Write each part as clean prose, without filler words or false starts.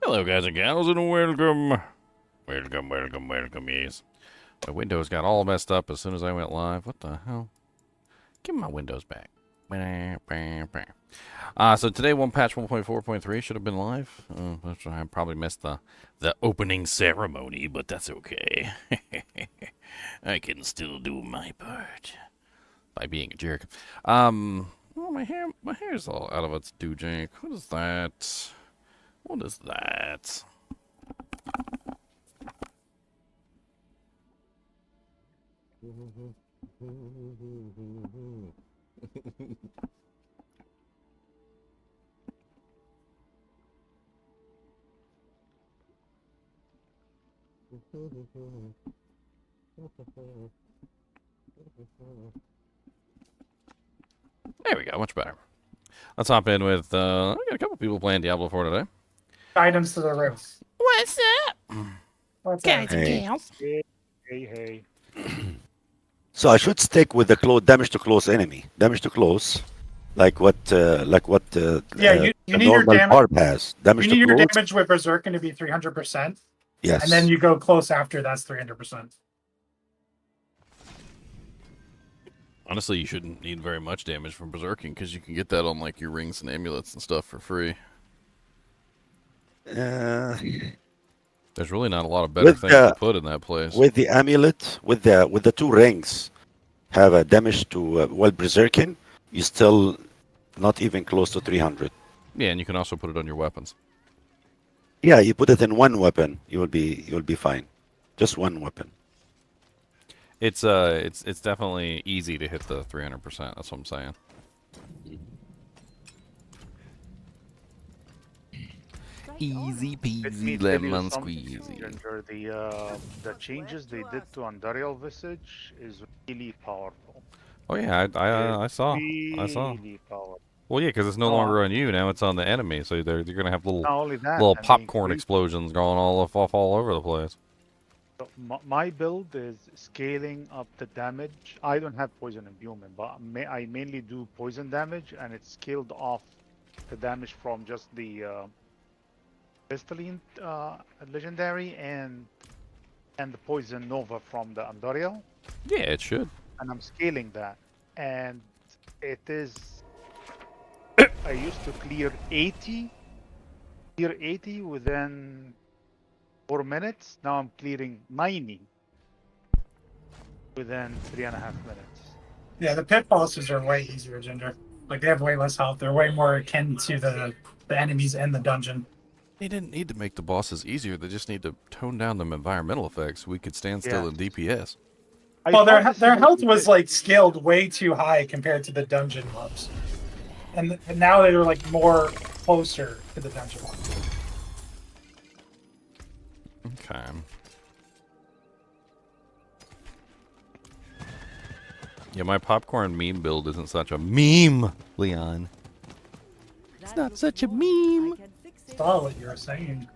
Hello, guys and gals, and welcome. Welcome, yes. My windows got all messed up as soon as I went live. What the hell? Give me my windows back. So today, patch 1.4.3 should have been live. I probably missed the opening ceremony, but that's okay. I can still do my part by being a jerk. Well, my hair's all out of its doo-jank. What is that? What is that? There we go, much better. Let's hop in with, I got a couple people playing Diablo 4 today. Items to the roof. What's up? What's Guys up? and Hey. gals. Hey. So I should stick with the damage to close enemy. Damage to close, like what Yeah, you the need your normal damage. barb has. Damage You to need your close. damage with Berserking to be 300%, Yes. and then you go close after that's 300%. Honestly, you shouldn't need very much damage from Berserking, because you can get that on, like, your rings and amulets and stuff for free. There's really not a lot of better With things the- to put in that place. with the amulet, with the two rings, have a damage to Berserking. You still not even close to 300. Yeah, and you can also put it on your weapons. Yeah, you put it in one weapon, you will be fine. Just one weapon. It's definitely easy to hit the 300%. That's what I'm saying. Easy peasy lemon squeezy. Ginger, the changes they did to Andariel Visage is really powerful. Oh yeah, I saw. Really powerful. Well, yeah, because it's no longer on you now; it's on the enemy. So you're gonna have little Not only that, little and they popcorn increased- explosions going all over the place. So my build is scaling up the damage. I don't have poison imbuement, but I mainly do poison damage, and it's scaled off the damage from just the crystalline legendary and the poison nova from the Andariel. Yeah, it should. And I'm scaling that, and it is. I used to clear 80 within 4 minutes. Now I'm clearing 90 within 3.5 minutes. Yeah, the pit bosses are way easier, Ginger. Like, they have way less health. They're way more akin to the enemies in the dungeon. They didn't need to make the bosses easier. They just need to tone down them environmental effects so we could stand still Yeah. in DPS. Well, their found this health really was good. like scaled way too high compared to the dungeon mobs, and now they were like more closer to the dungeon mobs. Okay. Yeah, my popcorn meme build isn't such a meme, Leon. It's not such a meme. Saw what you were saying.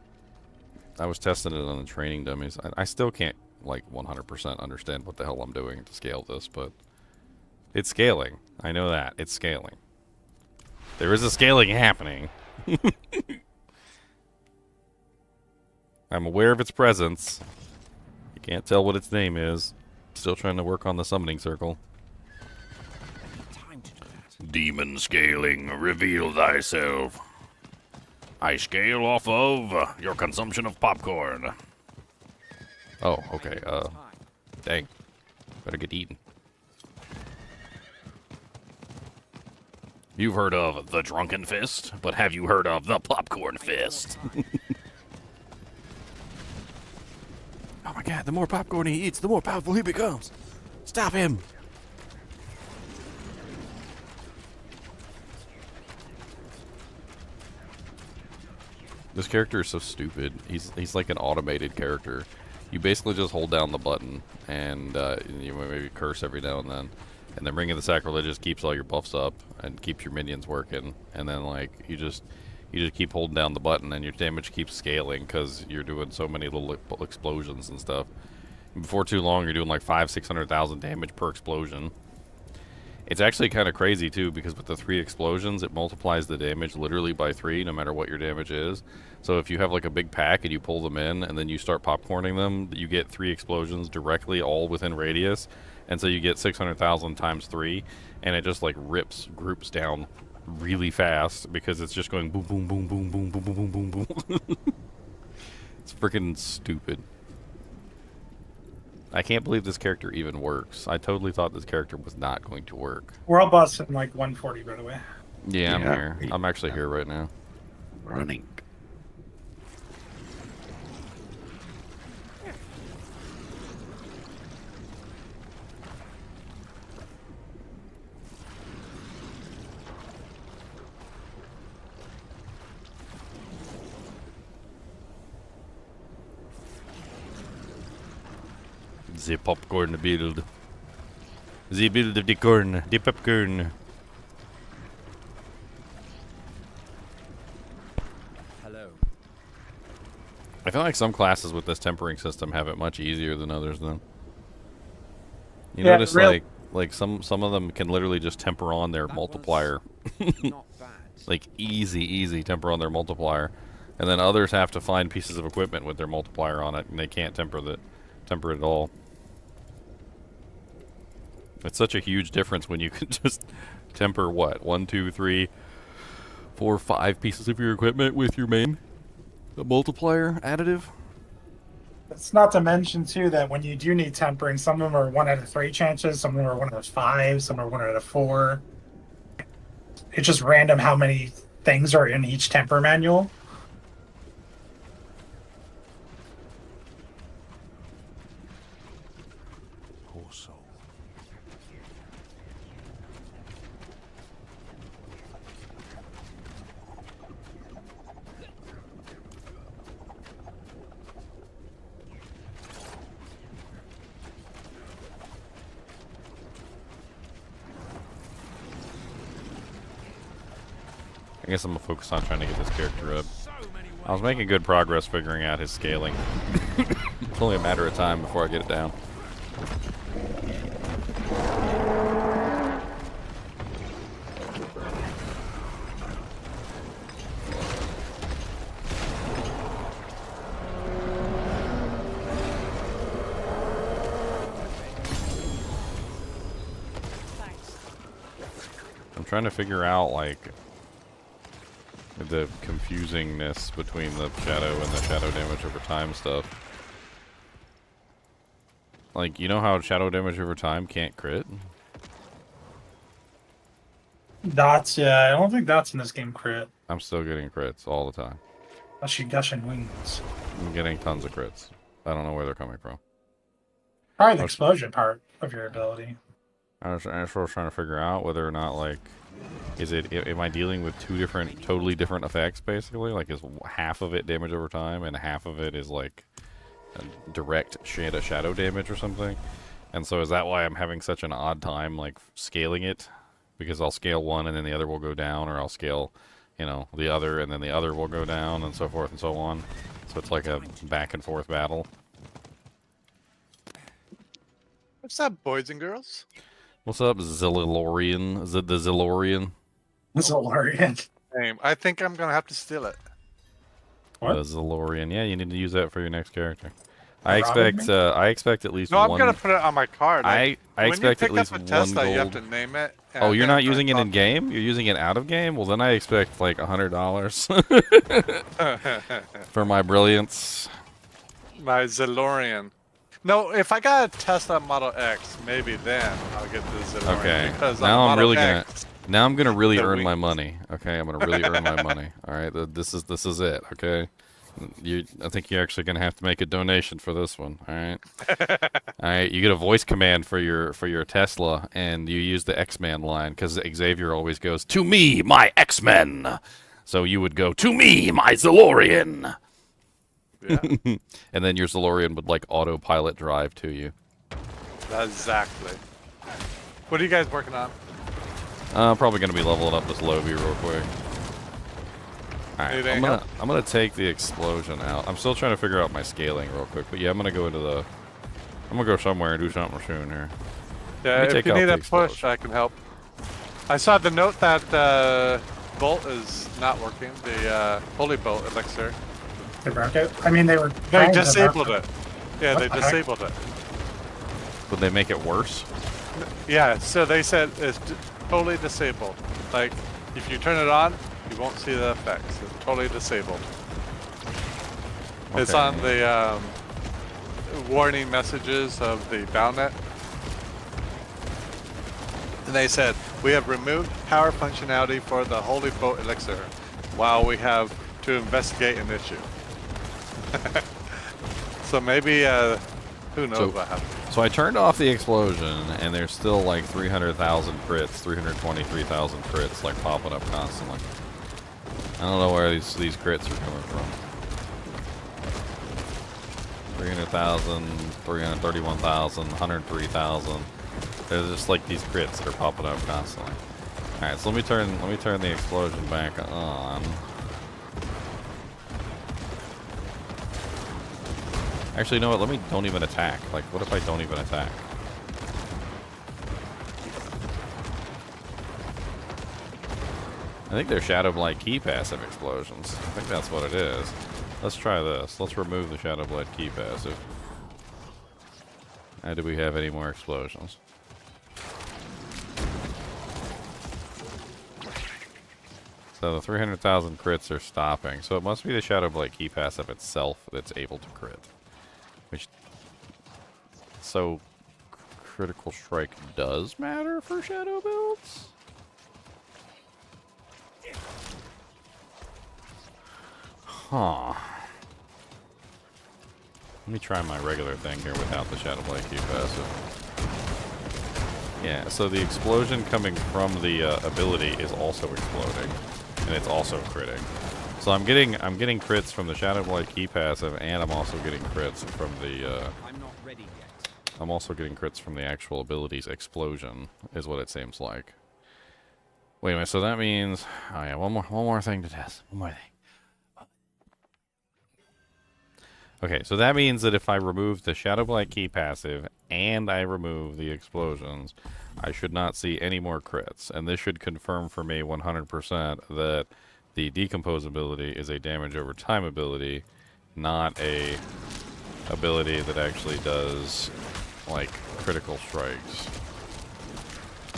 I was testing it on the training dummies. I still can't, like, 100% understand what the hell I'm doing to scale this, but it's scaling. I know that. It's scaling. There is a scaling happening. I'm aware of its presence. You can't tell what its name is. Still trying to work on the summoning circle. Demon scaling, reveal thyself. I scale off of your consumption of popcorn. Oh, okay, dang. Better get eaten. You've heard of the Drunken Fist, but have you heard of the Popcorn Fist? Oh my god, the more popcorn he eats, the more powerful he becomes. Stop him. This character is so stupid. He's like an automated character. You basically just hold down the button and you maybe curse every now and then Ring of the Sacrilegious keeps all your buffs up and keeps your minions working, and then like you just keep holding down the button and your damage keeps scaling because you're doing so many little explosions and stuff. And before too long, you're doing like 500,000-600,000 damage per explosion. It's actually kind of crazy too, because with the 3 explosions, it multiplies the damage literally by 3, no matter what your damage is. So if you have like a big pack and you pull them in, and then you start popcorning them, you get 3 explosions directly, all within radius, and so you get 600,000 times 3, and it just like rips groups down really fast because it's just going boom, boom, boom, boom, boom, boom, boom, boom, boom, boom. It's freaking stupid. I can't believe this character even works. I totally thought this character was not going to work. World boss in like 140, by the way. Yeah, I'm Yeah. here. I'm actually here right now. Running. The popcorn build. The build of the corn. The popcorn. Hello. I feel like some classes with this tempering system have it much easier than others, though. You Yeah, notice, like some of them can literally just temper on their That multiplier, Not bad. like easy temper on their multiplier, and then others have to find pieces of equipment with their multiplier on it, and they can't temper it at all. It's such a huge difference when you can just temper what 1, 2, 3, 4, 5 pieces of your equipment with your main multiplier additive. It's not to mention too that when you do need tempering, some of them are 1 out of 3 chances, some of them are 1 out of 5, some are 1 out of 4. It's just random how many things are in each temper manual. I guess I'm gonna focus on trying to get this character up. I was making good progress figuring out his scaling. It's only a matter of time before I get it down. I'm trying to figure out, like, the confusingness between the shadow and the shadow damage over time stuff. Like, you know how shadow damage over time can't crit? Dots, yeah, I don't think dots in this game crit. I'm still getting crits all the time. Unless you gushing wings. I'm getting tons of crits. I don't know where they're coming from. Probably the explosion part of your ability. I was trying to figure out whether or not, like, am I dealing with 2 different, totally different effects, basically? Like, is half of it damage over time, and half of it is, like, a direct shadow damage or something? And so is that why I'm having such an odd time, like, scaling it? Because I'll scale one, and then the other will go down, or I'll scale, you know, the other, and then the other will go down, and so forth and so on. So it's like a back-and-forth battle. What's up, boys and girls? What's up, Zilorian? The Zilorian? Zilorian. Same. I think I'm gonna have to steal it. What? The Zilorian. Yeah, you need to use that for your next character. Robbing I expect at least No, I'm one. gonna put it on my card. I expect at least when you one pick up a Tesla, you have gold. to name it. and Oh, you're then not it's using it gonna in game? You're using it out of game? Well, then I expect like $100 cost- for my brilliance. My Zilorian. No, if I got a Tesla Model X, maybe then I'll get the Zilorian. Okay. Because Now on I'm the really Model gonna. X, Now I'm gonna really the earn my wings. money. Okay, I'm gonna really earn my money. All right, this is it. Okay, I think you're actually gonna have to make a donation for this one. All right, all right. You get a voice command for your Tesla, and you use the X-Man line because Xavier always goes, "To me, my X-Men." So you would go, "To me, my Zilorian," Yeah, and then your Zilorian would like autopilot drive to you. exactly. What are you guys working on? Probably gonna be leveling up this Lobby real quick. Alright, Need any help? I'm gonna take the explosion out. I'm still trying to figure out my scaling real quick, but yeah, I'm gonna go somewhere and do something soon here. Yeah, me if take you out need the a push, explosion. I can help. I saw the note that bolt is not working. The holy bolt elixir. They broke it. I mean, they were. They trying to disabled broke it. Yeah, What they the heck? disabled it. Would they make it worse? Yeah, so they said it's totally disabled. Like, if you turn it on, you won't see the effects. It's totally disabled. It's Okay. on the warning messages of the Boundnet. And they said, we have removed power functionality for the Holy Boat Elixir while we have to investigate an issue. So maybe, who knows So- what happened. So I turned off the explosion, and there's still like 300,000 crits, 323,000 crits, like popping up constantly. I don't know where these crits are coming from. 300,000, 331,000, 103,000. There's just like these crits that are popping up constantly. All right, so let me turn the explosion back on. Actually, you know what? Let me don't even attack. Like, what if I don't even attack? I think they're Shadow Blight key passive explosions. I think that's what it is. Let's try this. Let's remove the Shadow Blight key passive. And do we have any more explosions? So the 300,000 crits are stopping. So it must be the Shadow Blight key passive itself that's able to crit. Which, so critical strike does matter for shadow builds? Huh. Let me try my regular thing here without the Shadow Blade key passive. Yeah, so the explosion coming from the ability is also exploding, and it's also critting. So I'm getting crits from the Shadow Blade key passive, and I'm also getting crits from the I'm not ready yet. I'm also getting crits from the actual ability's explosion, is what it seems like. Wait a minute, so that means, oh yeah, one more thing to test. One more thing. Okay, so that means that if I remove the Shadow Blight key passive and I remove the explosions, I should not see any more crits. And this should confirm for me 100% that the Decompose ability is a damage over time ability, not a ability that actually does, like, critical strikes.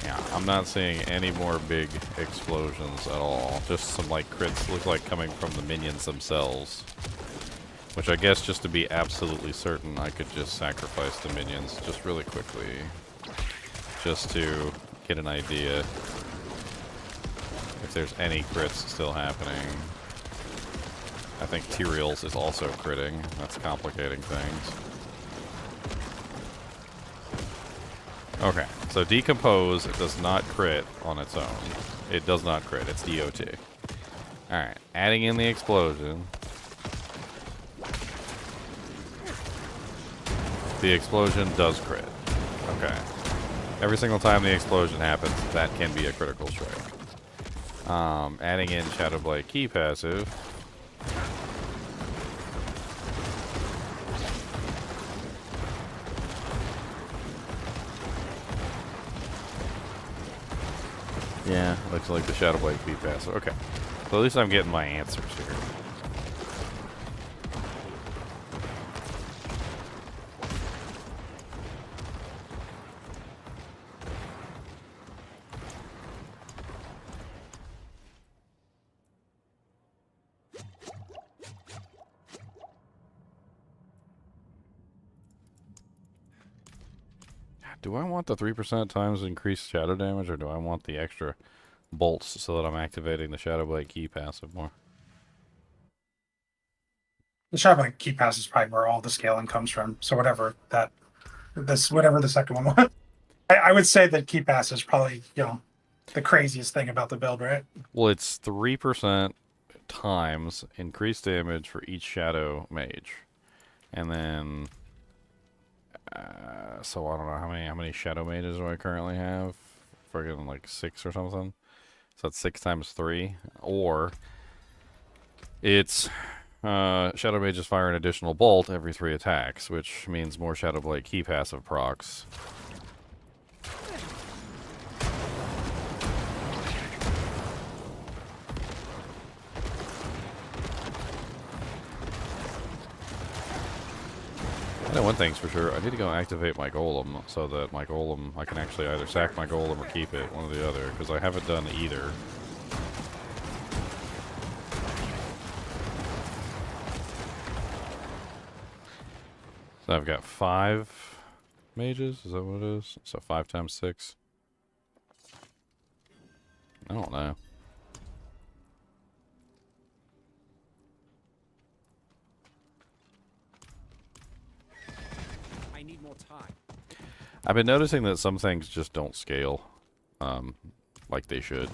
Yeah, I'm not seeing any more big explosions at all. Just some, like, crits look like coming from the minions themselves. Which I guess, just to be absolutely certain, I could just sacrifice the minions just really quickly. Just to get an idea if there's any crits still happening. I think Tyrael's is also critting. That's complicating things. Okay, so Decompose does not crit on its own. It does not crit, it's DOT. Alright, adding in the explosion. The explosion does crit. Okay. Every single time the explosion happens, that can be a critical strike. Adding in Shadow Blade key passive. Yeah, looks like the Shadow Blade key passive. Okay. So at least I'm getting my answers here. Do I want the 3% times increased shadow damage, or do I want the extra bolts so that I'm activating the Shadow Blade key passive more? The Shadow Blade key pass is probably where all the scaling comes from. So whatever the second one was. I would say that key pass is probably, the craziest thing about the build, right? Well, it's 3% times increased damage for each shadow mage. And then... so I don't know how many shadow mages do I currently have? Friggin' like 6 or something. So that's 6 times 3. Or it's shadow mages fire an additional bolt every 3 attacks, which means more Shadow Blade key passive procs. I know one thing's for sure. I need to go activate my golem so that my golem, I can actually either sack my golem or keep it, one or the other, because I haven't done either. So I've got 5 mages, is that what it is? So 5 times 6. I don't know. I need more time. I've been noticing that some things just don't scale like they should.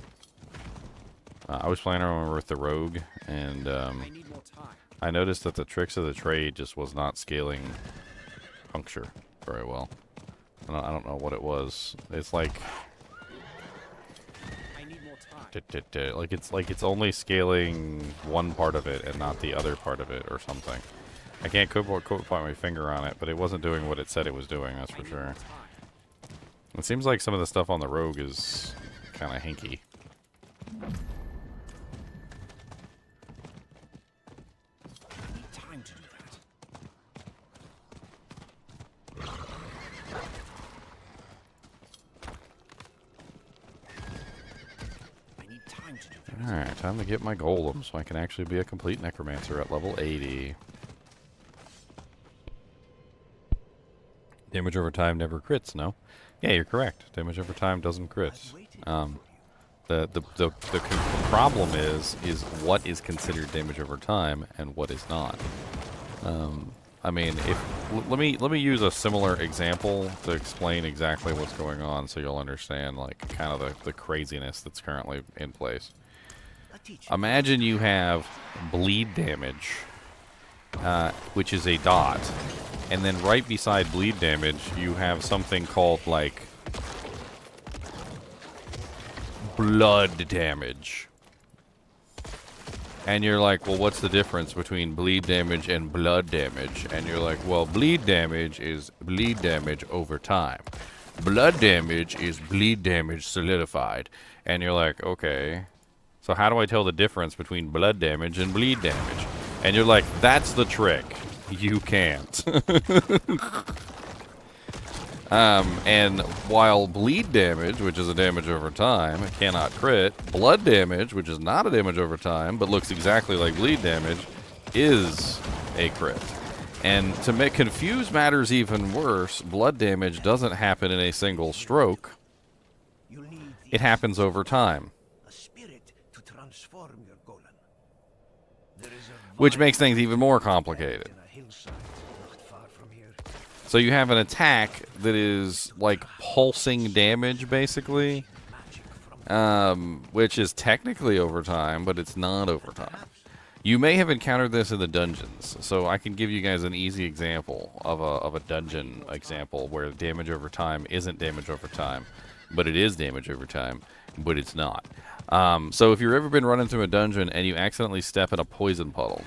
I was playing around with the rogue, and I need more time. I noticed that the tricks of the trade just was not scaling puncture very well. I don't know what it was. It's like I need more time. like it's only scaling one part of it and not the other part of it or something. I can't put my finger on it, but it wasn't doing what it said it was doing, that's for sure. It seems like some of the stuff on the rogue is kind of hinky. I need time to do that. I need time to do that. Alright, time to get my golem so I can actually be a complete necromancer at level 80. Damage over time never crits, no? Yeah, you're correct. Damage over time doesn't crit. The problem is what is considered damage over time and what is not. I mean, let me use a similar example to explain exactly what's going on, so you'll understand like kind of the craziness that's currently in place. Imagine you have bleed damage, which is a dot, and then right beside bleed damage you have something called like blood damage. And you're like, well, what's the difference between bleed damage and blood damage? And you're like, well, bleed damage is bleed damage over time. Blood damage is bleed damage solidified. And you're like, okay, so how do I tell the difference between blood damage and bleed damage? And you're like, that's the trick. You can't. And while bleed damage, which is a damage over time, cannot crit, blood damage, which is not a damage over time, but looks exactly like bleed damage, is a crit. And to confuse matters even worse, blood damage doesn't happen in a single stroke. It happens over time. Which makes things even more complicated. So you have an attack that is like pulsing damage, basically, which is technically overtime, but it's not overtime. You may have encountered this in the dungeons, so I can give you guys an easy example of a dungeon example where damage over time isn't damage over time, but it is damage over time, but it's not. So if you've ever been running through a dungeon and you accidentally step in a poison puddle,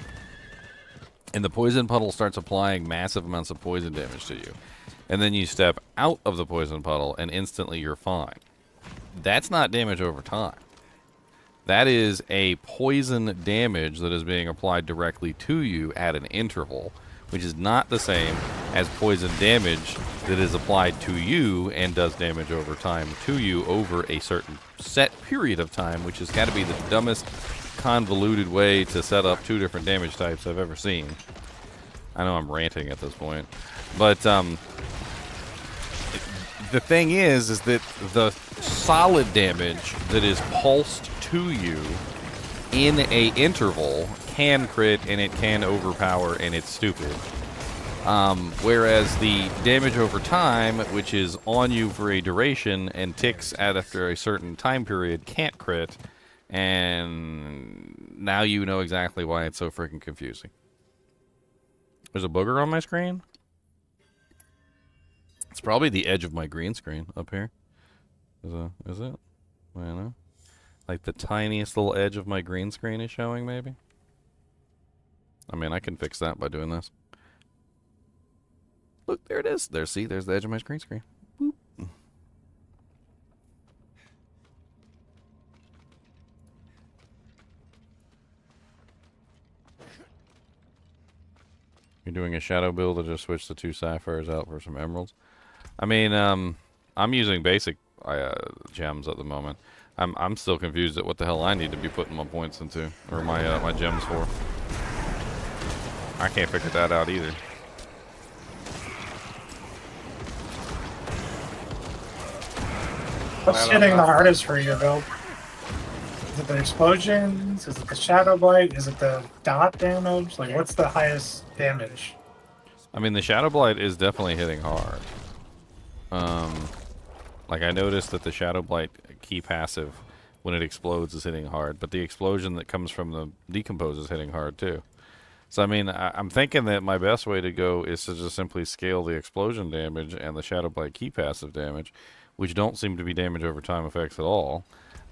and the poison puddle starts applying massive amounts of poison damage to you, and then you step out of the poison puddle and instantly you're fine. That's not damage over time. That is a poison damage that is being applied directly to you at an interval, which is not the same as poison damage that is applied to you and does damage over time to you over a certain set period of time, which has got to be the dumbest convoluted way to set up 2 different damage types I've ever seen. I know I'm ranting at this point, but the thing is that the solid damage that is pulsed to you in a interval can crit and it can overpower and it's stupid. Whereas the damage over time, which is on you for a duration and ticks at after a certain time period, can't crit. And now you know exactly why it's so freaking confusing. There's a booger on my screen? It's probably the edge of my green screen up here. Is it? I don't know. Like the tiniest little edge of my green screen is showing, maybe? I mean, I can fix that by doing this. Look, there it is. There's the edge of my green screen. Boop. You're doing a shadow build to just switch the 2 sapphires out for some emeralds. I mean, I'm using basic gems at the moment. I'm still confused at what the hell I need to be putting my points into, or my gems for. I can't figure that out either. What's I don't hitting know. the hardest for your build? Is it the explosions? Is it the shadow blight? Is it the dot damage? Like, what's the highest damage? I mean, the Shadow Blight is definitely hitting hard. Like I noticed that the Shadow Blight key passive, when it explodes, is hitting hard, but the explosion that comes from the decompose is hitting hard too. So I mean, I'm thinking that my best way to go is to just simply scale the explosion damage and the Shadow Blight key passive damage, which don't seem to be damage over time effects at all.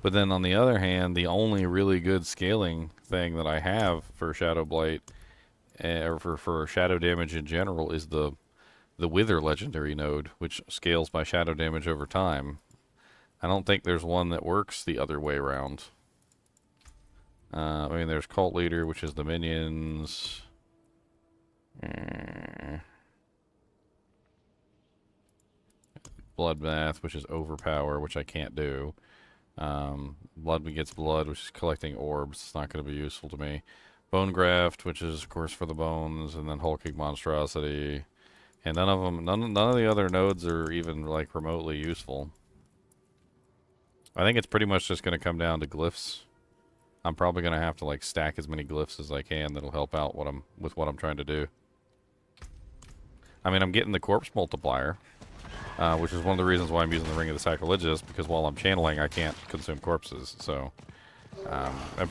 But then on the other hand, the only really good scaling thing that I have for Shadow Blight, or for shadow damage in general, is the Wither legendary node, which scales by shadow damage over time. I don't think there's one that works the other way around. I mean, there's Cult Leader, which is the minions. Bloodbath, which is Overpower, which I can't do. Blood begets blood, which is collecting orbs. It's not going to be useful to me. Bone Graft, which is of course for the bones, and then Hulking Monstrosity. And none of the other nodes are even like remotely useful. I think it's pretty much just going to come down to glyphs. I'm probably going to have to like stack as many glyphs as I can that'll help out what I'm trying to do. I mean, I'm getting the corpse multiplier, which is one of the reasons why I'm using the Ring of the Sacrilegious, because while I'm channeling, I can't consume corpses. So I'm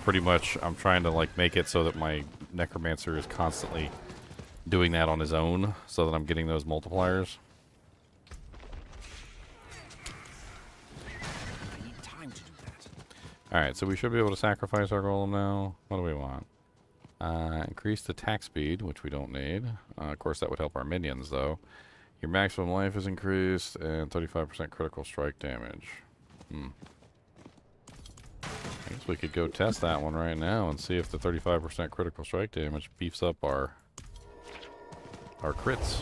trying to like make it so that my Necromancer is constantly doing that on his own, so that I'm getting those multipliers. I need time to do that. Alright, so we should be able to sacrifice our golem now. What do we want? Increased attack speed, which we don't need. Of course, that would help our minions, though. Your maximum life is increased, and 35% critical strike damage. I guess we could go test that one right now and see if the 35% critical strike damage beefs up our crits.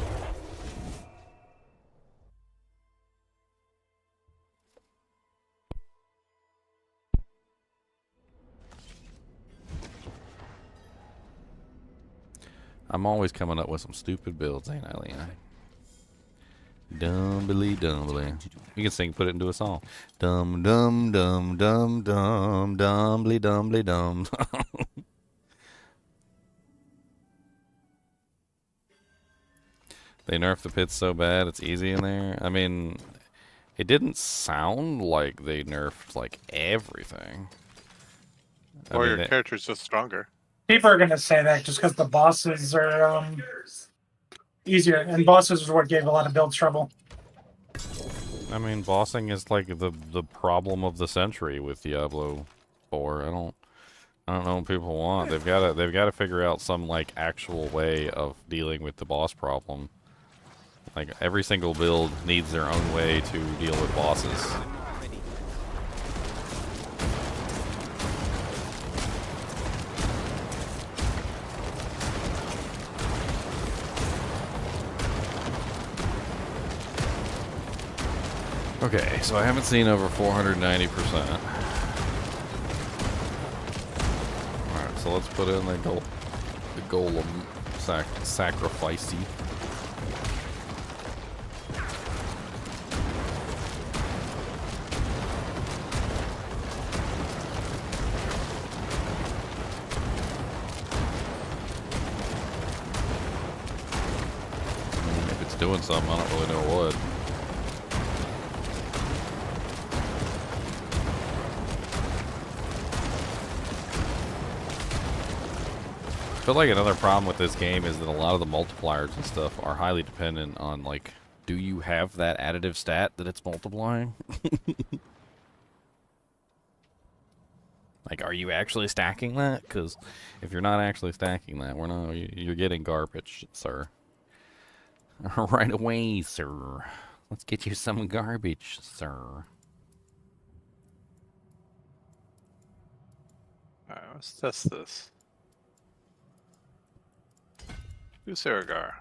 I'm always coming up with some stupid builds, ain't I, Leon? Dumbly dumbly. You can sing, put it into a song. Dum dum dum dum dum dumbly dumbly dum. They nerfed the pits so bad it's easy in there. I mean, it didn't sound like they nerfed like everything. Or your character's just stronger. People are gonna say that just because the bosses are easier, and bosses is what gave a lot of build trouble. I mean, bossing is like the problem of the century with Diablo 4. I don't know what people want. They've got to figure out some like actual way of dealing with the boss problem. Like every single build needs their own way to deal with bosses. Okay, so I haven't seen over 490%. Alright, so let's put in the golem sacrificey. If it's doing something, I don't really know what. I feel like another problem with this game is that a lot of the multipliers and stuff are highly dependent on, like, do you have that additive stat that it's multiplying? Like, are you actually stacking that? Because if you're not actually stacking that, you're getting garbage, sir. Right away, sir. Let's get you some garbage, sir. Alright, let's test this. Usaragar.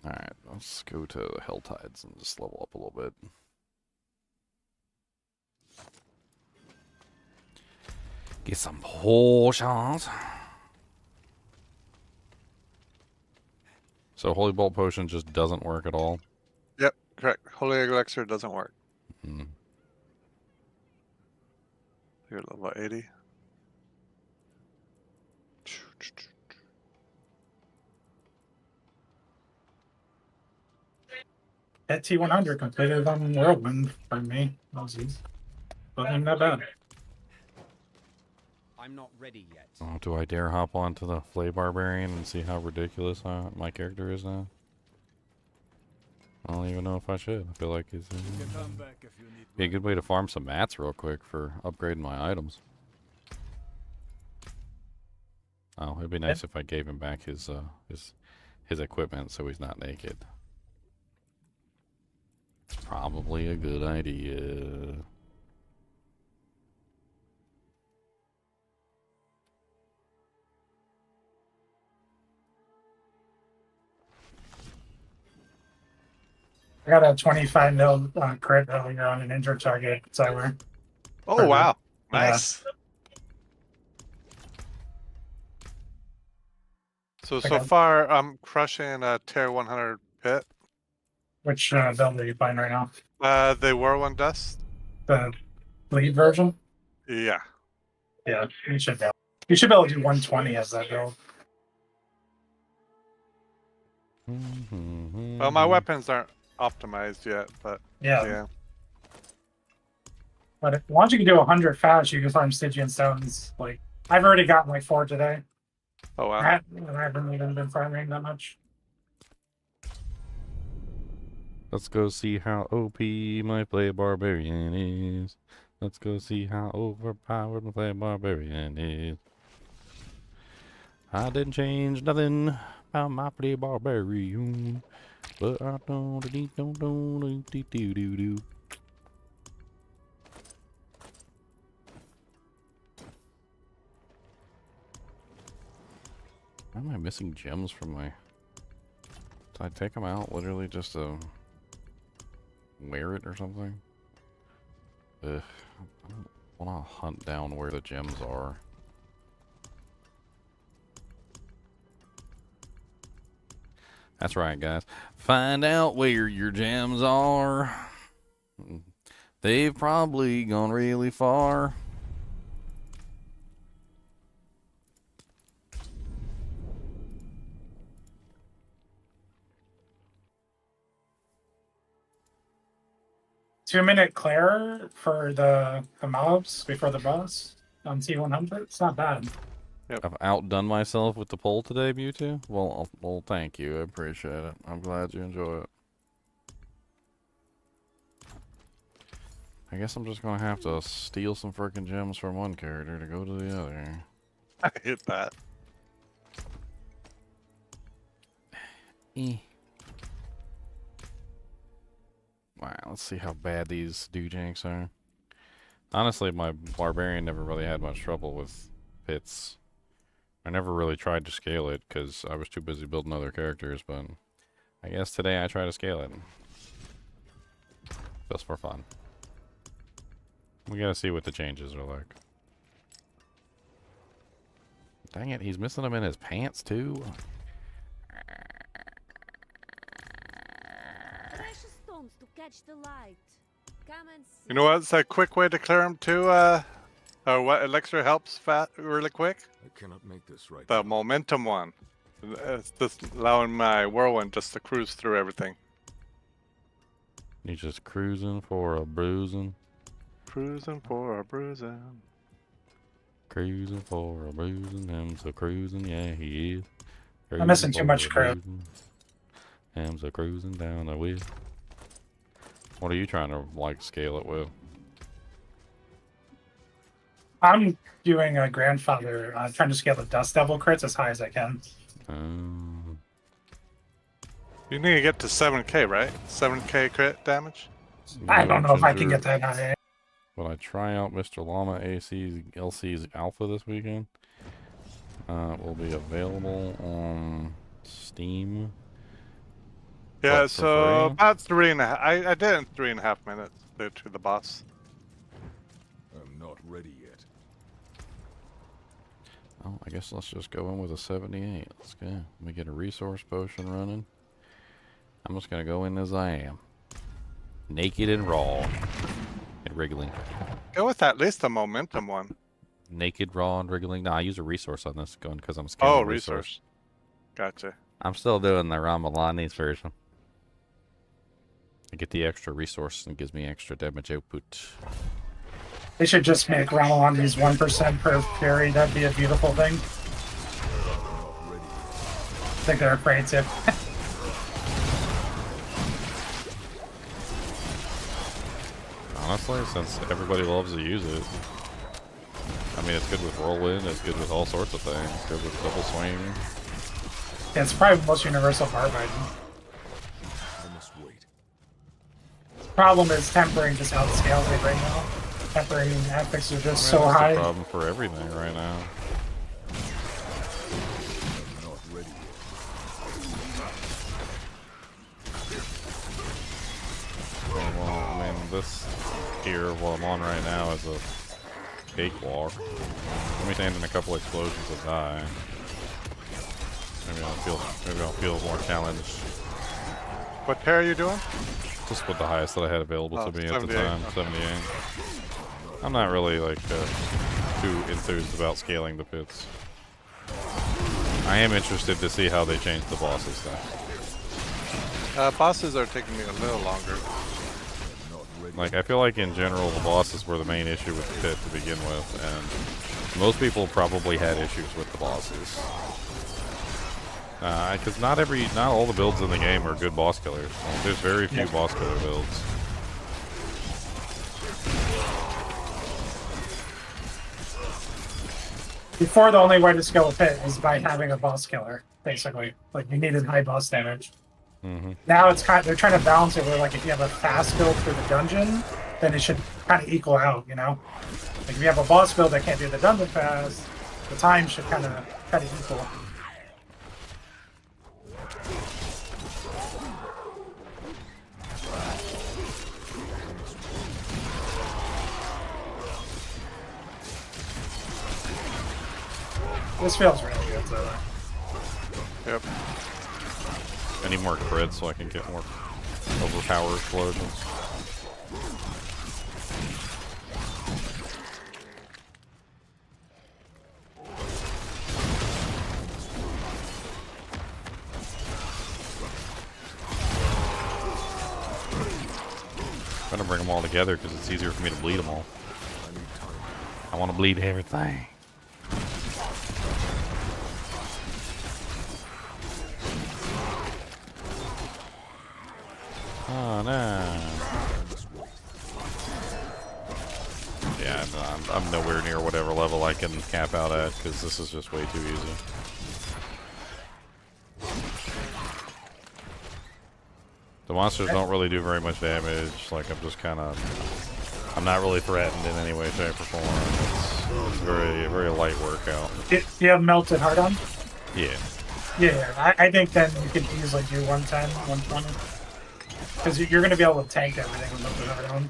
Alright, let's go to HellTides and just level up a little bit. Get some potions. So Holy Bolt Potion just doesn't work at all? Yep, correct. Holy Elixir doesn't work. Hmm. You're level 80. At T100 completed on Whirlwind for me. That was easy. Wasn't that bad. I'm not ready yet. Oh, do I dare hop onto the Flay Barbarian and see how ridiculous my character is now? I don't even know if I should. I feel like it's be a good way to farm some mats real quick for upgrading my items. Oh, it'd be nice if I gave him back his equipment so he's not naked. It's probably a good idea. I got a 25 mil crit earlier on an injured target, so we're Oh, wow. Yeah. Nice. So far, I'm crushing a tier 100 pit. which build are you playing right now? They were one dust. The lead version? Yeah. Yeah, you should be able. You should be able to do 120 as that build. Well, my weapons aren't optimized yet, but Yeah. yeah. But once you can do 100 fast, you can farm Stygian stones. Like, I've already gotten like 4 today. Oh, wow. I haven't even been farming that much. Let's go see how OP my Flay Barbarian is. Let's go see how overpowered my Flay Barbarian is. I didn't change nothing about my Flay Barbarian, but I don't do. Why am I missing gems from my... Did I take them out literally just to wear it or something? Ugh. I don't want to hunt down where the gems are. That's right, guys. Find out where your gems are. They've probably gone really far. Two-minute clear for the mobs before the boss on T100. It's not bad. I've outdone myself with the poll today, Mewtwo. Well, thank you. I appreciate it. I'm glad you enjoy it. I guess I'm just gonna have to steal some freaking gems from one character to go to the other. I hit that. Alright, let's see how bad these doojanks are. Honestly, my Barbarian never really had much trouble with pits. I never really tried to scale it because I was too busy building other characters, but I guess today I try to scale it. Just for fun. We gotta see what the changes are like. Dang it, he's missing them in his pants too? Precious stones to catch the light. Come and see. You know what? It's a quick way to clear them too. What elixir helps fat really quick? I cannot make this right. The momentum one. It's just allowing my whirlwind just to cruise through everything. He's just cruising for a bruising. Cruising for a bruising. Cruising for a bruising. Him's a cruising, yeah he is. I'm missing too Cruising much for a crit. bruising. Him's a cruising down the way. What are you trying to like scale it with? I'm doing a grandfather, trying to scale the Dust Devil crits as high as I can. You need to get to 7k, right? 7k crit damage? I don't know if I can Ginger, get that high. Will I try out Mr. Llama LC's Alpha this weekend? It will be available on Steam. Yeah, for so free? about 3.5. I did it in 3.5 minutes to the boss. I'm not ready yet. Oh, I guess let's just go in with a 78. Let's go. Let me get a resource potion running. I'm just gonna go in as I am. Naked and raw. And wriggling. Go with at least the momentum one. Naked, raw, and wriggling. No, I use a resource on this going because I'm scanning Oh, resource. resource. Gotcha. I'm still doing the Ramalani's version. I get the extra resource and gives me extra damage output. They should just make Ramalani's 1% per fury. That'd be a beautiful thing. I think they're afraid to. Honestly, since everybody loves to use it. I mean, it's good with roll-in, it's good with all sorts of things. It's good with double swing. Yeah, it's probably the most universal Barbarian. I must wait. Problem is tempering just outscales it right now. Tempering epics are just so That's high. the problem for everything right now. I'm not ready yet. Well, I mean, this here, what I'm on right now, is a cakewalk. Let me stand in a couple explosions and die. Maybe I'll feel more challenged. What pair are you doing? Just with the highest that I had available Oh, to me at the 78, time, okay. 78. I'm not really like too enthused about scaling the pits. I am interested to see how they change the bosses though. Bosses are taking me a little longer. Like, I feel like in general the bosses were the main issue with the pit to begin with, and most people probably had issues with the bosses. Because not all the builds in the game are good boss killers. Like, there's very few boss killer builds. Before, the only way to scale a pit is by having a boss killer, basically. Like, you needed high boss damage. Now it's they're trying to balance it where, like, if you have a fast build for the dungeon, then it should kind of equal out, you know? Like, if you have a boss build that can't do the dungeon fast, the time should kind of equal. This feels really good, though. Yep. I need more crits so I can get more overpower explosions. I'm gonna bring them all together because it's easier for me to bleed them all. I want to bleed everything. Oh no. Yeah, no, I'm nowhere near whatever level I can cap out at because this is just way too easy. The monsters don't really do very much damage. Like, I'm just kind of... I'm not really threatened in any way, shape, or form. It's very, very light workout. Do you have Melted Heart on? Yeah. Yeah, I think then you could easily do 110, 120. Because you're going to be able to tank everything with Melted Heart on.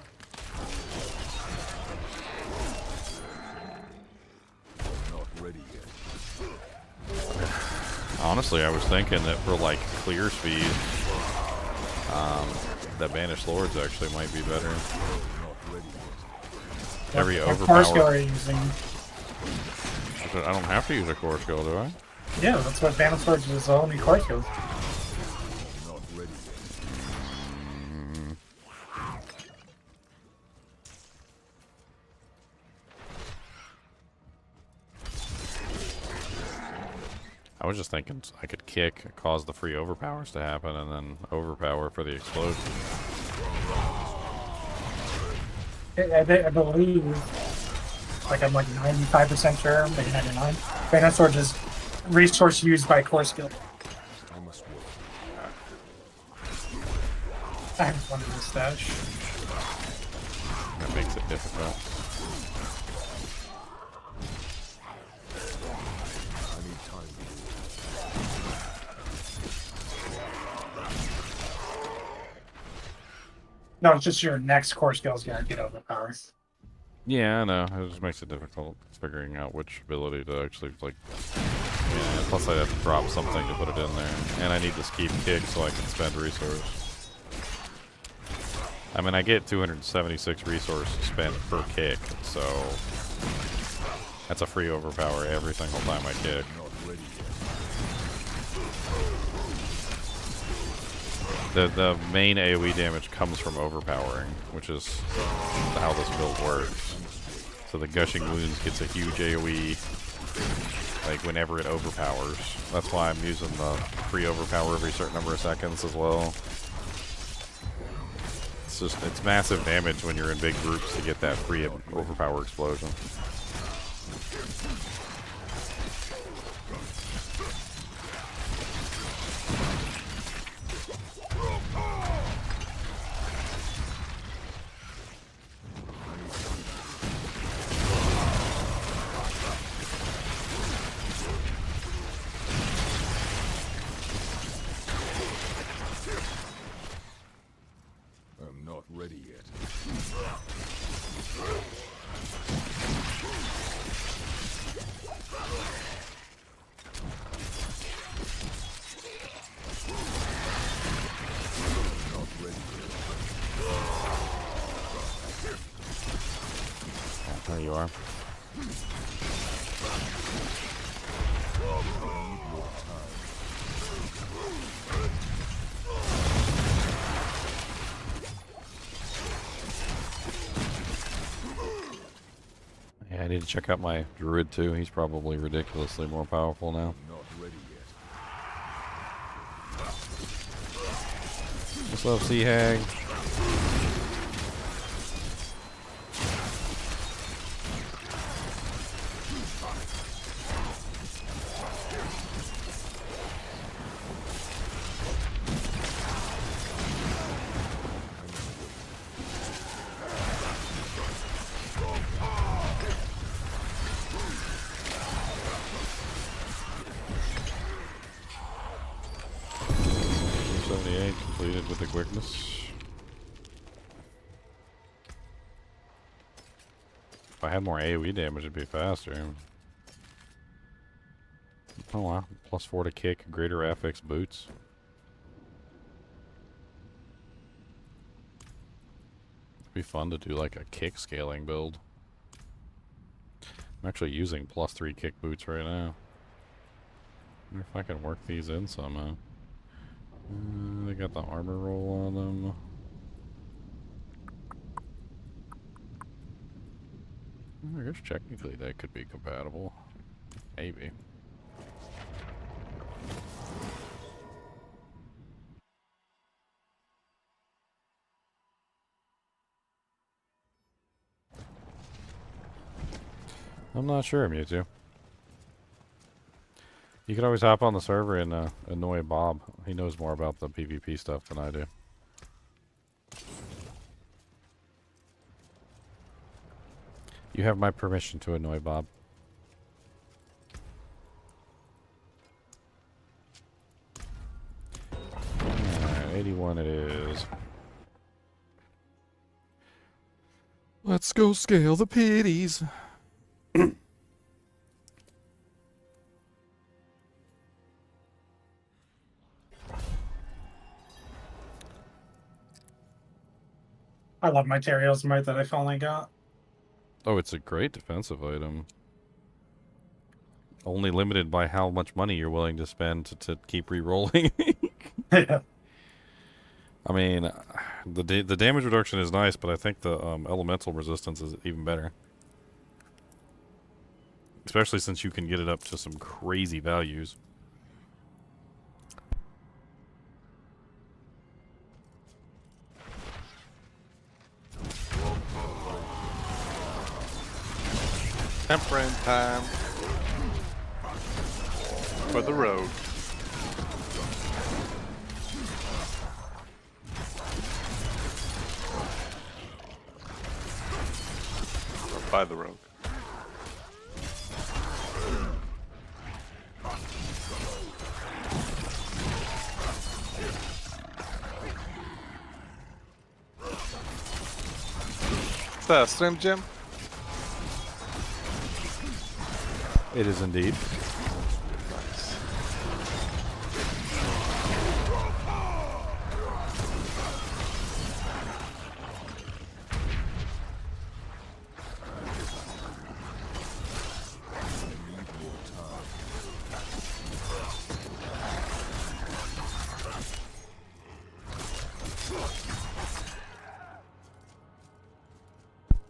Not ready yet. Honestly, I was thinking that for, like, clear speed, that Banished Lords actually might be better. Not ready yet. Every What core skill overpower... are you using? I don't have to use a core skill, do I? Yeah, that's what Banished Swords is, the only core skill. Not ready yet. I was just thinking I could kick, cause the free overpowers to happen, and then overpower for the explosion. I believe, like, I'm like 95% sure, maybe 99. Banished Swords is resource used by core skill. I must wait. I have one in the stash. That makes it difficult. I need time to do No, it's just your next core skill is gonna get overpowered. Yeah, I know. It just makes it difficult figuring out which ability to actually, like... Yeah, plus I have to drop something to put it in there. And I need to keep kick so I can spend resource. I mean, I get 276 resource spent per kick, so... That's a free overpower every single time I kick. Not ready yet. The main AoE damage comes from overpowering, which is how this build works. So the Gushing Wounds gets a huge AoE, like whenever it overpowers. That's why I'm using the free overpower every certain number of seconds as well. It's massive damage when you're in big groups to get that free overpower explosion. I'm not ready yet. Not ready yet. Yeah, there you are. Yeah, I need to check out my druid too. He's probably ridiculously more powerful now. Not ready yet. What's up, Sea Hag? Completed with the quickness. If I had more AoE damage, it'd be faster. Oh wow. +4 to kick, greater affix boots. It'd be fun to do like a kick scaling build. I'm actually using +3 kick boots right now. Wonder if I can work these in somehow. They got the armor roll on them. I guess technically that could be compatible. Maybe. I'm not sure, Mewtwo. You could always hop on the server and annoy Bob. He knows more about the PvP stuff than I do. You have my permission to annoy Bob. Alright, 81 it is. Let's go scale the pities. I love my Terios Might that I finally got. Oh, it's a great defensive item. Only limited by how much money you're willing to spend to keep re-rolling. Yeah. I mean, the damage reduction is nice, but I think the elemental resistance is even better. Especially since you can get it up to some crazy values. Tempering time for the road. Or by the road. that a Slim Jim? It is indeed.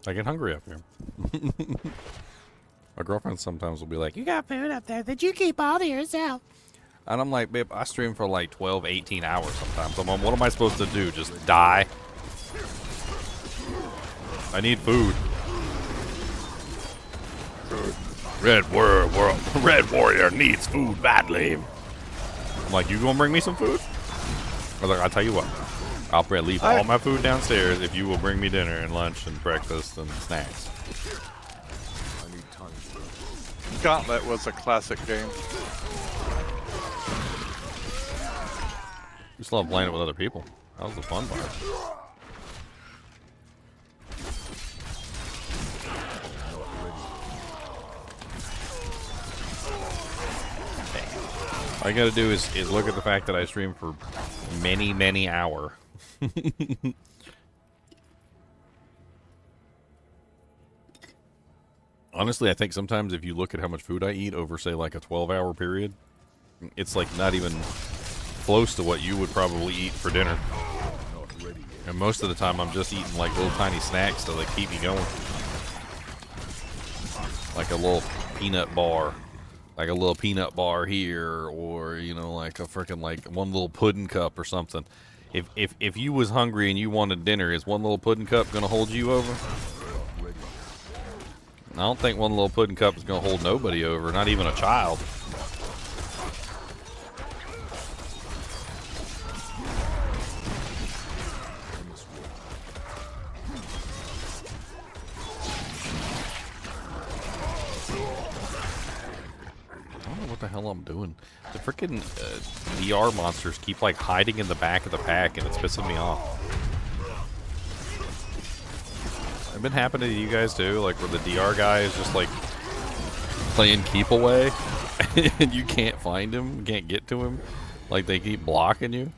I get hungry up here. My girlfriend sometimes will be like, "You got food up there that you keep all to yourself." And I'm like, "Babe, I stream for like 12, 18 hours sometimes. What am I supposed to do? Just die? I need food." Red Warrior needs food badly. I'm like, "You gonna bring me some food?" I was like, "I'll tell you what. I'll leave all my food downstairs if you will bring me dinner and lunch and breakfast and snacks." I need time. Gauntlet was a classic game. Just love playing it with other people. That was the fun part. All you gotta do is look at the fact that I stream for many hours. Honestly, I think sometimes if you look at how much food I eat over, say, like a 12-hour period, it's like not even close to what you would probably eat for dinner. And most of the time, I'm just eating like little tiny snacks to like keep me going, like a little peanut bar. Like a little peanut bar here, or you know, like a freaking like one little pudding cup or something. If you was hungry and you wanted dinner, is one little pudding cup gonna hold you over? I don't think one little pudding cup is gonna hold nobody over, not even a child. What the hell I'm doing? The freaking DR monsters keep like hiding in the back of the pack, and it's pissing me off. It's been happening to you guys too, like where the DR guy is just like playing keep away, and you can't find him, can't get to him, like they keep blocking you.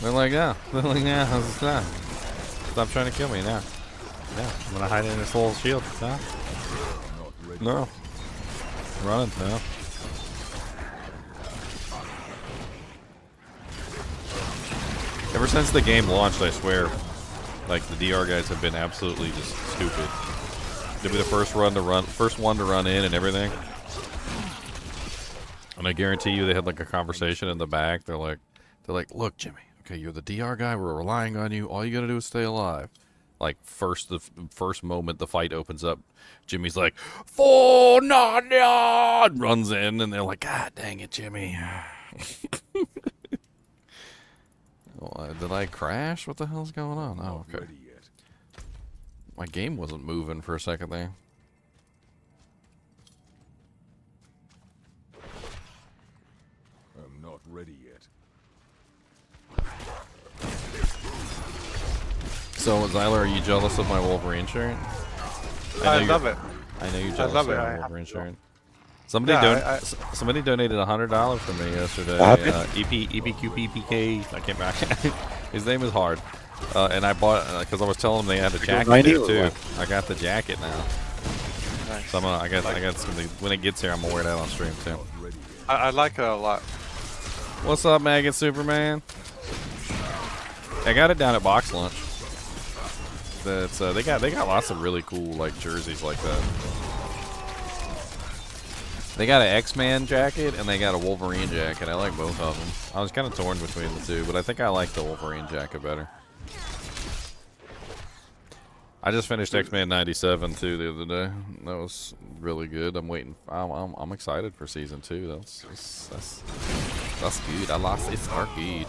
They're like, "Yeah, stop trying to kill me now. Yeah, I'm gonna hide in this little shield. No, running now." Ever since the game launched, I swear, like the DR guys have been absolutely just stupid. They'll be the first one to run in and everything. And I guarantee you, they had like a conversation in the back. They're like, "Look, Jimmy, okay, you're the DR guy. We're relying on you. All you gotta do is stay alive." Like the first moment the fight opens up, Jimmy's like, "For no," runs in, and they're like, "God dang it, Jimmy." Did I crash? What the hell's going on? Oh, okay. My game wasn't moving for a second there. I'm not ready yet. So, Zyler, are you jealous of my Wolverine shirt? I love it. I know you're jealous love of it. my Wolverine shirt. Somebody, somebody donated $100 for me yesterday. EPQPPK. I can't remember. His name is Hard. And I bought because I was telling them they had a jacket there too. I got the jacket now. Nice. So I got something. When it gets here, I'm gonna wear that on stream too. I like it a lot. What's up, Maggot Superman? I got it down at Box Lunch. That's they got lots of really cool like jerseys like that. They got an X-Man jacket and they got a Wolverine jacket. I like both of them. I was kind of torn between the two, but I think I like the Wolverine jacket better. I just finished X-Men 97 too the other day. That was really good. I'm waiting. I'm excited for season 2. That's good. I lost. It's arcade.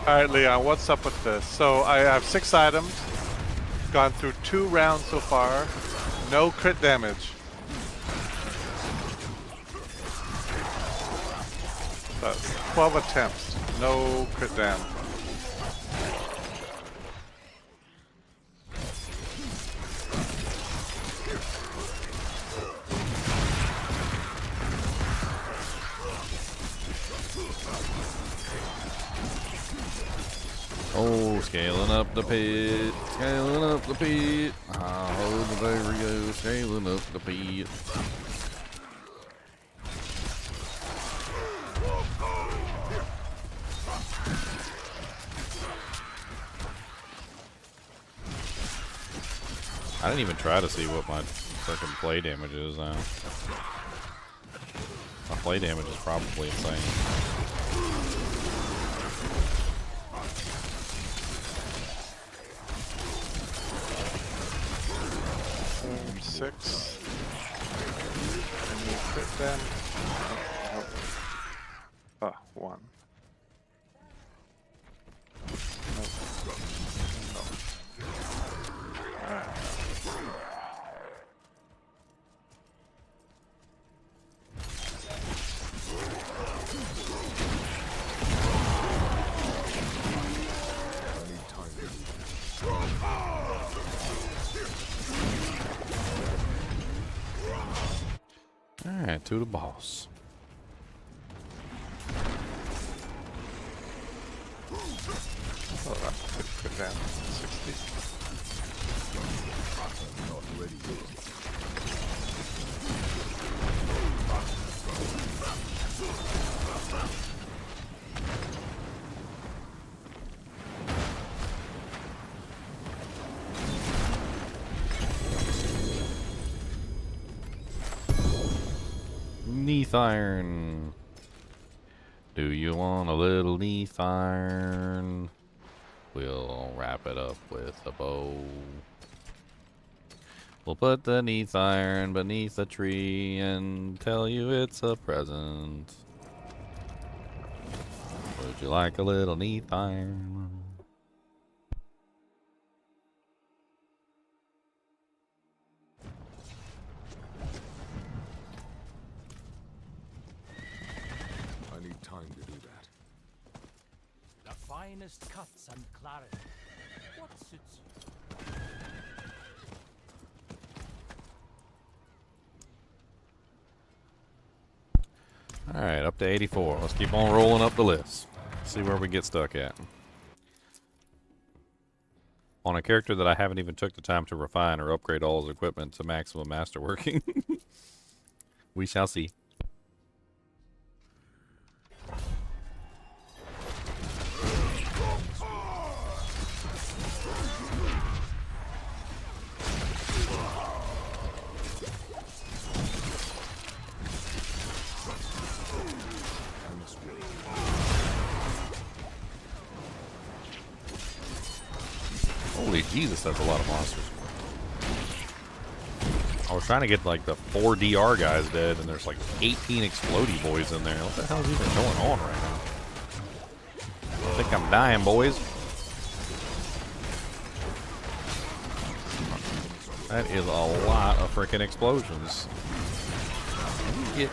All right, Leon, what's up with this? So I have 6 items. Gone through 2 rounds so far. No crit damage. That's 12 attempts. No crit damage. Oh, scaling up the pit. Scaling up the pit. Oh, there we go. Scaling up the pit. I didn't even try to see what my freaking play damage is now. My play damage is probably insane. 6. And you crit them. Oh, 1. Nope. Alright, to the boss. Oh, that's good down. 60. Not ready yet. Neath iron. Do you want a little neath iron? We'll wrap it up with a bow. We'll put the neath iron beneath a tree and tell you it's a present. Would you like a little neath iron? I need time to do that. The finest cuts and claret. What suits you? Alright, up to 84. Let's keep on rolling up the list. See where we get stuck at. On a character that I haven't even took the time to refine or upgrade all his equipment to maximum masterworking. We shall see. Holy Jesus, that's a lot of monsters. I was trying to get like the 4 DR guys dead, and there's like 18 explodey boys in there. What the hell is even going on right now? I think I'm dying, boys. That is a lot of freaking explosions.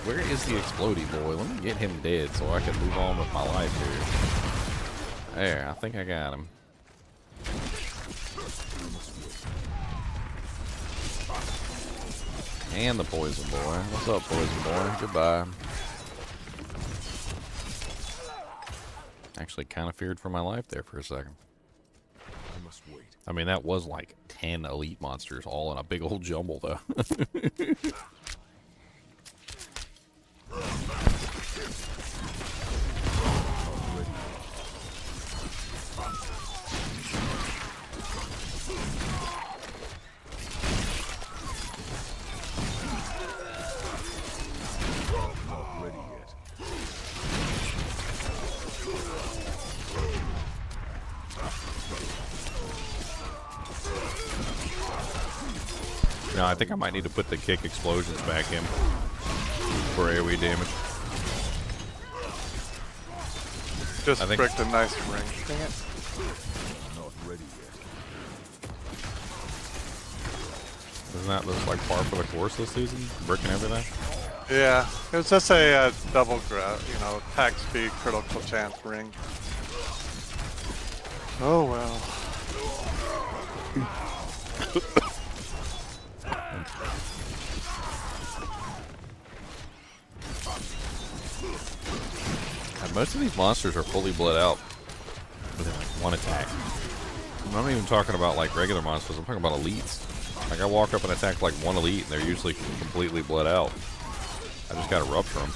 Where is the explodey boy? Let me get him dead so I can move on with my life here. There, I think I got him. And the poison boy. What's up, poison boy? Goodbye. Actually kind of feared for my life there for a second. I must wait. I mean, that was like 10 elite monsters all in a big old jumble, though. Not ready yet. No, I think I might need to put the kick explosions back in for AoE damage. Just I think- bricked a nice ring. Dang it. Not ready yet. Isn't that just like par for the course this season? Bricking everything? Yeah, it was just a double attack speed, critical chance ring. Oh well. And most of these monsters are fully bled out within like one attack. I'm not even talking about like regular monsters. I'm talking about elites. Like I walk up and attack like one elite, and they're usually completely bled out. I just gotta rupture them.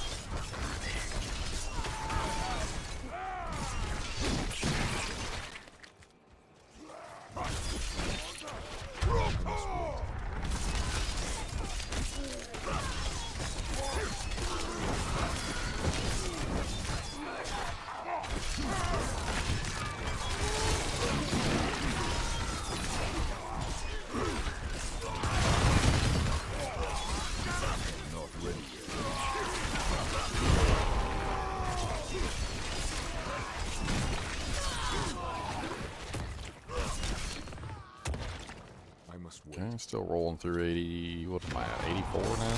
Okay, still rolling through 80. What am I at? 84 now?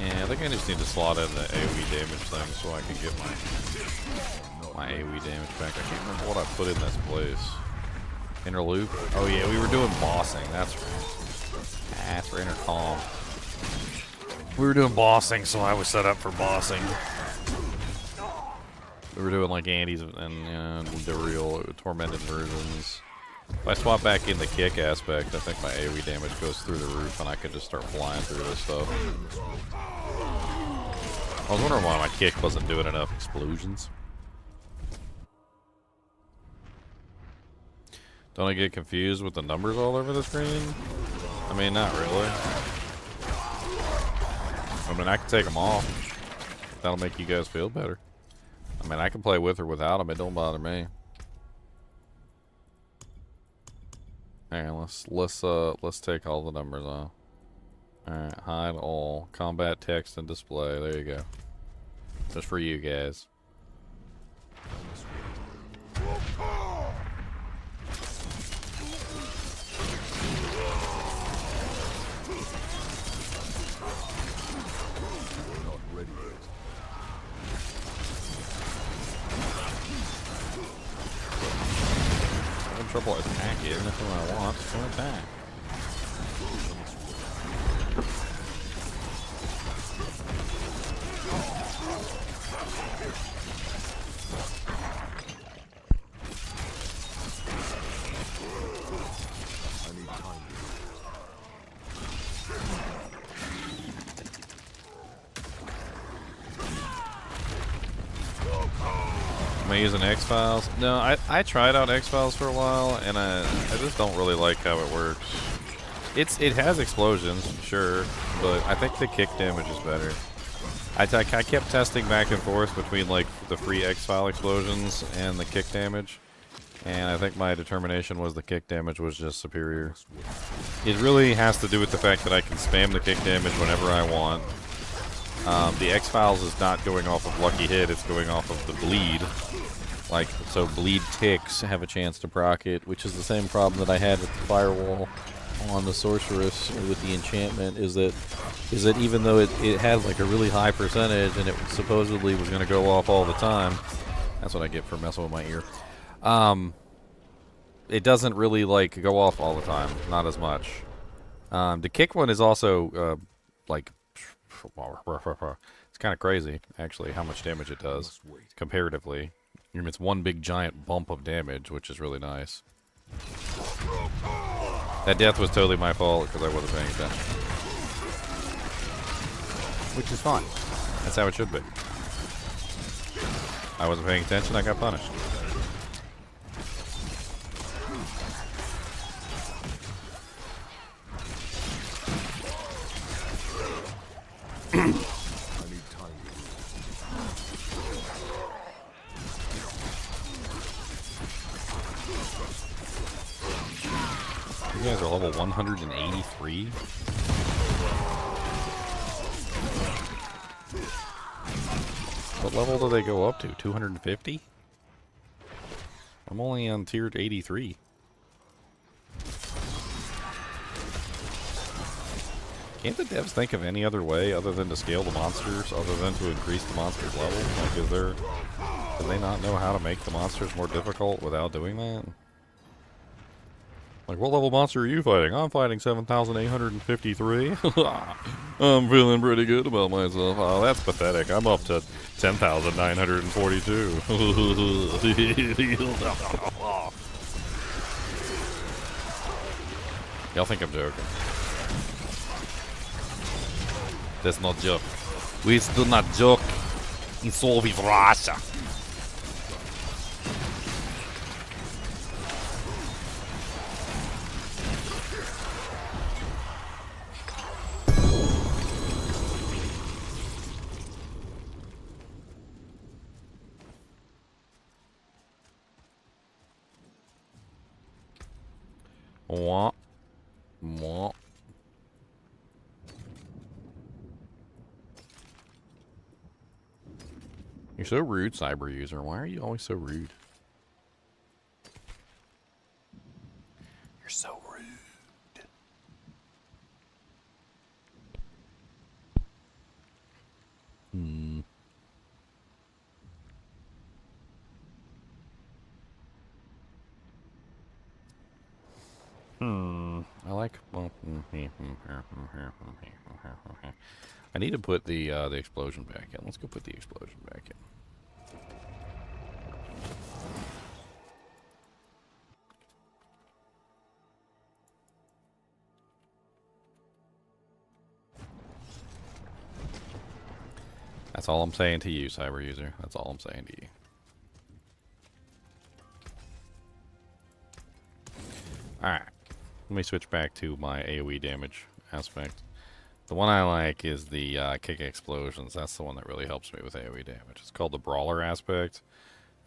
Yeah, I think I just need to slot in the AoE damage thing so I can get my AoE damage back. I can't remember what I put in this place. Inner loop? Oh yeah, we were doing bossing. That's right. That's for intercom. We were doing bossing, so I was set up for bossing. We were doing like Andes and Andariel, tormented versions. If I swap back in the kick aspect, I think my AoE damage goes through the roof and I could just start flying through this stuff. I was wondering why my kick wasn't doing enough explosions. Don't I get confused with the numbers all over the screen? I mean, not really. I mean, I can take them off. That'll make you guys feel better. I mean, I can play with or without them. It don't bother me. Hang on, let's take all the numbers off. All right, hide all combat text and display. There you go. Just for you guys. Trouble attacking if I want to attack. Am I using X-Files? No, I tried out X-Files for a while, and I just don't really like how it works. It has explosions, sure, but I think the kick damage is better. I kept testing back and forth between like the free X-File explosions and the kick damage, and I think my determination was the kick damage was just superior. It really has to do with the fact that I can spam the kick damage whenever I want. The X-Files is not going off of lucky hit, it's going off of the bleed. Like, so bleed ticks have a chance to proc it, which is the same problem that I had with the firewall on the sorceress with the enchantment, is that even though it had like a really high percentage and it supposedly was going to go off all the time, that's what I get for messing with my ear, it doesn't really like go off all the time, not as much. The kick one is also like, it's kind of crazy actually how much damage it does comparatively. I mean, it's one big giant bump of damage, which is really nice. That death was totally my fault because I wasn't paying attention. Which is fine. That's how it should be. I wasn't paying attention, I got punished. You guys are level 183? What level do they go up to? 250? I'm only on tier 83. Can't the devs think of any other way other than to scale the monsters, other than to increase the monsters' level? Like, do they not know how to make the monsters more difficult without doing that? Like, what level monster are you fighting? I'm fighting 7,853. I'm feeling pretty good about myself. Oh, that's pathetic. I'm up to 10,942. Y'all think I'm joking. That's not joke. We do not joke in Soviet Russia. Wah. Wah. You're so rude, cyber user. Why are you always so rude? You're so rude. I like. Well, I need to put the explosion back in. Let's go put the explosion back in. That's all I'm saying to you, cyber user. That's all I'm saying to you. Alright. Let me switch back to my AoE damage aspect. The one I like is the kick explosions. That's the one that really helps me with AoE damage. It's called the brawler aspect.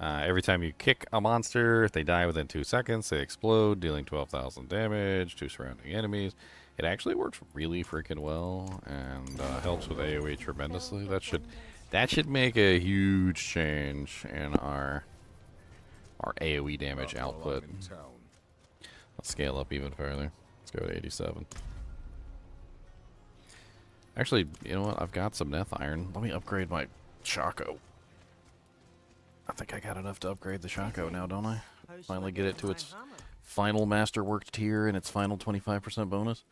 Every time you kick a monster, if they die within 2 seconds, they explode, dealing 12,000 damage to surrounding enemies. It actually works really freaking well and helps with AoE tremendously. That should make a huge change in our AoE damage output. Let's scale up even further. Let's go to 87. Actually, you know what? I've got some Neth Iron. Let me upgrade my Shaco. I think I got enough to upgrade the Shaco now, don't I? Finally get it to its final Masterworked tier and its final 25% bonus.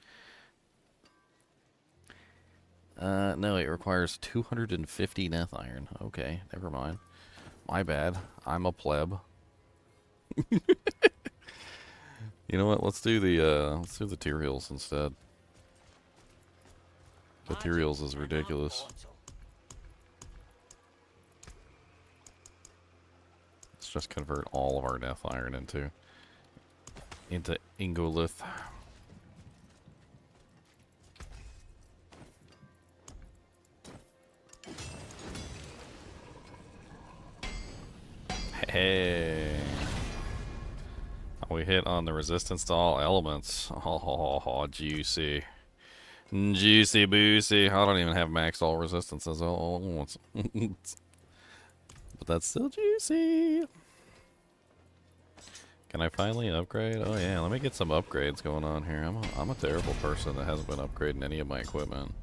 No, it requires 250 Neth Iron. Okay, never mind. My bad. I'm a pleb. You know what? Let's do the Tyraels instead. The Tyraels is ridiculous. Let's just convert all of our Neth Iron into Ingolith. Hey. We hit on the resistance to all elements. Oh, juicy. Juicy boosy. I don't even have maxed all resistances all at once. But that's still juicy. Can I finally upgrade? Oh yeah, let me get some upgrades going on here. I'm a terrible person that hasn't been upgrading any of my equipment.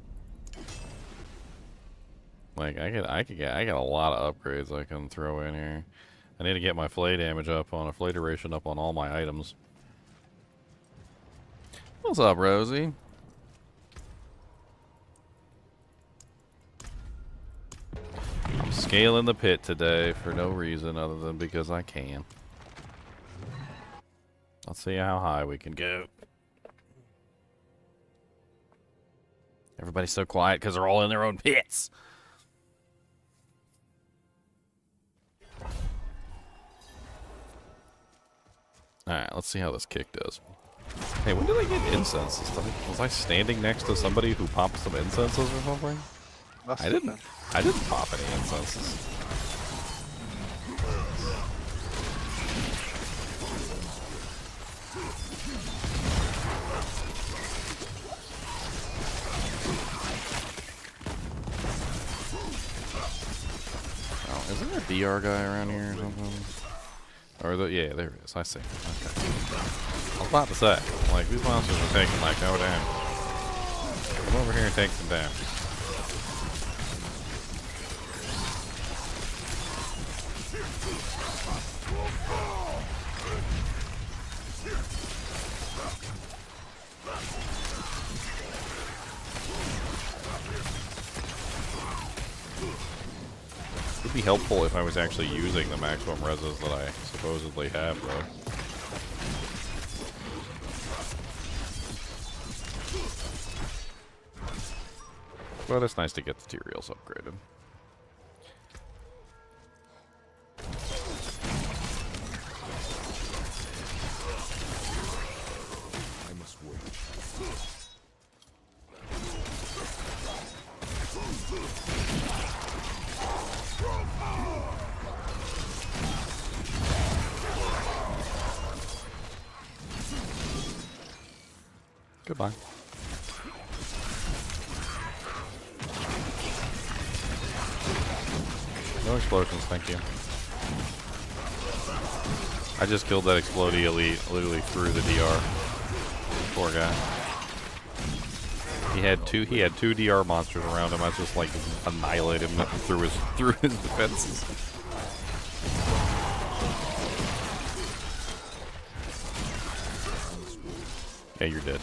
Like I got a lot of upgrades I can throw in here. I need to get my flay damage up on flay duration up on all my items. What's up, Rosie? I'm scaling the pit today for no reason other than because I can. Let's see how high we can go. Everybody's so quiet because they're all in their own pits. Alright, let's see how this kick does. Hey, when did I get incense this time? Was I standing next to somebody who popped some incenses or something? I didn't pop any incenses. Oh, isn't there a DR guy around here or something? Or yeah, there it is. I see. Okay. I was about to say, like, these monsters are taking, like, no damage. Come over here and take some damage. would be helpful if I was actually using the maximum reses that I supposedly have, though. But it's nice to get the materials upgraded. I must wait. Goodbye. No explosions, thank you. I just killed that explodey elite literally through the DR. Poor guy. He had two DR monsters around him. I just like annihilated him through his defenses. Yeah, you're dead.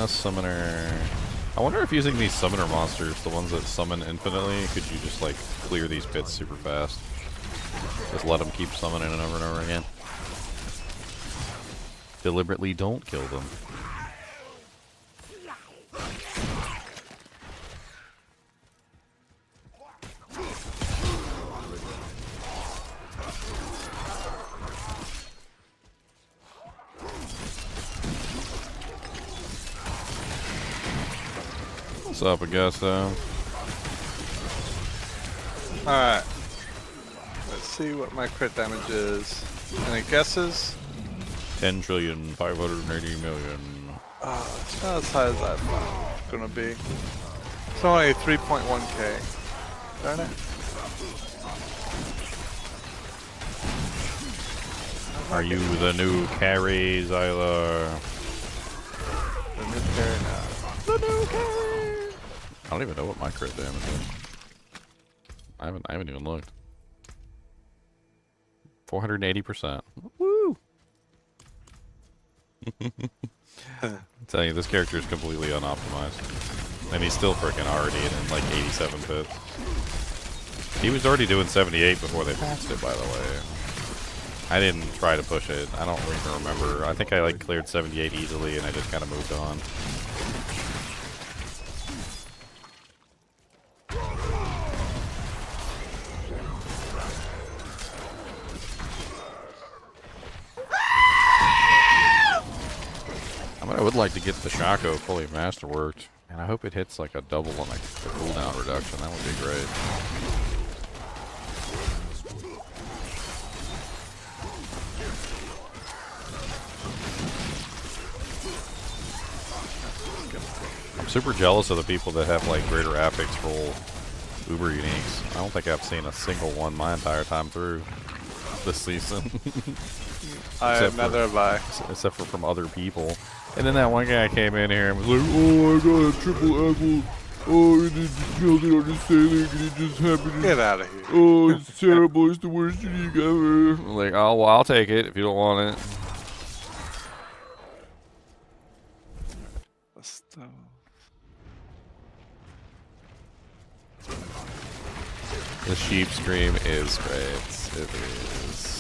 Summoner. I wonder if using these summoner monsters, the ones that summon infinitely, could you just like clear these pits super fast? Just let them keep summoning it over and over again. Deliberately don't kill them. What's up, Augusto? Alright. Let's see what my crit damage is. Any guesses? 10,580,000,000. It's not as high as I thought it was gonna be. It's only 3.1k. Darn it. Are you the new carry, Zyla? The new carry now. The new carry! I don't even know what my crit damage is. I haven't even looked. 480%. Woo! I'm telling you, this character is completely unoptimized. And he's still freaking already in like 87 bits. He was already doing 78 before they patched it, by the way. I didn't try to push it. I don't even remember. I think I like cleared 78 easily and I just kind of moved on. I would like to get the Shaco fully masterworked, and I hope it hits like a double on like the cooldown reduction. That would be great. I'm super jealous of the people that have like greater affix roll uber uniques. I don't think I've seen a single one my entire time through this season. Neither have I. Except for from other people. And then that one guy came in here and was like, oh, I got a triple apple. Oh, and it just killed it on the sailing and it just happened. Get out of here. Oh, it's terrible. It's the worst unique ever. I'm like, oh, well, I'll take it if you don't want it. The sheep scream is great. It is.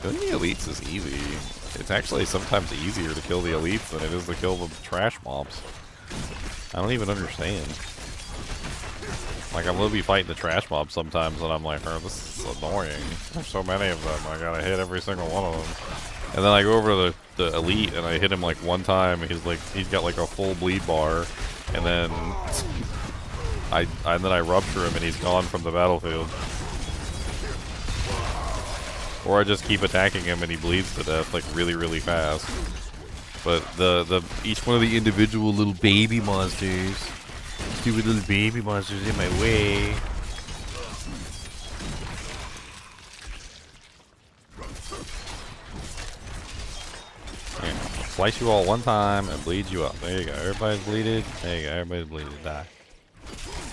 Killing the elites is easy. It's actually sometimes easier to kill the elites than it is to kill the trash mobs. I don't even understand. Like, I will be fighting the trash mobs sometimes and I'm like, oh, this is annoying. There's so many of them. I gotta hit every single one of them. And then I go over to the elite and I hit him like one time. He's got like a full bleed bar. And then I rupture him and he's gone from the battlefield. Or I just keep attacking him and he bleeds to death like really, really fast. But each one of the individual little baby monsters, stupid little baby monsters in my way. Yeah, slice you all one time and bleed you up. There you go. Everybody's bleeded. There you go. Everybody's bleeded. Die.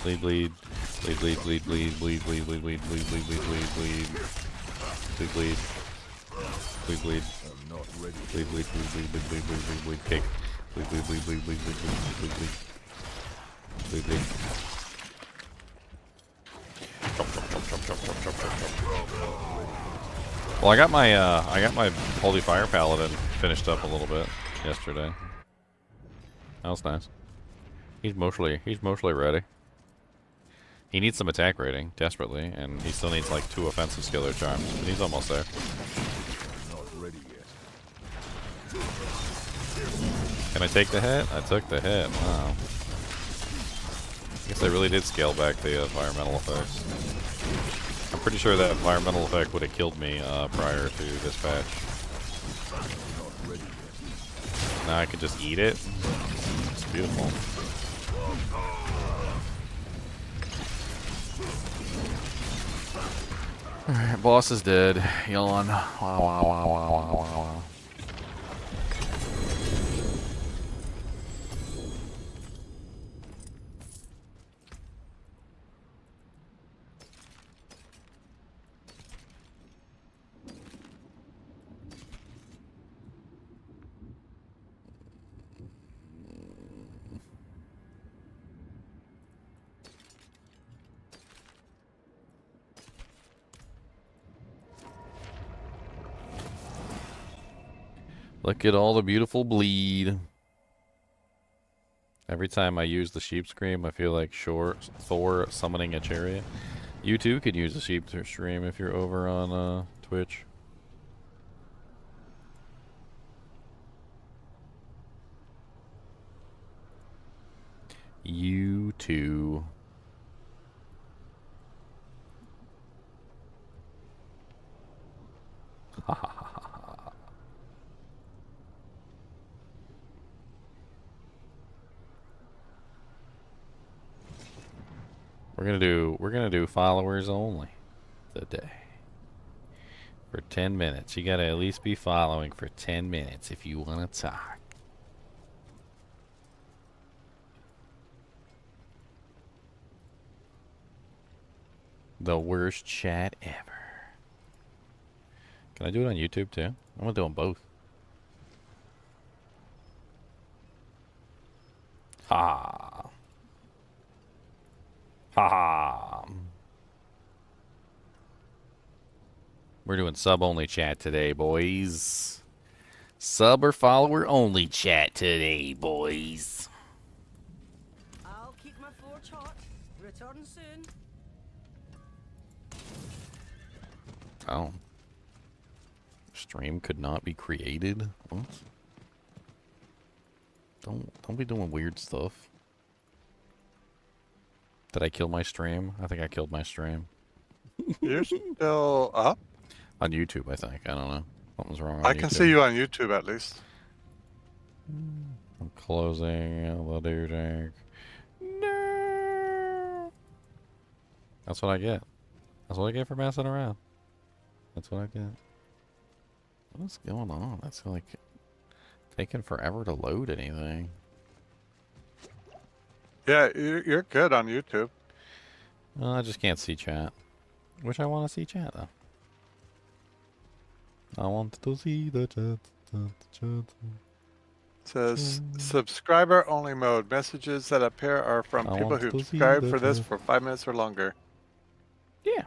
Bleed, bleed. Bleed, bleed, bleed, bleed, bleed, bleed, bleed, bleed, bleed, bleed, bleed, bleed, bleed. Bleed, bleed. Bleed, bleed. I'm not ready. Bleed, bleed, bleed, bleed, bleed, bleed, bleed, bleed, bleed, kick. Bleed, bleed, bleed, bleed, bleed, bleed, bleed, bleed, bleed. Bleed, bleed. Chomp, chomp, chomp, chomp, chomp, chomp, chomp, chomp, chomp. Well, I got my Holy Fire Paladin finished up a little bit yesterday. That was nice. He's mostly ready. He needs some attack rating desperately, and he still needs like 2 offensive skiller charms, but he's almost there. Not ready yet. Can I take the hit? I took the hit. Wow. I guess I really did scale back the environmental effects. I'm pretty sure that environmental effect would have killed me prior to this patch. Not ready yet. Now I can just eat it. It's beautiful. Alright, boss is dead. Yawn. Wow, wow, wow, wow, wow, wow, wow. Look at all the beautiful bleed. Every time I use the sheep scream, I feel like Thor summoning a chariot. You too could use the sheep scream if you're over on Twitch. You too. Ha ha ha. We're gonna do followers only today. For 10 minutes. You gotta at least be following for 10 minutes if you wanna talk. The worst chat ever. Can I do it on YouTube too? I'm gonna do them both. Ha. Ha ha. We're doing sub-only chat today, boys. Sub or follower only chat today, boys. I'll keep my forge hot. Return soon. Oh. Stream could not be created? What? Don't be doing weird stuff. Did I kill my stream? I think I killed my stream. You're still up? On YouTube, I think. I don't know. Something's wrong on I can YouTube. see you on YouTube at least. I'm closing the dude tank. No. That's what I get. That's what I get for messing around. That's what I get. What is going on? That's like taking forever to load anything. Yeah, you're good on YouTube. Well, I just can't see chat. Wish I want to see chat though. I want to see the chat. It says subscriber only mode. Messages that appear are from I people want who to see subscribe the for this chat. for 5 minutes or longer. Yeah,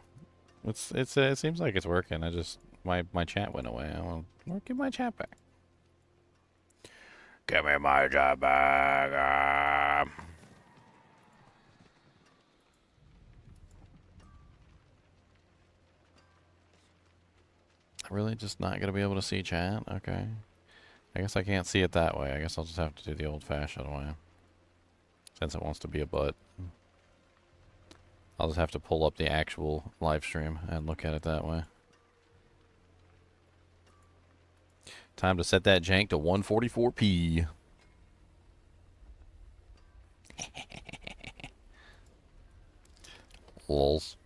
it seems like it's working. I just my chat went away. I want to get my chat back. Give me my chat back. Really just not gonna be able to see chat? Okay. I guess I can't see it that way. I guess I'll just have to do the old-fashioned way. Since it wants to be a butt. I'll just have to pull up the actual live stream and look at it that way. Time to set that jank to 144p. Lols.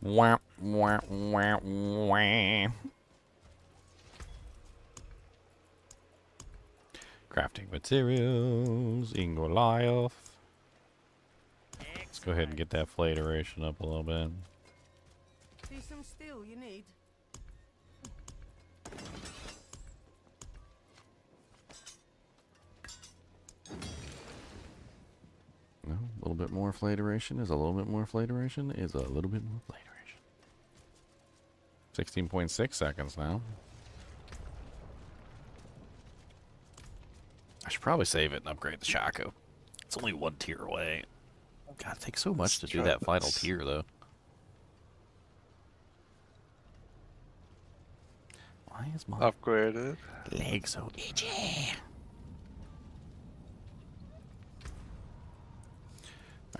Wah, wah, wah, wah. Crafting materials in Goliath. Let's go ahead and get that flight duration up a little bit. See some steel you need. No, a little bit more flight duration is a little bit more flight duration is a little bit more flight duration. 16.6 seconds now. I should probably save it and upgrade the Shaco. It's only one tier away. God, it takes so much to do that final tier, though. Why is my Upgraded. leg so itchy?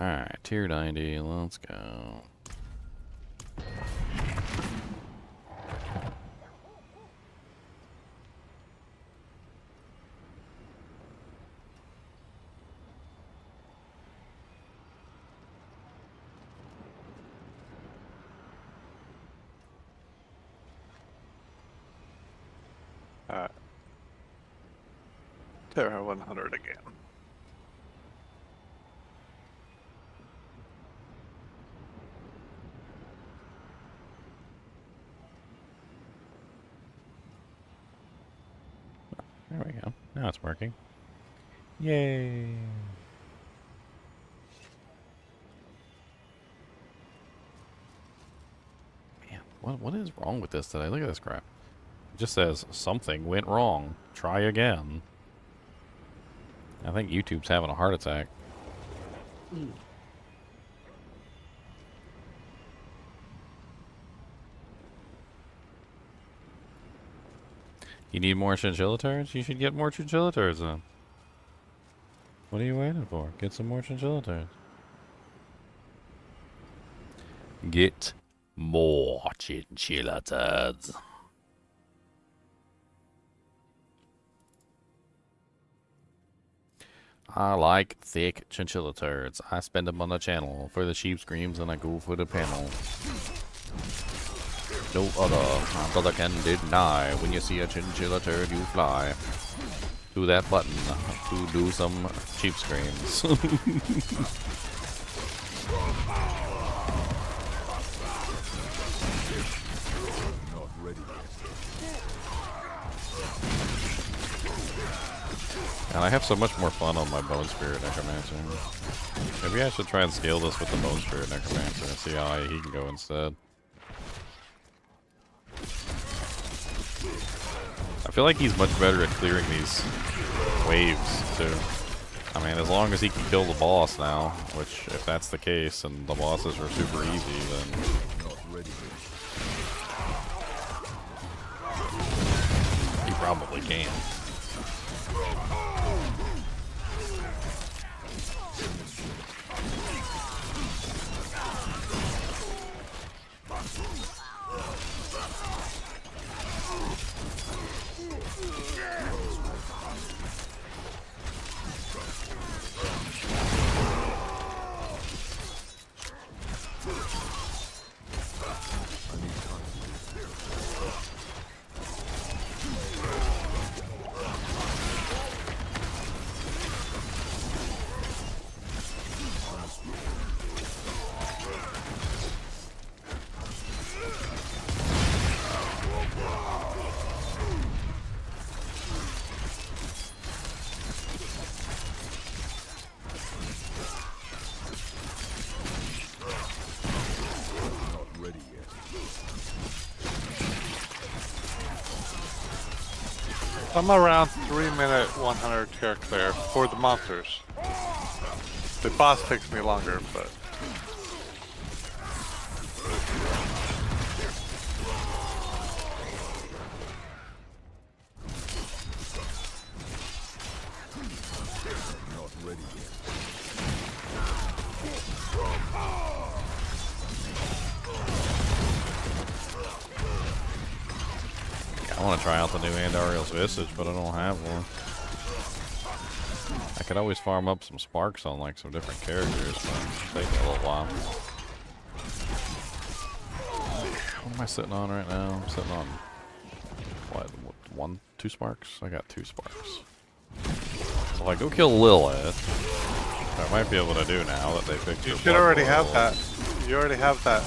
Alright, tier 90, let's go. Alright. Terra 100 again. There we go. Now it's working. Yay! Man, what is wrong with this today? Look at this crap. It just says, something went wrong. Try again. I think YouTube's having a heart attack. You need more chinchilla turds? You should get more chinchilla turds then. What are you waiting for? Get some more chinchilla turds. Get more chinchilla turds. I like thick chinchilla turds. I spend them on the channel for the sheep screams and I go for the panel. No other can deny. When you see a chinchilla turd, you fly. Do that button to do some sheep screams. Not ready yet. And I have so much more fun on my Bone Spirit Necromancer. Maybe I should try and scale this with the Bone Spirit Necromancer and see how high he can go instead. I feel like he's much better at clearing these waves, too. I mean, as long as he can kill the boss now, which, if that's the case, and the bosses are super easy, then... Not ready yet. he probably can. I'm around 3-minute 100 tier clear for the monsters. The boss takes me longer, but... Not ready yet. I want to try out the new Andariel's Visage, but I don't have one. I could always farm up some sparks on like some different characters, but it'll take a little while. What am I sitting on right now? I'm sitting on what? 2 sparks? I got 2 sparks. So if I go kill Lilith, I might be able to do now that they fixed. You should already have that. You already have that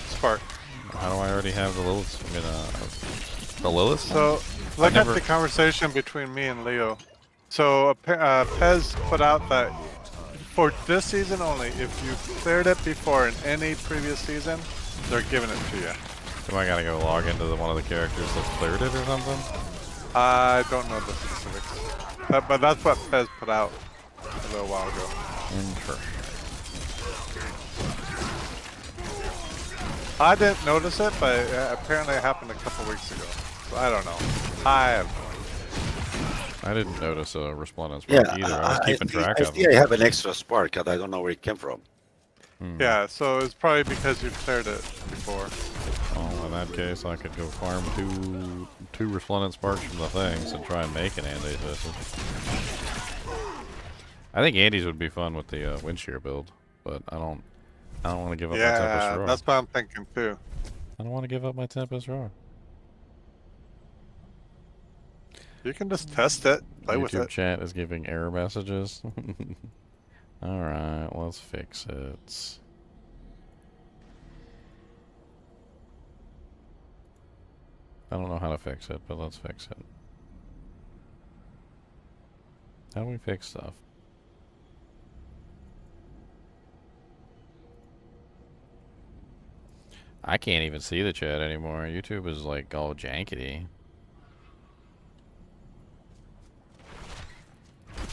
spark. How do I already have the Lilith? I mean, the Lilith? So look at the conversation between me and Leo. So Pez put out that for this season only, if you cleared it before in any previous season, they're giving it to you. Do I gotta go log into one of the characters that cleared it or something? I don't know the specifics, but that's what Pez put out a little while ago. Interesting. I didn't notice it, but apparently it happened a couple weeks ago. So I don't know. I have no idea. I didn't notice a resplendent spark either. I was keeping track of I them. have an extra spark, and I don't know where it came from. Yeah, so it's probably because you cleared it before. Well, in that case, I could go farm two resplendent sparks from the things and try and make an Andaseat. I think Andes would be fun with the wind shear build, but I don't want to give up my Tempest Yeah, Roar. that's what I'm thinking too. I don't want to give up my Tempest Roar. You can just test it, play with YouTube it. chat is giving error messages. Alright, let's fix it. I don't know how to fix it, but let's fix it. How do we fix stuff? I can't even see the chat anymore. YouTube is like all jankety.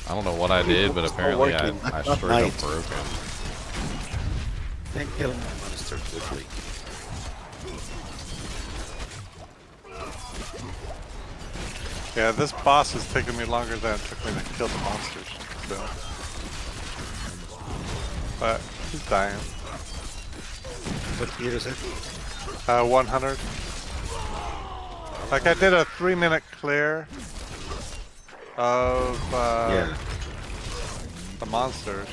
I don't know what I did, but apparently I straight up broken. Then kill my monster quickly. Yeah, this boss is taking me longer than it took me to kill the monsters. So. But he's dying. What speed is it? 100. Like I did a 3-minute clear of the monsters.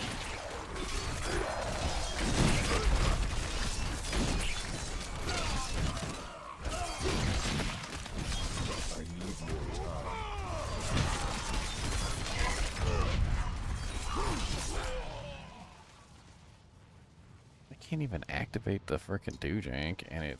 I can't even activate the frickin' Doojank, and it...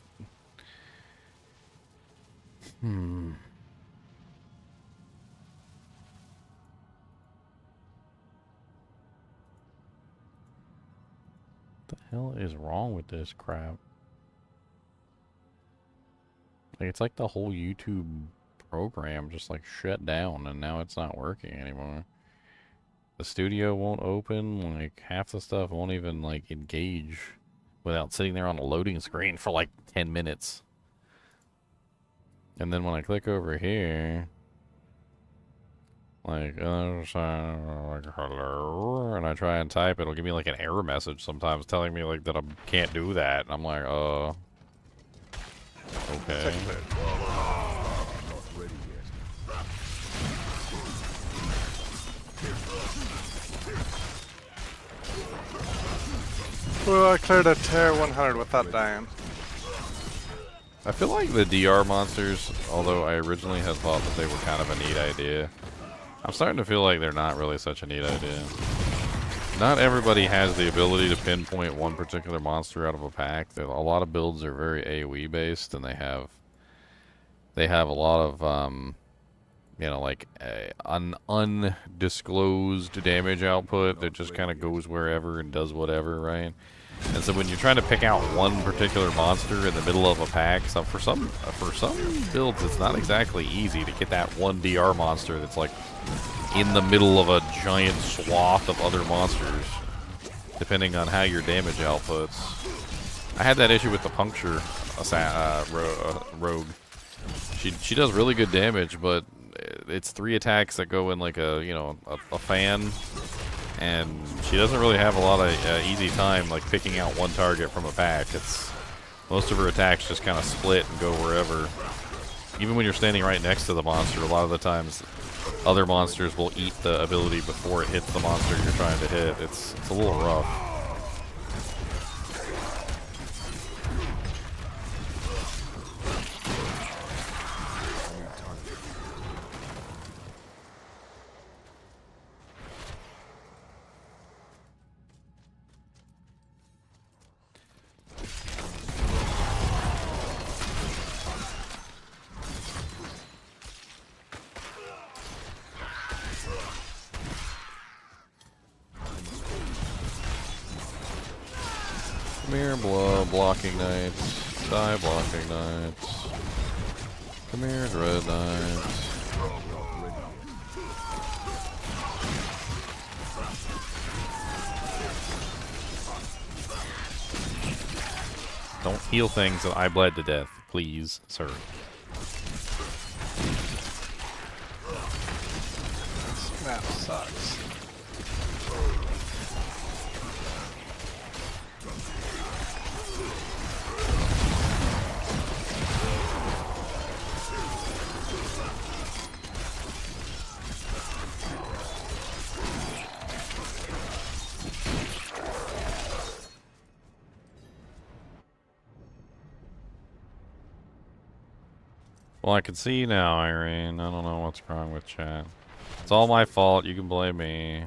What the hell is wrong with this crap? Like, it's like the whole YouTube program just like shut down and now it's not working anymore. The studio won't open, like half the stuff won't even like engage without sitting there on a loading screen for like 10 minutes. And then when I click over here, like, hello, and I try and type, it'll give me like an error message sometimes telling me like that I can't do that. And I'm like, okay. Well, I cleared a Terror 100 without dying. I feel like the DR monsters, although I originally had thought that they were kind of a neat idea, I'm starting to feel like they're not really such a neat idea. Not everybody has the ability to pinpoint one particular monster out of a pack. A lot of builds are very AoE based, and they have a lot of you know, like an undisclosed damage output that just kind of goes wherever and does whatever, right? And so when you're trying to pick out one particular monster in the middle of a pack, so for some builds, it's not exactly easy to get that one DR monster that's like in the middle of a giant swath of other monsters, depending on how your damage outputs. I had that issue with the puncture rogue. She does really good damage, but it's 3 attacks that go in like a fan, and she doesn't really have a lot of easy time like picking out one target from a pack. It's most of her attacks just kind of split and go wherever. Even when you're standing right next to the monster, a lot of the times other monsters will eat the ability before it hits the monster you're trying to hit. It's a little rough. Come here, blocking knights. Die, blocking knights. Come here, dread knights. Don't heal things that I bled to death, please, sir. This map sucks. Well, I can see now, Irene. I don't know what's wrong with chat. It's all my fault. You can blame me.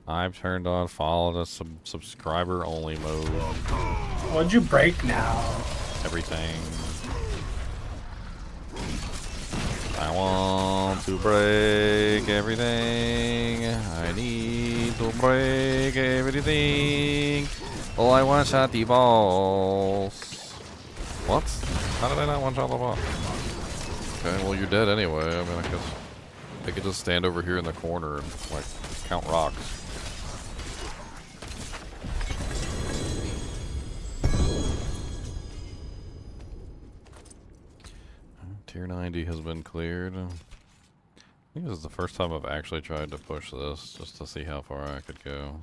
I've turned on follow to subscriber only mode. What'd you break now? Everything. I want to break everything. I need to break everything. Oh, I want shot the balls. What? How did I not one-shot the ball? Okay, well you're dead anyway. I mean, I guess I could just stand over here in the corner and like count rocks. Tier 90 has been cleared. I think this is the first time I've actually tried to push this just to see how far I could go.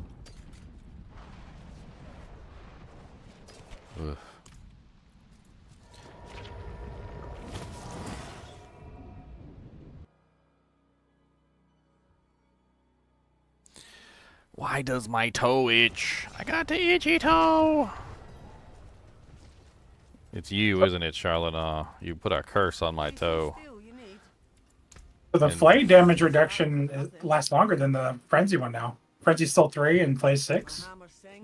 Ugh. Why does my toe itch? I got the itchy toe! It's you, isn't it, Charlotte? You put a curse on my toe. So the flight damage reduction lasts longer than the frenzy one now. Frenzy's still 3 and plays 6.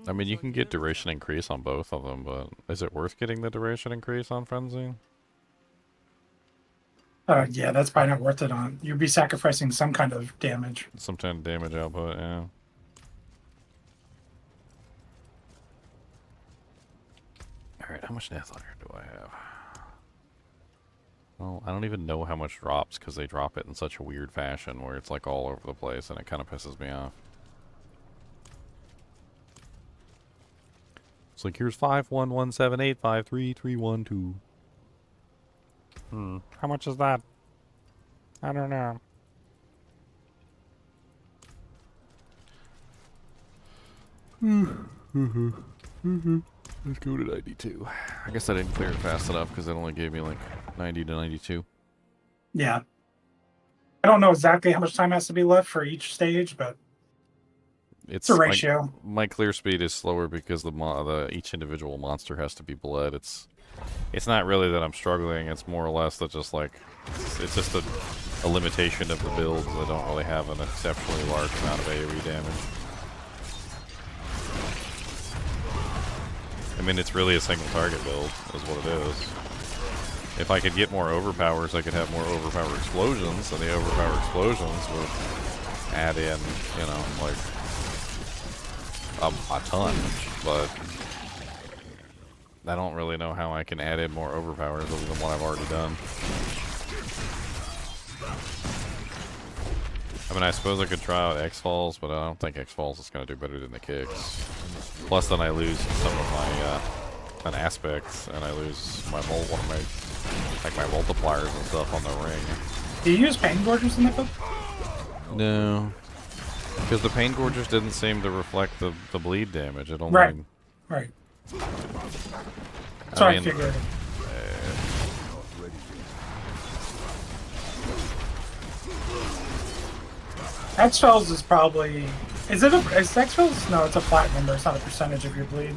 I mean, you can get duration increase on both of them, but is it worth getting the duration increase on frenzy? Yeah, that's probably not worth it on. You'd be sacrificing some kind of damage. Some kind of damage output, yeah. Alright, how much death layer do I have? Well, I don't even know how much drops because they drop it in such a weird fashion where it's like all over the place and it kind of pisses me off. It's like, here's 511785332. How much is that? I don't know. Let's go to 92. I guess I didn't clear it fast enough because it only gave me like 90 to 92. Yeah. I don't know exactly how much time has to be left for each stage, but it's a ratio. My clear speed is slower because each individual monster has to be bled. It's not really that I'm struggling. It's more or less that just like it's just a limitation of the builds that don't really have an exceptionally large amount of AoE damage. I mean, it's really a single target build, is what it is. If I could get more overpowers, I could have more overpower explosions, and the overpower explosions would add in, you know, like a ton. But I don't really know how I can add in more overpowers other than what I've already done. I mean, I suppose I could try out X-Falls, but I don't think X-Falls is going to do better than the kicks. Plus, then I lose some of my aspects, and I lose my my multipliers and stuff on the ring. Do you use Pain Gorgers in that book? No, because the Pain Gorgers didn't seem to reflect the bleed damage. It only right. So I figured. X-Fells is probably... Is X-Fells? No, it's a flat number. It's not a percentage of your bleed.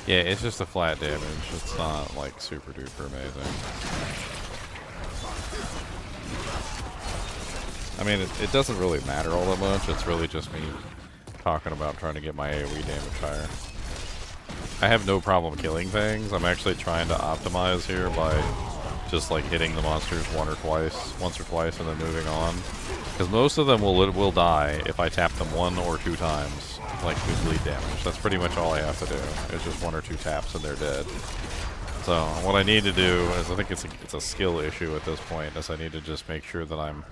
Yeah, it's just a flat damage. It's not, like, super duper amazing. I mean, it doesn't really matter all that much. It's really just me talking about trying to get my AoE damage higher. I have no problem killing things. I'm actually trying to optimize here by just, like, hitting the monsters once or twice, and then moving on. Because most of them will die if I tap them 1 or 2 times. like do bleed damage. That's pretty much all I have to do. It's just 1 or 2 taps and they're dead. So what I need to do is, I think it's a skill issue at this point, is I need to just make sure that I'm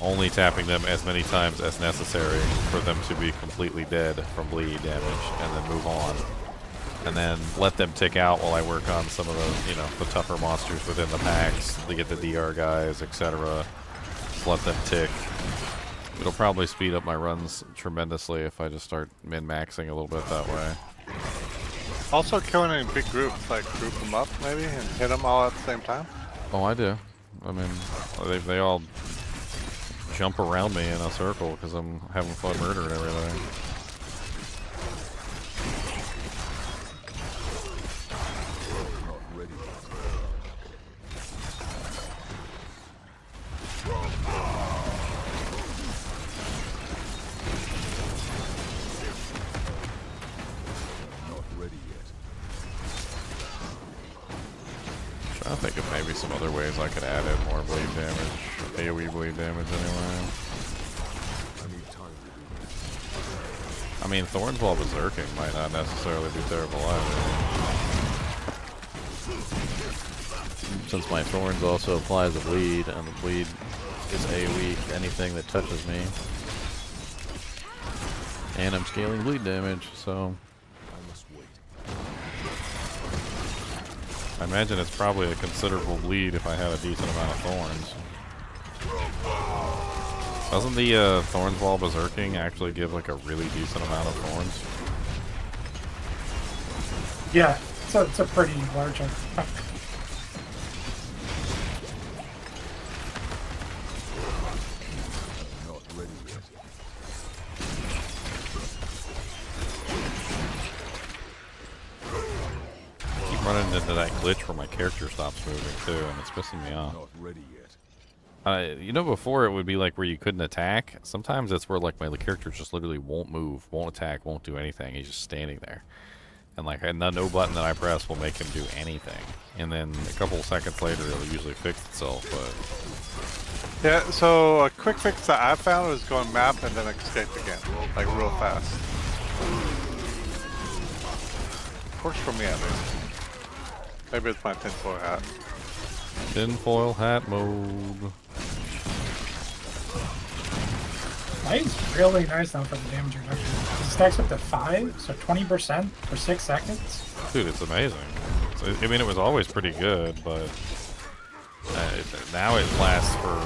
only tapping them as many times as necessary for them to be completely dead from bleed damage, and then move on. And then let them tick out while I work on some of the, you know, the tougher monsters within the packs to get the DR guys, etc. Just let them tick. It'll probably speed up my runs tremendously if I just start min-maxing a little bit that way. Also killing in big groups, like group them up maybe and hit them all at the same time. Oh, I do. I mean, they all jump around me in a circle because I'm having fun murdering everything. Not ready yet. Not ready yet. Trying to think of maybe some other ways I could add in more bleed damage. AoE bleed damage anyway. I need time to do that. I mean, Thorns while berserking might not necessarily be terrible either. Since my Thorns also applies a bleed, and the bleed is AoE to anything that touches me. And I'm scaling bleed damage, so I must wait. I imagine it's probably a considerable bleed if I had a decent amount of Thorns. Doesn't the Thorns while berserking actually give like a really decent amount of Thorns? Yeah, so it's a pretty large one. Not ready yet. I keep running into that glitch where my character stops moving too, and it's pissing me off. Not ready yet. You know, before it would be like where you couldn't attack. Sometimes it's where like my character just literally won't move, won't attack, won't do anything. He's just standing there, and like no button that I press will make him do anything. And then a couple of seconds later, it'll usually fix itself. But Yeah, so a quick fix that I found was going map and then escape again, like real fast. Works for me at least. Maybe it's my tinfoil hat. tinfoil hat mode. Light's really nice now for the damage reduction. It stacks up to 5, so 20% for 6 seconds. Dude, it's amazing. I mean, it was always pretty good, but now it lasts for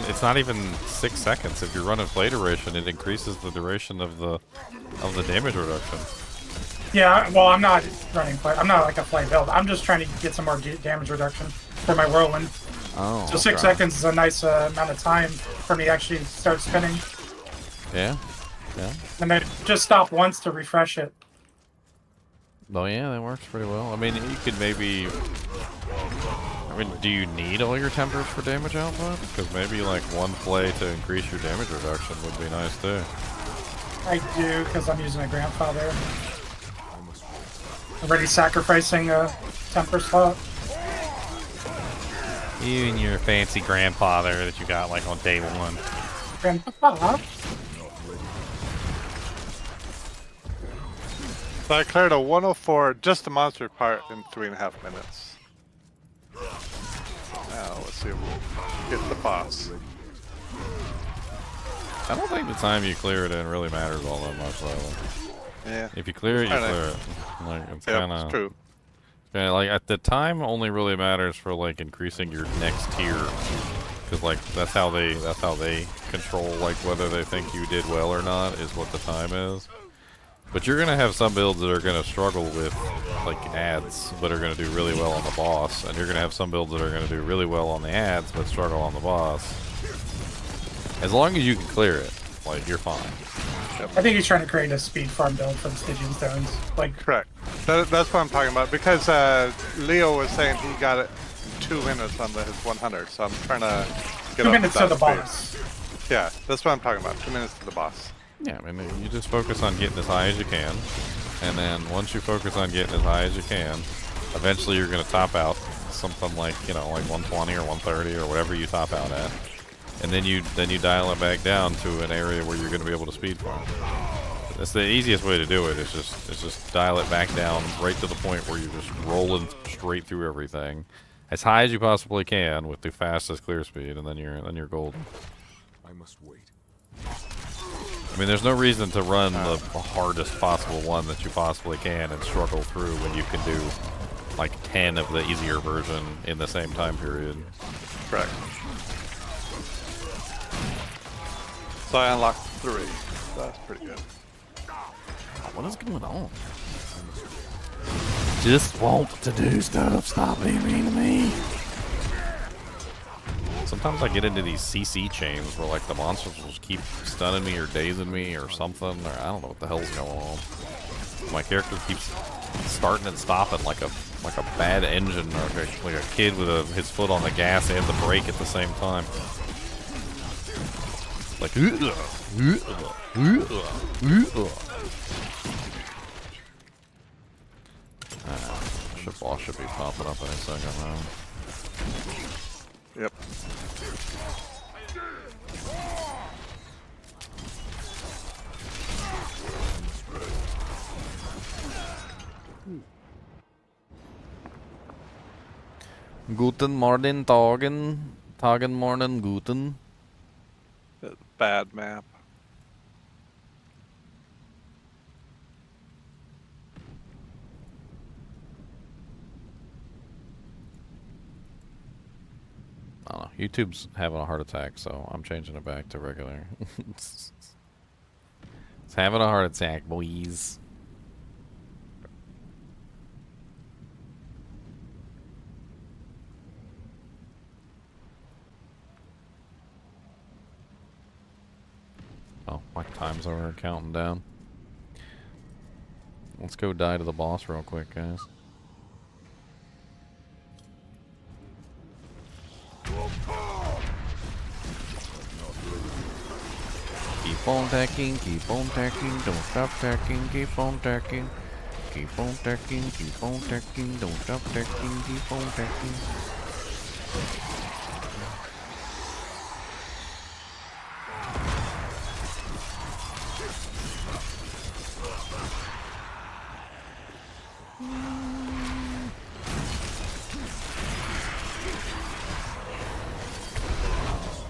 it's not even 6 seconds. If you're running play duration, it increases the duration of the damage reduction. Yeah, well, I'm not running play. I'm not like a play build. I'm just trying to get some more damage reduction for my whirlwind. Oh, So 6 seconds is a nice amount of time for me to actually start spinning. Yeah, yeah. And then just stop once to refresh it. Oh yeah, that works pretty well. I mean, you could maybe. I mean, do you need all your tempers for damage output? Because maybe like one play to increase your damage reduction would be nice too. I do, because I'm using a grandfather. Already sacrificing a temper slot. You and your fancy grandfather that you got like on day 1. Grandpa. So I cleared a 104, just the monster part, in 3.5 minutes. Now let's see if we'll get the boss. I don't think the time you clear it in really matters all that much though. Yeah. If you clear it, you Kinda. clear it. Like it's Yeah, kind of. it's true. Yeah, like at the time only really matters for like increasing your next tier, because like that's how they control like whether they think you did well or not is what the time is. But you're gonna have some builds that are gonna struggle with like ads, but are gonna do really well on the boss, and you're gonna have some builds that are gonna do really well on the ads, but struggle on the boss. As long as you can clear it, like you're fine. I think he's trying to create a speed farm build for the Stygian Stones. Like, Correct. That's what I'm talking about, because Leo was saying he got it in 2 minutes on his 100, so I'm trying to get 2 up minutes to that the speed. boss. Yeah, that's what I'm talking about. 2 minutes to the boss. Yeah, I mean, you just focus on getting as high as you can, and then once you focus on getting as high as you can, eventually you're going to top out something like, you know, like 120 or 130 or whatever you top out at, and then you dial it back down to an area where you're going to be able to speed farm. That's the easiest way to do it. Is just dial it back down right to the point where you're just rolling straight through everything, as high as you possibly can with the fastest clear speed, and then you're golden. I must wait. I mean, there's no reason to run the hardest possible one that you possibly can and struggle through when you can do like 10 of the easier version in the same time period. Correct. So I unlocked 3. So that's pretty good. What is going on? Just want to do stuff. Stop being mean to me. Sometimes I get into these CC chains where like the monsters will just keep stunning me or dazing me or something, or I don't know what the hell's going on. My character keeps starting and stopping like a bad engine, or like a kid with his foot on the gas and the brake at the same time. Like boss should be popping up any second now. Yep. Guten Morgen, Tagen. Tagen Morgen, Guten. Bad map. I don't know. YouTube's having a heart attack, so I'm changing it back to regular. It's having a heart attack, boys. Oh, my time's over counting down. Let's go die to the boss real quick, guys. Keep on tacking, don't stop tacking, keep on tacking. Keep on tacking, don't stop tacking, keep on tacking.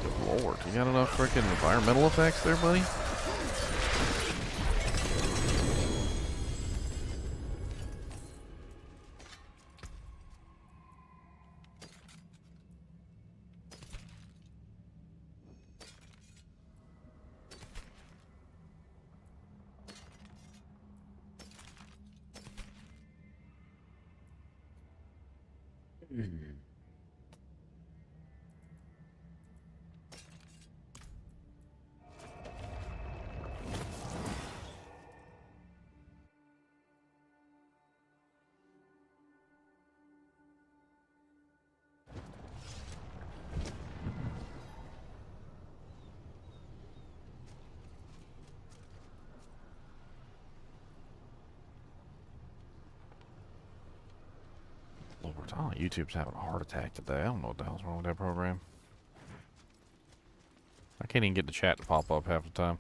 Good lord, you got enough freaking environmental effects there, buddy? Lord, oh, YouTube's having a heart attack today. I don't know what the hell's wrong with that program. I can't even get the chat to pop up half the time.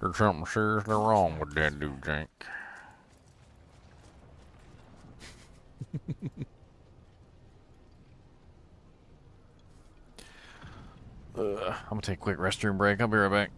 There's something seriously wrong with that dude, Jank. I'm gonna take a quick restroom break. I'll be right back.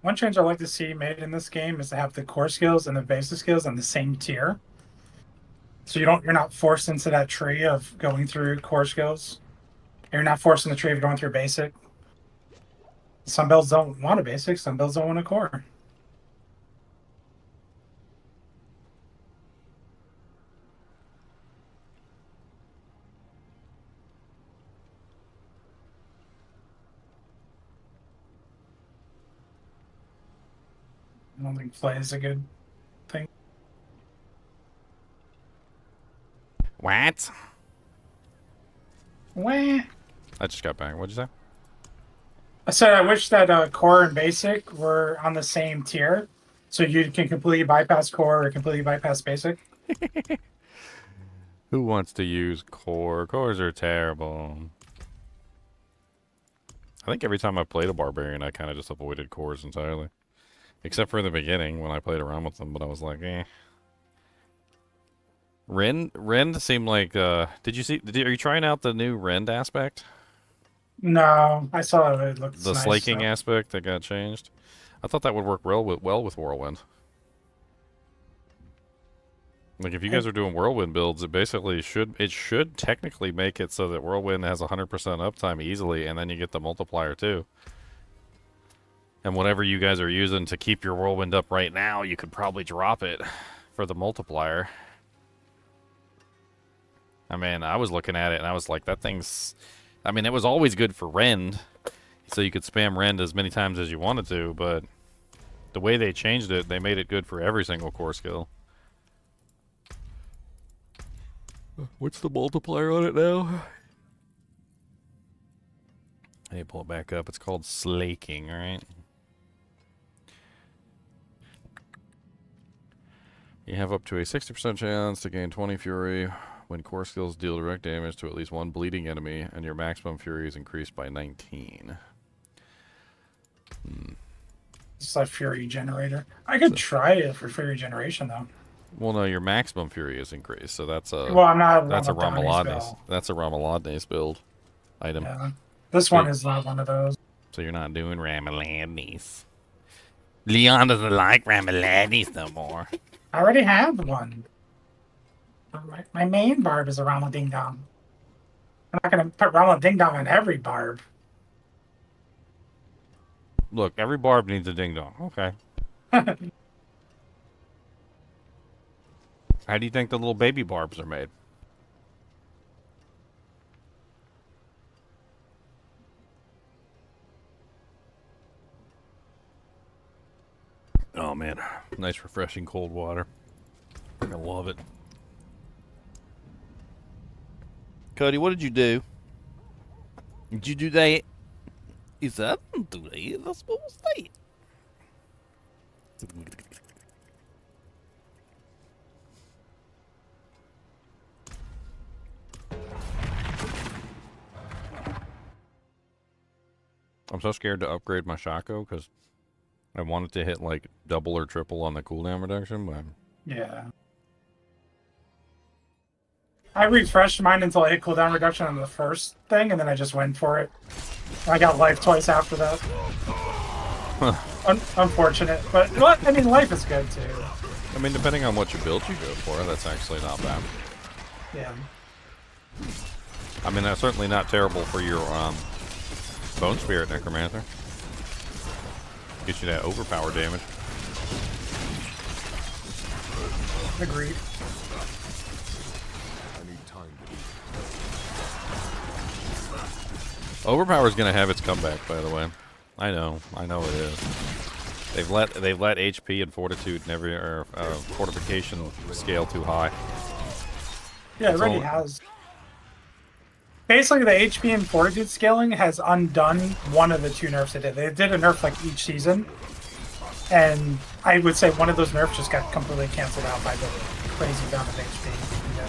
One change I like to see made in this game is to have the core skills and the basic skills on the same tier. So you're not forced into that tree of going through core skills. You're not forced in the tree of going through basic. Some builds don't want a basic, some builds don't want a core. I don't think play is a good thing. What? Wah. I just got back. What'd you say? I said I wish that core and basic were on the same tier, so you can completely bypass core or completely bypass basic. Who wants to use core? Cores are terrible. I think every time I played a barbarian, I kind of just avoided cores entirely. Except for in the beginning when I played around with them, but I was like, eh. Rend seemed like, did you see, are you trying out the new Rend aspect? No, I saw it looked The nice, slaking so. aspect that got changed? I thought that would work well with Whirlwind. Like, if you guys are doing Whirlwind builds, it should technically make it so that Whirlwind has 100% uptime easily, and then you get the multiplier too. And whatever you guys are using to keep your Whirlwind up right now, you could probably drop it for the multiplier. I mean, I was looking at it and I was like, that thing's... I mean, it was always good for Rend, so you could spam Rend as many times as you wanted to, but the way they changed it, they made it good for every single core skill. What's the multiplier on it now? Hey, pull it back up. It's called slaking, alright? You have up to a 60% chance to gain 20 fury when core skills deal direct damage to at least one bleeding enemy, and your maximum fury is increased by 19. It's a fury generator. I could try it for fury generation though. Well, no, your maximum fury is increased, so that's a Well, I'm not. that's a Ramadan's Ramaladnes. That's a Ramaladnes build item. Yeah. This one is not one of those. So you're not doing Ramaladnes. Leon doesn't like Ramaladnes no more. I already have one. My main barb is a Rama Ding Dong. I'm not going to put Rama Ding Dong on every barb. Look, every barb needs a ding dong. Okay. How do you think the little baby barbs are made? Oh man, nice refreshing cold water. I love it. Cody, what did you do? Did you do that? He said, I didn't do that. That's what was that. I'm so scared to upgrade my Shaco because I wanted to hit like double or triple on the cooldown reduction, but Yeah. I refreshed mine until I hit cooldown reduction on the first thing, and then I just went for it. I got life twice after that. Unfortunate, but well, I mean, life is good too. I mean, depending on what you build you go for, that's actually not bad. Yeah. I mean, that's certainly not terrible for your Bone Spirit Necromancer. Get you that overpower damage. Agreed. I need time to eat. Overpower is going to have its comeback, by the way. I know it is. They've let HP and Fortitude and every fortification scale too high. Yeah, it It's already all- has. Basically, the HP and Fortitude scaling has undone one of the two nerfs they did. They did a nerf like each season, and I would say one of those nerfs just got completely canceled out by the crazy amount of HP. Yeah.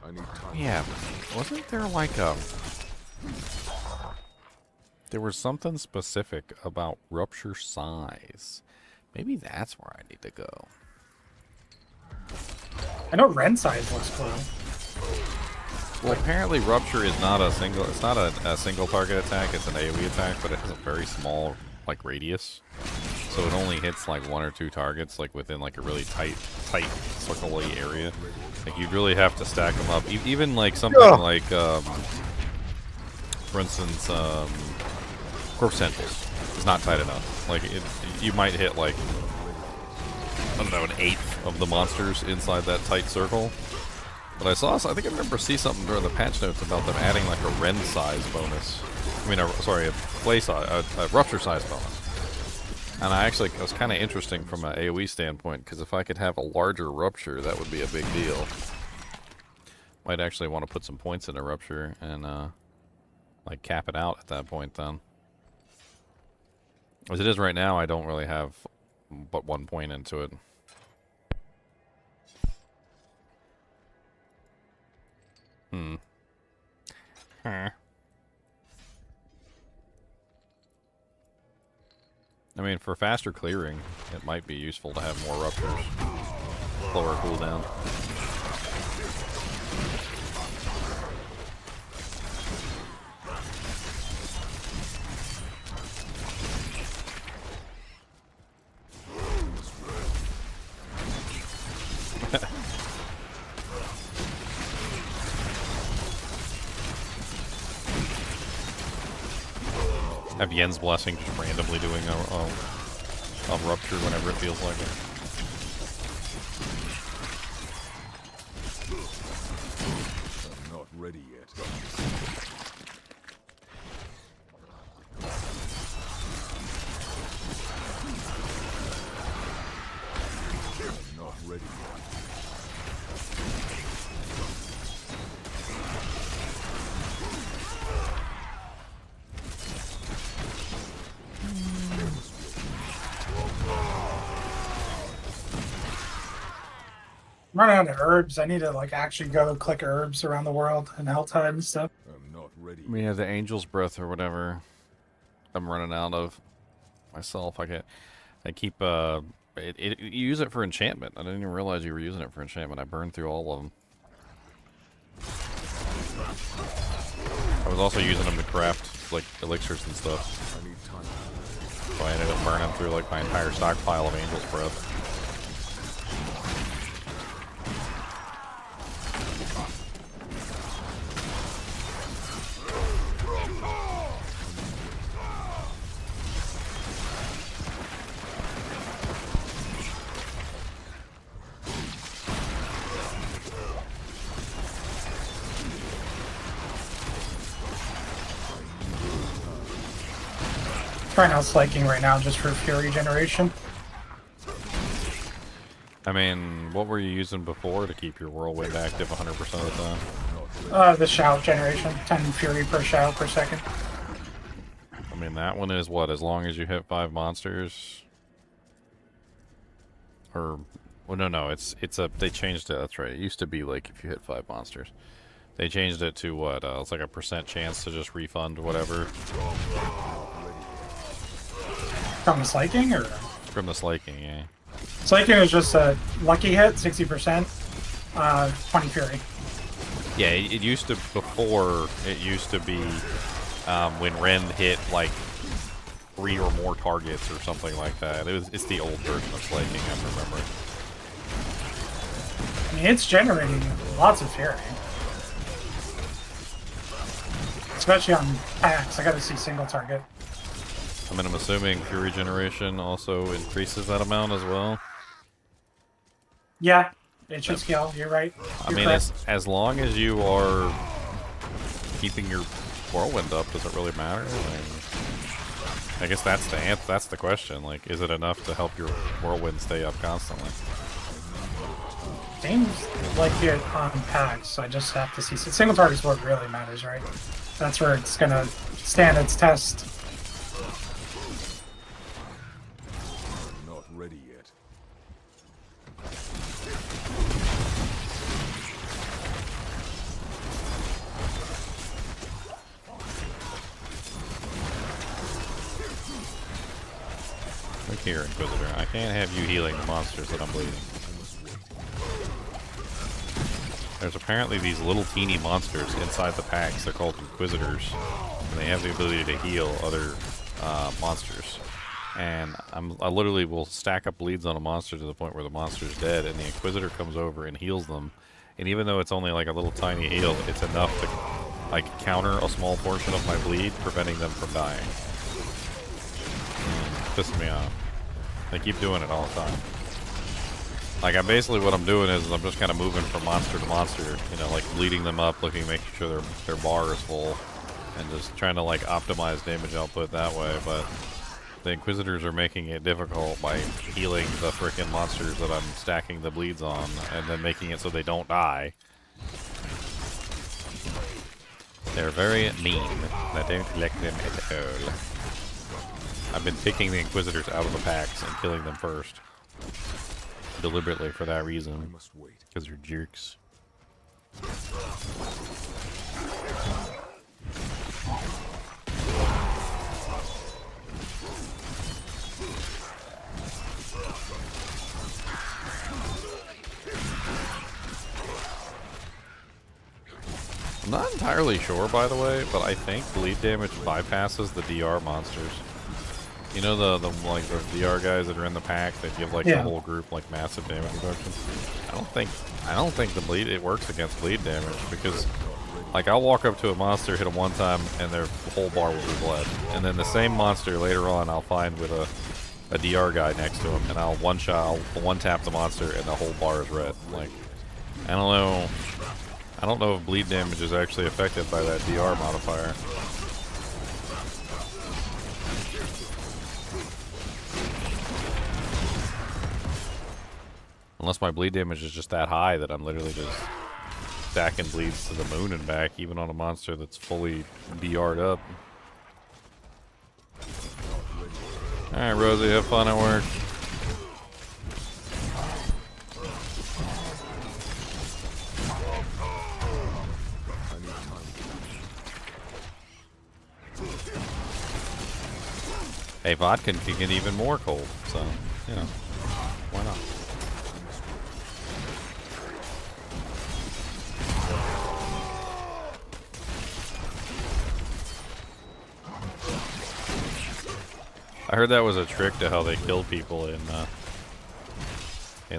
I need time. Yeah, wasn't there like there was something specific about rupture size Maybe that's where I need to go. I know Ren size looks cool. Well, apparently Rupture is not a single. It's not a single target attack. It's an AOE attack, but it has a very small like radius, so it only hits like 1 or 2 targets, like within like a really tight circle-y area. Like you really have to stack them up. Even like something like, for instance, Corpse Tentacles is not tight enough. Like you might hit like, I don't know, an 1/8 of the monsters inside that tight circle. But I think I remember see something during the patch notes about them adding like a Ren size bonus. I mean, sorry, a play size, a Rupture size bonus. And it was kind of interesting from an AoE standpoint, because if I could have a larger Rupture, that would be a big deal. Might actually want to put some points in a Rupture and like cap it out at that point then. As it is right now, I don't really have but 1 point into it. Huh. I mean, for faster clearing, it might be useful to have more Ruptures. Lower cooldown. Have Yen's Blessing just randomly doing a Rupture whenever it feels like it. I'm not ready yet. I'm not ready yet. I'm running out of herbs. I need to like actually go click herbs around the world and HellTide and stuff. I'm not ready. We have the Angel's Breath or whatever. I'm running out of myself. I keep you use it for enchantment. I didn't even realize you were using it for enchantment. I burned through all of them. I was also using them to craft like elixirs and stuff. I need time. So I ended up burning through like my entire stockpile of Angel's Breath. Trying out Slaking right now just for Fury generation. I mean, what were you using before to keep your whirlwind active 100% of the time? The shout generation. 10 Fury per shout per second. I mean, that one is what, as long as you hit 5 monsters? Or, well, no, they changed it, that's right. It used to be like if you hit 5 monsters. They changed it to what, it's like a % chance to just refund whatever. From the Slaking, or? From the Slaking, yeah. Slaking is just a lucky hit, 60%, 20 Fury. Yeah, it used to, before, it used to be when Ren hit like 3 or more targets or something like that. It's the old version of Slaking, I'm remembering. I mean, it's generating lots of Fury. Especially on packs, I gotta see single target. I mean, I'm assuming Fury Generation also increases that amount as well. Yeah, it should scale, you're right. I mean, as long as you are keeping your whirlwind up, does it really matter? I guess that's the question. Like, is it enough to help your whirlwind stay up constantly? Seems like it on packs, I just have to see. Single target's what really matters, right? That's where it's gonna stand its test. I'm not ready yet. Look here, Inquisitor. I can't have you healing the monsters that I'm bleeding. There's apparently these little teeny monsters inside the packs. They're called Inquisitors. And they have the ability to heal other monsters. And I literally will stack up bleeds on a monster to the point where the monster's dead, and the Inquisitor comes over and heals them. And even though it's only like a little tiny heal, it's enough to like counter a small portion of my bleed, preventing them from dying. Pissing me off. They keep doing it all the time. Like, basically what I'm doing is I'm just kind of moving from monster to monster, you know, like bleeding them up, making sure their bar is full, and just trying to like optimize damage output that way. But the Inquisitors are making it difficult by healing the frickin' monsters that I'm stacking the bleeds on, and then making it so they don't die. They're very mean. I don't like them at all. I've been picking the Inquisitors out of the packs and killing them first. Deliberately for that reason. Because they're jerks. I'm not entirely sure, by the way, but I think bleed damage bypasses the DR monsters. You know the DR guys that are in the pack that give like the whole group like massive damage reduction. I don't think the bleed it works against bleed damage, because like I'll walk up to a monster, hit them one time, and their whole bar will be bled, and then the same monster later on I'll find with a DR guy next to him, and I'll one tap the monster, and the whole bar is red. Like I don't know if bleed damage is actually affected by that DR modifier. Unless my bleed damage is just that high that I'm literally just stacking bleeds to the moon and back, even on a monster that's fully DR'd up. Alright, Rosie, have fun at work. Hey, vodka can get even more cold, so, you know, why not? I heard that was a trick to how they killed people in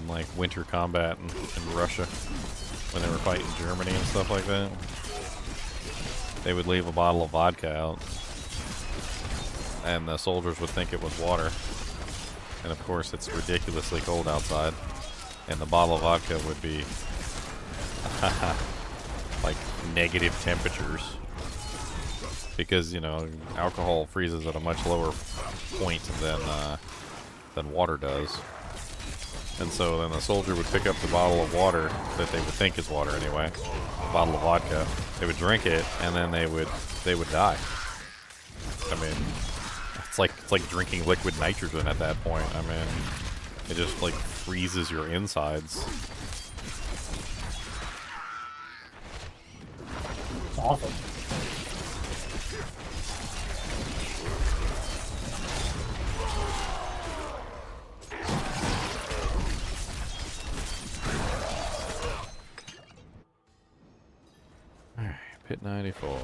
like winter combat in Russia when they were fighting Germany and stuff like that. They would leave a bottle of vodka out, and the soldiers would think it was water. And of course, it's ridiculously cold outside, and the bottle of vodka would be like negative temperatures. Because, you know, alcohol freezes at a much lower point than water does. And so then the soldier would pick up the bottle of water that they would think is water anyway, a bottle of vodka. They would drink it, and then they would die. I mean, it's like drinking liquid nitrogen at that point. I mean, it just like freezes your insides. It's awful. Pit 94.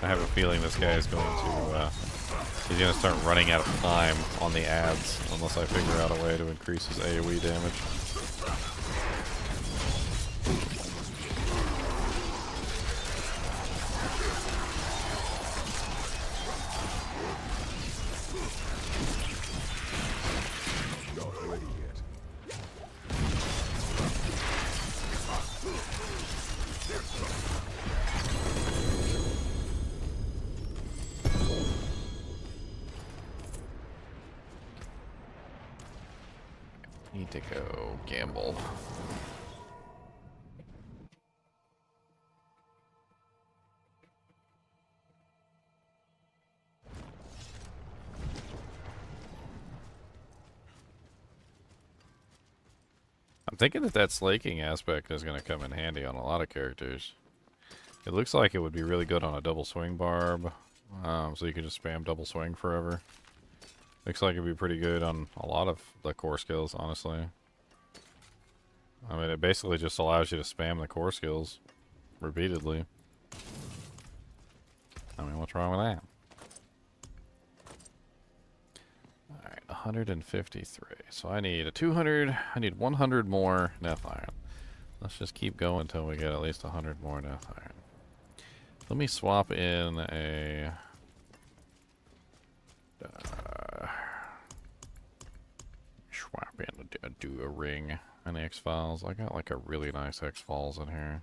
I have a feeling this guy is going to, he's going to start running out of time on the ads unless I figure out a way to increase his AoE damage. Need to go gamble. I'm thinking that slaking aspect is going to come in handy on a lot of characters. It looks like it would be really good on a double swing barb, so you can just spam double swing forever. Looks like it'd be pretty good on a lot of the core skills, honestly. I mean, it basically just allows you to spam the core skills repeatedly. I mean, what's wrong with that? Alright, 153. So I need a 200, I need 100 more Neth Iron. Let's just keep going until we get at least 100 more Neth Iron. Let me swap in a... swap in do a ring and X-Files. I got like a really nice X-Files in here.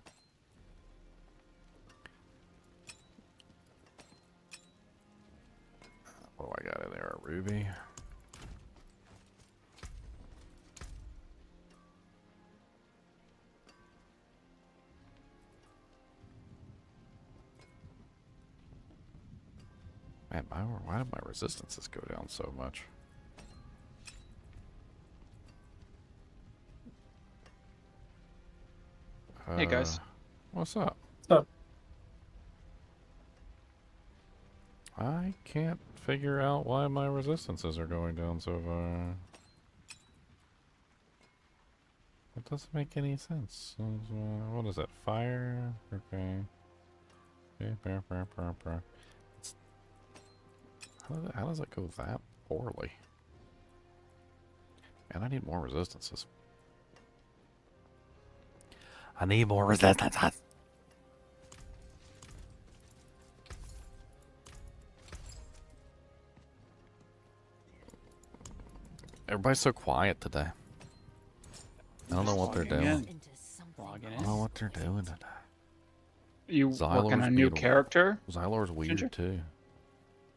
What do I got in there? A ruby? Man, why did my resistances go down so much? Hey guys. What's up? So, I can't figure out why my resistances are going down so far. That doesn't make any sense. What is that? Fire? Okay. How does it go that poorly? And I need more resistances. I need more resistances. Everybody's so quiet today. I don't know what they're doing. Into something. Logging I don't know what they're doing today. You Xylor's working on a new beautiful. character? Xylor's weird Ginger? too.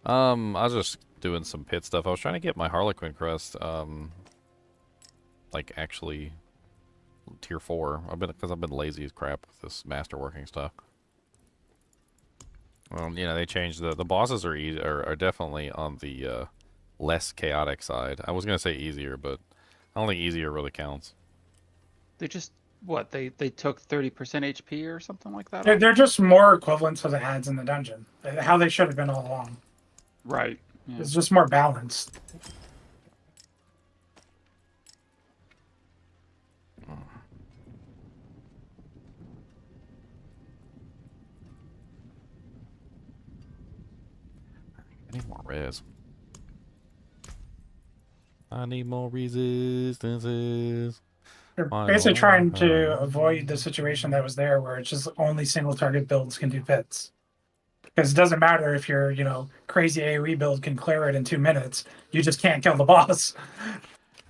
I was just doing some pit stuff. I was trying to get my Harlequin crest, like actually tier 4. Because I've been lazy as crap with this masterworking stuff. You know, they changed the bosses are definitely on the less chaotic side. I was gonna say easier, but I don't think easier really counts. They just what? They took 30% HP or something like that? they're, off? they're just more equivalent to the ads in the dungeon. How they should have been all along. Right. Yeah. It's just more balanced. I need more res. I need more resistances. They're I basically know. trying to avoid the situation that was there where it's just only single target builds can do pits. Because it doesn't matter if your, crazy AoE build can clear it in 2 minutes. You just can't kill the boss.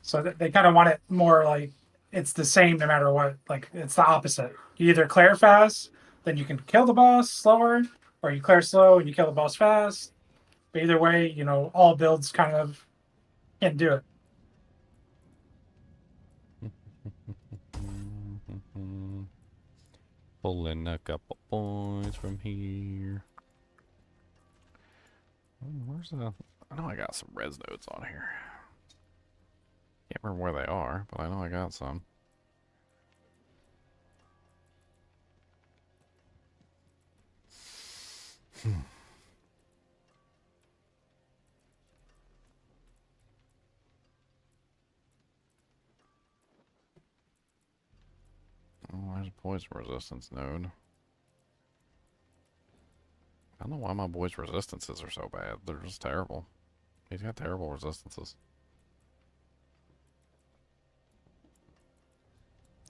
So they kind of want it more like it's the same no matter what. Like it's the opposite. You either clear fast, then you can kill the boss slower, or you clear slow and you kill the boss fast. But either way, all builds kind of can't do it. Pulling a couple points from here. Where's the... I know I got some res nodes on here. Can't remember where they are, but I know I got some. Oh, where's the poison resistance node? I don't know why my boy's resistances are so bad. They're just terrible. He's got terrible resistances.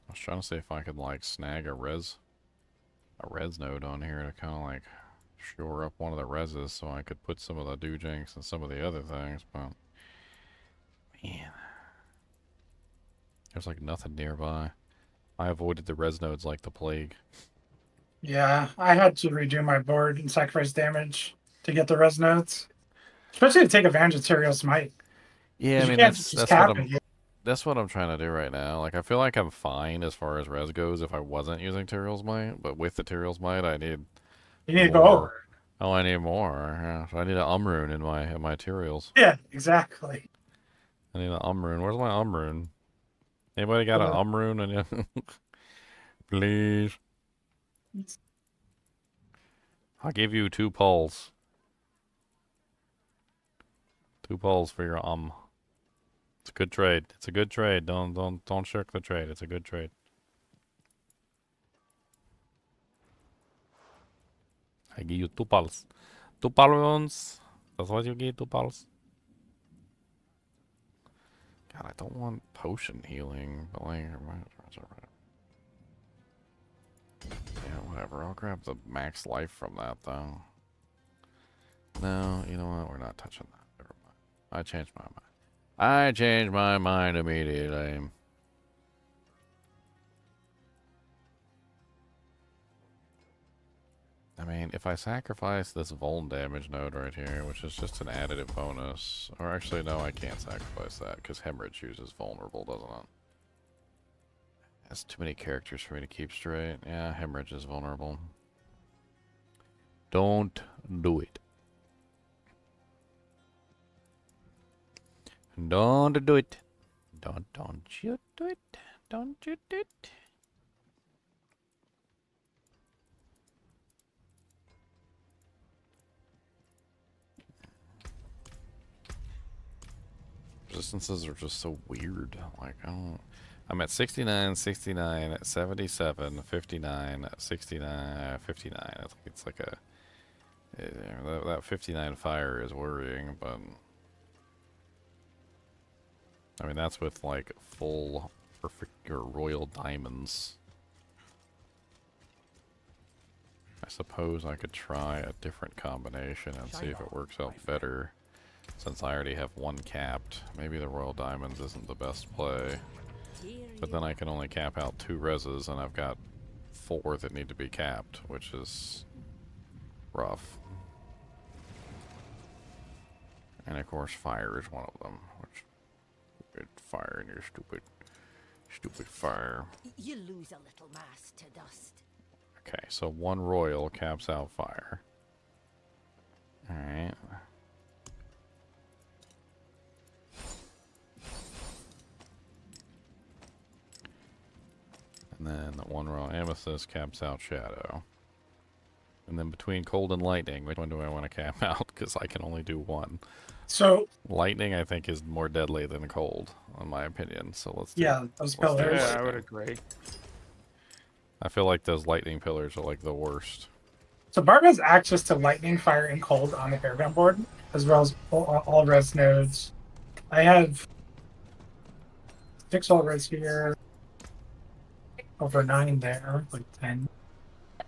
I was trying to see if I could like snag a res node on here to kind of like shore up one of the reses so I could put some of the doojanks and some of the other things, but man, there's like nothing nearby. I avoided the res nodes like the plague. Yeah, I had to redo my board and sacrifice damage to get the res nodes. Especially to take advantage of Tyrael's Smite. Yeah, I 'Cause you mean can't that's just what cap I'm it. that's what I'm trying to do right now. Like I feel like I'm fine as far as res goes if I wasn't using Tyrael's Might, but with the Tyrael's Might I need You need to go more. over. Oh, I need more. Yeah, so I need an Umrune in my Tyraels. Yeah, exactly. I need an Umrune. Where's my Umrune? Anybody got an Umrune? Please. I'll give you 2 pulls. 2 pulls for your It's a good trade. It's a good trade. Don't shirk the trade. It's a good trade. I give you 2 pulls. 2 pulls. That's what you get, 2 pulls. God, I don't want potion healing, but like, yeah, whatever. I'll grab the max life from that though. No, you know what? We're not touching that. Never mind. I changed my mind. I changed my mind immediately. I mean, if I sacrifice this vuln damage node right here, which is just an additive bonus, or actually, no, I can't sacrifice that because hemorrhage uses vulnerable, doesn't it? That's too many characters for me to keep straight. Yeah, hemorrhage is vulnerable. Don't do it. Don't do it. Don't you do it. Don't you do it. Resistances are just so weird. Like, I don't... I'm at 69, 69, 77, 59, 69, 59. I think it's like a... that 59 fire is worrying, but... I mean, that's with, like, full perfect or royal diamonds. I suppose I could try a different combination and see if it works out better. Since I already have 1 capped, maybe the royal diamonds isn't the best play. But then I can only cap out 2 reses, and I've got 4 that need to be capped, which is rough. And of course, fire is one of them. Which, stupid fire and your stupid fire. You lose a little mass to dust. Okay, so 1 royal caps out fire. All right. And then 1 royal amethyst caps out shadow. And then between cold and lightning, which one do I want to cap out? Because I can only do 1. So Lightning, I think, is more deadly than cold, in my opinion. So let's do, yeah, those let's do pillars. Yeah, I would lightning. agree. I feel like those lightning pillars are like the worst. So Barb has access to lightning, fire, and cold on the Paragon board, as well as all res nodes. I have 6 all res here, over 9 there, like 10,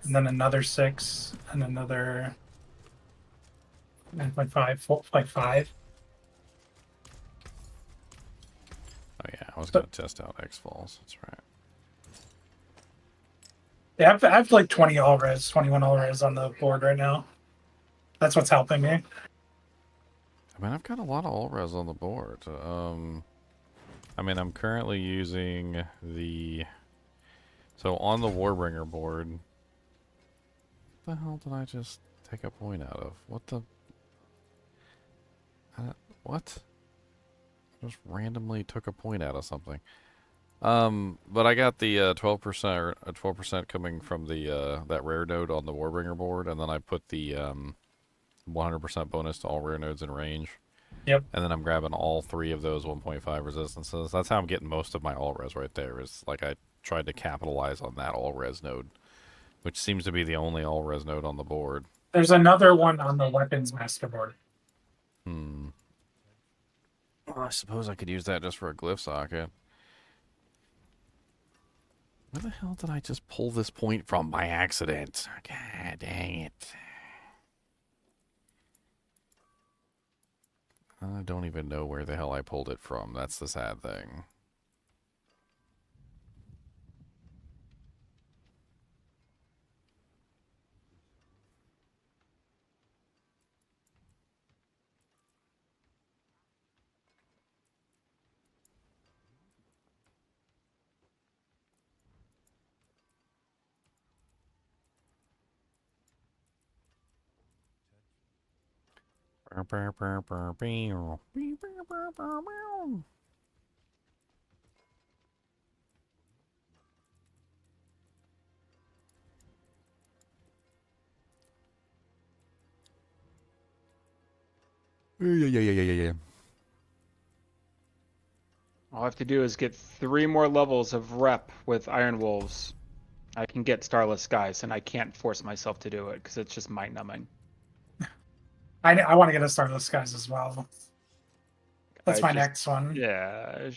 and then another 6, and another 9.5, like 5. Oh yeah, I was gonna test out X Falls. That's right. Yeah, I have like 20 all res, 21 all res on the board right now. That's what's helping me. I mean, I've got a lot of all res on the board. I mean, I'm currently using the... So on the Warbringer board... What the hell did I just take a point out of? What the... what? Just randomly took a point out of something. But I got the 12% or 12% coming from the that rare node on the Warbringer board, and then I put the 100% bonus to all rare nodes in range. Yep. And then I'm grabbing all 3 of those 1.5 resistances. That's how I'm getting most of my all res right there. Is like I tried to capitalize on that all res node, which seems to be the only all res node on the board. There's another one on the weapons master board. Well, I suppose I could use that just for a glyph socket. Where the hell did I just pull this point from by accident? God dang it. I don't even know where the hell I pulled it from. That's the sad thing. Yeah. All I have to do is get 3 more levels of rep with Iron Wolves. I can get Starless Skies, and I can't force myself to do it because it's just mind numbing. I want to get a Starless Skies as well. That's my next one. Yeah.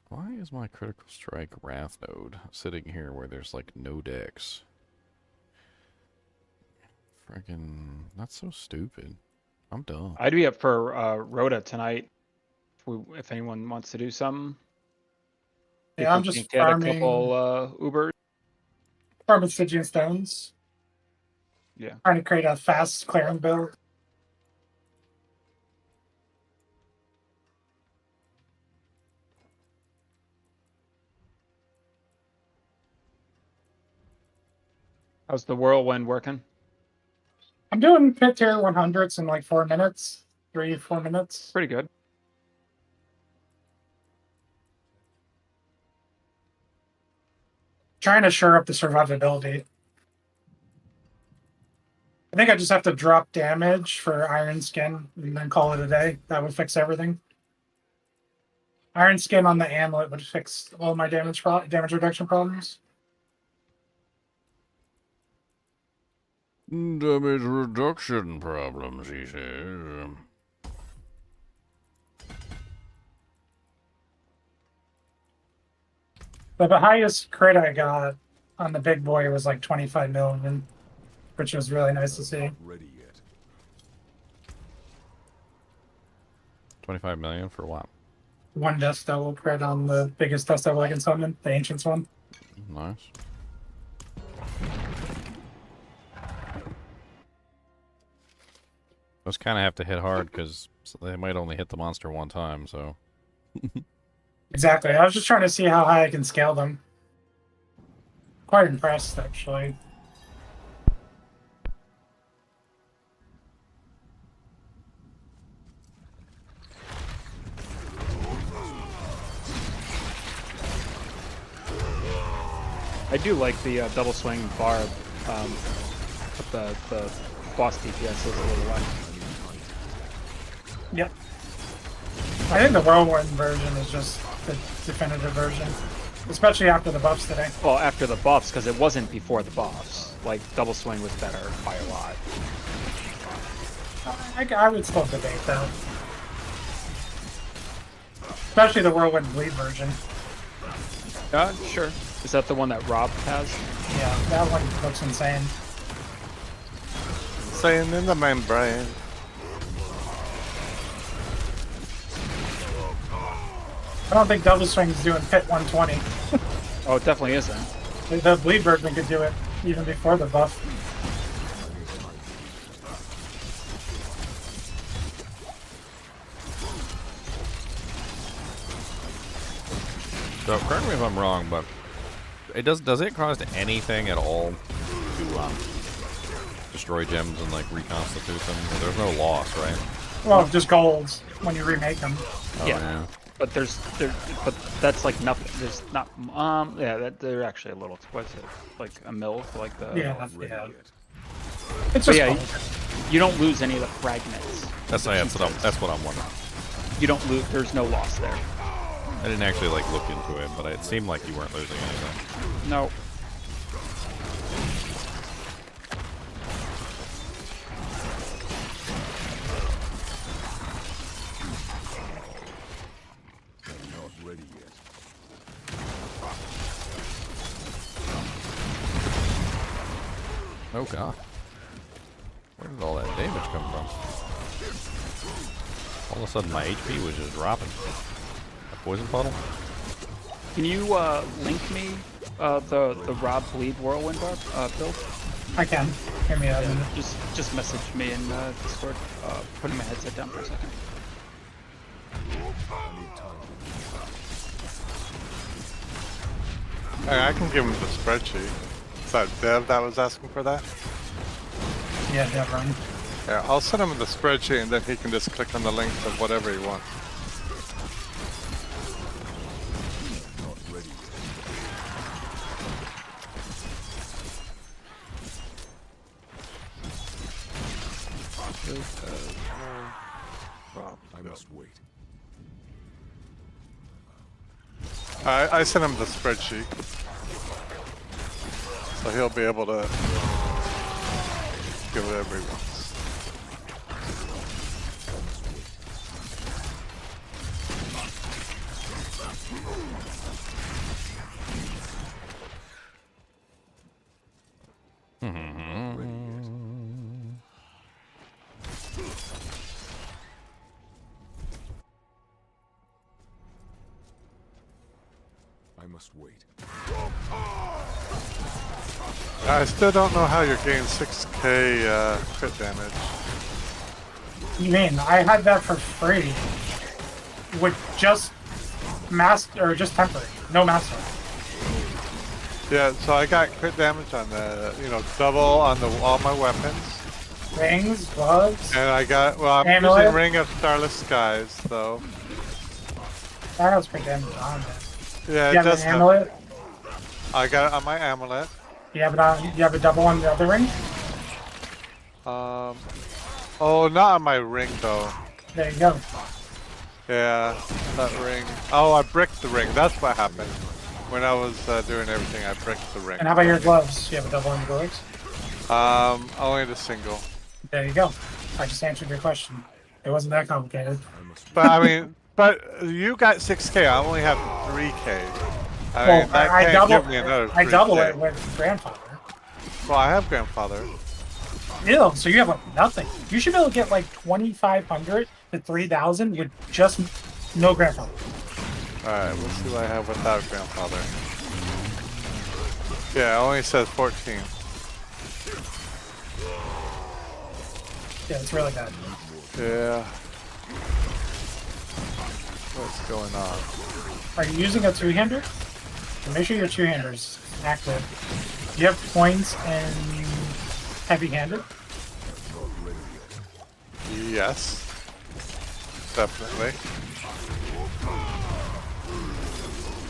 Why is my critical strike Wrath node sitting here where there's like no decks? Freaking, that's so stupid. I'm dumb. I'd be up for Rhoda tonight if anyone wants to do something. Yeah, I'm just Get a farming couple Ubers. Stygian Stones. Yeah. Trying to create a fast clearing build. How's the whirlwind working? I'm doing pit tier 100s in like 4 minutes. 3-4 minutes. Pretty good. Trying to shore up the survivability. I think I just have to drop damage for Iron Skin and then call it a day. That would fix everything. Iron Skin on the amulet would fix all my damage reduction problems. Damage reduction problems, he says. But the highest crit I got on the big boy was like 25 million, which was really nice to see. Ready yet? 25 million for what? One Death Devil crit on the biggest Death Devil I can summon, the Ancients one. Nice. Those kind of have to hit hard because they might only hit the monster one time, so. Exactly. I was just trying to see how high I can scale them. Quite impressed, actually. I do like the double swing barb, but the boss DPS is a little less. Yep. I think the Whirlwind version is just the definitive version, especially after the buffs today. Well, after the buffs, because it wasn't before the buffs. Like, double swing was better by a lot. I would still debate that. Especially the Whirlwind Bleed version. Sure. Is that the one that Rob has? Yeah, that one looks insane. Saying in the membrane. I don't think Double Swing's doing pit 120. Oh, it definitely isn't. The Bleed version could do it even before the buff. So, correct me if I'm wrong, but it does it cost anything at all to destroy gems and like reconstitute them? There's no loss, right? Well, just golds when you remake them. Oh, Yeah. But but that's like nothing. There's not. They're actually a little. What's it? Like a mil for like the. Yeah. It's But just yeah, gold. you don't lose any of the fragments. That's what I'm wondering. You don't lose. There's no loss there. I didn't actually like look into it, but it seemed like you weren't losing anything. No. Not ready yet. Oh god. Where did all that damage come from? All of a sudden my HP was just dropping. A poison puddle? Can you link me the Rob Bleed Whirlwind build? I can. Hear me out. a minute. Just message me in Discord. Putting my headset down for a second. Hey, I can give him the spreadsheet. Is that Dev that was asking for that? Yeah, Dev run. Yeah, I'll send him the spreadsheet and then he can just click on the links of whatever he wants. Not ready yet. I must wait. I sent him the spreadsheet, so he'll be able to give it everyone. I must wait. I still don't know how you're getting 6k crit damage. You mean I had that for free with just just temporary, no master. Yeah, so I got crit damage on the, double on all my weapons. Rings, gloves. And I got, I'm Amulet. using Ring of Starless Skies, though. That has crit damage on it. Yeah, You it have does an amulet. I got it on my amulet. You have it on. You have a double on the other ring. Oh, not on my ring, though. There you go. Yeah, that ring. Oh, I bricked the ring. That's what happened. When I was doing everything, I bricked the ring. And how about your gloves? You have a double on the gloves. Only the single. There you go. I just answered your question. It wasn't that complicated. But I mean, but you got 6k. I only have 3k. I mean, that can't give me another 3K. I double it with grandfather. Well, I have grandfather. Ew, so you have like nothing. You should be able to get like 2,500 to 3,000 with just no grandfather. Alright, let's see what I have without grandfather. Yeah, it only says 14. Yeah, it's really bad. Yeah. What's going on? Are you using a two-hander? Make sure your two-hander's active. Do you have points in heavy-handed? Yes. Definitely.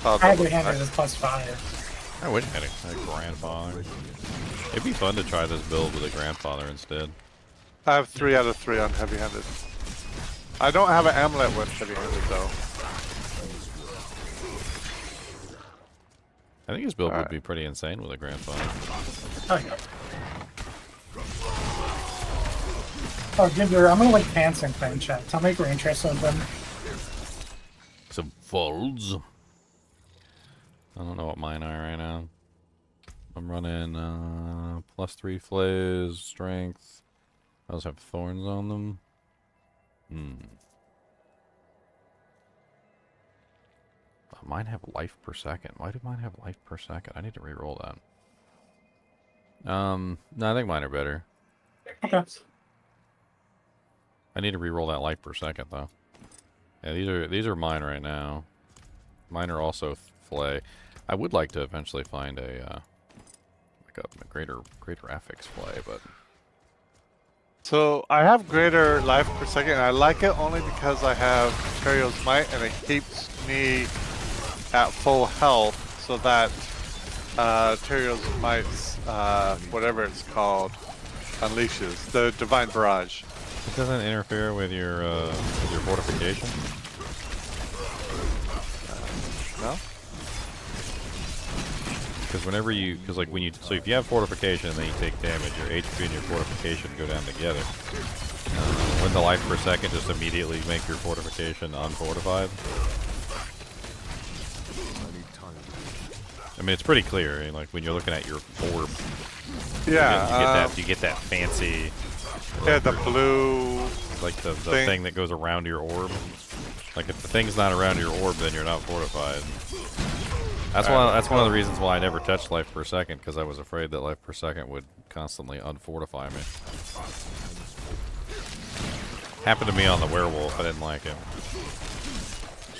Heavy-handed is +5. I wish I had a grandfather. It'd be fun to try this build with a grandfather instead. I have 3 out of 3 on heavy-handed. I don't have an amulet with heavy-handed though. I think his build would be pretty insane with a grandfather. Oh, yeah. Oh, Ginger, I'm gonna link pants in clan chat. Tell me if you're interested in them. Some folds. I don't know what mine are right now. I'm running +3 flays, strength. Those have thorns on them. Mine have life per second. Why do mine have life per second? I need to re-roll that. No, I think mine are better. Okay. I need to re-roll that life per second though. Yeah, these are mine right now. Mine are also flay. I would like to eventually find a like a greater affix flay, but So I have greater life per second, and I like it only because I have Terio's Might, and it keeps me at full health, so that Terio's Might's whatever it's called unleashes the Divine Barrage. it doesn't interfere with your fortification. No. Because so if you have fortification and then you take damage, your HP and your fortification go down together. Wouldn't the life per second just immediately make your fortification unfortified? I mean, it's pretty clear. Like when you're looking at your orb, Yeah. you get that fancy. Yeah, the blue. Like the thing that goes around your orb. Like if the thing's not around your orb, then you're not fortified. That's one of the reasons why I never touched life per second, because I was afraid that life per second would constantly unfortify me. Happened to me on the werewolf. I didn't like it.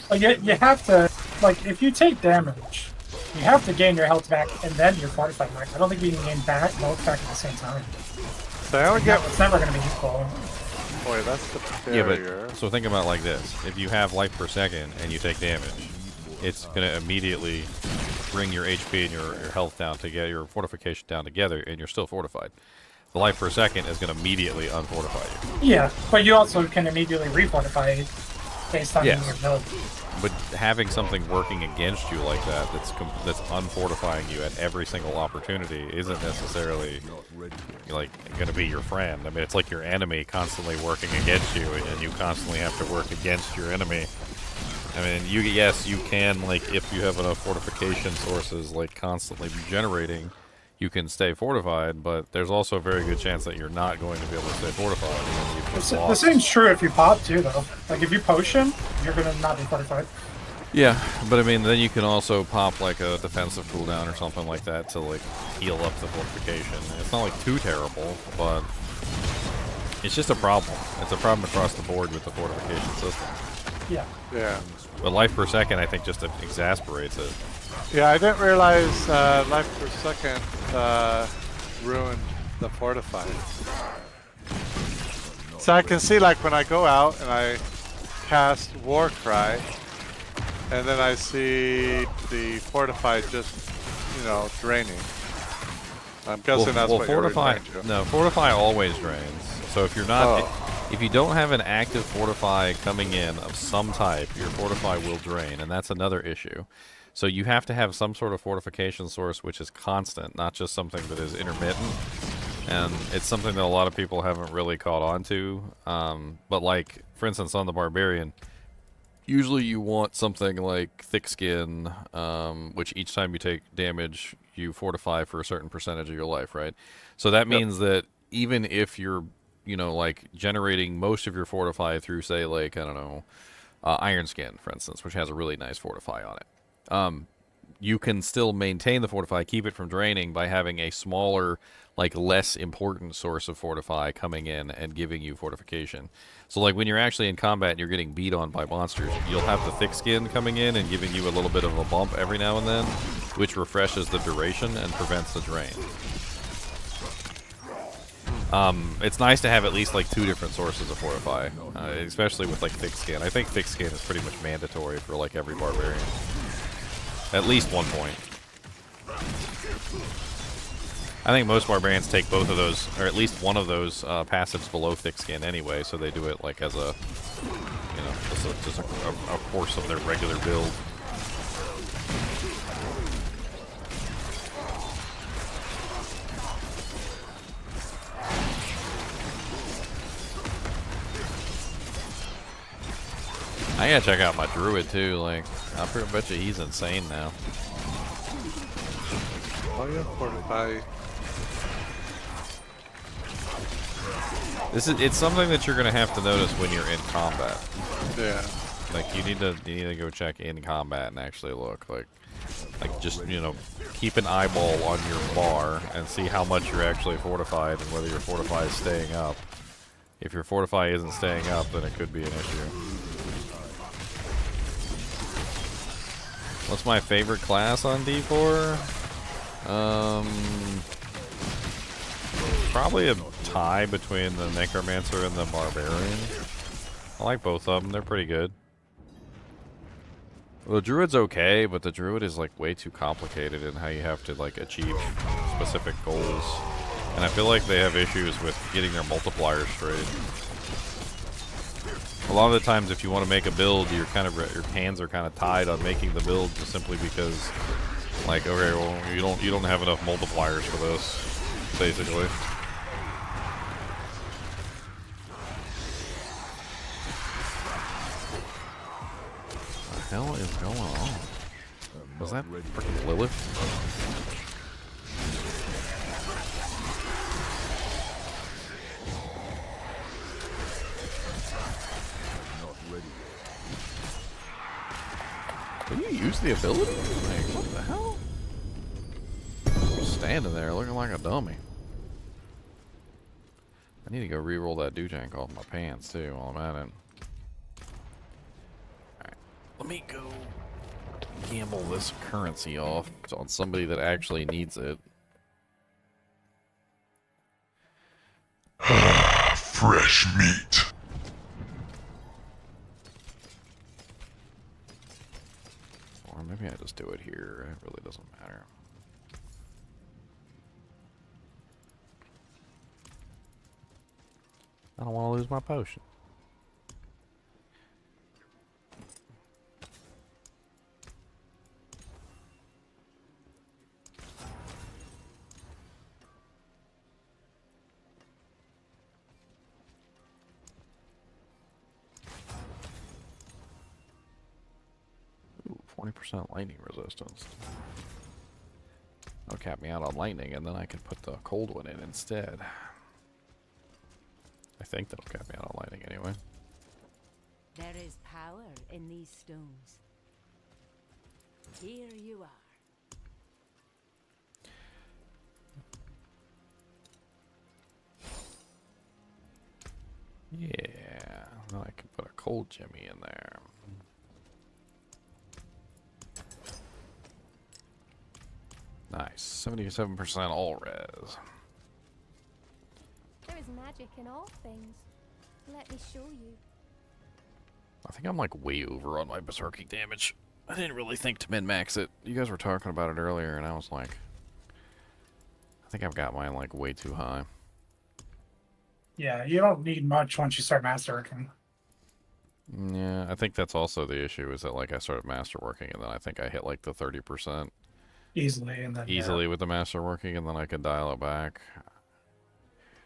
Like you have to, like, if you take damage, you have to gain your health back and then your fortified back. I don't think you can gain both back at the same time. So I only get. It's never going to be equal. Boy, that's the barrier. Yeah, but so think about it like this: if you have life per second and you take damage, it's gonna immediately bring your HP and your health down together, your fortification down together, and you're still fortified. The life per second is going to immediately unfortify you. Yeah, but you also can immediately refortify based on Yes. your build. But having something working against you like that, that's unfortifying you at every single opportunity, isn't necessarily like going to be your friend. I mean, it's like your enemy constantly working against you, and you constantly have to work against your enemy. I mean, yes, you can, like, if you have enough fortification sources, like, constantly generating, you can stay fortified, but there's also a very good chance that you're not going to be able to stay fortified. And you've just The lost. same's true if you pop too, though. Like if you potion, you're gonna not be fortified. Yeah, but I mean, then you can also pop like a defensive cooldown or something like that to like heal up the fortification. It's not like too terrible, but it's just a problem. It's a problem across the board with the fortification system. Yeah. Yeah. But life per second, I think, just exasperates it. Yeah, I didn't realize life per second ruined the fortify. So I can see, like, when I go out and I cast War Cry, and then I see the fortify just, you know, draining. I'm guessing that's what you're fortify. referring to. No, fortify always drains. So if you're not, if you don't have an active fortify coming in of some type, your fortify will drain, and that's another issue. So you have to have some sort of fortification source which is constant, not just something that is intermittent. And it's something that a lot of people haven't really caught on to. But like, for instance, on the Barbarian, usually you want something like Thick Skin, which each time you take damage, you fortify for a certain percentage of your life, right? So that means that even if you're, you know, like generating most of your fortify through, say, like, I don't know, Iron Skin, for instance, which has a really nice fortify on it. You can still maintain the fortify, keep it from draining by having a smaller, like less important source of fortify coming in and giving you fortification. So like when you're actually in combat and you're getting beat on by monsters, you'll have the Thick Skin coming in and giving you a little bit of a bump every now and then, which refreshes the duration and prevents the drain. It's nice to have at least like 2 different sources of fortify, especially with like Thick Skin. I think Thick Skin is pretty much mandatory for like every Barbarian. At least one point. I think most Barbarians take both of those, or at least one of those passives below Thick Skin anyway, so they do it like as a, you know, just a course of their regular build. I gotta check out my druid too. Like, I pretty bet you he's insane now. Oh yeah, fortify. It's something that you're gonna have to notice when you're in combat. Yeah. Like you need to go check in combat and actually look. Like just, you know, keep an eyeball on your bar and see how much you're actually fortified and whether your fortify is staying up. If your fortify isn't staying up, then it could be an issue. What's my favorite class on D4? Probably a tie between the Necromancer and the Barbarian. I like both of them. They're pretty good. Well, the Druid's okay, but the Druid is like way too complicated in how you have to like achieve specific goals. And I feel like they have issues with getting their multipliers straight. A lot of the times, if you want to make a build, your hands are kind of tied on making the build just simply because, like, okay, well, you don't have enough multipliers for this, basically. What the hell is going on? Was that freaking Lilith? Can you use the ability? Like, what the hell? I'm standing there looking like a dummy. I need to go re-roll that doojank off my pants too while I'm at it. Alright, let me go gamble this currency off on somebody that actually needs it. Fresh meat. Or maybe I just do it here. It really doesn't matter. I don't want to lose my potion. Ooh, 20% lightning resistance. That'll cap me out on lightning, and then I can put the cold one in instead. I think that'll cap me out on lightning anyway. There is power in these stones. Here you are. Yeah, then I can put a cold Jimmy in there. Nice, 77% all res. There is magic in all things. Let me show you. I think I'm like way over on my berserking damage. I didn't really think to min-max it. You guys were talking about it earlier, and I was like, I think I've got mine like way too high. Yeah, you don't need much once you start masterworking. Yeah, I think that's also the issue, is that like I started masterworking, and then I think I hit like the 30% Easily, and then easily with the masterworking, and then I can dial it back.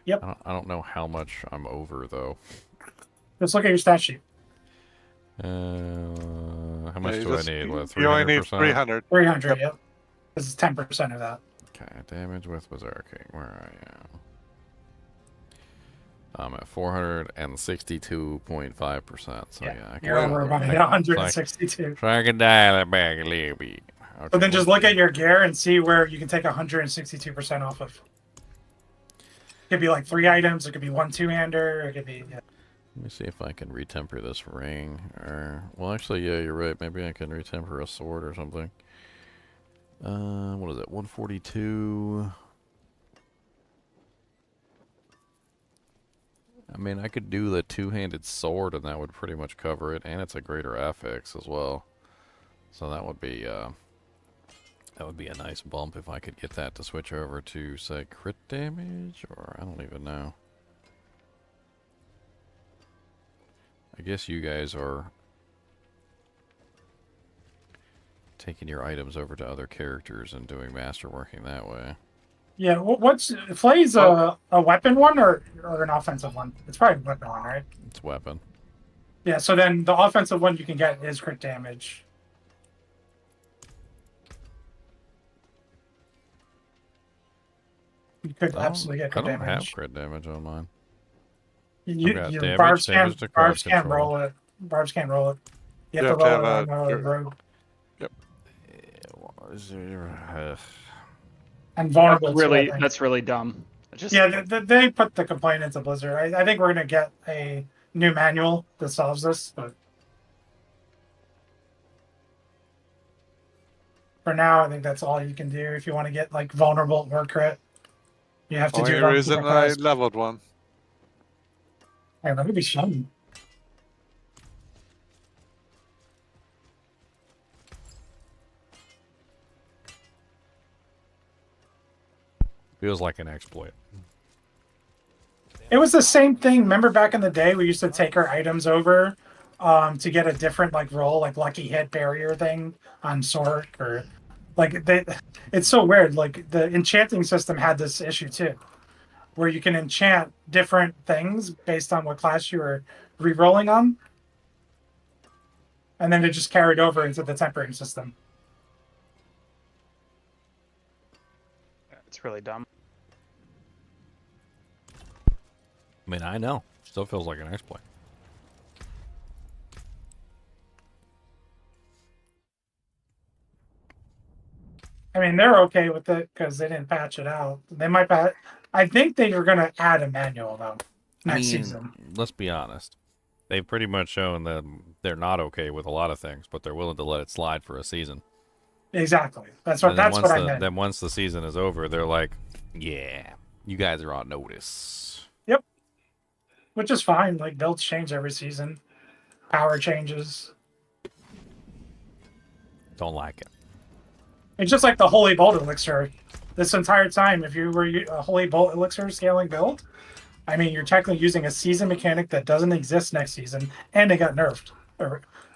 Yep. I don't know how much I'm over though. Just look at your stat sheet. How much you do just- I need? What, 300%? You only need 300. 300. Yep. This is 10% of that. Okay, damage with berserking. Where are you? I'm at 462.5%. So yeah, I can You're over about 162. So I can dial it back a little bit. Okay, So then just look at your gear and see where you can take 162% off of. It could be like 3 items. It could be 1 two-hander. It could be. Yeah. Let me see if I can retemper this ring. Or, well, actually, yeah, you're right. Maybe I can retemper a sword or something. What is it? 142. I mean, I could do the two-handed sword, and that would pretty much cover it. And it's a greater affix as well, so that would be a nice bump if I could get that to switch over to, say, crit damage, or I don't even know. I guess you guys are taking your items over to other characters and doing masterworking that way. Yeah. What's Flay's a weapon one or an offensive one? It's probably a weapon one, right? It's weapon. Yeah. So then the offensive one you can get is crit damage. You could absolutely get I crit don't have damage. crit damage on mine. You, got you damage, barbs damage can't to barbs crowd can't control. roll it. Barbs can't roll it. You You have to have to roll have it on a- the rogue. And vulnerable. That's too, I really think. that's really dumb. Just Yeah, they put the complaint into Blizzard. I think we're gonna get a new manual that solves this, but for now, I think that's all you can do if you want to get like vulnerable or crit. You have to Only do it on reason super I fast. leveled one. Hey, let me be shown. Feels like an exploit. It was the same thing. Remember back in the day, we used to take our items over to get a different like roll, like lucky hit barrier thing on Sork, or like they. It's so weird. Like the enchanting system had this issue too, where you can enchant different things based on what class you were re-rolling on, and then it just carried over into the tempering system. it's really dumb. I mean, I know. Still feels like an exploit. I mean, they're okay with it because they didn't patch it out. They might patch. I think they are going to add a manual though next season. Let's be honest. They've pretty much shown that they're not okay with a lot of things, but they're willing to let it slide for a season. Exactly. That's what. And then That's once what I the, meant. Then once the season is over, they're like, "Yeah, you guys are on notice." Which is fine. Like builds change every season, power changes. Don't like it. It's just like the Holy Bolt Elixir. This entire time, if you were a Holy Bolt Elixir scaling build, I mean, you're technically using a season mechanic that doesn't exist next season, and it got nerfed.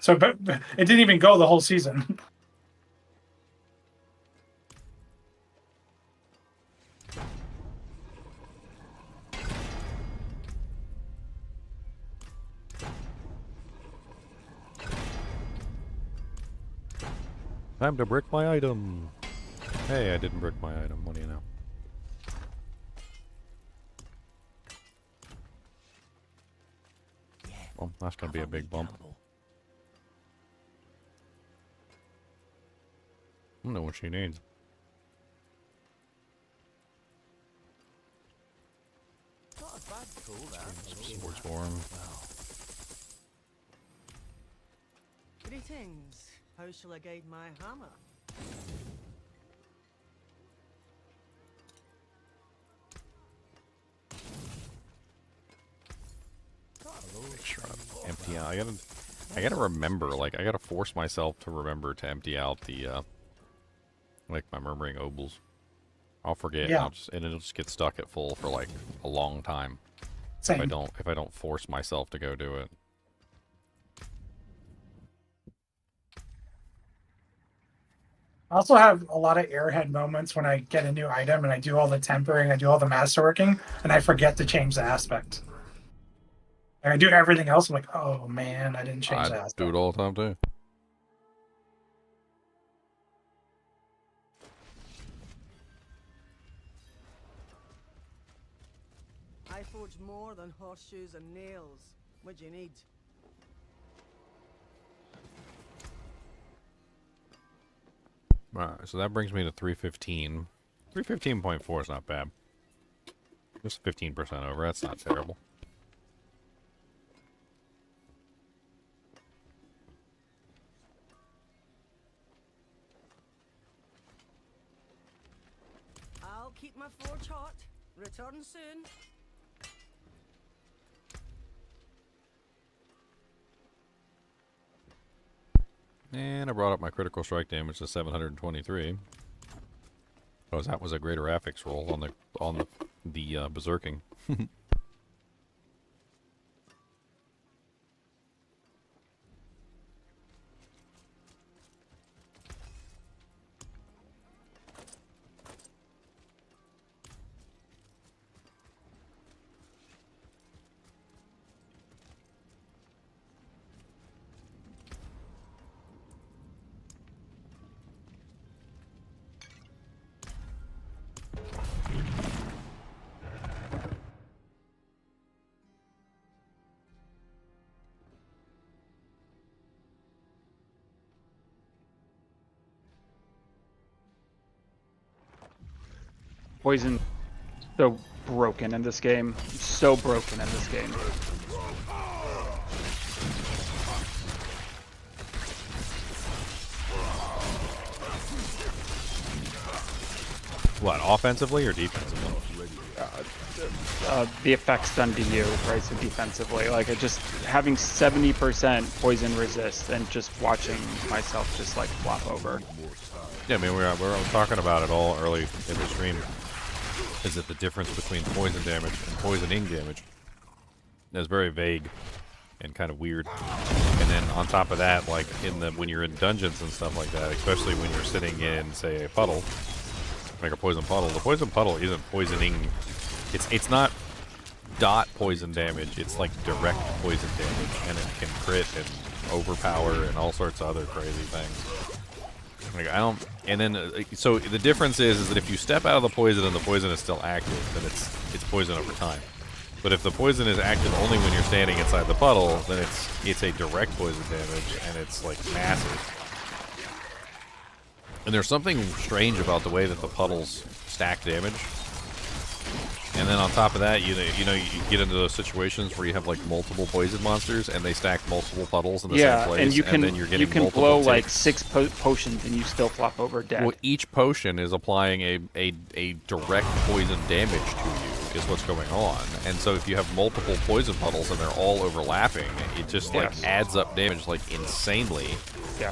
So, but it didn't even go the whole season. Time to brick my item. Hey, I didn't brick my item. What do you know? Well, that's gonna be a big bump. I don't know what she needs. Not a bad tool, that. Sports form. Greetings. How shall I guide my hammer? Make sure I'm empty out. I gotta remember, like, I gotta force myself to remember to empty out the, like, my murmuring obols. I'll forget, Yeah. and it'll just get stuck at full for, like, a long time. Same. If I don't force myself to go do it. I also have a lot of airhead moments when I get a new item and I do all the tempering, I do all the masterworking, and I forget to change the aspect. And I do everything else. I'm like, oh man, I didn't change that. I do it all the time too. I forge more than horseshoes and nails. What do you need? Alright, so that brings me to 315. 315.4 is not bad. Just 15% over, that's not terrible. I'll keep my forge hot. Return soon. And I brought up my critical strike damage to 723. Because that was a greater affix roll on the berserking. Poison, so broken in this game. So broken in this game. What, offensively or defensively? The effects done to you, right? So defensively, like just having 70% poison resist and just watching myself just like flop over. Yeah, I mean, we're talking about it all early in the stream. Is that the difference between poison damage and poisoning damage? It's very vague and kind of weird. And then on top of that, like when you're in dungeons and stuff like that, especially when you're sitting in, say, a puddle, like a poison puddle, the poison puddle isn't poisoning. It's not dot poison damage. It's like direct poison damage, and it can crit and overpower and all sorts of other crazy things. Like, I don't. And then so the difference is that if you step out of the poison and the poison is still active, then it's poison over time. But if the poison is active only when you're standing inside the puddle, then it's a direct poison damage, and it's like massive. And there's something strange about the way that the puddles stack damage. And then on top of that, you know, you get into those situations where you have like multiple poison monsters, and they stack multiple puddles in the same place. And you can then you're getting blow takes. like 6 potions, and you still flop over dead. Well, each potion is applying a direct poison damage to you, is what's going on. And so if you have multiple poison puddles and they're all overlapping, it just like adds up damage like insanely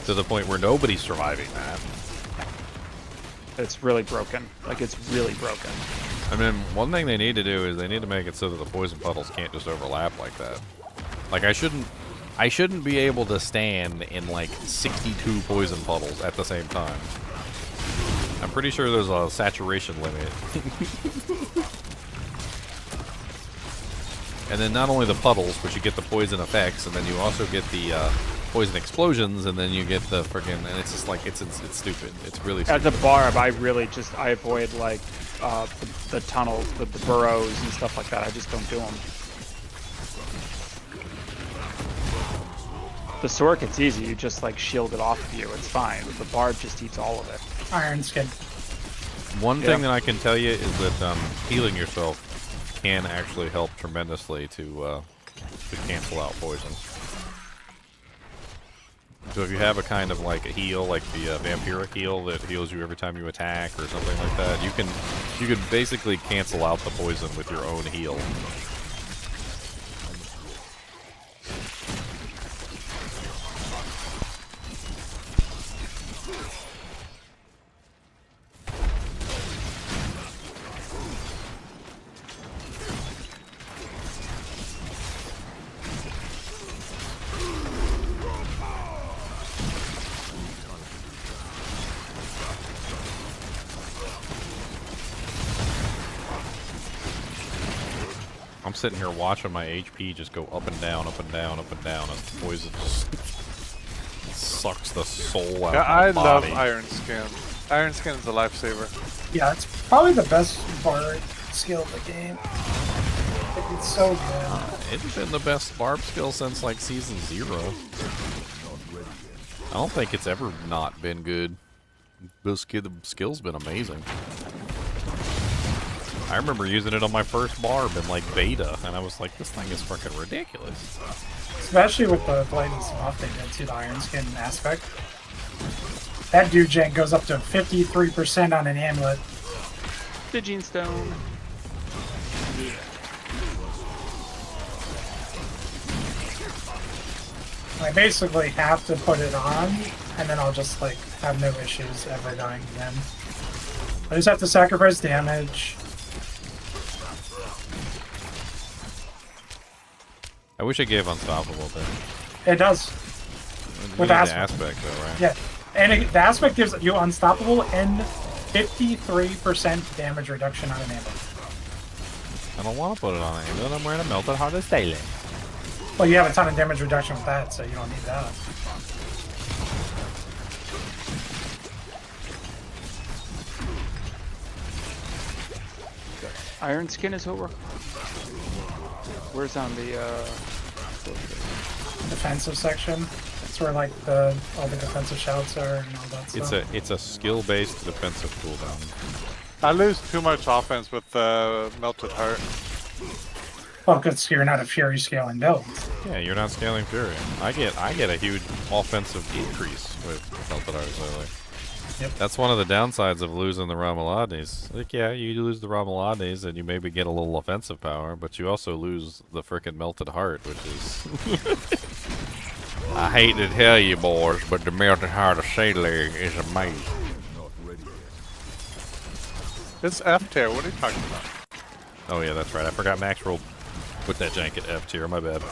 to the point where nobody's surviving that. It's really broken. Like, it's really broken. I mean, one thing they need to do is they need to make it so that the poison puddles can't just overlap like that. Like, I shouldn't be able to stand in like 62 poison puddles at the same time. I'm pretty sure there's a saturation limit. And then not only the puddles, but you get the poison effects, and then you also get the poison explosions, and then you get the freaking, and it's just like, it's stupid. It's really stupid. As a barb, I really just, I avoid like the tunnels, the burrows and stuff like that. I just don't do them. The sword, it's easy. You just like shield it off of you. It's fine. But the barb just eats all of it. Iron skin. One thing that I can tell you is that healing yourself can actually help tremendously to cancel out poisons. So if you have a kind of like a heal, like the vampiric heal that heals you every time you attack or something like that, you can basically cancel out the poison with your own heal. I'm sitting here watching my HP just go up and down, up and down, up and down, and the poison just sucks the soul out Yeah, of I my body. love Iron Skin. Iron Skin is a lifesaver. Yeah, it's probably the best bard skill in the game. It's so good. It's been the best barb skill since like season 0. I don't think it's ever not been good. The skill's been amazing. I remember using it on my first barb in like beta, and I was like, this thing is freaking ridiculous. Especially with the blade and stuff they did to the iron skin aspect. That dude gen goes up to 53% on an amulet. Stygian stone. I basically have to put it on, and then I'll just like have no issues ever dying again. I just have to sacrifice damage. I wish it gave unstoppable thing. It does. With the aspect. aspect though, right? Yeah, and the aspect gives you unstoppable and 53% damage reduction on an amulet. I don't want to put it on an amulet. I'm wearing a melted heart of Salem. Well, you have a ton of damage reduction with that, so you don't need that. Iron skin is over. Where's on the Defensive section. That's where like all the defensive shouts are and all that stuff. It's a skill-based defensive cooldown. I lose too much offense with the Melted Heart. Well, because you're not a Fury scaling build. Yeah, you're not scaling Fury. I get a huge offensive decrease with Melted Heart, so like. Yep. That's one of the downsides of losing the Ramalades. Like, yeah, you lose the Ramalades and you maybe get a little offensive power, but you also lose the frickin' Melted Heart, which is... I hate to tell you, boys, but the Melted Heart of Sailor is amazing. It's F tier. What are you talking about? Oh yeah, that's right. I forgot Max rolled put that jank at F tier. My bad.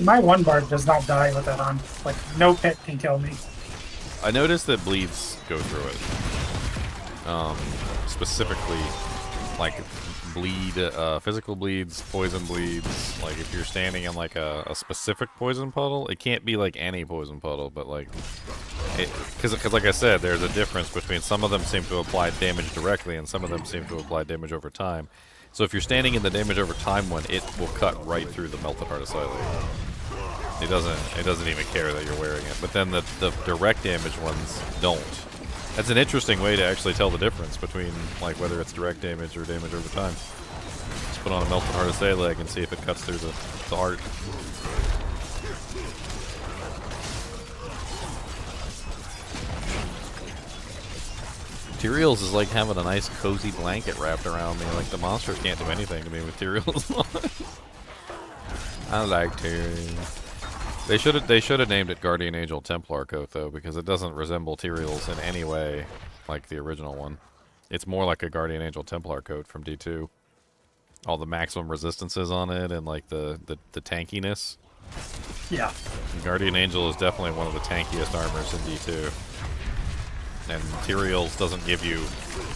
My one bard does not die with that on. Like, no pit can kill me. I noticed that bleeds go through it. Specifically, like bleed, physical bleeds, poison bleeds. Like if you're standing in like a specific poison puddle, it can't be like any poison puddle, but like, because like I said, there's a difference between some of them seem to apply damage directly and some of them seem to apply damage over time. So if you're standing in the damage over time one, it will cut right through the Melted Heart of Silence. It doesn't even care that you're wearing it. But then the direct damage ones don't. That's an interesting way to actually tell the difference between like whether it's direct damage or damage over time. Just put on a Melted Heart of Saleg and see if it cuts through the heart. Materials is like having a nice cozy blanket wrapped around me. Like the monsters can't do anything to me with Materials. I like Tyrials. They should have named it Guardian Angel Templar coat though, because it doesn't resemble Tyrael's in any way like the original one. It's more like a Guardian Angel Templar coat from D2. All the maximum resistances on it and like the tankiness. Yeah. Guardian Angel is definitely one of the tankiest armors in D2. And Materials doesn't give you...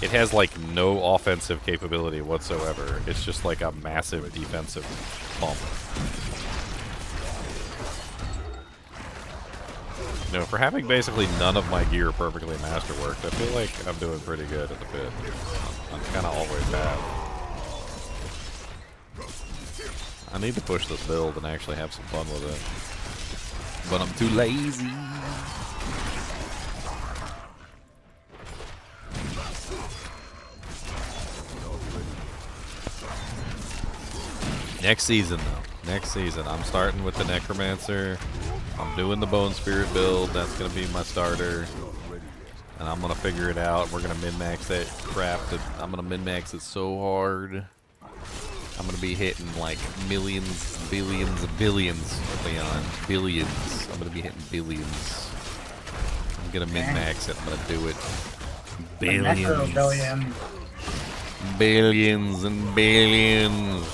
It has like no offensive capability whatsoever. It's just like a massive defensive pump. You know, for having basically none of my gear perfectly masterworked, I feel like I'm doing pretty good at the pit. I'm kind of always have. I need to push this build and actually have some fun with it. But I'm too lazy. Next season, though. Next season, I'm starting with the Necromancer. I'm doing the Bone Spirit build. That's going to be my starter. And I'm going to figure it out. We're going to min-max that crap. I'm going to min-max it so hard. I'm going to be hitting like millions, billions, Leon. Billions. I'm going to be hitting billions. I'm going to min-max it. I'm going to do it. Billions. Billion. Billions and billions.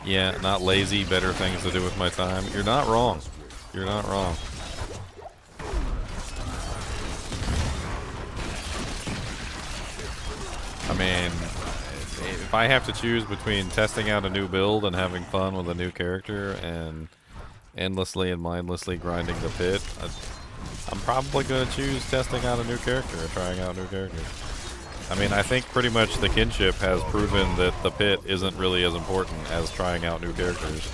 Yeah, not lazy, better things to do with my time. You're not wrong. You're not wrong. I mean, if I have to choose between testing out a new build and having fun with a new character and endlessly and mindlessly grinding the pit, I'm probably going to choose testing out a new character or trying out new characters. I mean, I think pretty much the kinship has proven that the pit isn't really as important as trying out new characters.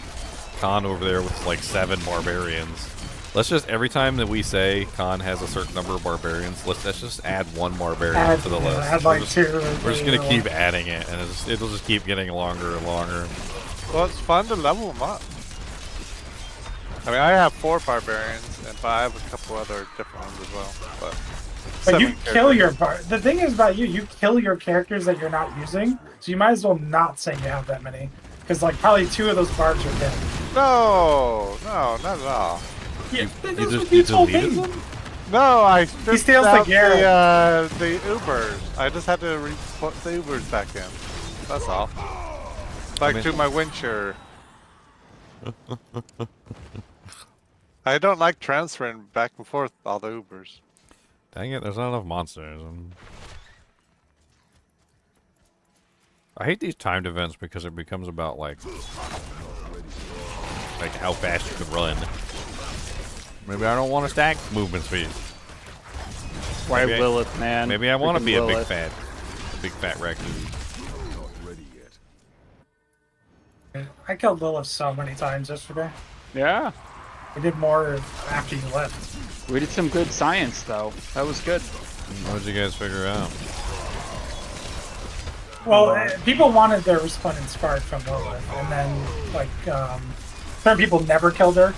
Khan over there with like 7 barbarians. Let's just, every time that we say Khan has a certain number of barbarians, let's just add 1 barbarian to the list. Add like 2. We're just going to keep adding it, and it'll just keep getting longer and longer. Well, it's fun to level them up. I mean, I have 4 barbarians, but I have a couple other different ones as well. But you kill your the thing is about you kill your characters that you're not using, so you might as well not say you have that many, because like probably 2 of those barbs are dead. No, not at all. Yeah, you told me. No, I he steals the gear. The Ubers. I just had to put the Ubers back in. That's all. Like to my Wincher. I don't like transferring back and forth all the Ubers. Dang it, there's not enough monsters. I hate these timed events because it becomes about like how fast you can run. Maybe I don't want to stack movement speed. Why Lilith, man? Maybe I want to be Lilith. a big fat raccoon. I killed Lilith so many times yesterday. Yeah. We did more after you left. We did some good science, though. That was good. What did you guys figure out? Well, people wanted their Resplendent Spark from Lilith, and then, like, certain people never killed her,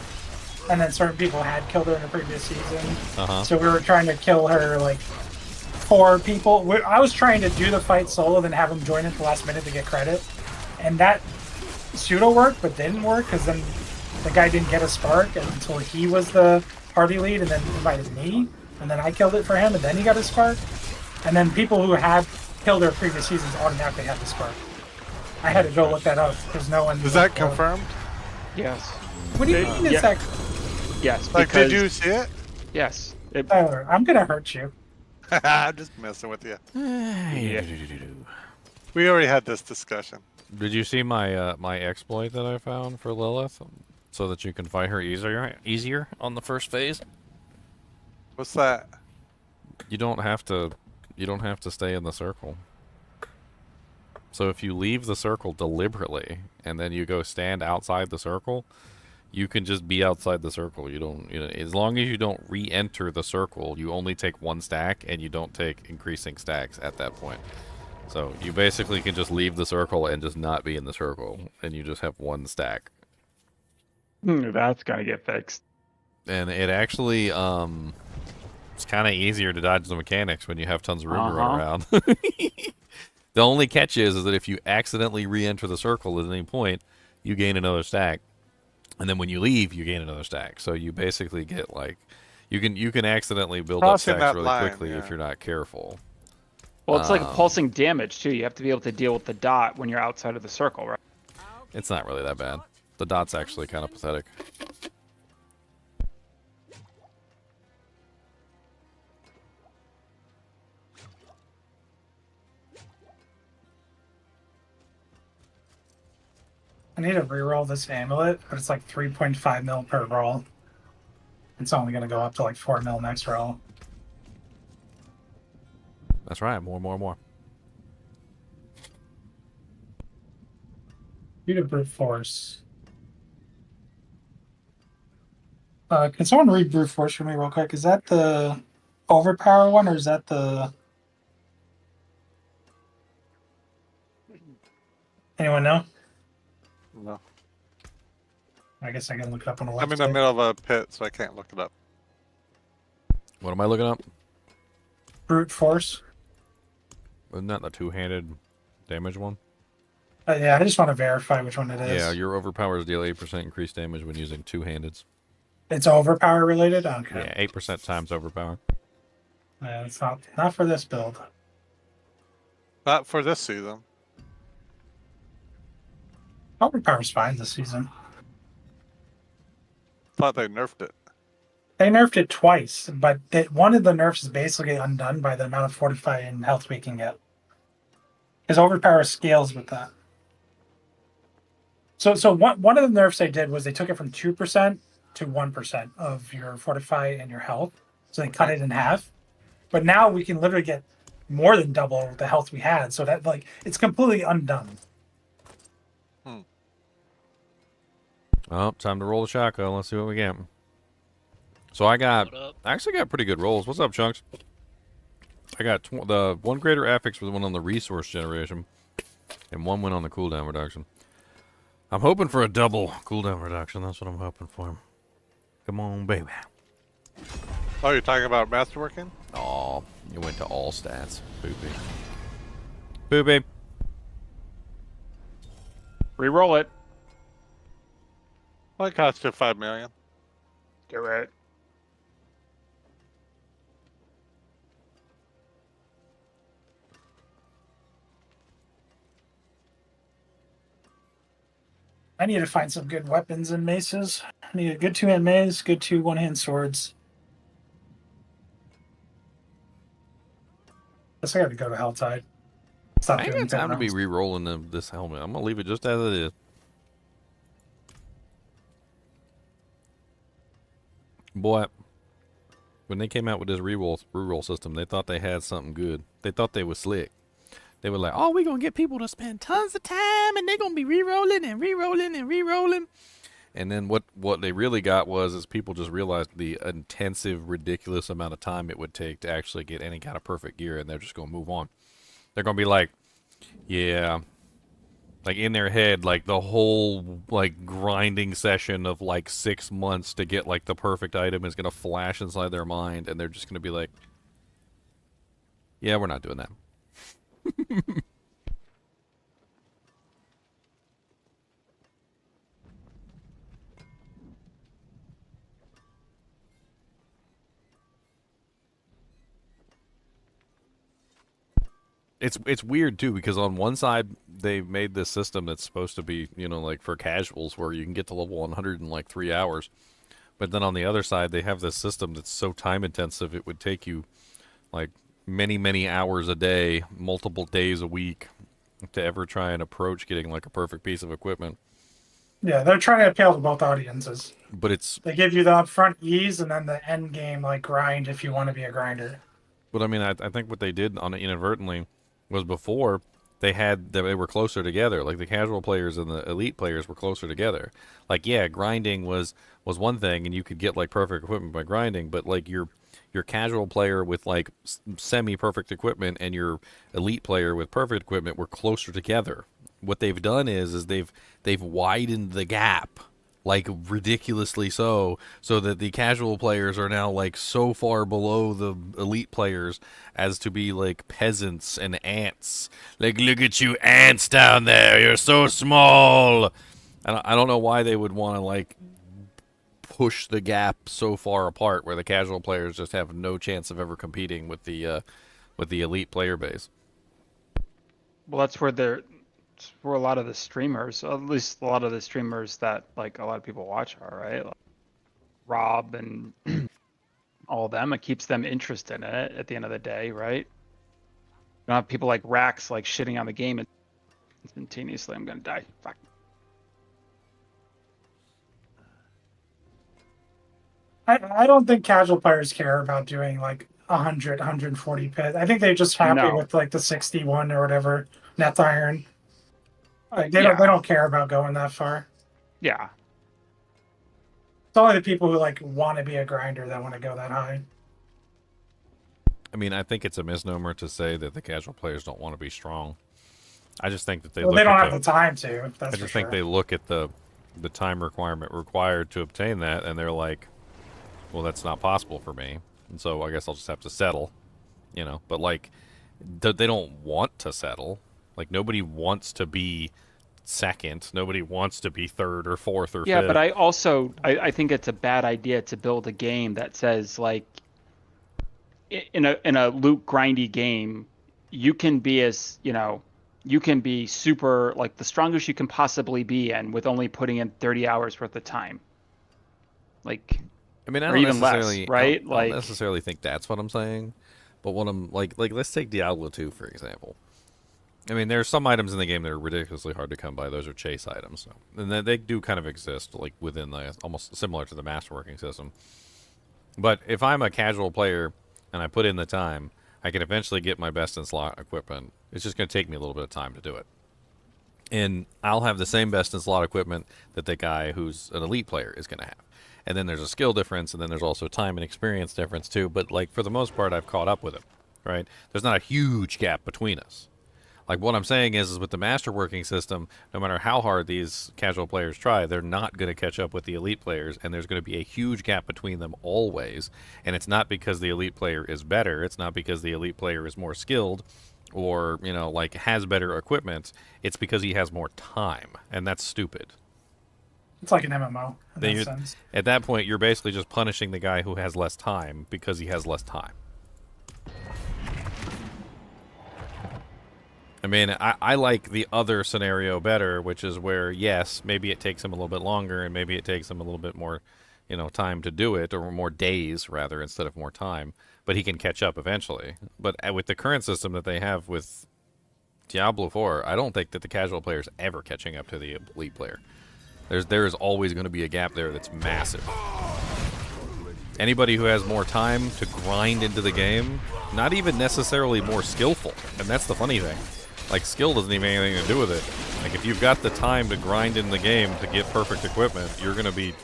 and then certain people had killed her in the previous season. So we were trying to kill her, like, 4 people. I was trying to do the fight solo, then have them join at the last minute to get credit, and that pseudo worked, but didn't work, because then the guy didn't get a spark until he was the party lead, and then invited me, and then I killed it for him, and then he got a spark. And then people who had killed their previous seasons automatically had the spark. I had to go look that up because no one. Is that confirmed? Yes. What do you mean? Is that? Yes. Like, because, did you see it? Yes. Tyler, I'm gonna hurt you. I'm just messing with you. Yeah. We already had this discussion. Did you see my my exploit that I found for Lilith, so that you can fight her easier on the first phase? What's that? You don't have to stay in the circle. So if you leave the circle deliberately and then you go stand outside the circle, you can just be outside the circle. You don't, as long as you don't re-enter the circle, you only take 1 stack and you don't take increasing stacks at that point. So you basically can just leave the circle and just not be in the circle, and you just have 1 stack. That's gonna get fixed. And it actually, it's kind of easier to dodge the mechanics when you have tons of room to run around. The only catch is that if you accidentally re-enter the circle at any point, you gain another stack. And then when you leave, you gain another stack. So you basically get like, You can accidentally build up Crossing stacks that really line, quickly if yeah. you're not careful. Well, it's like a pulsing damage too. You have to be able to deal with the dot when you're outside of the circle, right? It's not really that bad. The dot's actually kind of pathetic. I need to reroll this amulet, but it's like 3.5 mil per roll. It's only going to go up to like 4 mil next roll. That's right. More. Due to brute force. Can someone read brute force for me real quick? Is that the overpower one, or is that the... Anyone know? No. I guess I can look it up on the website. I'm in the middle of a pit, so I can't look it up. What am I looking up? Brute force. Isn't that the two-handed damage one? Yeah, I just want to verify which one it is. Yeah, your overpowers deal 8% increased damage when using two-handeds. It's overpower related? Okay. Yeah, 8% times overpower. Yeah, it's not for this build. Not for this season. Overpower's fine this season. Thought they nerfed it. They nerfed it twice, but one of the nerfs is basically undone by the amount of fortify and health we can get. Because overpower scales with that. So one of the nerfs they did was they took it from 2% to 1% of your fortify and your health. So they cut it in half. But now we can literally get more than double the health we had. So that it's completely undone. Oh, time to roll the shotgun. Let's see what we get. So I actually got pretty good rolls. What's up, Chunks? I got the one greater affix was one on the resource generation, and one went on the cooldown reduction. I'm hoping for a double cooldown reduction. That's what I'm hoping for. Come on, baby. Oh, you're talking about Masterworking? Oh, you went to all stats. Poopy. Poopy. Reroll it. Well, it cost you 5 million. Do it. I need to find some good weapons and maces. I need a good two-hand mace, good two one-hand swords. Guess I got to go to HellTide. Stop I ain't doing got time to be rounds. re-rolling this helmet. I'm gonna leave it just as it is. Boy, when they came out with this reroll system, they thought they had something good. They thought they was slick. They were like, "Oh, we're gonna get people to spend tons of time, and they're gonna be re-rolling and re-rolling and re-rolling." And then what they really got is people just realized the intensive, ridiculous amount of time it would take to actually get any kind of perfect gear, and they're just gonna move on. They're gonna be like, "Yeah." Like in their head, like the whole like grinding session of like 6 months to get like the perfect item is gonna flash inside their mind, and they're just gonna be like, "Yeah, we're not doing that." It's weird too, because on one side they made this system that's supposed to be, like for casuals where you can get to level 100 in like 3 hours. But then on the other side they have this system that's so time intensive it would take you like many, many hours a day, multiple days a week to ever try and approach getting like a perfect piece of equipment. Yeah, they're trying to appeal to both audiences. But they give you the upfront ease and then the end game like grind if you want to be a grinder. But I mean, I think what they did on it inadvertently was before they were closer together. Like the casual players and the elite players were closer together. Like, yeah, grinding was one thing, and you could get like perfect equipment by grinding. But like your casual player with like semi-perfect equipment and your elite player with perfect equipment were closer together. What they've done is they've widened the gap, like ridiculously so that the casual players are now like so far below the elite players as to be like peasants and ants. Like, look at you ants down there, you're so small. And I don't know why they would want to like push the gap so far apart where the casual players just have no chance of ever competing with the elite player base. Well, that's where a lot of the streamers, at least a lot of the streamers that like a lot of people watch are, right? Like Rob and all of them. It keeps them interested in it at the end of the day, right? You don't have people like Rax like shitting on the game instantaneously. I'm gonna die. Fuck. I don't think casual players care about doing like 100, 140 pit. I think they're just happy No. with like the 61 or whatever net iron. Like they Yeah. don't care about going that far. Yeah. It's only the people who like want to be a grinder that want to go that high. I mean, I think it's a misnomer to say that the casual players don't want to be strong. I just think that they Well, look they don't at have the time to. That's I for just sure. think they look at the time requirement required to obtain that, and they're like, well, that's not possible for me, and so I guess I'll just have to settle, you know. But like, they don't want to settle. Like, nobody wants to be second. Nobody wants to be third or fourth or Yeah, fifth. but I think it's a bad idea to build a game that says like in a loot grindy game, you can be as, you know, you can be super like the strongest you can possibly be in with only putting in 30 hours worth of time. Like, I mean, I or don't even less, necessarily, right? I don't Like- necessarily think that's what I'm saying. But what I'm like let's take Diablo 2 for example. I mean, there's some items in the game that are ridiculously hard to come by. Those are chase items, so. And they do kind of exist, like within the almost similar to the Masterworking system. But if I'm a casual player and I put in the time, I can eventually get my best in slot equipment. It's just going to take me a little bit of time to do it. And I'll have the same best in slot equipment that the guy who's an elite player is going to have. And then there's a skill difference, and then there's also time and experience difference too. But like for the most part, I've caught up with him, right? There's not a huge gap between us. Like what I'm saying is with the Masterworking system, no matter how hard these casual players try, they're not going to catch up with the elite players, and there's going to be a huge gap between them always. And it's not because the elite player is better. It's not because the elite player is more skilled or, you know, like has better equipment. It's because he has more time, and that's stupid. It's like an MMO in Then that you're- sense. At that point, you're basically just punishing the guy who has less time because he has less time. I mean, I like the other scenario better, which is where, yes, maybe it takes him a little bit longer, and maybe it takes him a little bit more, you know, time to do it, or more days, rather, instead of more time. But he can catch up eventually. But with the current system that they have with Diablo 4, I don't think that the casual player is ever catching up to the elite player. There is always going to be a gap there that's massive. Anybody who has more time to grind into the game, not even necessarily more skillful, and that's the funny thing. Like, skill doesn't even have anything to do with it. Like, if you've got the time to grind in the game to get perfect equipment, you're going to be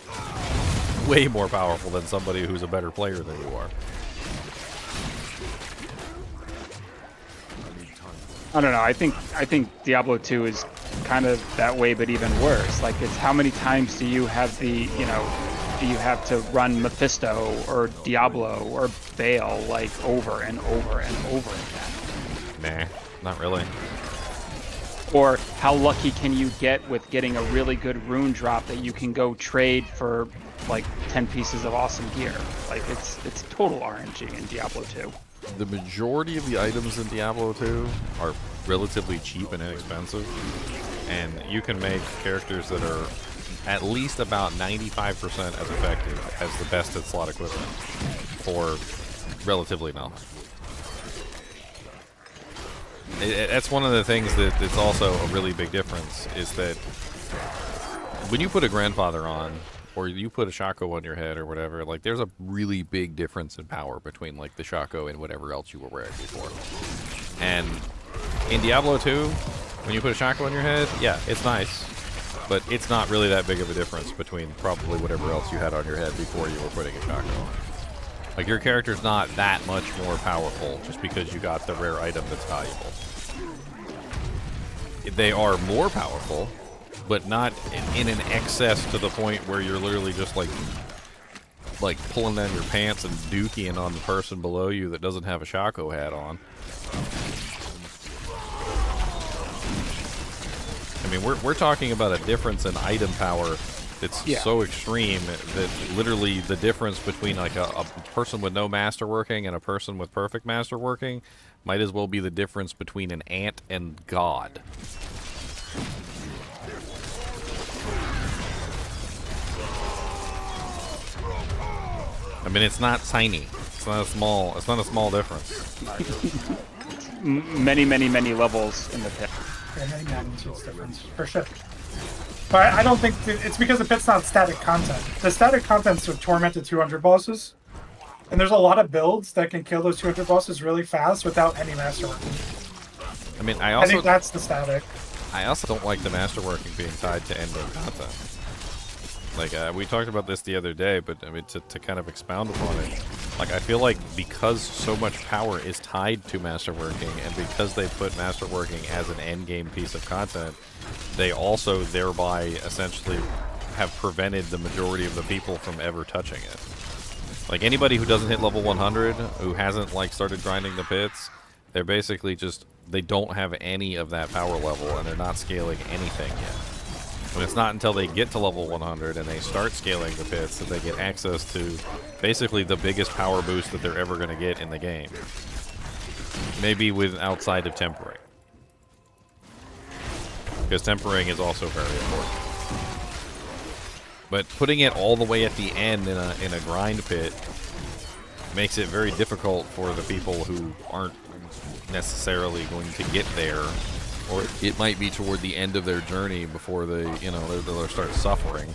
way more powerful than somebody who's a better player than you are. I don't know. I think Diablo 2 is kind of that way, but even worse. Like, it's how many times do you have do you have to run Mephisto or Diablo or Baal like over and over and over again? Nah, not really. Or how lucky can you get with getting a really good rune drop that you can go trade for like 10 pieces of awesome gear? Like, it's total RNG in Diablo 2. The majority of the items in Diablo 2 are relatively cheap and inexpensive, and you can make characters that are at least about 95% as effective as the best at slot equipment for relatively nothing. That's one of the things that's also a really big difference, is that when you put a grandfather on, or you put a Shaco on your head or whatever, like, there's a really big difference in power between, like, the Shaco and whatever else you were wearing before. And in Diablo 2, when you put a Shaco on your head, yeah, it's nice, but it's not really that big of a difference between probably whatever else you had on your head before you were putting a Shaco on. Like, your character's not that much more powerful just because you got the rare item that's valuable. They are more powerful, but not in an excess to the point where you're literally just like pulling down your pants and dookying on the person below you that doesn't have a Shaco hat on. I mean, we're talking about a difference in item power It's Yeah. so extreme that literally the difference between like a person with no masterworking and a person with perfect masterworking might as well be the difference between an ant and God. I mean, it's not tiny. It's not a small. It's not a small difference. Many, many, many levels in the pit. Yeah, many magnitudes difference, for sure. But I don't think it's because the pit's not static content. The static content's are tormented 200 bosses. And there's a lot of builds that can kill those 200 bosses really fast without any masterworking. I mean, I think that's the static. I also don't like the masterworking being tied to end game content. Like, we talked about this the other day, but I mean, to kind of expound upon it, like, I feel like because so much power is tied to masterworking, and because they put masterworking as an end game piece of content, they also thereby essentially have prevented the majority of the people from ever touching it. Like, anybody who doesn't hit level 100, who hasn't, like, started grinding the pits, they're basically just, they don't have any of that power level, and they're not scaling anything yet. And it's not until they get to level 100 and they start scaling the pits that they get access to basically the biggest power boost that they're ever going to get in the game. Maybe with outside of tempering. Because tempering is also very important. But putting it all the way at the end in a grind pit makes it very difficult for the people who aren't necessarily going to get there, or it might be toward the end of their journey before they, you know, they'll start suffering.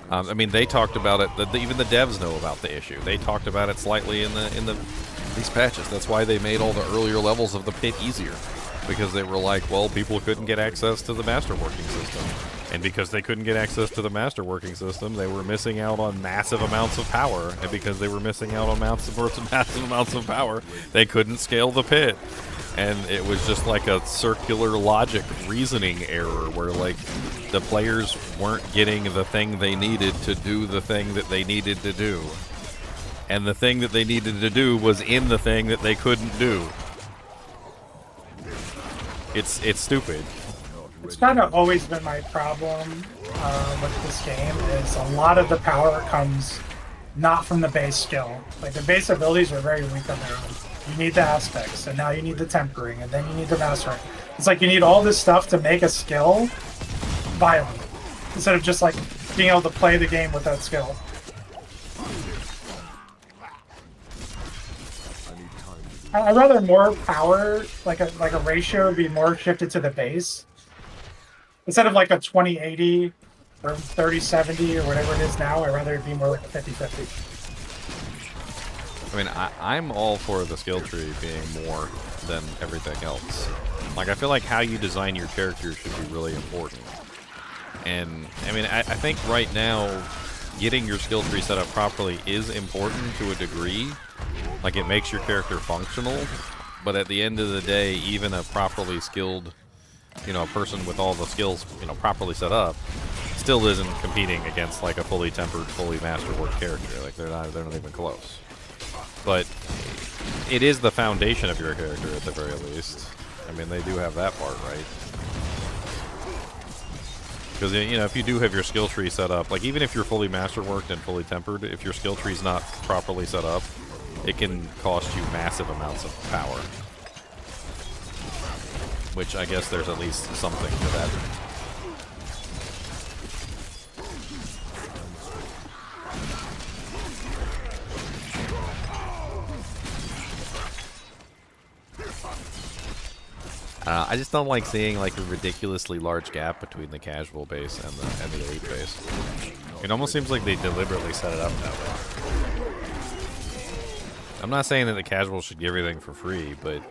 I mean, they talked about it. Even the devs know about the issue. They talked about it slightly in these patches. That's why they made all the earlier levels of the pit easier, because they were like, well, people couldn't get access to the masterworking system, and because they couldn't get access to the masterworking system, they were missing out on massive amounts of power, and because they were missing out on massive amounts of power, they couldn't scale the pit. And it was just like a circular logic reasoning error where, like, the players weren't getting the thing they needed to do the thing that they needed to do. And the thing that they needed to do was in the thing that they couldn't do. It's stupid. It's kind of always been my problem with this game is a lot of the power comes not from the base skill. Like, the base abilities are very weak on their own. You need the aspects, and now you need the tempering, and then you need the mastering. It's like you need all this stuff to make a skill viable, instead of just like being able to play the game with that skill. I'd rather more power, like a ratio, be more shifted to the base, instead of like a 20-80 or 30-70 or whatever it is now. I'd rather it be more like a 50-50. I mean, I'm all for the skill tree being more than everything else. Like, I feel like how you design your character should be really important. And, I mean, I think right now, getting your skill tree set up properly is important to a degree. Like, it makes your character functional. But at the end of the day, even a properly skilled, you know, person with all the skills, you know, properly set up, still isn't competing against, like, a fully tempered, fully masterwork character. Like, they're not even close. But it is the foundation of your character at the very least. I mean, they do have that part right. Because, you know, if you do have your skill tree set up, like, even if you're fully masterworked and fully tempered, if your skill tree's not properly set up, it can cost you massive amounts of power. Which I guess there's at least something to that. I just don't like seeing like a ridiculously large gap between the casual base and the elite base. It almost seems like they deliberately set it up that way. I'm not saying that the casual should get everything for free, but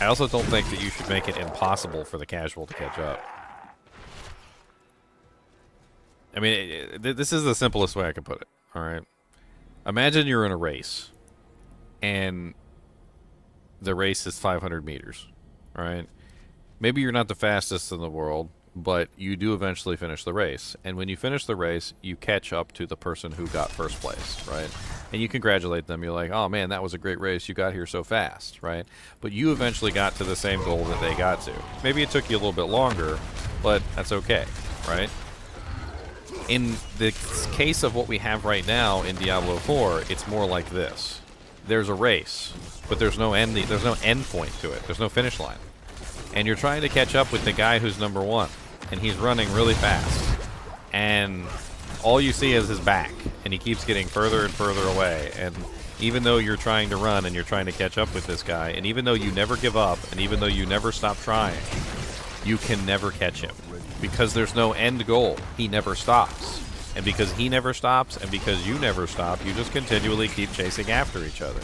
I also don't think that you should make it impossible for the casual to catch up. I mean, this is the simplest way I can put it, alright? Imagine you're in a race, and the race is 500 meters, alright? Maybe you're not the fastest in the world, but you do eventually finish the race. And when you finish the race, you catch up to the person who got first place, right? And you congratulate them. You're like, oh man, that was a great race. You got here so fast, right? But you eventually got to the same goal that they got to. Maybe it took you a little bit longer, but that's okay, right? In the case of what we have right now in Diablo 4, it's more like this. There's a race, but there's no end point to it. There's no finish line. And you're trying to catch up with the guy who's number 1, and he's running really fast. And all you see is his back, and he keeps getting further and further away. And even though you're trying to run and you're trying to catch up with this guy, and even though you never give up, and even though you never stop trying, you can never catch him. Because there's no end goal. He never stops. And because he never stops, and because you never stop, you just continually keep chasing after each other.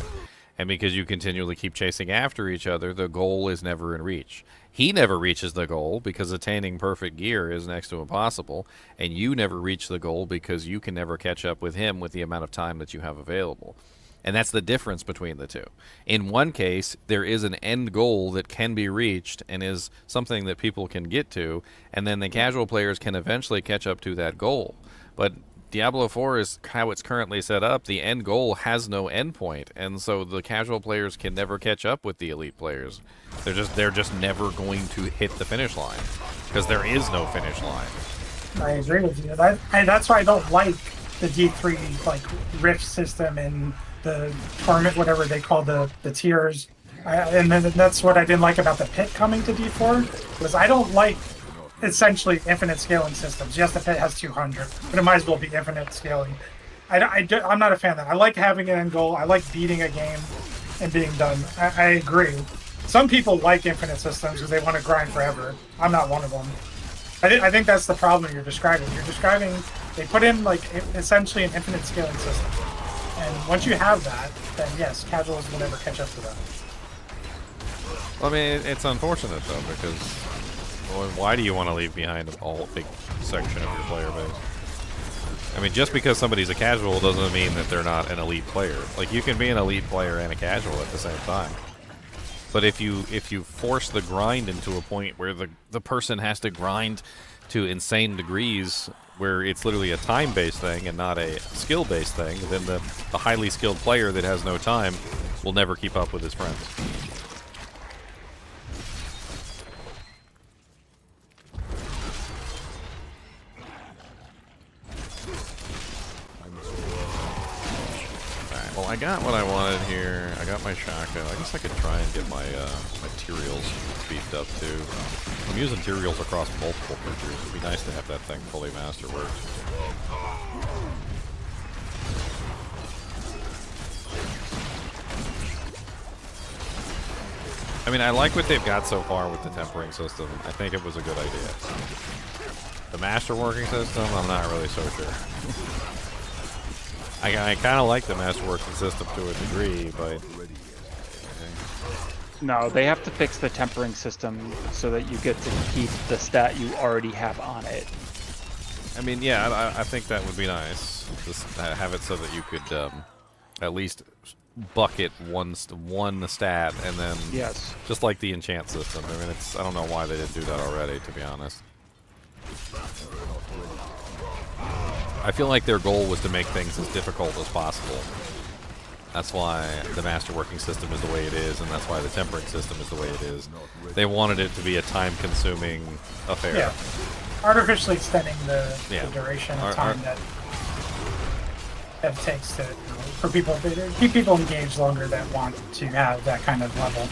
And because you continually keep chasing after each other, the goal is never in reach. He never reaches the goal because attaining perfect gear is next to impossible, and you never reach the goal because you can never catch up with him with the amount of time that you have available. And that's the difference between the two. In one case, there is an end goal that can be reached and is something that people can get to, and then the casual players can eventually catch up to that goal. But Diablo 4 is how it's currently set up. The end goal has no end point, and so the casual players can never catch up with the elite players. They're just never going to hit the finish line because there is no finish line. I agree with you. That's why I don't like the D3 like rift system and the tournament, whatever they call the tiers. And then that's what I didn't like about the pit coming to D4 was I don't like essentially infinite scaling systems. Yes, the pit has 200, but it might as well be infinite scaling. I'm not a fan of that. I like having an end goal. I like beating a game and being done. I agree. Some people like infinite systems because they want to grind forever. I'm not one of them. I think that's the problem you're describing. They put in like essentially an infinite scaling system. And once you have that, then yes, casuals will never catch up to that. Well, I mean, it's unfortunate though, because why do you want to leave behind a big section of your player base? I mean, just because somebody's a casual doesn't mean that they're not an elite player. Like, you can be an elite player and a casual at the same time. But if you force the grind into a point where the person has to grind to insane degrees, where it's literally a time-based thing and not a skill-based thing, then the highly skilled player that has no time will never keep up with his friends. Alright, well, I got what I wanted here. I got my shotgun. I guess I could try and get my materials beefed up too. I'm using materials across multiple creatures. It'd be nice to have that thing fully masterworked. I mean, I like what they've got so far with the tempering system. I think it was a good idea. The masterworking system, I'm not really so sure. I kind of like the masterworking system to a degree, but... No, they have to fix the tempering system so that you get to keep the stat you already have on it. I mean, yeah, I think that would be nice. Just have it so that you could at least bucket one stat, and then yes, just like the enchant system. I mean, I don't know why they didn't do that already, to be honest. I feel like their goal was to make things as difficult as possible. That's why the masterworking system is the way it is, and that's why the tempering system is the way it is. They wanted it to be a time-consuming affair. Yeah, artificially extending the duration of time that it takes to for people to keep people engaged longer that want to have that kind of level.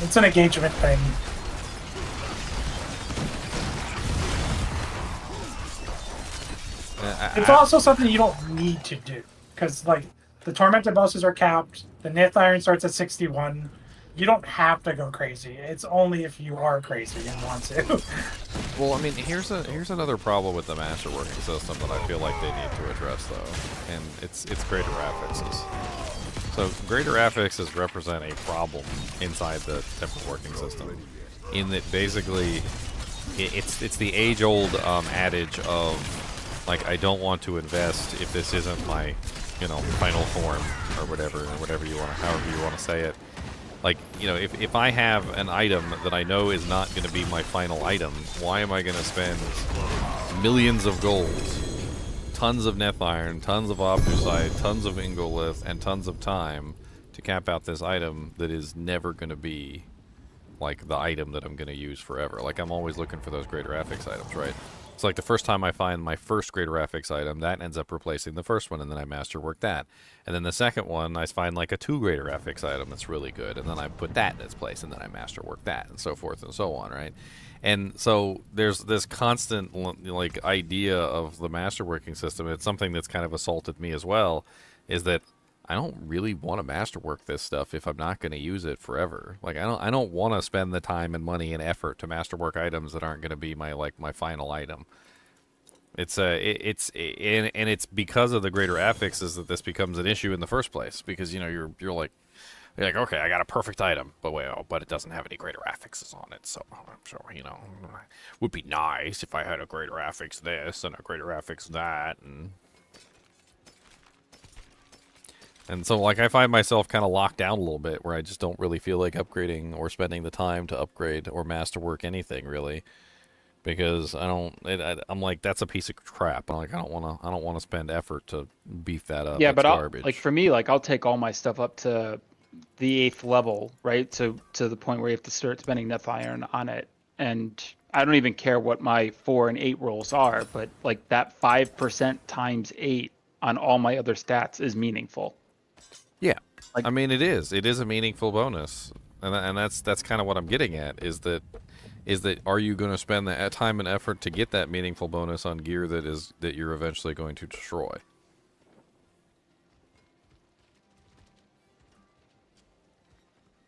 It's an engagement thing. It's also something you don't need to do because, like, the tormented bosses are capped. The Nith Iron starts at 61. You don't have to go crazy. It's only if you are crazy and want to. Well, I mean, here's another problem with the masterworking system that I feel like they need to address, though, and it's greater affixes. So greater affixes represent a problem inside the tempering system, in that basically it's the age-old adage of, like, I don't want to invest if this isn't my, final form or whatever you want, however you want to say it. Like, you know, if I have an item that I know is not going to be my final item, why am I going to spend millions of gold, tons of Neth Iron, tons of Optusite, tons of Ingolith, and tons of time to cap out this item that is never going to be, like, the item that I'm going to use forever? Like, I'm always looking for those greater affix items, right? It's like the first time I find my first greater affix item, that ends up replacing the first one, and then I masterwork that. And then the second one, I find like a 2 greater affix item that's really good, and then I put that in its place, and then I masterwork that, and so forth and so on, right? And so there's this constant like idea of the masterworking system. It's something that's kind of assaulted me as well, is that I don't really want to masterwork this stuff if I'm not going to use it forever. Like, I don't want to spend the time and money and effort to masterwork items that aren't going to be my final item. It's because of the greater affixes that this becomes an issue in the first place, because, you know, you're like, okay, I got a perfect item, but it doesn't have any greater affixes on it. So I'm sure, you know, it would be nice if I had a greater affix this and a greater affix that, and so, like, I find myself kind of locked down a little bit, where I just don't really feel like upgrading or spending the time to upgrade or masterwork anything really, because I'm like, that's a piece of crap. I'm like, I don't want to spend effort to beef that up. Yeah, That's but garbage. like for me, like I'll take all my stuff up to the 8th level, right? To the point where you have to start spending Neth Iron on it, and I don't even care what my 4 and 8 rolls are, but like that 5% times 8 on all my other stats is meaningful. Yeah, like, I mean, it is a meaningful bonus, and that's kind of what I'm getting at, is that are you going to spend the time and effort to get that meaningful bonus on gear that you're eventually going to destroy?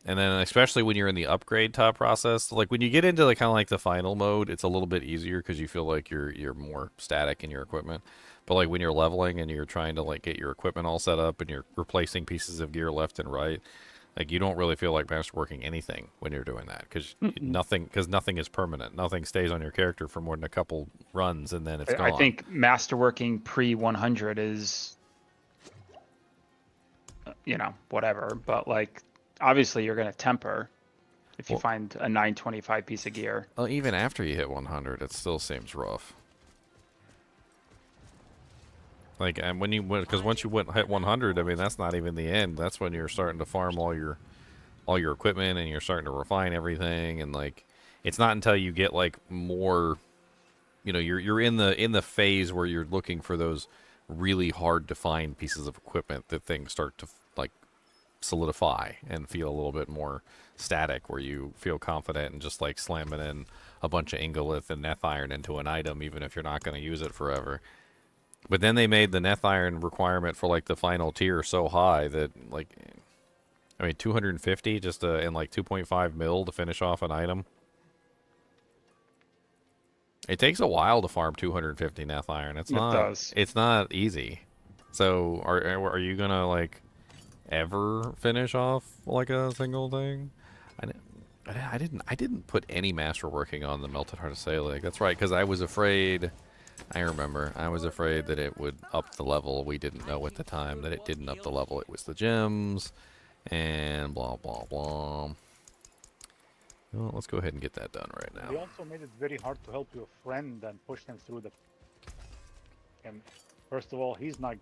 And then especially when you're in the upgrade top process, like when you get into kind of like the final mode, it's a little bit easier because you feel like you're more static in your equipment. But like when you're leveling and you're trying to like get your equipment all set up and you're replacing pieces of gear left and right, like you don't really feel like masterworking anything when you're doing that, because nothing is permanent. Nothing stays on your character for more than a couple runs and then it's gone. I think masterworking pre 100 is, you know, whatever. But like obviously you're going to temper if you find a 925 piece of gear. Well, even after you hit 100, it still seems rough. Like, and because once you hit 100, I mean, that's not even the end. That's when you're starting to farm all your equipment and you're starting to refine everything. And like, it's not until you get like more, you know, you're in the phase where you're looking for those really hard to find pieces of equipment that things start to like solidify and feel a little bit more static, where you feel confident and just like slamming in a bunch of Ingolith and Neth Iron into an item, even if you're not going to use it forever. But then they made the Neth Iron requirement for like the final tier so high that, like, I mean, 250 just in like 2.5 mil to finish off an item. It takes a while to farm 250 Neth Iron. It's not easn't So are you gonna like ever finish off like a single thing? I didn't put any masterworking on the Melted Heart of Selig. That's right, because I was afraid. I remember. I was afraid that it would up the level. We didn't know at the time that it didn't up the level. It was the gems, and blah, blah, blah. Well, let's go ahead and get that done right now. We also made it very hard to help your friend and push them through the... And first of all, he's not...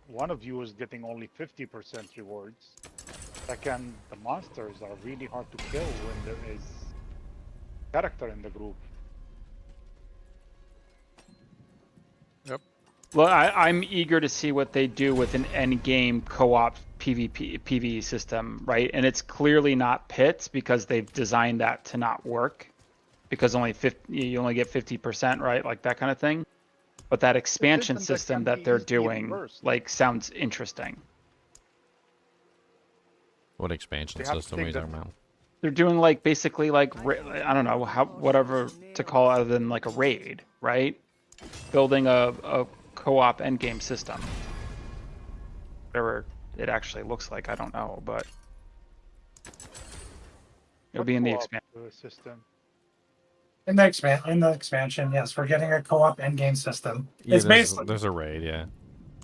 One of you is getting only 50% rewards. Second, the monsters are really hard to kill when there is character in the group. Yep. Well, I'm eager to see what they do with an endgame co-op PvE system, right? And it's clearly not pits, because they've designed that to not work, because you only get 50%, right? Like that kind of thing. But that expansion system that they're doing, like, sounds interesting. What expansion system are you talking about? They're doing like basically like, I don't know whatever to call it other than like a raid, right? Building a co-op endgame system. Whatever it actually looks like, I don't know, but it'll be in the expansion system. In the expansion, yes, we're getting a co-op endgame system. Yeah, It's basically there's a raid, yeah.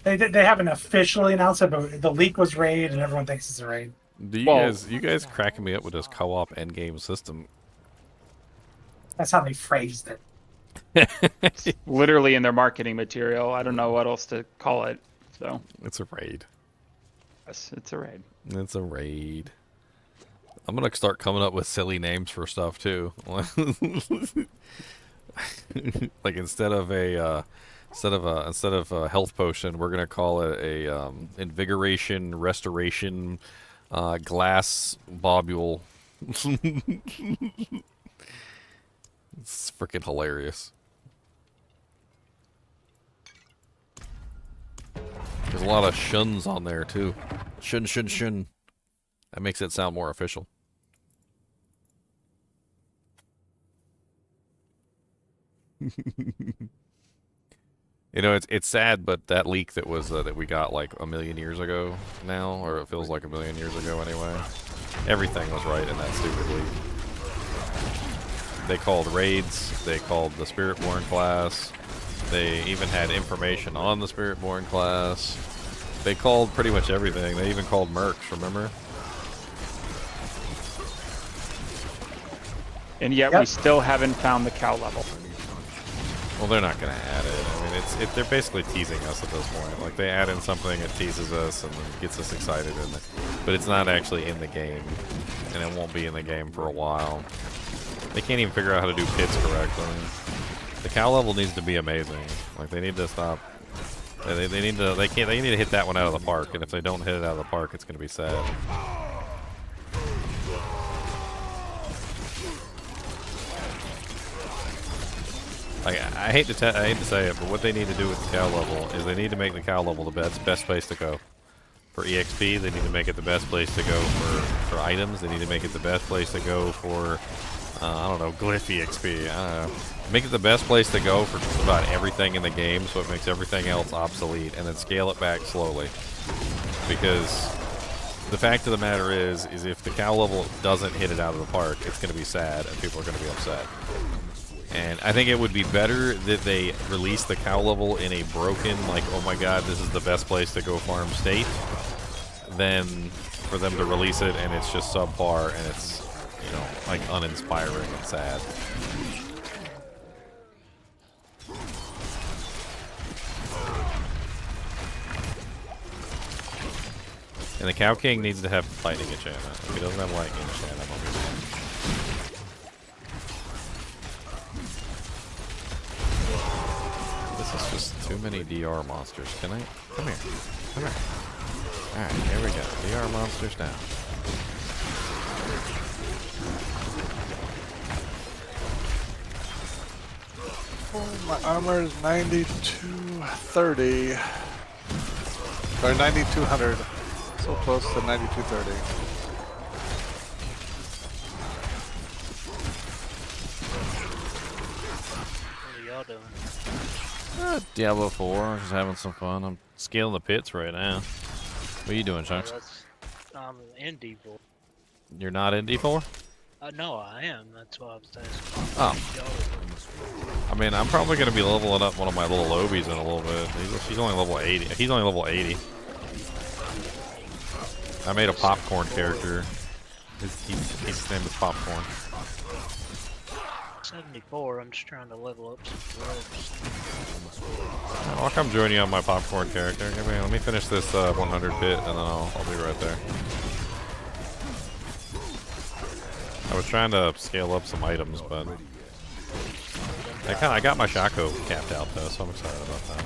they haven't officially announced it, but the leak was raid, and everyone thinks it's a raid. Do you Well- guys cracking me up with this co-op endgame system? That's how they phrased it. It's literally in their marketing material. I don't know what else to call it. So It's a raid. yes, it's a raid. It's a raid. I'm gonna start coming up with silly names for stuff too. Like instead of a health potion, we're gonna call it a invigoration restoration glass bobule. It's freaking hilarious. There's a lot of shuns on there too. Shun shun shun. That makes it sound more official. You know, it's sad, but that leak that was that we got like a million years ago now, or it feels like a million years ago anyway. Everything was right in that stupid leak. They called raids. They called the Spiritborn class. They even had information on the Spiritborn class. They called pretty much everything. They even called mercs. Remember? And yet we still haven't found the cow level. Well, they're not going to add it. I mean, they're basically teasing us at this point. Like, they add in something, it teases us and gets us excited, but it's not actually in the game, and it won't be in the game for a while. They can't even figure out how to do pits correctly. The cow level needs to be amazing. Like, they need to stop. They need to hit that one out of the park, and if they don't hit it out of the park, it's going to be sad. Like, I hate to say it, but what they need to do with the cow level is they need to make the cow level the best place to go. For EXP, they need to make it the best place to go for items. They need to make it the best place to go for, I don't know, glyph EXP. I don't know. Make it the best place to go for just about everything in the game so it makes everything else obsolete, and then scale it back slowly. Because the fact of the matter is if the cow level doesn't hit it out of the park, it's going to be sad and people are going to be upset. And I think it would be better that they release the cow level in a broken, like, oh my god, this is the best place to go farm state, than for them to release it and it's just subpar and it's, you know, like uninspiring and sad. And the Cow King needs to have lightning enchantment. If he doesn't have lightning enchantment, I'll be sad. This is just too many DR monsters. Can I? Come here. Come here. Alright, here we go. DR monsters down. Oh, my armor is 9230. Or 9200. So close to 9230. What are y'all doing? Diablo 4, just having some fun. I'm scaling the pits right now. What are you doing, Chunks? I'm in D4. You're not in D4? No, I am. That's why I was asking. Oh. I mean, I'm probably going to be leveling up one of my little lobies in a little bit. He's only level 80. He's only level 80. I made a popcorn character. His name is Popcorn. 74. I'm just trying to level up some ropes. I'll come join you on my popcorn character. Let me finish this 100 pit, and then I'll be right there. I was trying to scale up some items, but I got my Shaco capped out though, so I'm excited about that.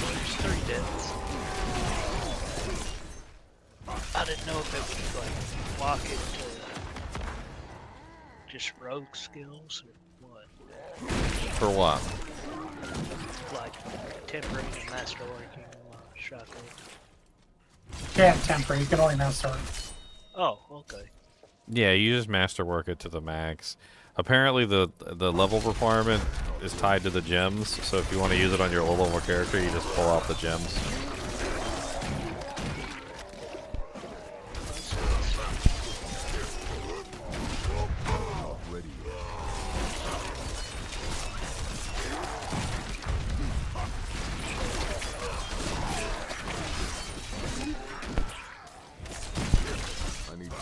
There's 3 deaths. I didn't know if it would like lock it to just rogue skills or what. For what? Like tempering and masterworking Shaco. Can't temper, you can only master. Oh, okay. Yeah, you just masterwork it to the max. Apparently the level requirement is tied to the gems, so if you want to use it on your low level character, you just pull out the gems.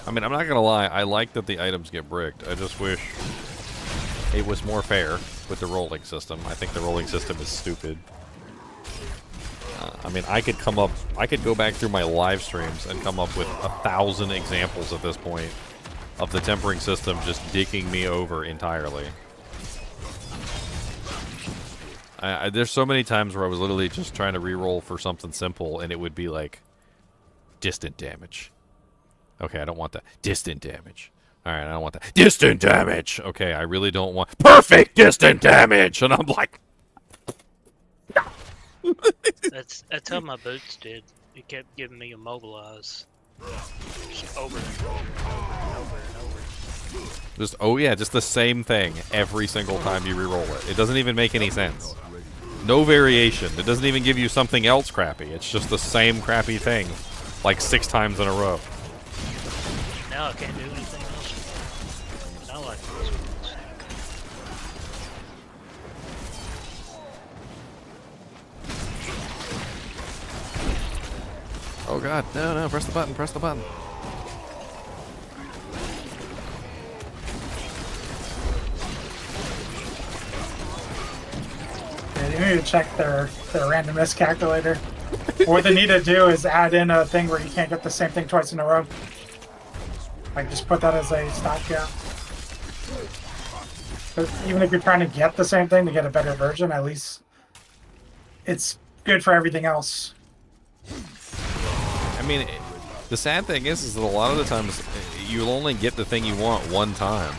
I mean, I'm not gonna lie. I like that the items get bricked. I just wish it was more fair with the rolling system. I think the rolling system is stupid. I mean, I could go back through my live streams and come up with 1,000 examples at this point of the tempering system just dicking me over entirely. There's so many times where I was literally just trying to reroll for something simple, and it would be like distant damage. Okay, I don't want that. Distant damage. Alright, I don't want that. Distant damage! Okay, I really don't want perfect distant damage! And I'm like... That's how my boots did. It kept giving me immobilize. Just over and over and over and over. Just, oh yeah, just the same thing every single time you reroll it. It doesn't even make any sense. No variation. It doesn't even give you something else crappy. It's just the same crappy thing, like 6 times in a row. Now I can't do anything else. I like this one. Oh god, no, press the button, press the button. Yeah, you need to check their randomness calculator. What they need to do is add in a thing where you can't get the same thing twice in a row. Like, just put that as a stopgap. But even if you're trying to get the same thing to get a better version, at least it's good for everything else. I mean, the sad thing is that a lot of the times you'll only get the thing you want one time.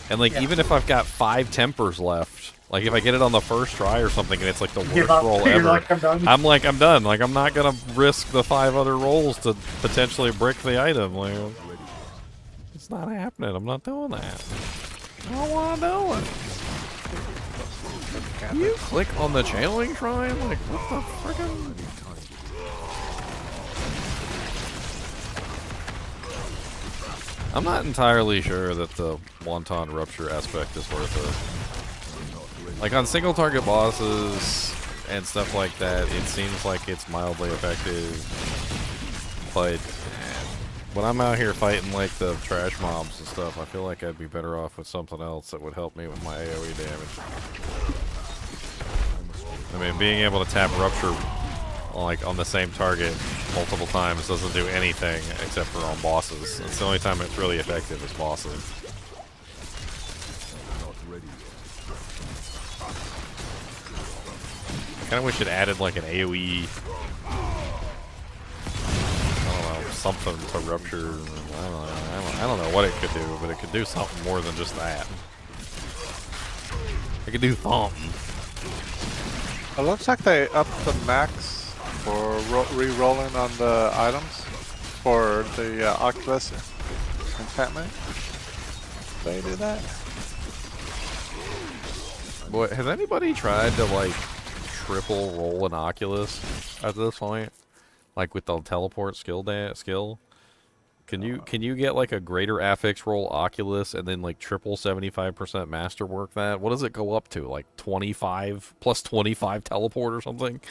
And like, even if I've got 5 tempers left, like if I get it on the first try or something and it's like the worst roll ever, like, I'm done. I'm done. Like, I'm not gonna risk the 5 other rolls to potentially brick the item. Like, it's not happening. I'm not doing that. I don't want to do it. Can you click on the channeling shrine? Like, what the frickin'? I'm not entirely sure that the Wonton Rupture aspect is worth it. Like, on single target bosses and stuff like that, it seems like it's mildly effective. But when I'm out here fighting, like, the trash mobs and stuff, I feel like I'd be better off with something else that would help me with my AoE damage. I mean, being able to tap Rupture, like, on the same target multiple times doesn't do anything except for on bosses. It's the only time it's really effective is bosses. I kind of wish it added like an AoE, I don't know, something to Rupture. I don't know what it could do, but it could do something more than just that. It could do something. It looks like they upped the max for re-rolling on the items for the Oculus enchantment. They do that? Boy, has anybody tried to like triple roll an Oculus at this point? Like with the teleport skill? Can you get like a greater affix roll Oculus and then like triple 75% masterwork that? What does it go up to? Like 25 plus 25 teleport or something?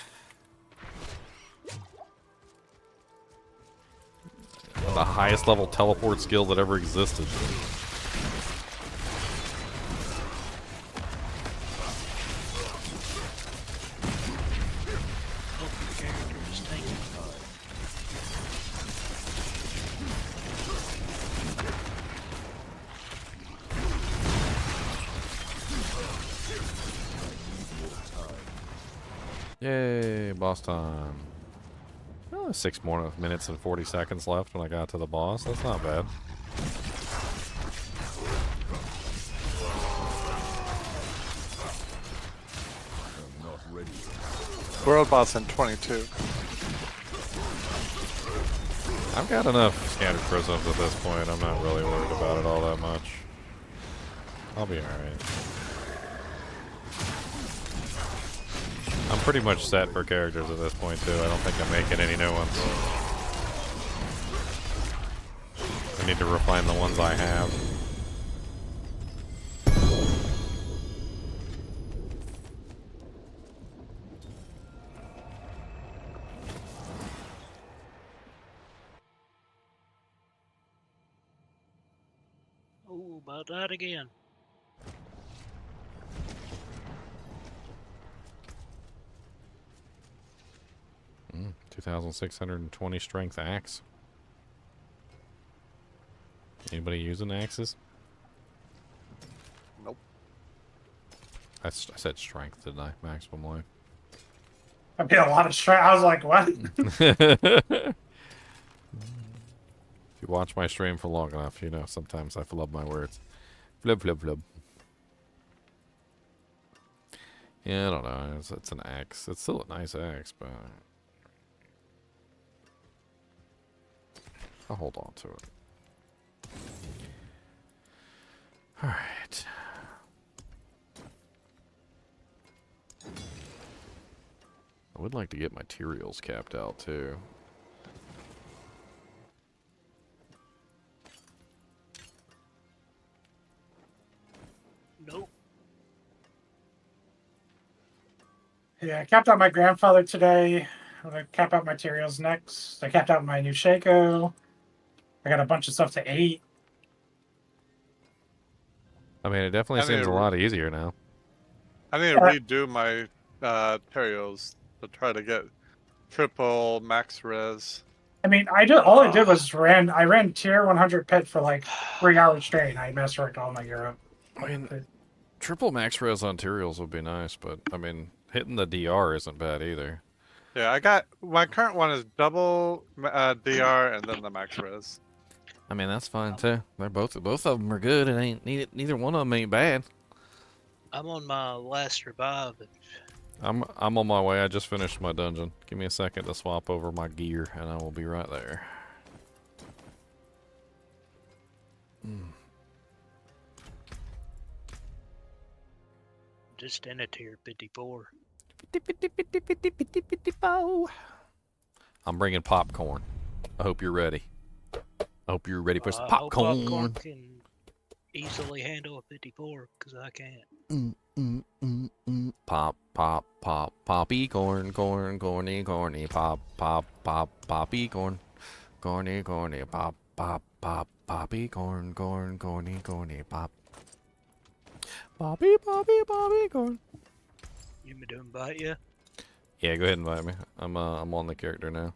The highest level teleport skill that ever existed. Yay, boss time. Oh, 6 more minutes and 40 seconds left when I got to the boss. That's not bad. World boss in 22. I've got enough scattered prisms at this point. I'm not really worried about it all that much. I'll be alright. I'm pretty much set for characters at this point too. I don't think I'm making any new ones. I need to refine the ones I have. About that again. Mm, 2,620 strength axe. Anybody using axes? Nope. I said strength, didn't I? Maximum life. That'd be a lot of strength. I was like, what? If you watch my stream for long enough, you know sometimes I flub my words. Flub, flub, flub. Yeah, I don't know. It's an axe. It's still a nice axe, but I'll hold on to it. Alright. I would like to get materials capped out too. Nope. Yeah, I capped out my grandfather today. I'm gonna cap out materials next. I capped out my new Shaco. I got a bunch of stuff to eat. I mean, it definitely I need seems a to lot easier now. I need to redo my materials to try to get triple max res. I mean, all I did was I ran tier 100 pit for like 3 hours straight. I masterworked all my gear up. I mean, triple max res on materials would be nice, but I mean, hitting the DR isn't bad either. Yeah, I got my current one is double DR and then the max res. I mean, that's fine too. They're both of them are good. It ain't neither one of them ain't bad. I'm on my last revive. I'm on my way. I just finished my dungeon. Give me a second to swap over my gear, and I will be right there. Just in a tier 54. I'm bringing popcorn. I hope you're ready. I hope you're ready for some I hope popcorn. popcorn can easily handle a 54, because I can't. Pop, pop, pop, poppy corn, corn, corny, corny, pop, pop, pop, poppy corn, corny, corny, pop, pop, pop, poppy corn, corn, corny, corny, pop. Poppy, poppy, poppy corn. You me to invite you? Yeah, go ahead and invite me. I'm on the character now.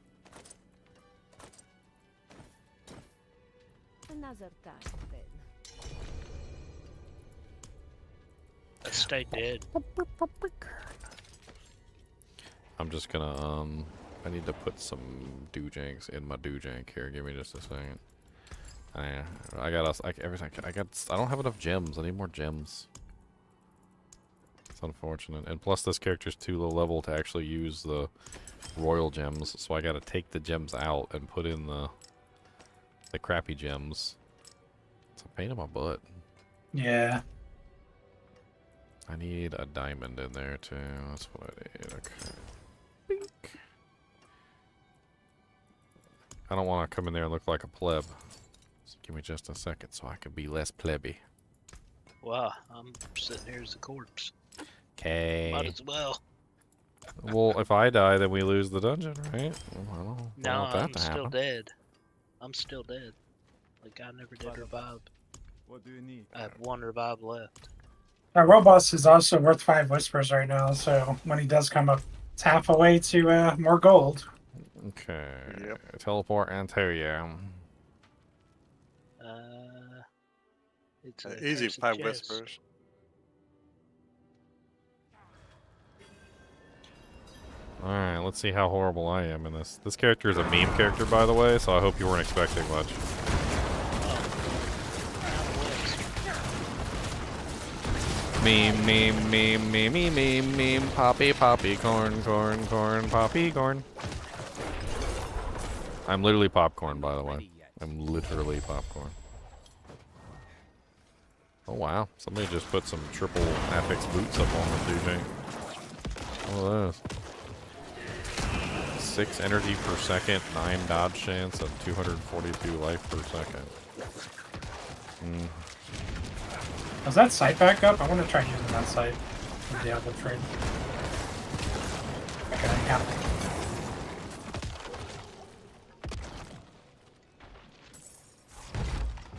Another time then. I stay dead. I'm just gonna I need to put some doojanks in my doojank here. Give me just a second. I don't have enough gems. I need more gems. It's unfortunate. And plus this character's too low level to actually use the royal gems, so I gotta take the gems out and put in the crappy gems. It's a pain in my butt. Yeah. I need a diamond in there too. That's what I need. Okay. Bink. I don't want to come in there and look like a pleb. So give me just a second so I can be less plebby. Wow, I'm sitting here as a corpse. Okay. Might as well. Well, if I die, then we lose the dungeon, right? Well, I don't No, want that I'm to still happen. dead. I'm still dead. Like, I never did revive. What do you need? I have 1 revive left. Our Robots is also worth 5 whispers right now, so when he does come up, it's half a way to more gold. Okay. Yep. Teleport Antaria. It's Easy there's a 5 chest. whispers. Alright, let's see how horrible I am in this. This character is a meme character, by the way, so I hope you weren't expecting much. Meme, meme, meme, meme, meme, meme, meme, poppy, poppy, corn, corn, corn, poppy, corn. I'm literally popcorn, by the way. I'm literally popcorn. Oh wow, somebody just put some triple affix boots up on the Dujang. What are those? 6 energy per second, 9 dodge chance, and 242 life per second. Was that site back up? I want to try using that site in Diablo trade. Okay, yeah.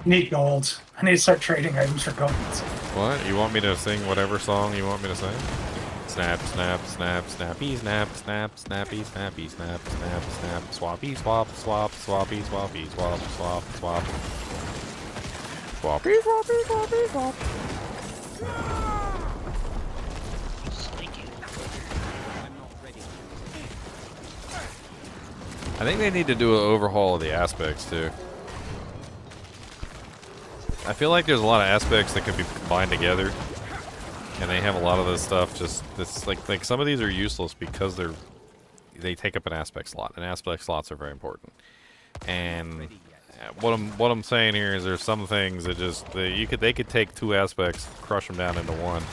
Need gold. I need to start trading items for goblins. What? You want me to sing whatever song you want me to sing? Snap, snap, snap, snappy, snap, snap, snappy, snappy, snap, snap, snap, swappy, swap, swap, swappy, swappy, swap, swap, swap. Swappy, swappy, swappy, swap. I think they need to do an overhaul of the aspects too. I feel like there's a lot of aspects that could be combined together, and they have a lot of this stuff just this like some of these are useless because they take up an aspect slot, and aspect slots are very important. And what I'm saying here is there's some things that just they could take two aspects, crush them down into one,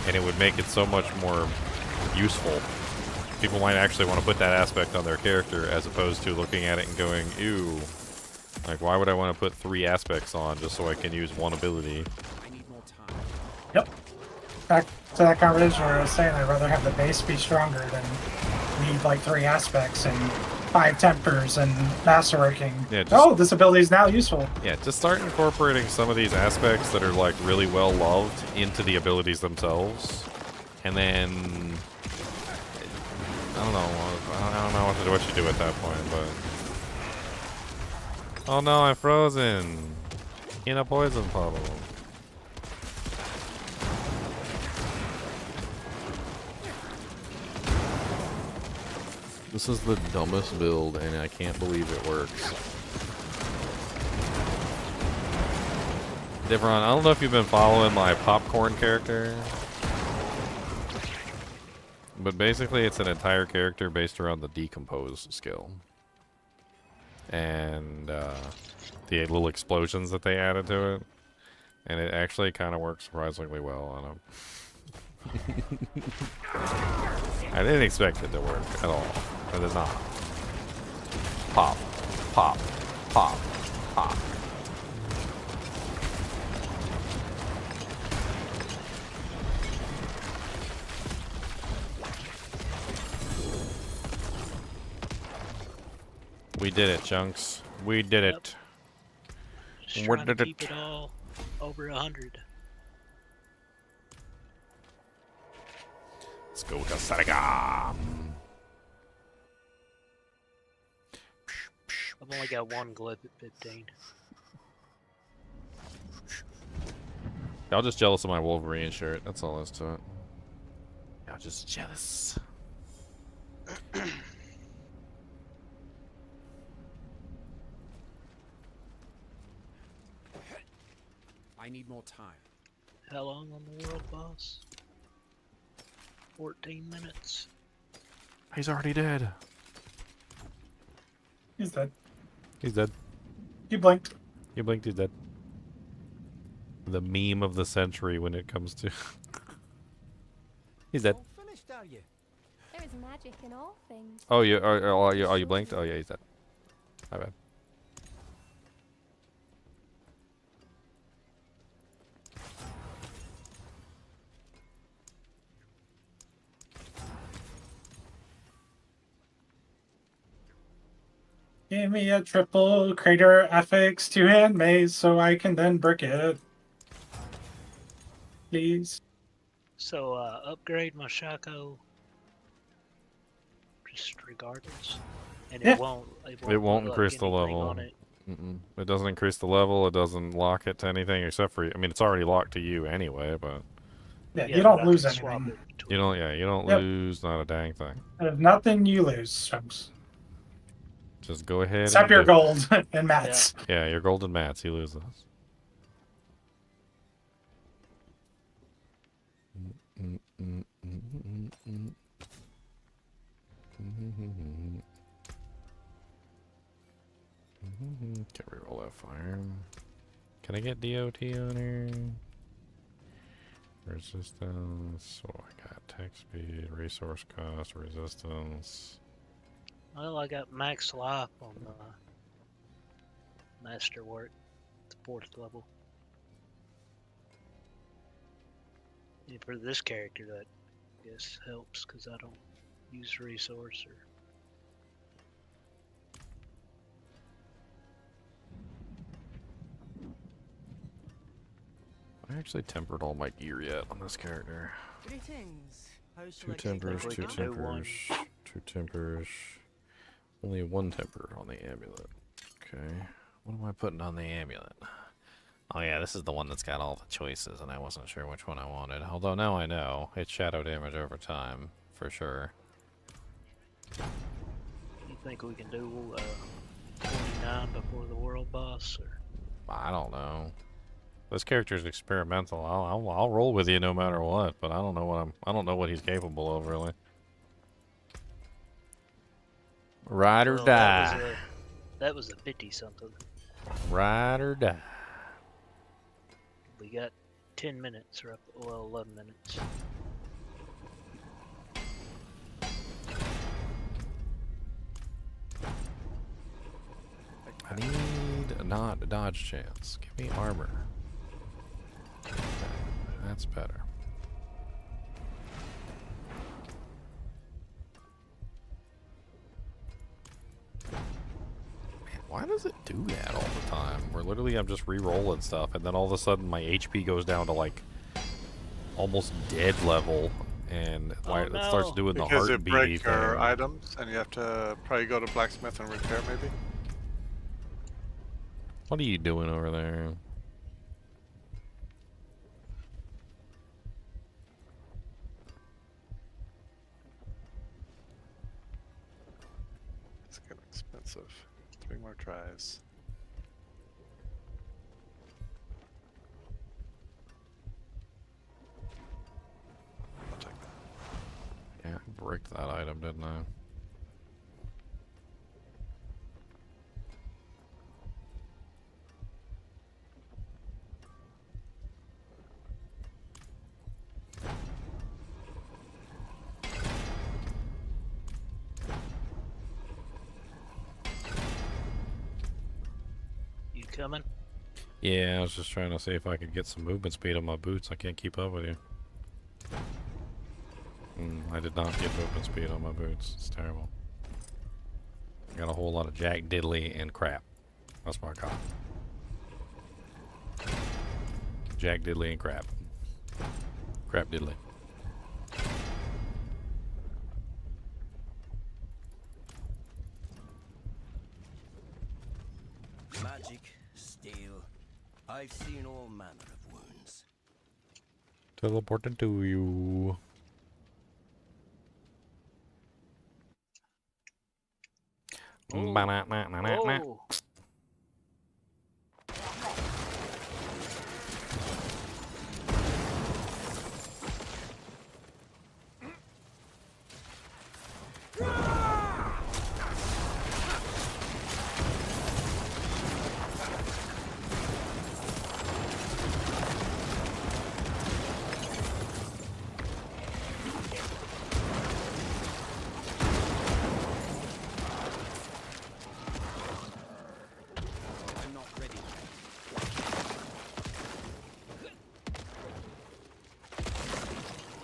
and it would make it so much more useful. People might actually want to put that aspect on their character as opposed to looking at it and going, ew. Like, why would I want to put 3 aspects on just so I can use one ability? Yep. Back to that conversation where I was saying I'd rather have the base be stronger than need like 3 aspects and 5 tempers and masterworking. Yeah, just, oh, this ability is now useful. Yeah, just start incorporating some of these aspects that are like really well loved into the abilities themselves, and then I don't know what you do at that point, but oh no, I'm frozen in a poison puddle. This is the dumbest build, and I can't believe it works. Devron, I don't know if you've been following my popcorn character, but basically it's an entire character based around the decompose skill. And the little explosions that they added to it. And it actually kind of works surprisingly well on him. I didn't expect it to work at all. It did not. Pop, pop, pop, pop. We did it, Chunks. We did it. Just trying to keep it all over 100. Let's go to Paragon. I've only got one glyph at 15. Y'all just jealous of my Wolverine shirt. That's all there is to it. Y'all just jealous. I need more time. How long on the world boss? 14 minutes. He's already dead. He's dead. He's dead. You blinked. You blinked, he's dead. The meme of the century when it comes to... He's dead. All finished, are you? There is magic in all things. Oh, you blinked? Oh, yeah, he's dead. My bad. Give me a triple crater FX 2-hand maze so I can then brick it. Please. So, upgrade my Shaco just regardless. And Yeah. it won't It won't look increase the anything level. on it. It doesn't increase the level. It doesn't lock it to anything except for... I mean, it's already locked to you anyway, but... Yeah, Yeah, you don't but I lose can swap anything. it You don't, yeah, you don't Yep. lose not a dang thing. There's nothing you lose, Chunks. Just go ahead Except and your do- gold and mats. Yeah, your golden mats, he loses. Can reroll that fire. Can I get DOT on here? Resistance. Oh, I got attack speed, resource cost, resistance. Well, I got max life on Masterwork, the 4th level. And for this character, that I guess helps because I don't use resource or. I actually tempered all my gear yet on this character. Greetings. How shall Two I take tempers, your two order? tempers, two tempers. Only one temper on the amulet. Okay. What am I putting on the amulet? Oh yeah, this is the one that's got all the choices, and I wasn't sure which one I wanted. Although now I know. It's shadow damage over time, for sure. You think we can do 49 before the world boss? Or? I don't know. This character's experimental. I'll roll with you no matter what, but I don't know what he's capable of really. Ride or Well, die. That was a 50 something. Ride or die. We got 10 minutes, or 11 minutes. I need not a dodge chance. Give me armor. Okay, that's better. Man, why does it do that all the time? Where literally I'm just re-rolling stuff, and then all of a sudden my HP goes down to like almost dead level, and why it starts doing the because heart you break beaty your thing. items, and you have to probably go to blacksmith and repair, maybe. What are you doing over there? It's getting expensive. 3 more tries. I'll take that. Yeah, I bricked that item, didn't I? You coming? Yeah, I was just trying to see if I could get some movement speed on my boots. I can't keep up with you. I did not get movement speed on my boots. It's terrible. I got a whole lot of jack diddly and crap. That's what I got. Jack diddly and crap. Crap diddly. Magic, steel. I've seen all manner of wounds. Teleporting to you. Oh.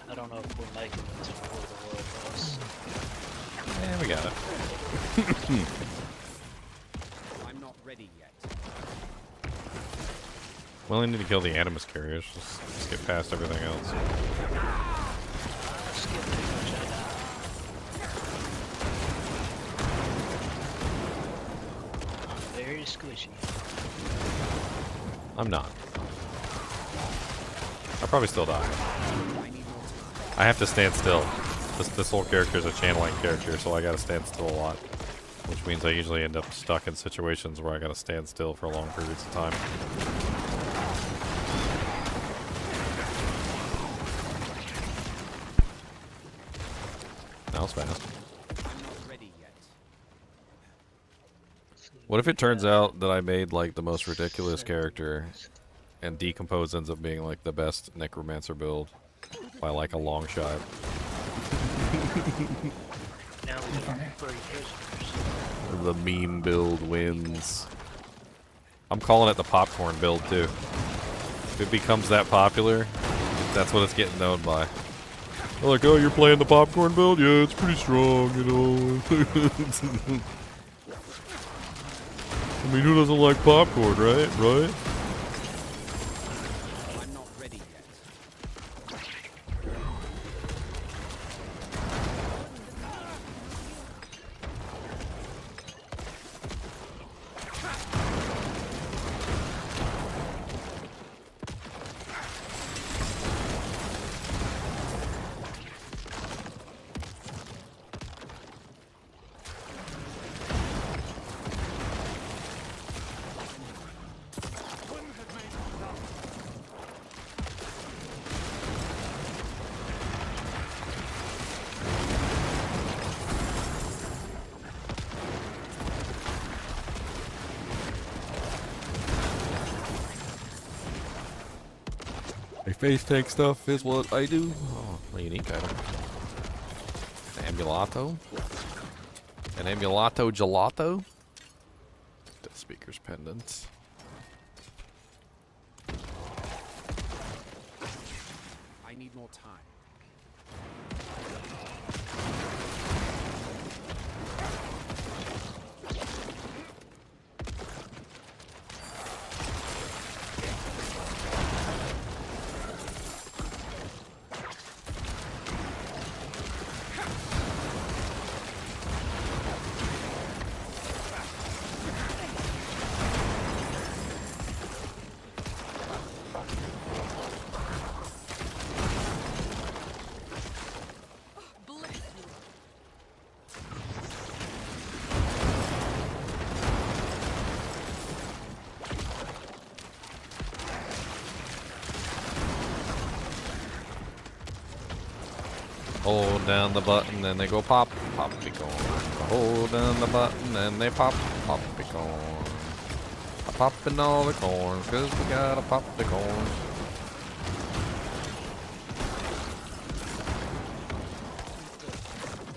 I don't know if we're making it before the world boss. Yeah, we got it. I'm not ready yet. We only need to kill the animus carriers. Just get past everything else. Very squishy. I'm not. I'll probably still die. I have to stand still. This whole character is a channeling character, so I gotta stand still a lot. Which means I usually end up stuck in situations where I gotta stand still for long periods of time. That was fast. What if it turns out that I made like the most ridiculous character and Decompose ends up being like the best necromancer build by like a long shot? Now we got 3 prisoners. The meme build wins. I'm calling it the popcorn build too. If it becomes that popular, that's what it's getting known by. They're like, oh, you're playing the popcorn build? Yeah, it's pretty strong, you know. I mean, who doesn't like popcorn, right? Right? Face tank stuff is what I do. Oh, a unique item. An ambulato. An ambulato gelato. The speaker's pendants. I need more time. Hold down the button and they go pop, pop be gone. Hold down the button and they pop, pop be gone. I'm popping all the corns, cause we gotta pop the corns.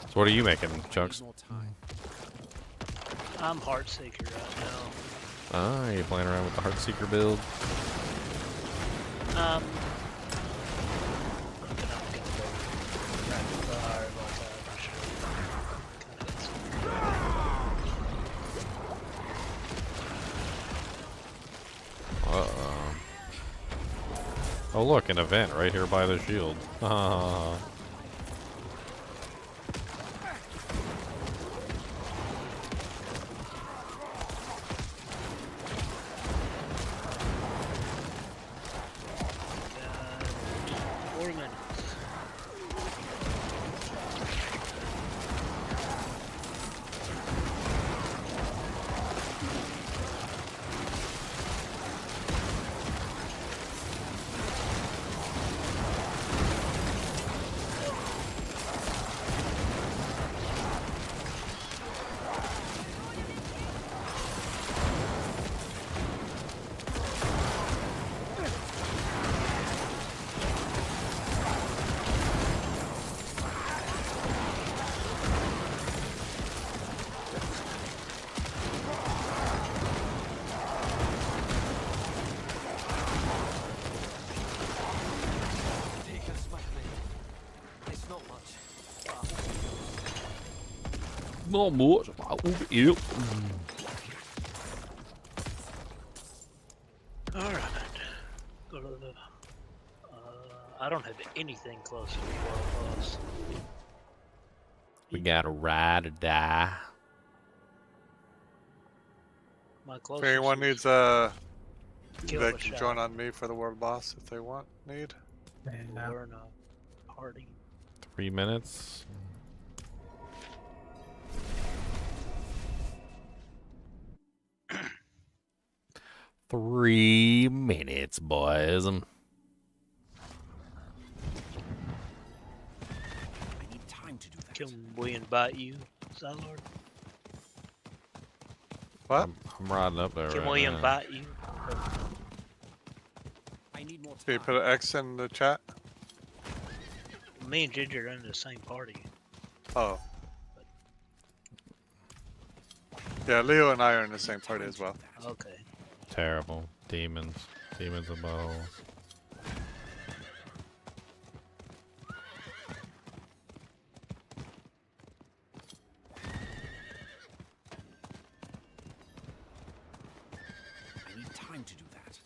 So what are you making, Chunks? I'm Heartseeker right now. Ah, you playing around with the Heartseeker build? Uh-oh. Oh look, an event right here by the shield. Not much. Yep. Alright. I don't have anything close to the world boss. We gotta ride or die. My If closest anyone is needs a, kill they the can shot. join on me for the world boss if they want, need. We're in a party. 3 minutes. Three minutes, boys. I need time to do that. Can we invite you, Zylord? What? I'm riding up there. Can right we now. invite you? I need more Can you put an X in the chat? Me and Ginger are in the same party. Oh. Yeah, Leo and I are in the same party as well. Okay. Terrible. Demons. Demons and bottles. I need time to do that.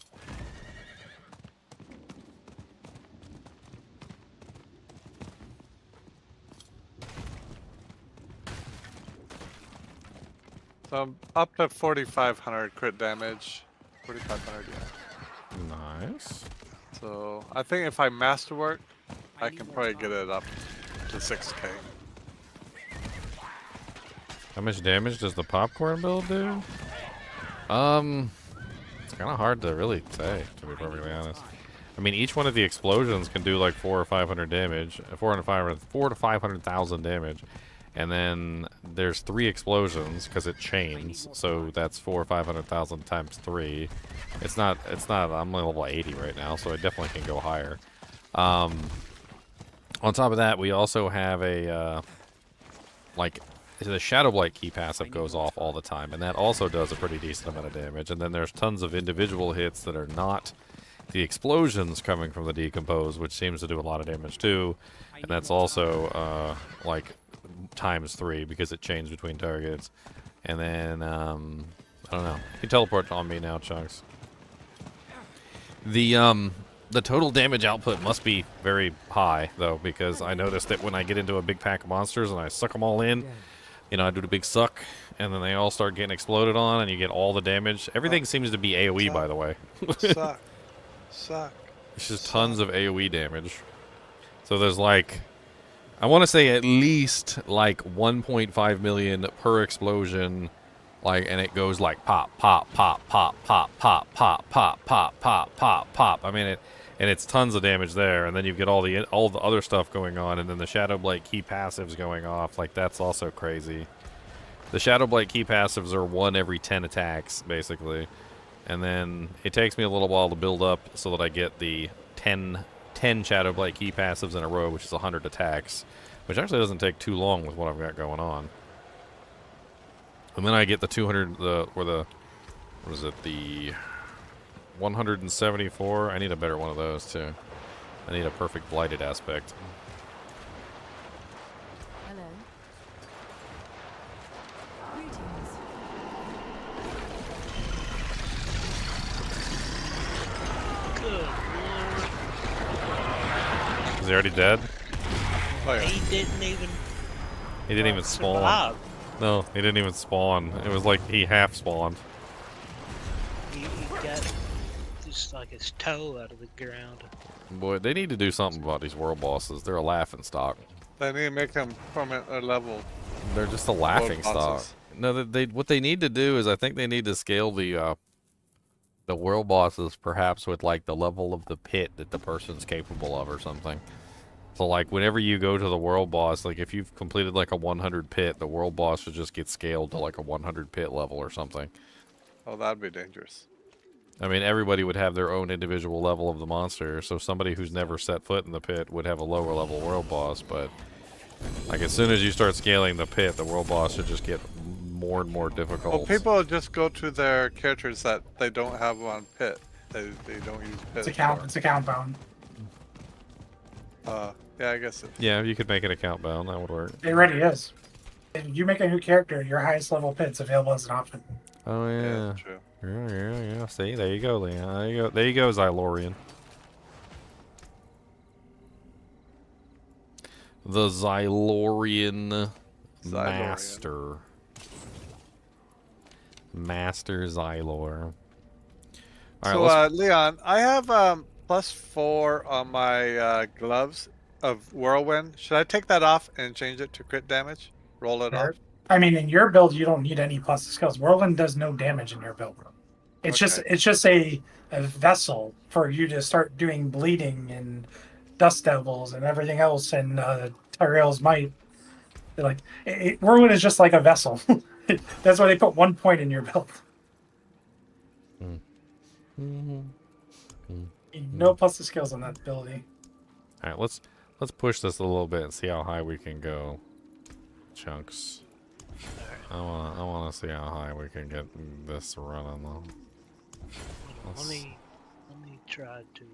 So I'm up to 4,500 crit damage. 4,500, yeah. Nice. So I think if I masterwork, I can probably get it up to 6k. How much damage does the popcorn build do? It's kind of hard to really say, to be perfectly honest. I mean, each one of the explosions can do like 400 or 500 damage, 400 to 500,000 damage, And then there's 3 explosions because it chains, so that's 400,000 or 500,000 times 3. It's not. I'm level 80 right now, so I definitely can go higher. On top of that, we also have a like the Shadow Blight key passive goes off all the time, and that also does a pretty decent amount of damage. And then there's tons of individual hits that are not the explosions coming from the Decompose, which seems to do a lot of damage too. And that's also like times 3 because it chains between targets. And then I don't know. You can teleport on me now, Chunks. The total damage output must be very high though, because I noticed that when I get into a big pack of monsters and I suck them all in, you know, I do the big suck, and then they all start getting exploded on, and you get all the damage. Everything seems to be AoE, by the way. Suck. It's just tons of AoE damage. So there's like, I want to say at least like 1.5 million per explosion, like, and it goes like pop, pop, pop, pop, pop, pop, pop, pop, pop, pop, pop, pop. I mean, and it's tons of damage there, and then you get all the other stuff going on, and then the Shadow Blight key passives going off. Like, that's also crazy. The Shadow Blight key passives are 1 every 10 attacks, basically. And then it takes me a little while to build up so that I get the 10 Shadow Blight key passives in a row, which is 100 attacks, which actually doesn't take too long with what I've got going on. And then I get the 200, what is it, the 174. I need a better one of those too. I need a perfect blighted aspect. Hello. Good lord. Is he already dead? Oh, yeah. He didn't even spawn. survive. No, he didn't even spawn. It was like he half spawned. He got just like his toe out of the ground. Boy, they need to do something about these world bosses. They're a laughing stock. They need to make them permanent level. They're just a laughing stock. bosses. No, what they need to do is I think they need to scale the world bosses perhaps with like the level of the pit that the person's capable of or something. So like whenever you go to the world boss, like if you've completed like a 100 pit, the world boss should just get scaled to like a 100 pit level or something. Oh, that'd be dangerous. I mean, everybody would have their own individual level of the monster, so somebody who's never set foot in the pit would have a lower level world boss, but like as soon as you start scaling the pit, the world boss should just get more and more difficult. Well, people just go to their characters that they don't have on pit. They don't use pit. It's account bound. Yeah, I guess. Yeah, you could make an account bound. That would work. It already is. If you make a new character, your highest level pit's available as an option. Oh yeah. That's true. Yeah. See, there you go, Leon. There you go, Xylorian. The Xylorian Master. Master Xylor. So, Leon, I have +4 on my gloves of Whirlwind. Should I take that off and change it to crit damage? Roll it off? I mean, in your build, you don't need any plus skills. Whirlwind does no damage in your build. It's just a vessel for you to start doing bleeding and dust devils and everything else, and Tyrell's might. Like Whirlwind is just like a vessel. That's why they put 1 point in your build. No plus the skills on that ability. All right, let's push this a little bit and see how high we can go. Chunks. I wanna see how high we can get this running though. Let me try to.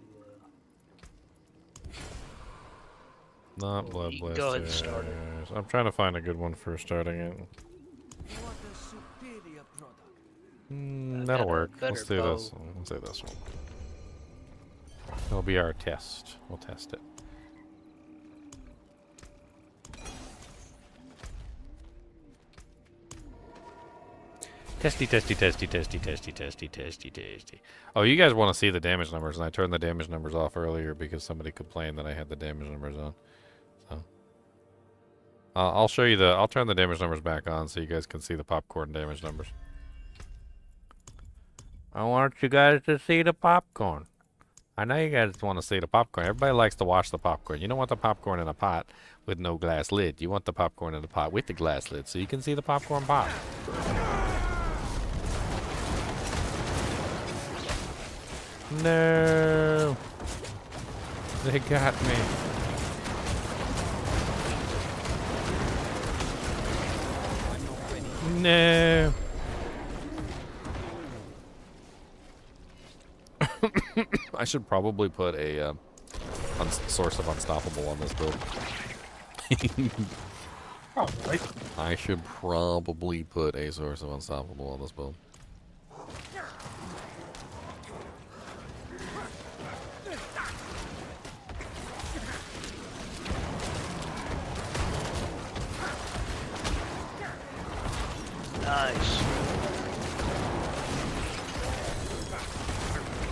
Not blood You can go ahead and start it. blisters. I'm trying to find a good one for starting it. That'll work. Let's do this. Let's do this one. It'll be our test. We'll test it. Testy. Oh, you guys want to see the damage numbers, and I turned the damage numbers off earlier because somebody complained that I had the damage numbers on. So I'll show you I'll turn the damage numbers back on so you guys can see the popcorn damage numbers. I want you guys to see the popcorn. I know you guys want to see the popcorn. Everybody likes to watch the popcorn. You don't want the popcorn in a pot with no glass lid. You want the popcorn in the pot with the glass lid so you can see the popcorn pop. No. They got me. No. I should probably put a source of unstoppable on this build. Probably. I should probably put a source of unstoppable on this build. Nice.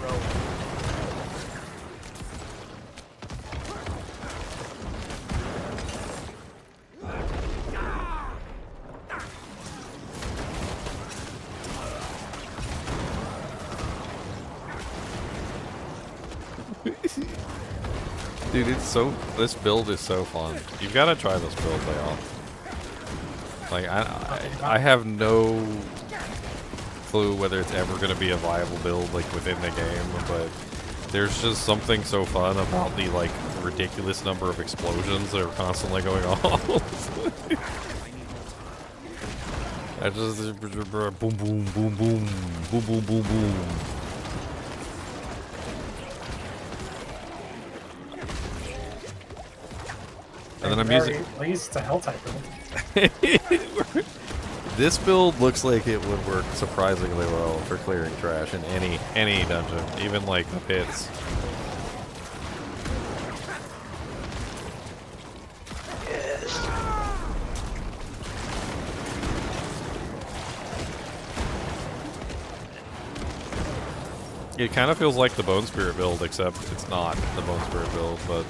Roll. Dude, it's so. This build is so fun. You've got to try this build, Leon. Like I have no clue whether it's ever going to be a viable build like within the game, but there's just something so fun about the like ridiculous number of explosions that are constantly going off. I just boom boom boom boom boom boom boom boom. And then I'm using. At least a HellTide build. This build looks like it would work surprisingly well for clearing trash in any dungeon, even like the pits. Yes. It kind of feels like the Bone Spirit build, except it's not the Bone Spirit build, but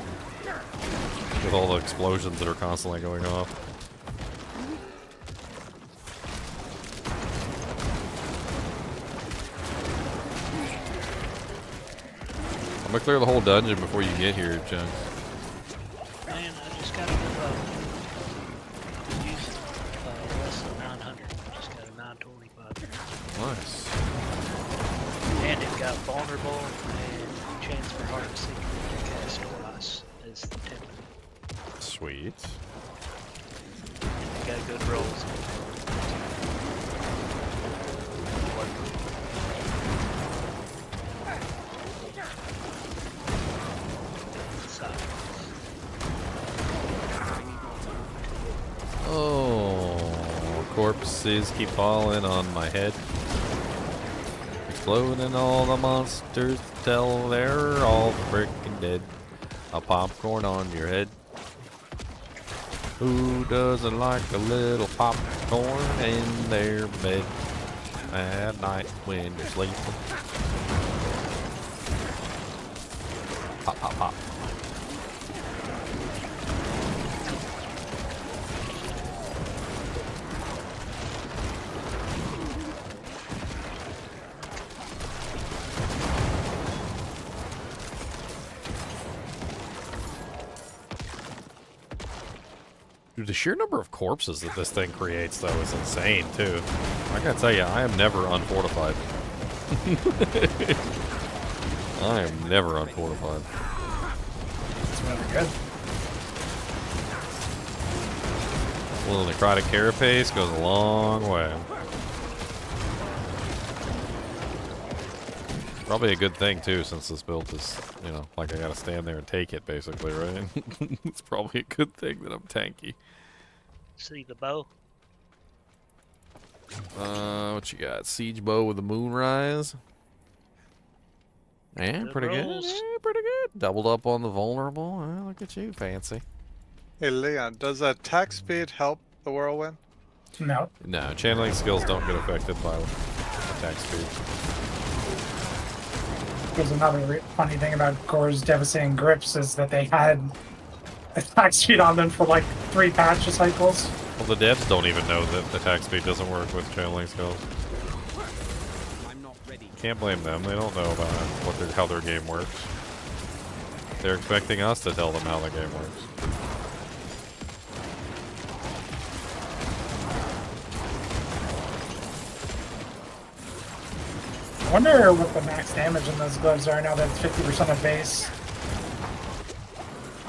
with all the explosions that are constantly going off. I'm gonna clear the whole dungeon before you get here, Chunks. Man, I just got a used less than 900. Just got a 925. Nice. And it got vulnerable and chance for heart secret to cast twice as the temper. Sweet. And got good rolls. Oh, corpses keep falling on my head. Exploding all the monsters till they're all freaking dead. A popcorn on your head. Who doesn't like a little popcorn in their bed at night when you're sleeping? Pop, pop, pop. Dude, the sheer number of corpses that this thing creates, though, is insane, too. I gotta tell you, I am never unfortified. I am never unfortified. It's really good. A little necrotic carapace goes a long way. Probably a good thing, too, since this build is, you know, like I gotta stand there and take it, basically, right? It's probably a good thing that I'm tanky. See the bow? What you got? Siege bow with the moonrise. Yeah, Good pretty rolls. good. Yeah, pretty good. Doubled up on the vulnerable. Look at you, fancy. Hey Leon, does attack speed help the whirlwind? No. No, channeling skills don't get affected by attack speed. There's another funny thing about Gore's Devastating Grips is that they had attack speed on them for like 3 patch cycles. Well, the devs don't even know that attack speed doesn't work with channeling skills. I'm not ready. Can't blame them. They don't know about how their game works. They're expecting us to tell them how the game works. I wonder what the max damage in those gloves are now that it's 50% of base.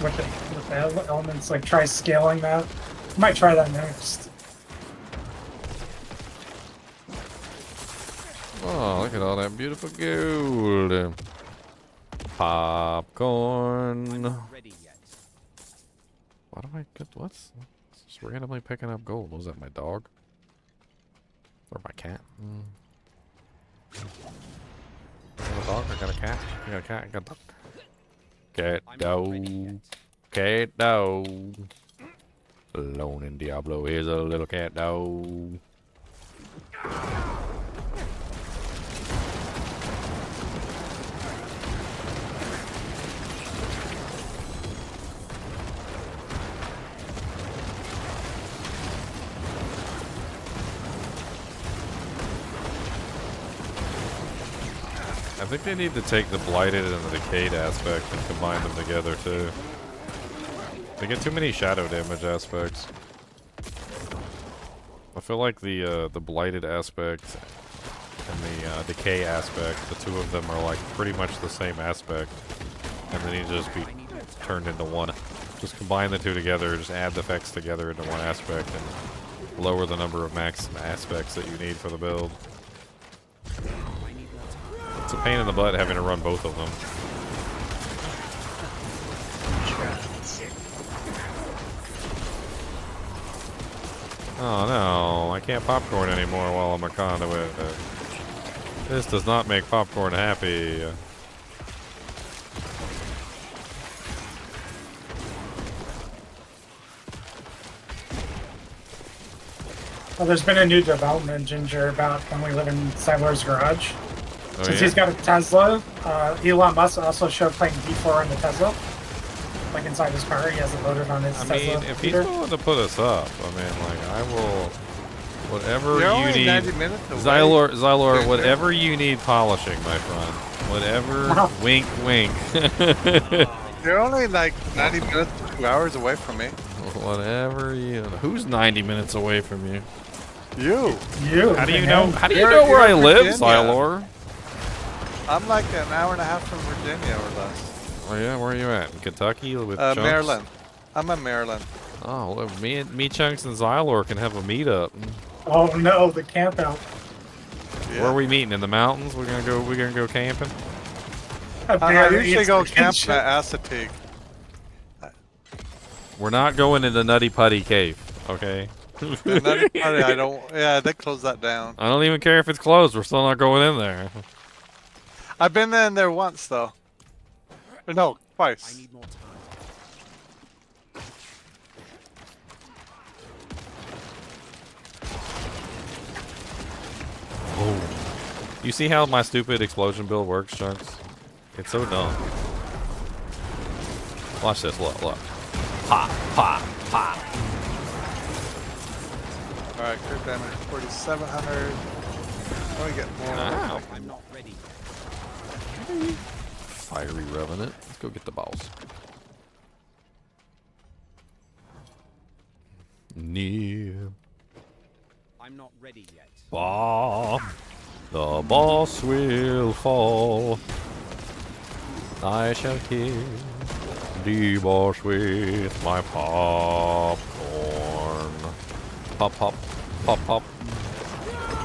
With the elements, like try scaling that. Might try that next. Oh, look at all that beautiful gold. Popcorn. Why do I get what's just randomly picking up gold? Was that my dog? Or my cat? I got a dog, I got a cat, I got a cat, I got a dog. Cat dog. Cat dog. Alone in Diablo, here's a little cat dog. I think they need to take the blighted and the decayed aspect and combine them together too. They get too many shadow damage aspects. I feel like the blighted aspect and the decay aspect, the two of them are like pretty much the same aspect, and they need to just be turned into one. Just combine the two together, just add the effects together into one aspect, and lower the number of max aspects that you need for the build. It's a pain in the butt having to run both of them. Oh no, I can't popcorn anymore while I'm a conduit. This does not make popcorn happy. Well, there's been a new development, Ginger, about when we live in Cyborg's garage. Oh, Since yeah? he's got a Tesla, Elon Musk also showed playing D4 on the Tesla. Like inside his car, he has it loaded on his I Tesla. mean, if he's computer. willing to put us up, I mean, like, I will... Whatever You're you only need... 90 minutes away. Xylor, whatever you need polishing, my friend. Whatever... Wink, wink. You're only like 90 minutes to 2 hours away from me. Whatever you... Who's 90 minutes away from you? You. You. How do you man. know? How do you You're- know where I you're in live, Virginia. Xylor? I'm like an hour and a half from Virginia or less. Oh yeah, where are you at? In Kentucky with Chunks? Maryland. I'm in Maryland. Oh, look, me, Chunks, and Xylor can have a meetup. Oh no, the camp out. Yeah. Where are we meeting? In the mountains? We're gonna go camping. I usually go camping at Andaseat. We're not going into Nutty Putty Cave, okay? The Nutty Party, I don't. Yeah, they closed that down. I don't even care if it's closed. We're still not going in there. I've been in there once though. Or no, twice. I need more time. Oh. You see how my stupid explosion build works, Chunks? It's so dumb. Watch this. Look, look. Pop, pop, pop. Alright, crit damage 4,700. Let me get more. Ow. I'm not ready. Fiery Revenant. Let's go get the boss. Near. I'm not ready yet. Bomb. The boss will fall. I shall kill the boss with my popcorn. Pop, pop, pop, pop.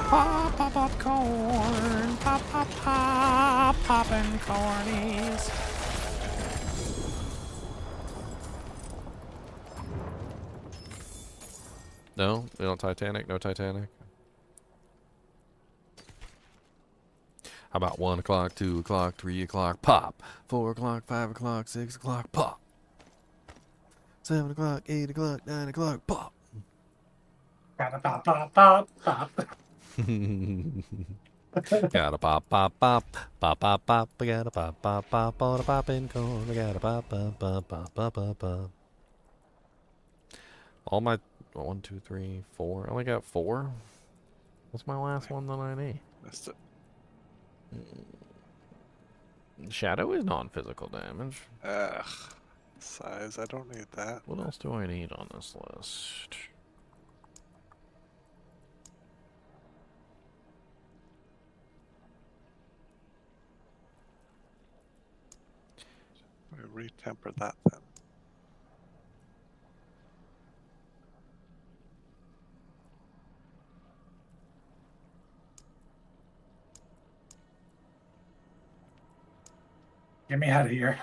Pop, pop, popcorn. Pop, pop, pop, poppin' cornies. No, we don't Titanic. No Titanic. How about 1 o'clock, 2 o'clock, 3 o'clock, pop. 4 o'clock, 5 o'clock, 6 o'clock, pop. 7 o'clock, 8 o'clock, 9 o'clock, pop. Gotta pop, pop, pop, pop. Gotta pop, pop, pop, pop, pop, pop. We gotta pop, pop, pop, all the poppin' corn. We gotta pop, pop, pop, pop, pop, pop, pop. All my 1, 2, 3, 4. I only got 4. What's my last one that I need? Missed it. Shadow is non-physical damage. Ugh. Size, I don't need that. What else do I need on this list? We retemper that then. Get me out of here.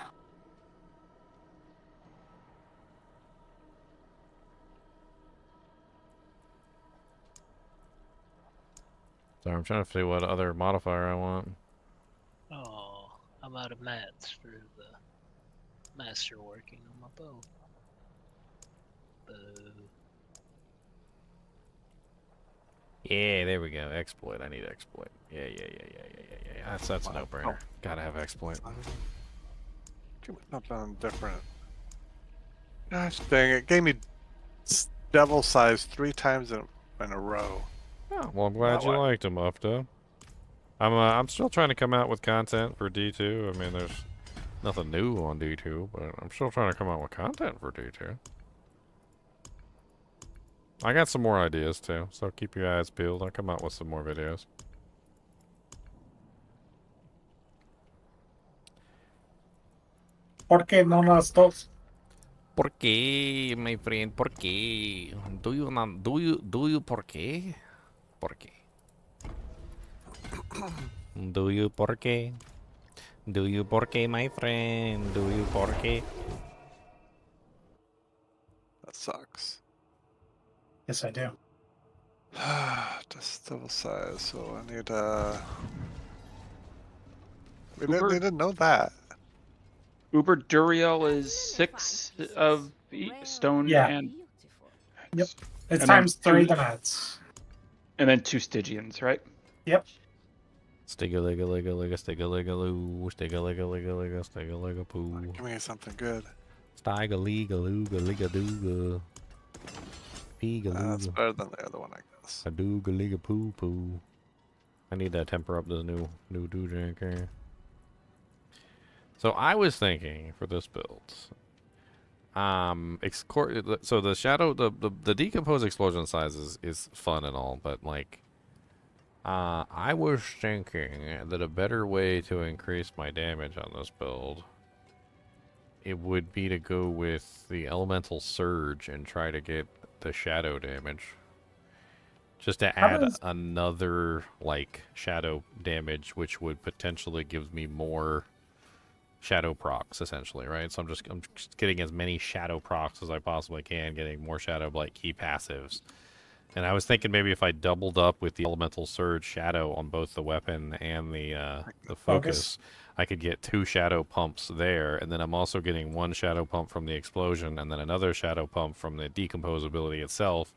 Sorry, I'm trying to see what other modifier I want. Oh, I'm out of mats for the Masterworking on my bow. Boo. Yeah, there we go. Exploit. I need exploit. Yeah. That's a no-brainer. Gotta have exploit. Not done different. Gosh dang it! Gave me devil size 3 times in a row. Oh, well, I'm glad you liked them, Upto. I'm still trying to come out with content for D2. I mean, there's nothing new on D2, but I'm still trying to come out with content for D2. I got some more ideas too, so keep your eyes peeled. I'll come out with some more videos. ¿Por qué no las dos? ¿Por qué, my friend? ¿Por qué? Do you por qué? ¿Por qué? Do you por qué? Do you por qué, my friend? Do you por qué? That sucks. Yes, I do. Just double size, so I need we didn't know that. Uber Duriel is 6 of stone and... Yep. It's and times then 3 two- the mats. And then 2 Stygians, right? Yep. Stigga-ligga-ligga-ligga, stigga-ligga-loo, stigga-ligga-ligga-ligga, stigga-ligga-poo. Give me something good. Stigga-ligga-looga-ligga-dooga. That's better than the other one, I guess. A dooga-ligga-poo-poo. I need to temper up this new doojang here. So I was thinking for this build, so the shadow, the decompose explosion size is fun and all, but like, I was thinking that a better way to increase my damage on this build, it would be to go with the elemental surge and try to get the shadow damage. Just to add another like shadow damage, which would potentially give me more shadow procs, essentially, right? So I'm just getting as many shadow procs as I possibly can, getting more shadow blight key passives. And I was thinking maybe if I doubled up with the elemental surge shadow on both the weapon and the focus, I could get 2 shadow pumps there, and then I'm also getting 1 shadow pump from the explosion, and then another shadow pump from the decompose ability itself.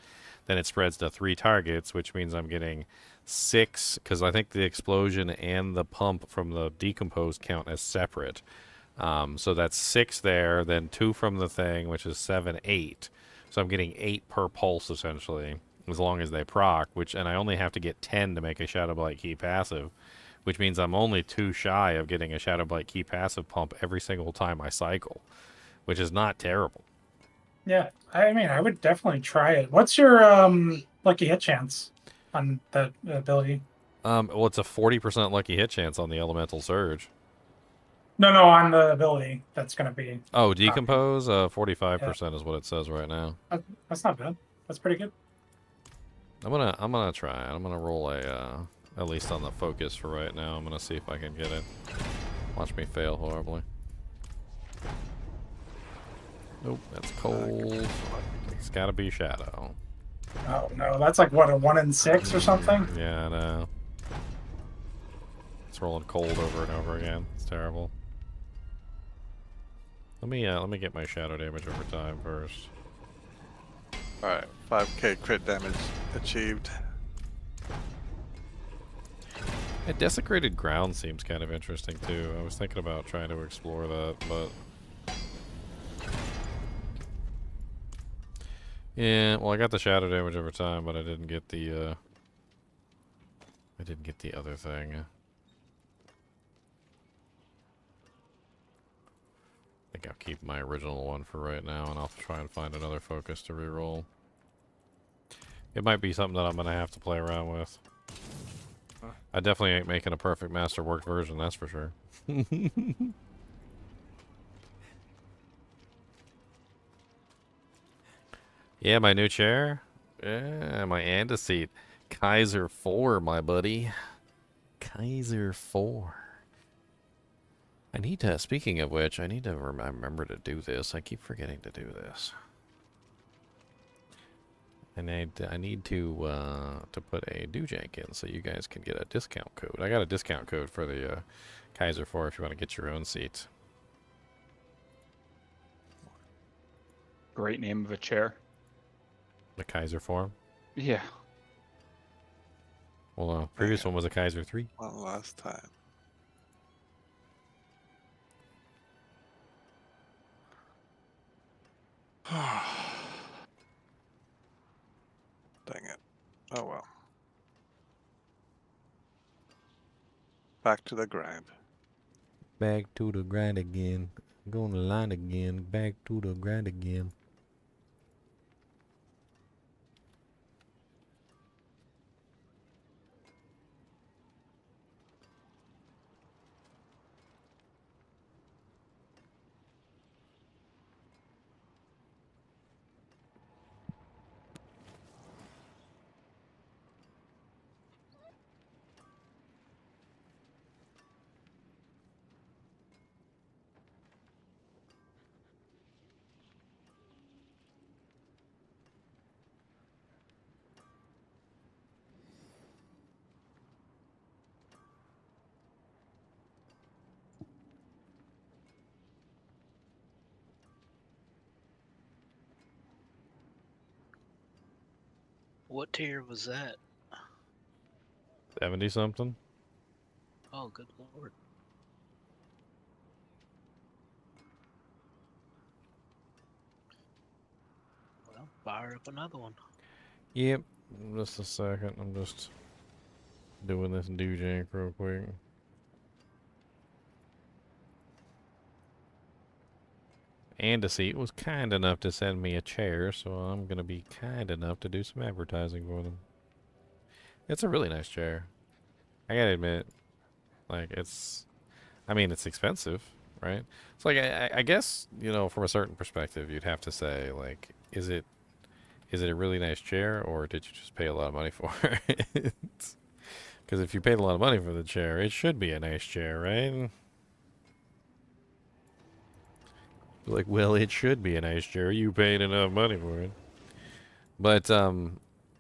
Then it spreads to 3 targets, which means I'm getting 6, because I think the explosion and the pump from the decompose count as separate. So that's 6 there, then 2 from the thing, which is 7, 8. So I'm getting 8 per pulse, essentially, as long as they proc, and I only have to get 10 to make a Shadow Blight key passive, which means I'm only 2 shy of getting a Shadow Blight key passive pump every single time I cycle, which is not terrible. Yeah, I mean, I would definitely try it. What's your lucky hit chance on that ability? Well, it's a 40% lucky hit chance on the Elemental Surge. No, on the ability that's going to be. Oh, Decompose? 45% is what it says right now. That's not bad. That's pretty good. I'm gonna try. I'm gonna roll a at least on the focus for right now. I'm gonna see if I can get it. Watch me fail horribly. Nope, that's cold. It's gotta be shadow. Oh no, that's like what, a 1 in 6 or something? Yeah, I know. It's rolling cold over and over again. It's terrible. Let me get my shadow damage over time first. Alright, 5k crit damage achieved. Yeah, Desecrated Ground seems kind of interesting too. I was thinking about trying to explore that, but yeah, well, I got the shadow damage over time, but I didn't get the other thing. think I'll keep my original one for right now, and I'll try and find another focus to reroll. It might be something that I'm gonna have to play around with. I definitely ain't making a perfect Masterwork version, that's for sure. Yeah, my new chair. Yeah, my Andaseat. Kaiser 4, my buddy. Kaiser 4. I need to, speaking of which, I need to remember to do this. I keep forgetting to do this. And I need to put a doojank in so you guys can get a discount code. I got a discount code for the Kaiser 4 if you want to get your own seats. Great name of a chair. The Kaiser 4? Yeah. Well, previous one was a Kaiser 3. One last time. Dang it. Oh well. Back to the grind. Back to the grind again. Go on the line again. Back to the grind again. What tier was that? 70 something? Oh, good lord. Well, fire up another one. Yep. Just a second. I'm just doing this doojank real quick. Andaseat was kind enough to send me a chair, so I'm going to be kind enough to do some advertising for them. It's a really nice chair. I gotta admit, like, it's, I mean, it's expensive, right? It's like, I guess, you know, from a certain perspective, you'd have to say, like, is it a really nice chair, or did you just pay a lot of money for it? Because if you paid a lot of money for the chair, it should be a nice chair, right? Like, well, it should be a nice chair. You paid enough money for it. But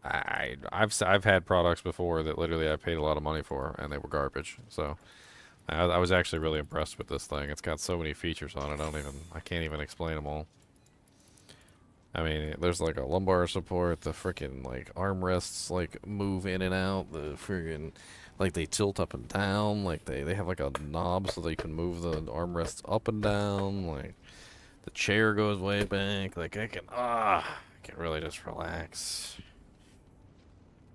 I've had products before that literally I paid a lot of money for, and they were garbage. So I was actually really impressed with this thing. It's got so many features on it. I can't even explain them all. I mean, there's like a lumbar support. The freaking like armrests like move in and out. The freaking like they tilt up and down. Like they have like a knob so they can move the armrests up and down. Like. The chair goes way back. Like I can really just relax.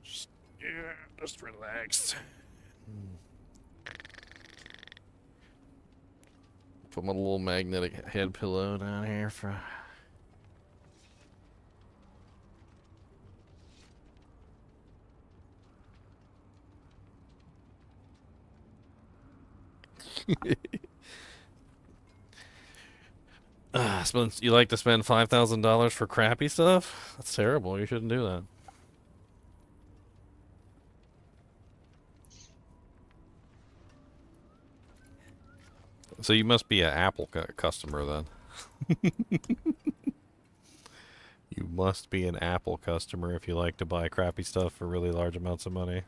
Just relax. Put my little magnetic head pillow down here for. You like to spend $5,000 for crappy stuff? That's terrible. You shouldn't do that. So you must be an Apple customer then. You must be an Apple customer if you like to buy crappy stuff for really large amounts of money.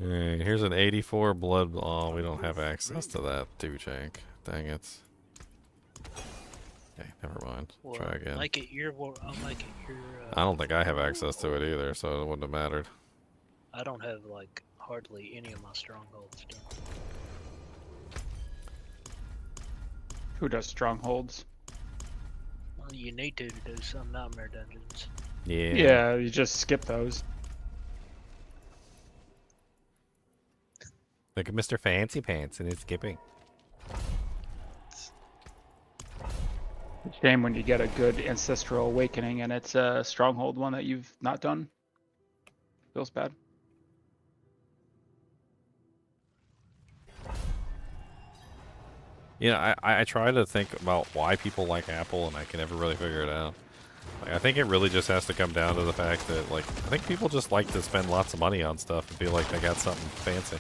Alright, here's an 84 blood. Oh, we don't have access to that doojank. Dang it. Okay, never mind. Well, Try again. I'll make it your. I don't think I have access to it either, so it wouldn't have mattered. I don't have like hardly any of my strongholds done. Who does strongholds? Well, you need to do some nightmare dungeons. Yeah. Yeah, you just skip those. Look at Mr. Fancy Pants and his skipping. Shame when you get a good ancestral awakening and it's a stronghold one that you've not done. Feels bad. You know, I try to think about why people like Apple, and I can never really figure it out. Like, I think it really just has to come down to the fact that, like, I think people just like to spend lots of money on stuff and feel like they got something fancy.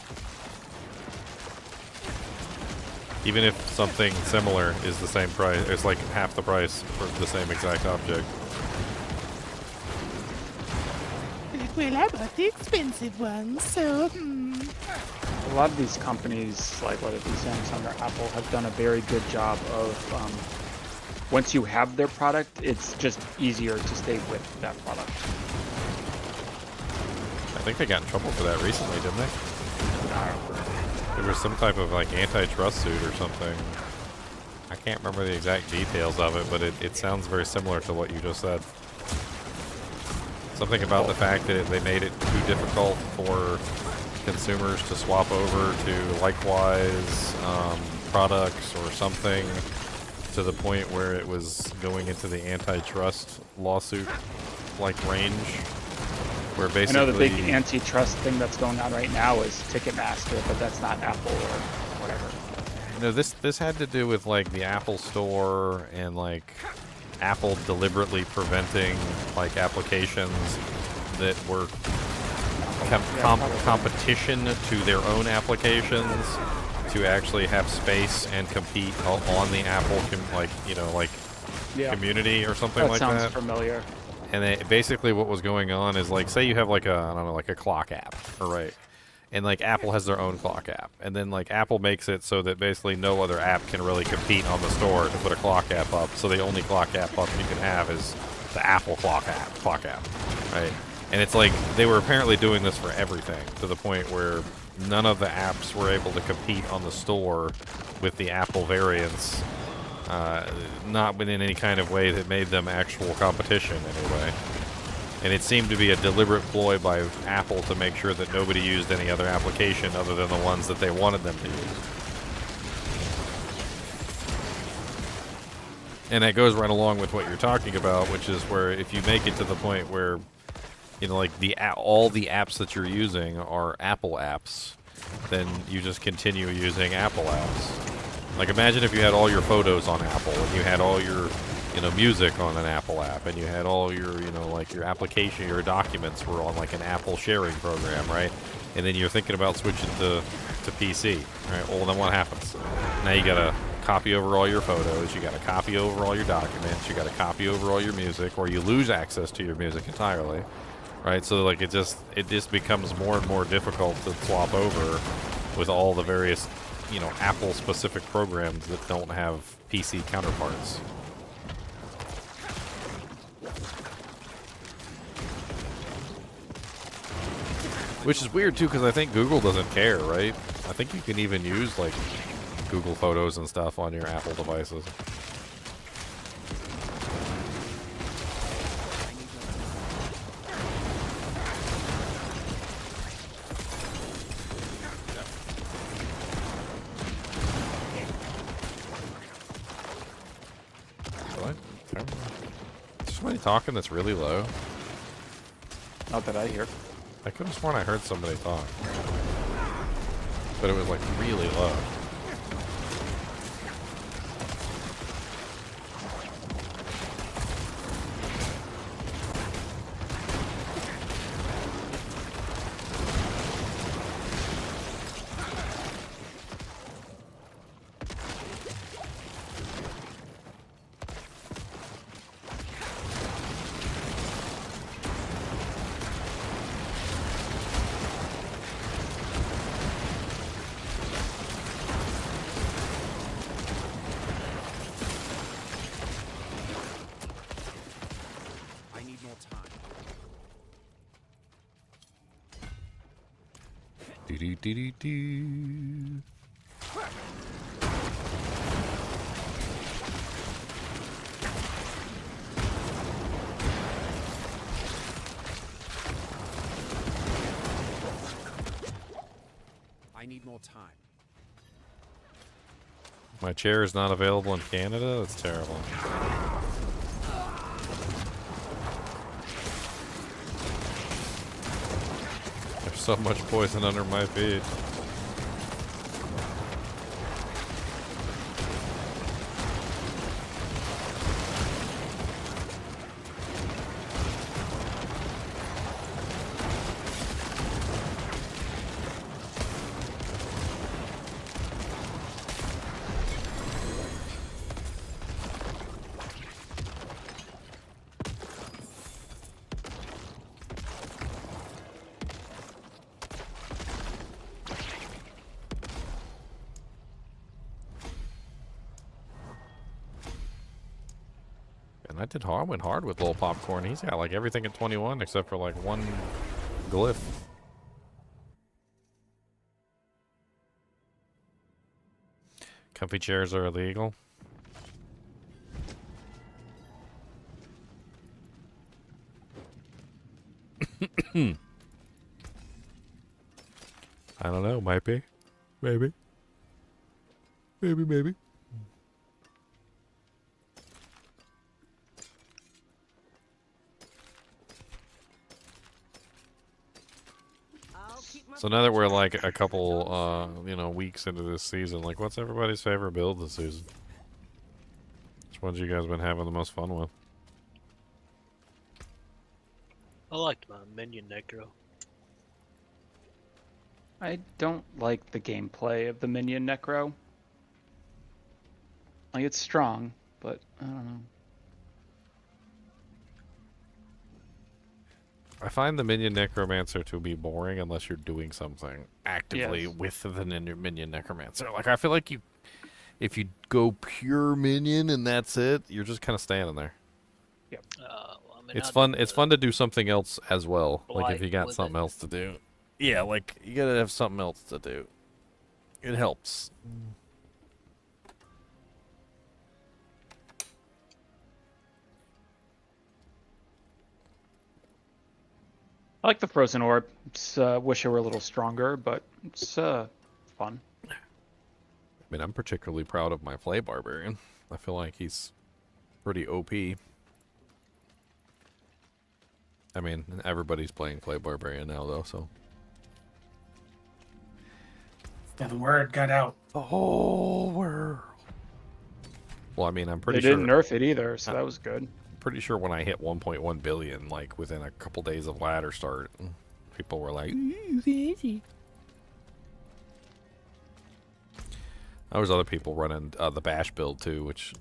Even if something similar is the same price, it's like half the price for the same exact object. Well, I bought the expensive ones, so A lot of these companies, like whether it be Samsung or Apple, have done a very good job of once you have their product, it's just easier to stay with that product. I think they got in trouble for that recently, didn't they? There was some type of like antitrust suit or something. I can't remember the exact details of it, but it sounds very similar to what you just said. Something about the fact that they made it too difficult for consumers to swap over to likewise products or something, to the point where it was going into the antitrust lawsuit like range, where basically I know the big antitrust thing that's going on right now is Ticketmaster, but that's not Apple or whatever. No, this had to do with like the Apple Store and like Apple deliberately preventing like applications that were competition to their own applications to actually have space and compete on the Apple community or something like that. That sounds familiar. And basically what was going on is, like, say you have like a, I don't know, like a clock app, right? And like Apple has their own clock app, and then like Apple makes it so that basically no other app can really compete on the store to put a clock app up. So the only clock app up you can have is the Apple clock app, right? And it's like they were apparently doing this for everything, to the point where none of the apps were able to compete on the store with the Apple variants, not within any kind of way that made them actual competition anyway. And it seemed to be a deliberate ploy by Apple to make sure that nobody used any other application other than the ones that they wanted them to use. And that goes right along with what you're talking about, which is where if you make it to the point where, you know, like all the apps that you're using are Apple apps, then you just continue using Apple apps. Like, imagine if you had all your photos on Apple, and you had all your, you know, music on an Apple app, and you had all your, you know, like your application, your documents were on like an Apple sharing program, right? And then you're thinking about switching to PC, right? Well, then what happens? Now you gotta copy over all your photos, you gotta copy over all your documents, you gotta copy over all your music, or you lose access to your music entirely, right? So like it just becomes more and more difficult to swap over with all the various, you know, Apple specific programs that don't have PC counterparts. Which is weird too, because I think Google doesn't care, right? I think you can even use like Google Photos and stuff on your Apple devices. What? Is somebody talking that's really low? Not that I hear. I could have sworn I heard somebody talk. But it was like really low. Do-do-do-do-do. I need more more time. My chair is not available in Canada? That's terrible. There's so much poison under my feet. I went hard with Little Popcorn. He's got like everything at 21 except for like one glyph. Comfy chairs are illegal. I don't know. Might be. Maybe. Maybe. So now that we're like a couple, weeks into this season, like, what's everybody's favorite build this season? Which ones you guys been having the most fun with? I liked my minion necro. I don't like the gameplay of the minion necro. Like, it's strong, but I don't know. I find the minion necromancer to be boring unless you're doing something actively with the minion necromancer. Like, I feel like if you go pure minion and that's it, you're just kind of standing there. Yep. It's fun. It's fun to do something else as well. Like if you got something else to do. Yeah, like you gotta have something else to do. It helps. I like the frozen orb. Wish it were a little stronger, but it's fun. I mean, I'm particularly proud of my Flay Barbarian. I feel like he's pretty OP. I mean, everybody's playing Flay Barbarian now, though, so. Yeah, the word got out. The whole world. Well, I mean, I'm pretty sure sure. They didn't nerf it either, so that was good. Pretty sure when I hit 1.1 billion, like within a couple days of ladder start, people were like, "Ooh, easy." There was other people running the bash build too, which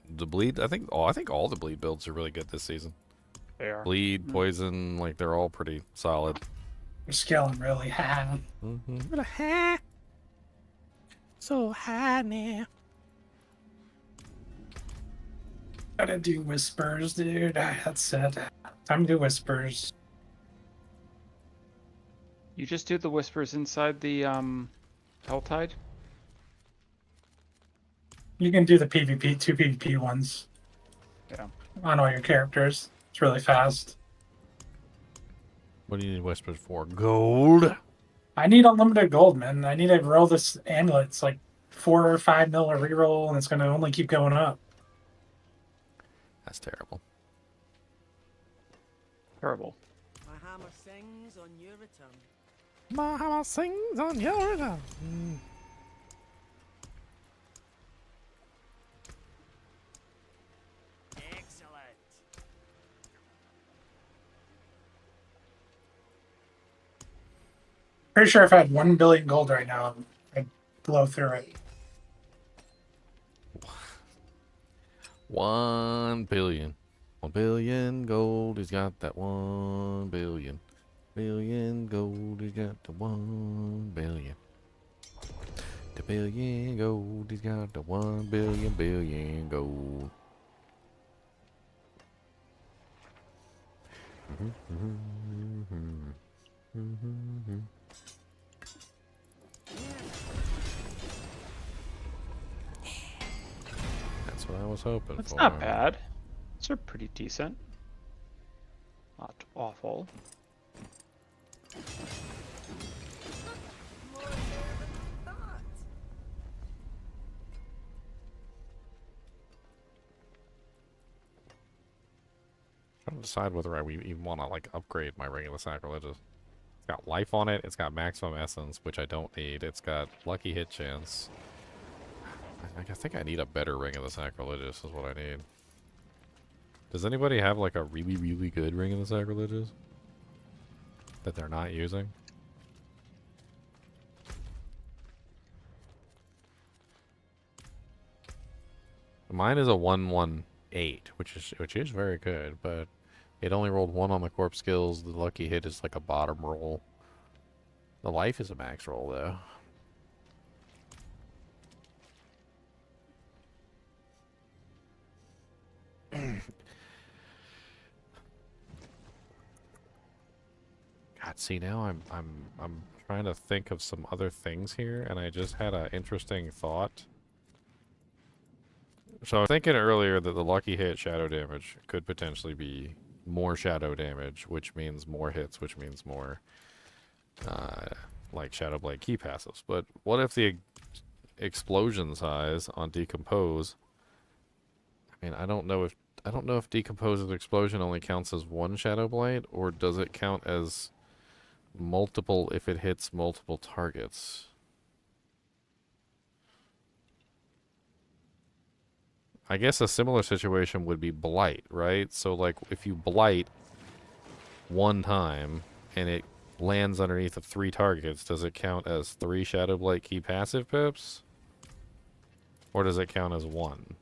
the bleed. I think all the bleed builds are really good this season. They are. Bleed, poison, like they're all pretty solid. We're scaling really high. Really high. So high now. Gotta do whispers, dude. That's it. Time to do whispers. You just do the whispers inside the HellTide? You can do the PvP, 2 PvP ones. Yeah. On all your characters. It's really fast. What do you need whispers for? Gold? I need unlimited gold, man. I need to roll this amulet. It's like 4 or 5 mil a reroll, and it's gonna only keep going up. That's terrible. Terrible. My hammer sings on your return. My hammer sings on your return. Excellent. Pretty sure if I had 1 billion gold right now, I'd blow through it. 1 billion. 1 billion gold. He's got that 1 billion. Billion gold. He's got the 1 billion. The billion gold. He's got the 1 billion gold. That's what I was hoping That's for. not bad. These are pretty decent. Not awful. trying to decide whether I even want to like upgrade my regular sacrilegious. It's got life on it. It's got maximum essence, which I don't need. It's got lucky hit chance. I think I need a better ring of the sacrilegious is what I need. Does anybody have like a really, really good ring of the sacrilegious that they're not using? Mine is a 118, which is very good, but it only rolled 1 on the corpse skills. The lucky hit is like a bottom roll. The life is a max roll though. God, see now I'm trying to think of some other things here, and I just had an interesting thought. So I was thinking earlier that the lucky hit shadow damage could potentially be more shadow damage, which means more hits, which means more like Shadow Blade key passives. But what if the explosion size on Decompose? I mean, I don't know if Decompose's explosion only counts as one Shadow Blade, or does it count as multiple if it hits multiple targets? I guess a similar situation would be Blight, right? So, like, if you Blight one time and it lands underneath of 3 targets, does it count as 3 Shadow Blight key passive pips? Or does it count as 1?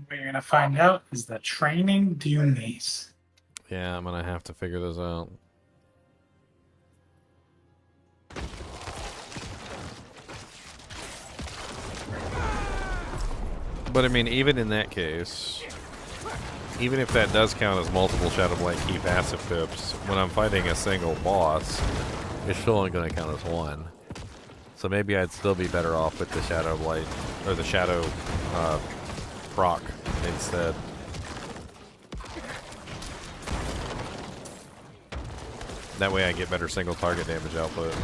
What you're going to find out is the training Dunes. Yeah, I'm going to have to figure this out. But I mean, even in that case, even if that does count as multiple Shadow Blade key passive pips, when I'm fighting a single boss, it's still only going to count as 1. So maybe I'd still be better off with the Shadow Blade, or the Shadow proc instead. That way I get better single target damage output.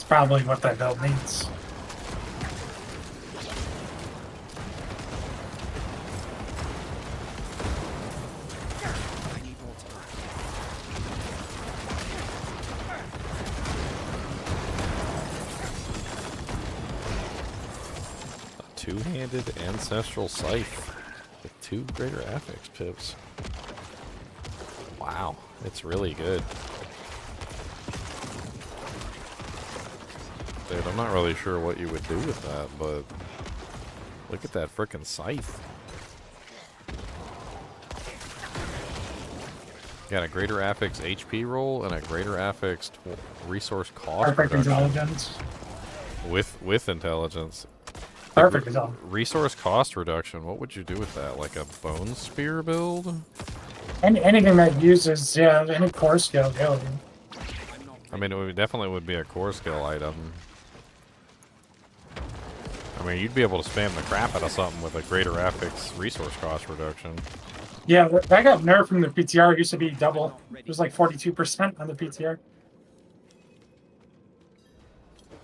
Probably what that build needs. A 2-handed ancestral scythe with 2 greater affix pips. Wow, it's really good. Dude, I'm not really sure what you would do with that, but look at that frickin' scythe. Got a greater affix HP roll and a greater affix resource cost Perfect reduction. intelligence. With intelligence. Perfect intelligence. Resource cost reduction, what would you do with that? Like a bone spear build? Anything that uses, yeah, any core skill, really. I mean, it definitely would be a core skill item. I mean, you'd be able to spam the crap out of something with a greater affix resource cost reduction. Yeah, that got nerfed from the PTR. It used to be double. It was like 42% on the PTR.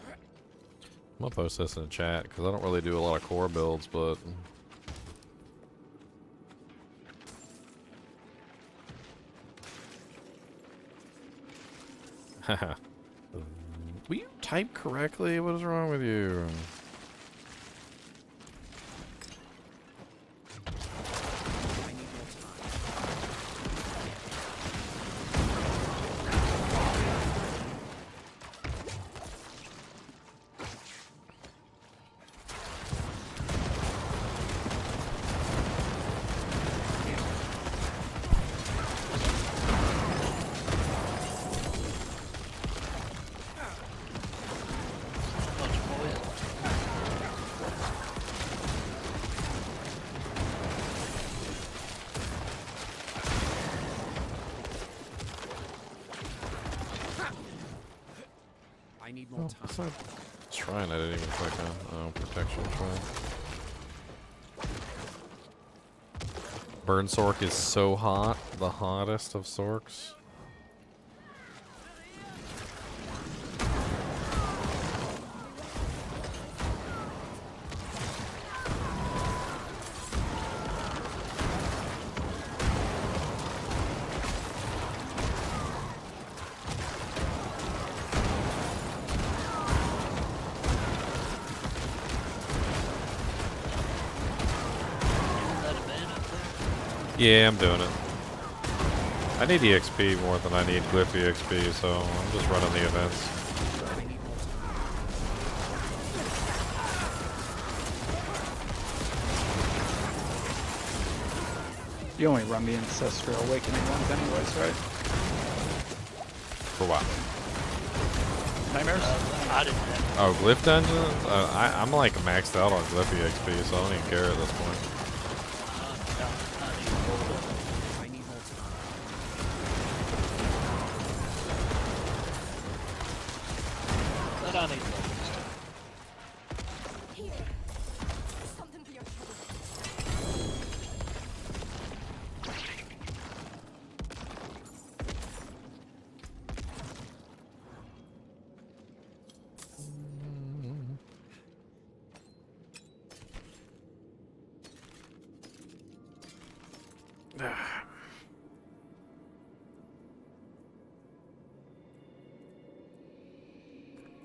I'm gonna post this in the chat because I don't really do a lot of core builds, but will you type correctly? What is wrong with you? I need more time. It's not shrine. I didn't even click on. Oh, protection shrine. Burn Sork is so hot. The hottest of Sorks. Yeah, I'm doing it. I need EXP more than I need glyph EXP, so I'm just running the events. You only run the Ancestral Awakening ones anyways, right? For what? Nightmares? I didn't have Oh, glyph dungeons? I'm like maxed out on glyph EXP, so I don't even care at this point. I need more time. But I need more this time. Here. Something for your trouble.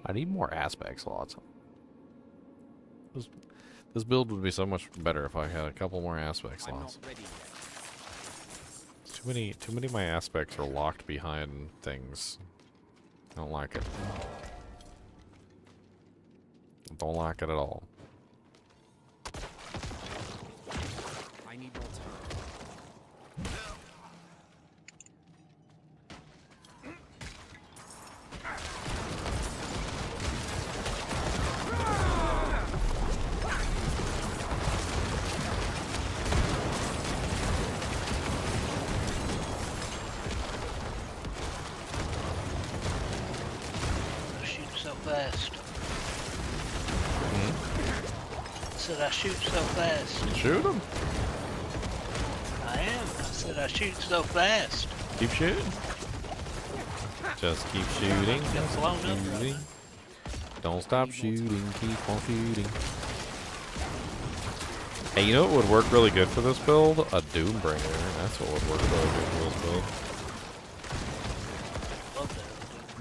I need more aspect slots. This build would be so much better if I had a couple more aspect I'm slots. not ready yet. Too many of my aspects are locked behind things. I don't like it. I don't like it at all. I need more time. I shoot so fast. I said I shoot so fast. Shoot him. I am. I said I shoot so fast. Keep shooting. Just keep shooting. Got Just blown keep up. shooting. Don't stop shooting. Keep on shooting. Hey, you know what would work really good for this build? A Doombringer. That's what would work really good for this build.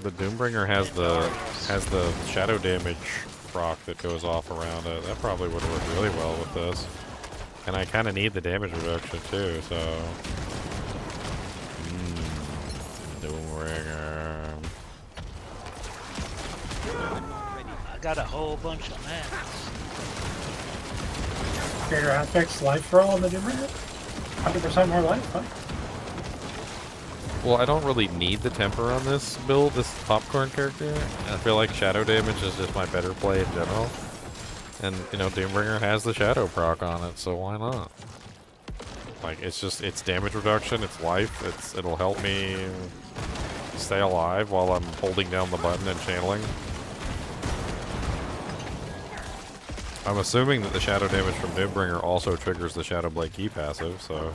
The Doombringer has the shadow damage proc that goes off around it. That probably would work really well with this. And I kind of need the damage reduction too, so. Doombringer. I got a whole bunch of mats. Greater affix life roll on the Doombringer? 100% more life, huh? Well, I don't really need the temper on this build, this popcorn character. I feel like shadow damage is just my better play in general. And, you know, Doombringer has the shadow proc on it, so why not? Like, it's damage reduction, it's life, it'll help me stay alive while I'm holding down the button and channeling. I'm assuming that the shadow damage from Doombringer also triggers the Shadow Blade key passive, so.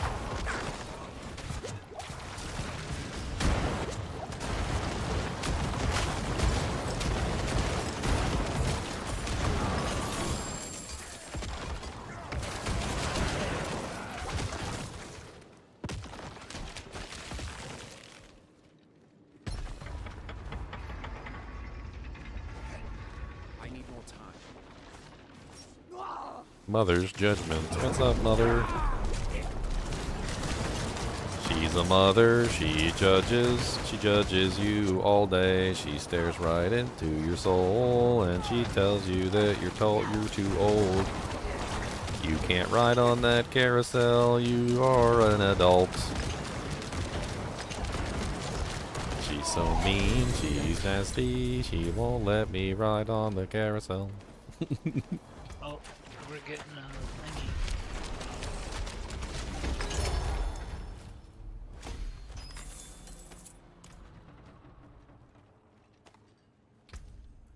I need more time. Mother's Judgment. What's up, Mother? She's a mother, she judges you all day. She stares right into your soul and she tells you that you're too old. You can't ride on that carousel, you are an adult. She's so mean, she's nasty, she won't let me ride on the carousel. Oh, we're getting a thingy.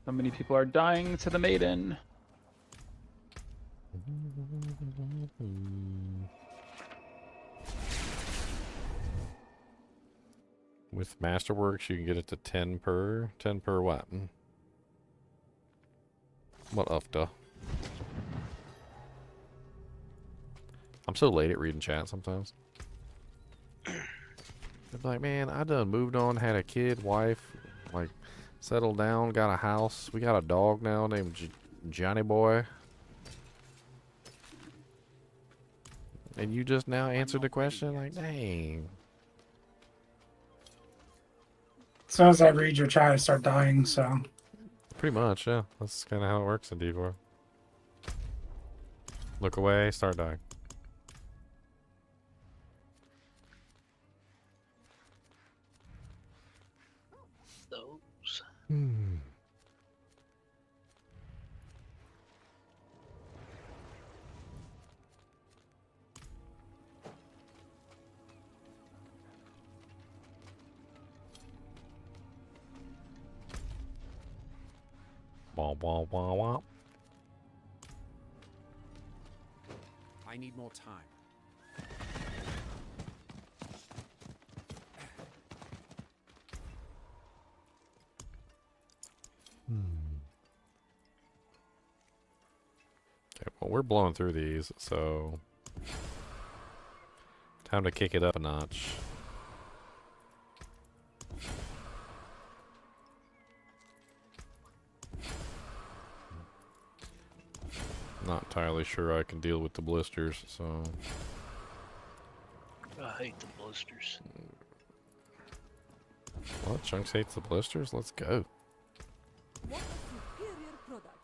So many people are dying to the maiden. With Masterworks, you can get it to 10 per weapon. What after? I'm so late at reading chat sometimes. They're like, man, I done moved on, had a kid, wife, like, settled down, got a house. We got a dog now named Johnny Boy. And you just now answered the question? Like, dang. As soon as I read your chat, I start dying, so. Pretty much, yeah. That's kind of how it works in D4. Look away, start dying. Those. Wah, wah, wah, wah. I need more time. Okay, well, we're blowing through these, so time to kick it up a notch. Not entirely sure I can deal with the blisters, so I hate the blisters. well, Chunks hates the blisters. Let's go. What a superior product.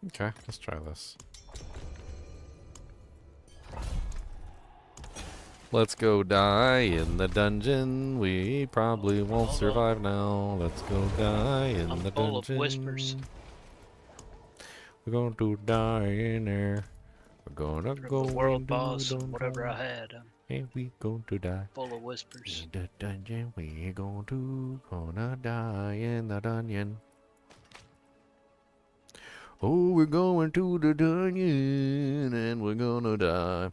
Okay, let's try this. Let's go die in the dungeon. We probably won't survive now. Let's go die in the full dungeon. of whispers. We're going to die in there. We're gonna go The world into boss, the whatever I dungeon. had, And we going to die full of whispers. in the dungeon. We're gonna die in the dungeon. Oh, we're going to the dungeon and we're gonna die.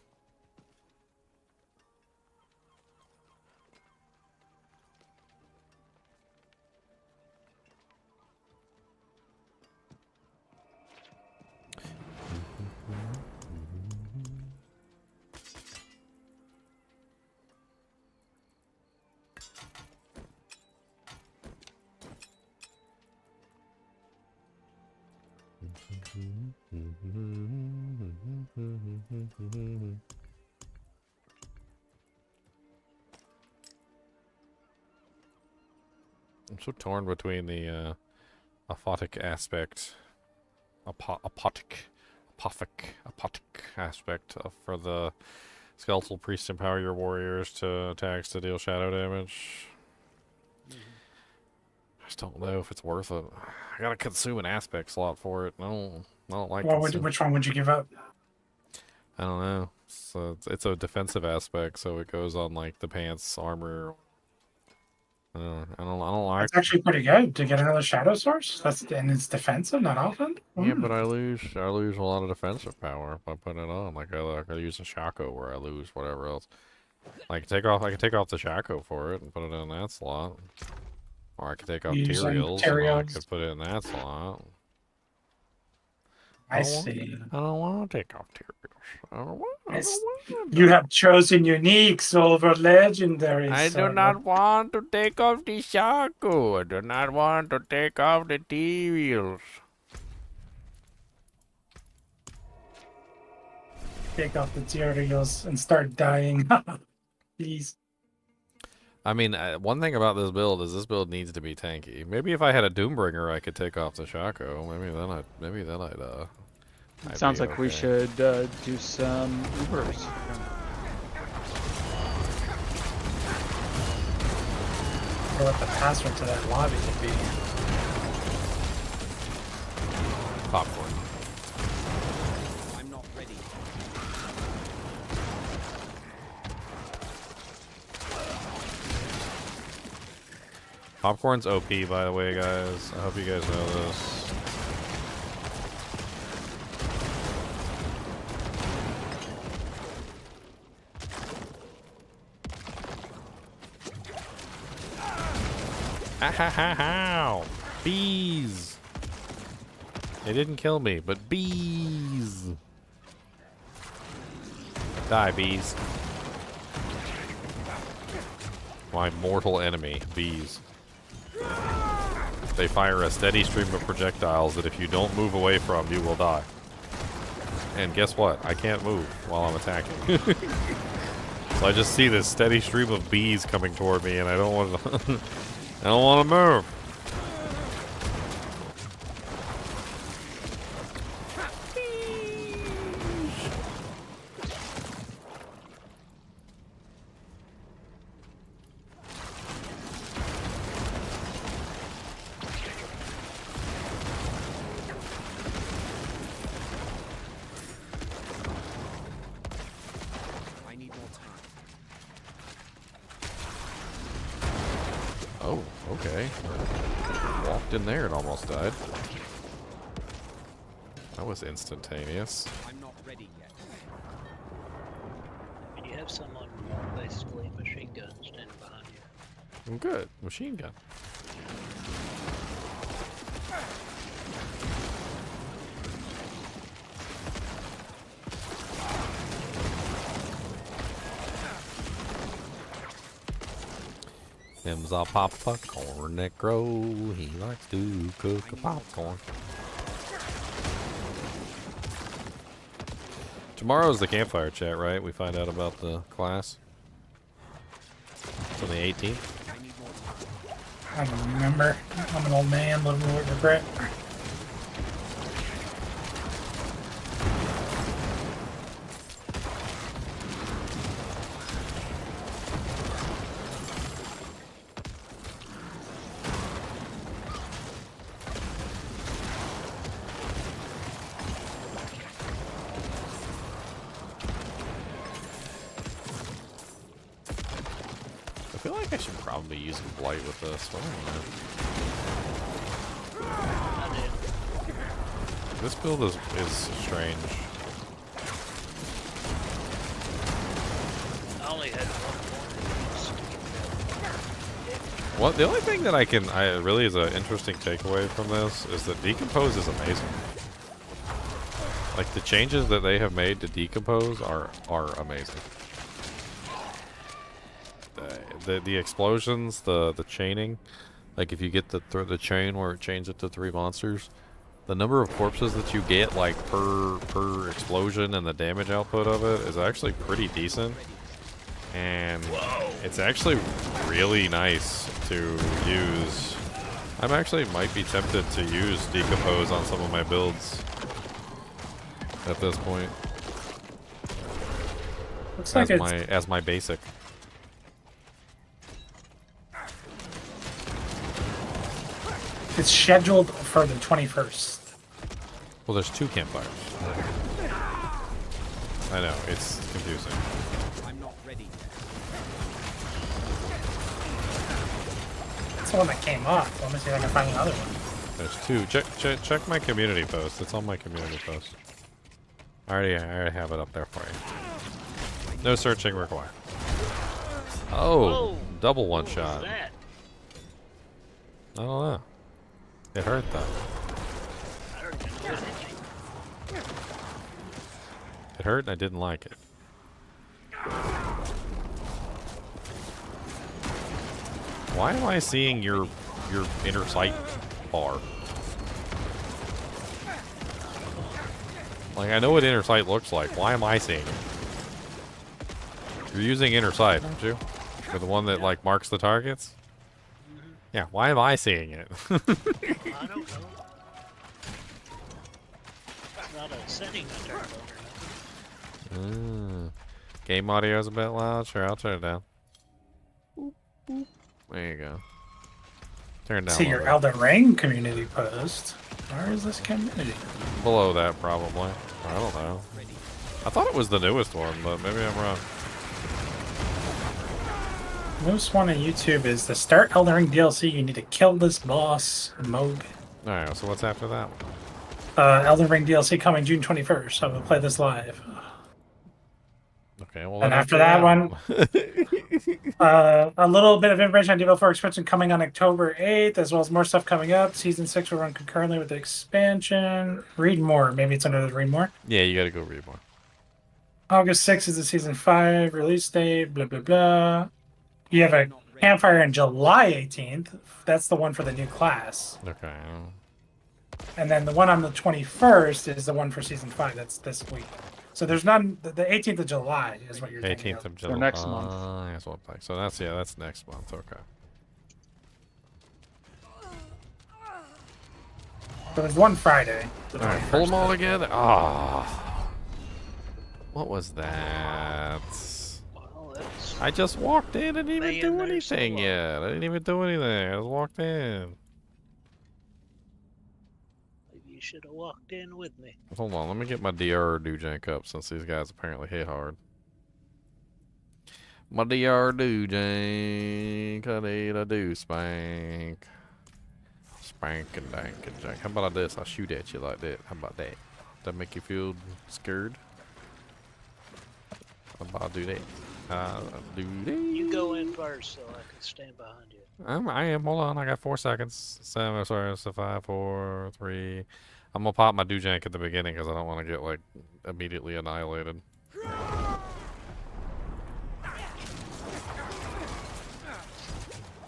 I'm so torn between the aphotic aspect, apothic aspect for the skeletal priest empower your warriors to attacks to deal shadow damage. I just don't know if it's worth it. I gotta consume an aspect slot for it. I don't like. Which one would you give up? I don't know. So it's a defensive aspect, so it goes on like the pants, armor. I don't like. It's actually pretty good to get another shadow source. And it's defensive, not often. Yeah, but I lose a lot of defensive power by putting it on. Like I use a Shaco where I lose whatever else. I can take off the Shaco for it and put it in that slot. Or I could take off Tyrael's and I could put it in that slot. I see. I don't want to take off Tyrael's. I don't want. You have chosen uniques over legendaries. I do not want to take off the Shaco. I do not want to take off the Tyrael's. Take off the Tyrael's and start dying. Please. I mean, one thing about this build is this build needs to be tanky. Maybe if I had a Doombringer, I could take off the Shaco. Maybe then I'd It sounds be like we okay. should do some Ubers. I wonder what the password to that lobby would be. Popcorn. I'm not ready. Popcorn's OP, by the way, guys. I hope you guys know this. Ow! Bees! They didn't kill me, but bees! Die, bees. My mortal enemy, bees. They fire a steady stream of projectiles that if you don't move away from, you will die. And guess what? I can't move while I'm attacking. So I just see this steady stream of bees coming toward me, and I don't want to. I don't want to move. Oh, okay. Walked in there and almost died. That was instantaneous. I'm not ready yet. And you have someone basically a machine gun standing behind you. Good. Machine gun. Them's a popcorn that grow. He likes to cook a popcorn. Tomorrow's the campfire chat, right? We find out about the class. It's on the 18th. I don't remember. I'm an old man living with regret. I feel like I should probably use Blight with this. But I don't know. This build is strange. I only had one Well, the only thing that I really is an interesting takeaway from this is that Decompose is amazing. Like the changes that they have made to Decompose are amazing. The explosions, the chaining, like if you get the chain where it chains it to 3 monsters, the number of corpses that you get like per explosion and the damage output of it is actually pretty decent. And it's actually really nice to use. I'm actually might be tempted to use Decompose on some of my builds at this point. Looks like as my basic. It's scheduled for the 21st. Well, there's 2 campfires. I know, it's confusing. I'm not ready. That's the one that came off. Let me see if I can find another one. There's 2. Check my community post. It's on my community post. I already have it up there for you. No searching required. Oh, double one shot. that? I don't know. It hurt though. It hurt and I didn't like it. Why am I seeing your inner sight bar? Like I know what inner sight looks like. Why am I seeing it? You're using inner sight, aren't you? For the one that like marks the targets? Yeah, why am I seeing it? I don't know. It's not a setting I turned on or nothing. Game audio is a bit loud. Sure, I'll turn it down. There you go. Turn it down. See your Elden Ring community post. Where is this community? Below that, probably. I don't know. I thought it was the newest one, but maybe I'm wrong. Newest one on YouTube is the start Elden Ring DLC. You need to kill this boss mode. Alright, so what's after that one? Elden Ring DLC coming June 21st. So we'll play this live. Okay, well, and after that one, a little bit of information on Diablo 4 expansion coming on October 8th, as well as more stuff coming up. Season 6 will run concurrently with the expansion. Read more. Maybe it's under the read more. Yeah, you gotta go read more. August August 6th is the Season 5 release date. Blah, blah, blah. You have an campfire on July 18th. That's the one for the new class. Okay. And then the one on the 21st is the one for season 5. That's this week. So there's none. The 18th of July is what you're thinking 18th of. of July. next month. That's what I'm like. So that's next month. Okay. So there's one Friday. All right, pull them all together. Ah. What was that? Well, that's I just walked in and didn't even Stay do in there anything so yet. I didn't even do anything. I just walked in. maybe you should have walked in with me. Hold on, let me get my DR do jank up since these guys apparently hit hard. My DR do jank, I need a do spank. Spank and dank and jank. How about this? I'll shoot at you like that. How about that? That make you feel scared? How about I do that? Do that. You go in first so I can stand behind you. I am. Hold on. I got 4 seconds. 7, sorry, so 5, 4, 3. I'm gonna pop my Dujank at the beginning because I don't want to get like immediately annihilated.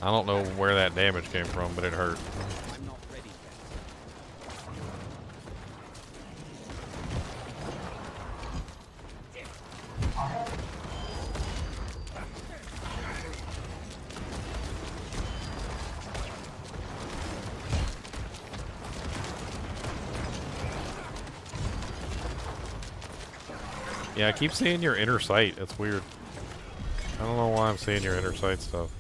I don't know where that damage came from, but it hurt. I'm not ready Yeah, I keep seeing your inner sight. It's weird. I don't know why I'm seeing your inner sight stuff.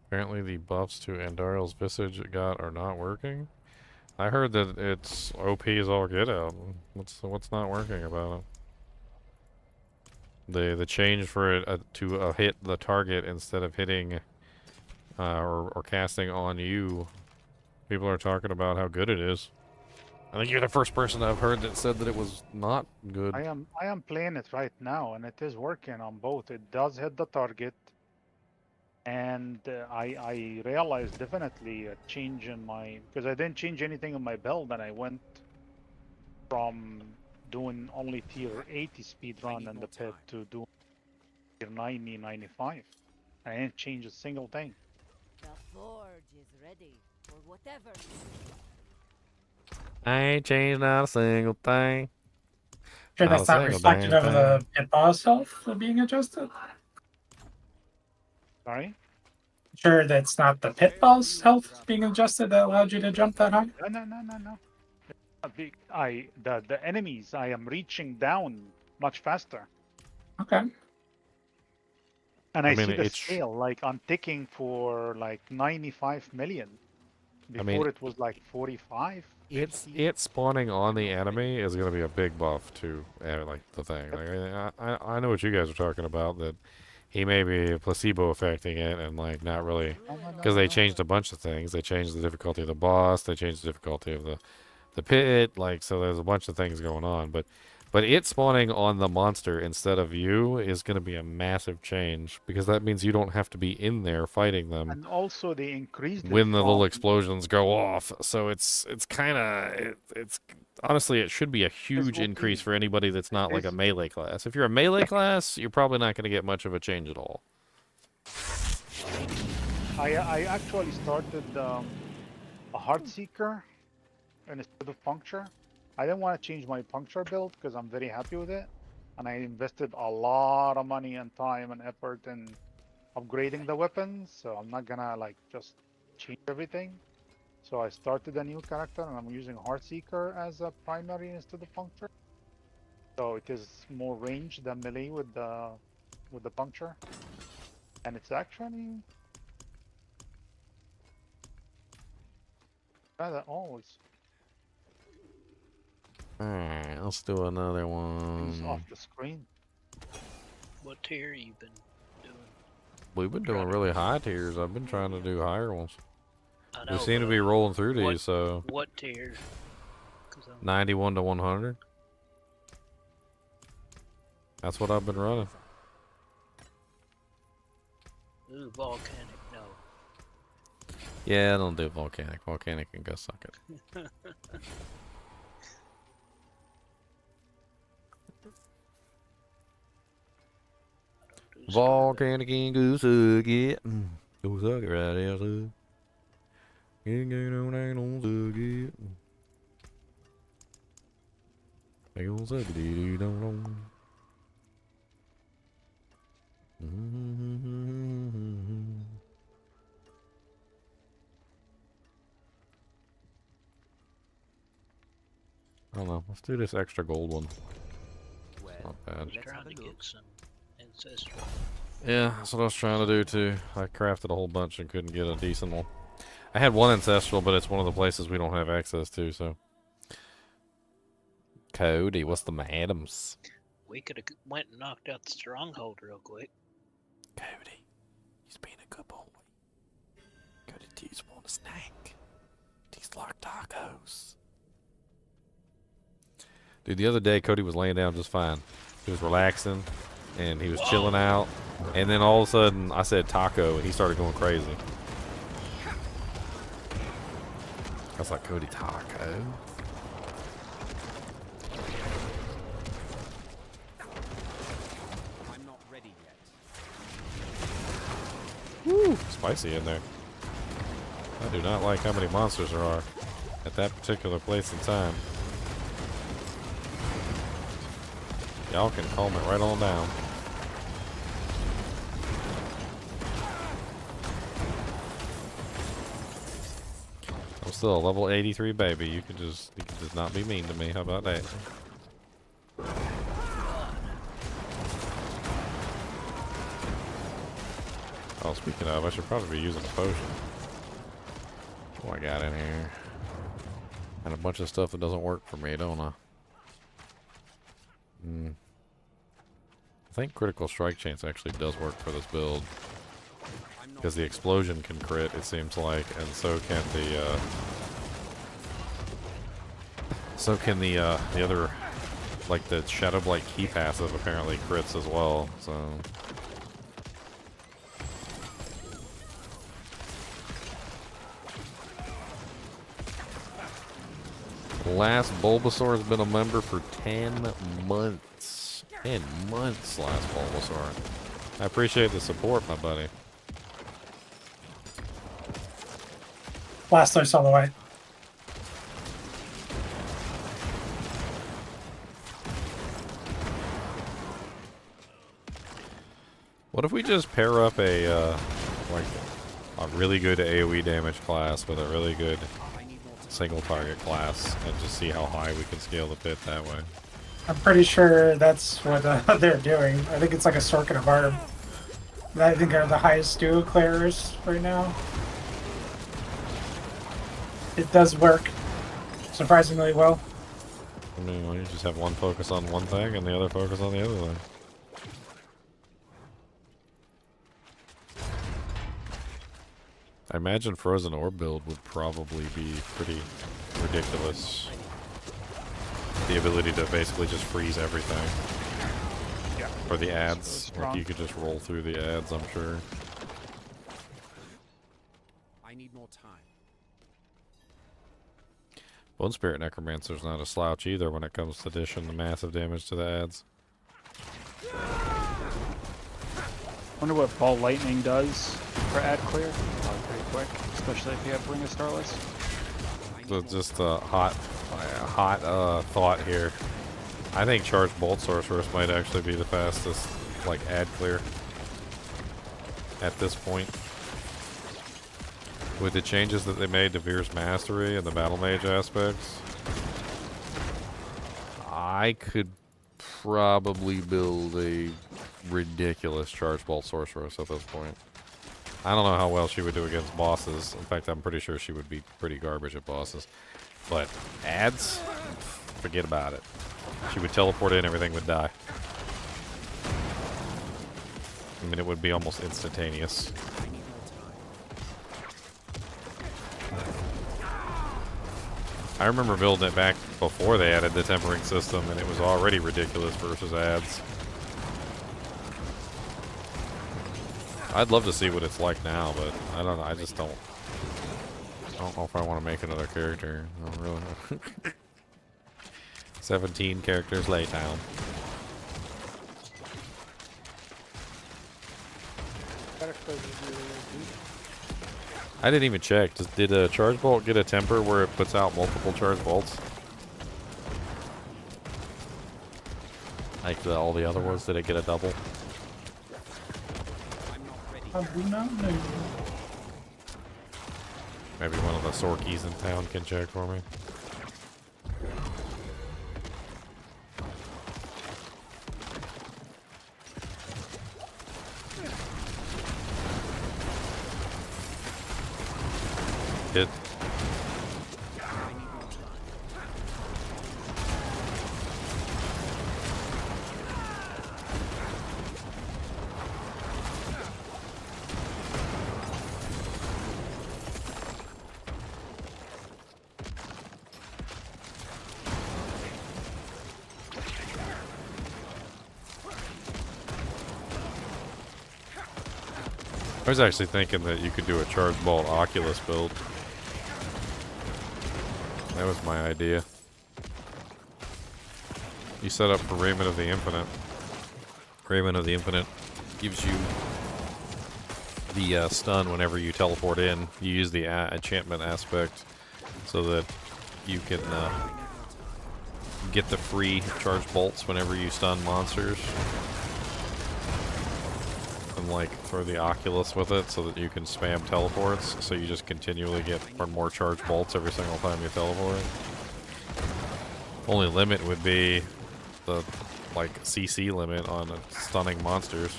Apparently the buffs to Andariel's Visage it got are not working. I heard that it's OP is all get out. What's not working about it? The change for it to hit the target instead of hitting or casting on you. People are talking about how good it is. I think you're the first person I've heard that said that it was not good. I am playing it right now, and it is working on both. It does hit the target, and I realized definitely a change in my, because I didn't change anything in my build, and I went from doing only tier 80 speed run in the pit to doing tier 90, 95. I didn't change a single thing. The forge is ready for whatever. I ain't changed not a single thing. Sure, Not that's a not single reflective damn of the pit boss health being adjusted. Sorry? Sure, that's not the pit boss health being adjusted that allowed you to jump that high. No. The enemies, I am reaching down much faster. Okay. And I mean, see the it's- scale, like I'm ticking for like 95 million. Before mean, it was like 45. It's spawning on the enemy is going to be a big buff to like the thing. Like, I know what you guys are talking about, that he may be placebo affecting it and like not really, because they changed a bunch of things. They changed the difficulty of the boss. They changed the difficulty of the pit. Like, so there's a bunch of things going on, but it spawning on the monster instead of you is going to be a massive change, because that means you don't have to be in there fighting them. And also they increased it When the little from- explosions go off. So it's kind of, it's honestly, it should be a huge increase for anybody that's not like a melee class. If you're a melee class, you're probably not going to get much of a change at all. I actually started a Heart Seeker instead of Puncture. I didn't want to change my Puncture build because I'm very happy with it. And I invested a lot of money and time and effort in upgrading the weapons. So I'm not gonna like just change everything. So I started a new character and I'm using Heart Seeker as a primary instead of Puncture. So it is more range than melee with the Puncture. And it's actually rather always Alright, let's do another things one. off the screen. What tier you been doing? We've been doing really high tiers. I've been trying to do higher ones. I know, We seem to but be rolling through these, what- so What tier? 'Cause I'm 91 to 100. That's what I've been running. ooh, volcanic. No. Yeah, I don't do volcanic. Volcanic can go suck it. Volcanic and go suck it. Go suck it right there, son. Ain't gonna suck it. They gon' suck it, don't know. I don't know. Let's do this extra gold one. It's not bad. I'm trying to get some ancestral. Yeah, that's what I was trying to do too. I crafted a whole bunch and couldn't get a decent one. I had one ancestral, but it's one of the places we don't have access to, so. Cody, what's the madams? We could have went and knocked out the stronghold real quick. Cody, he's being a good boy. Cody, do you want a snack? These like tacos. Dude, the other day, Cody was laying down just fine. He was relaxing, and he was chilling out. And then all of a sudden, I said taco, and he started going crazy. I was like, Cody, taco? I'm not ready yet. Woo! Spicy in there. I do not like how many monsters there are at that particular place in time. Y'all can calm it right on down. I'm still a level 83 baby. You can just not be mean to me. How about that? Oh, speaking of, I should probably be using a potion. What I got in here? And a bunch of stuff that doesn't work for me, don't I? I think critical strike chance actually does work for this build. Because the explosion can crit, it seems like, and so can the other, like the Shadow Blight key passive apparently crits as well, so. Last Bulbasaur has been a member for 10 months. 10 months, last Bulbasaur. I appreciate the support, my buddy. Blastoise all the way. What if we just pair up a really good AoE damage class with a really good single target class and just see how high we can scale the pit that way? I'm pretty sure that's what they're doing. I think it's like a Sorkin of Arb. I think are the highest duo clearers right now. It does work surprisingly well. I mean, you just have one focus on one thing and the other focus on the other thing. I imagine Frozen Orb build would probably be pretty ridiculous. The ability to basically just freeze everything. Yeah. For the ads. Really Like you could just roll through the ads, I'm sure. I need more time. Bone Spirit Necromancer's not a slouch either when it comes to dishing the massive damage to the ads. Wonder what Ball Lightning does for ad clear. Probably pretty quick, especially if you have Ring of Starless. So just a hot thought here. I think Charged Bolt Sorceress might actually be the fastest, like, ad clear at this point. With the changes that they made to Veer's Mastery and the Battle Mage aspects, I could probably build a ridiculous Charged Bolt Sorceress at this point. I don't know how well she would do against bosses. In fact, I'm pretty sure she would be pretty garbage at bosses. But ads, forget about it. She would teleport in, everything would die. I mean, it would be almost instantaneous. I remember building it back before they added the tempering system, and it was already ridiculous versus ads. I'd love to see what it's like now, but I don't know. I just don't. I don't know if I want to make another character. I don't really know. 17 characters later. I didn't even check. Did a charge bolt get a temper where it puts out multiple charge bolts? Like all the other ones, did it get a double? I do not know. Maybe one of the Sorkies in town can check for me. It. I was actually thinking that you could do a charge bolt Oculus build. That was my idea. You set up for Raymond of the Infinite. Raymond of the Infinite gives you the stun whenever you teleport in. You use the enchantment aspect so that you can get the free charge bolts whenever you stun monsters. And like throw the Oculus with it so that you can spam teleports, so you just continually get more and more charge bolts every single time you teleport. Only limit would be the like CC limit on stunning monsters.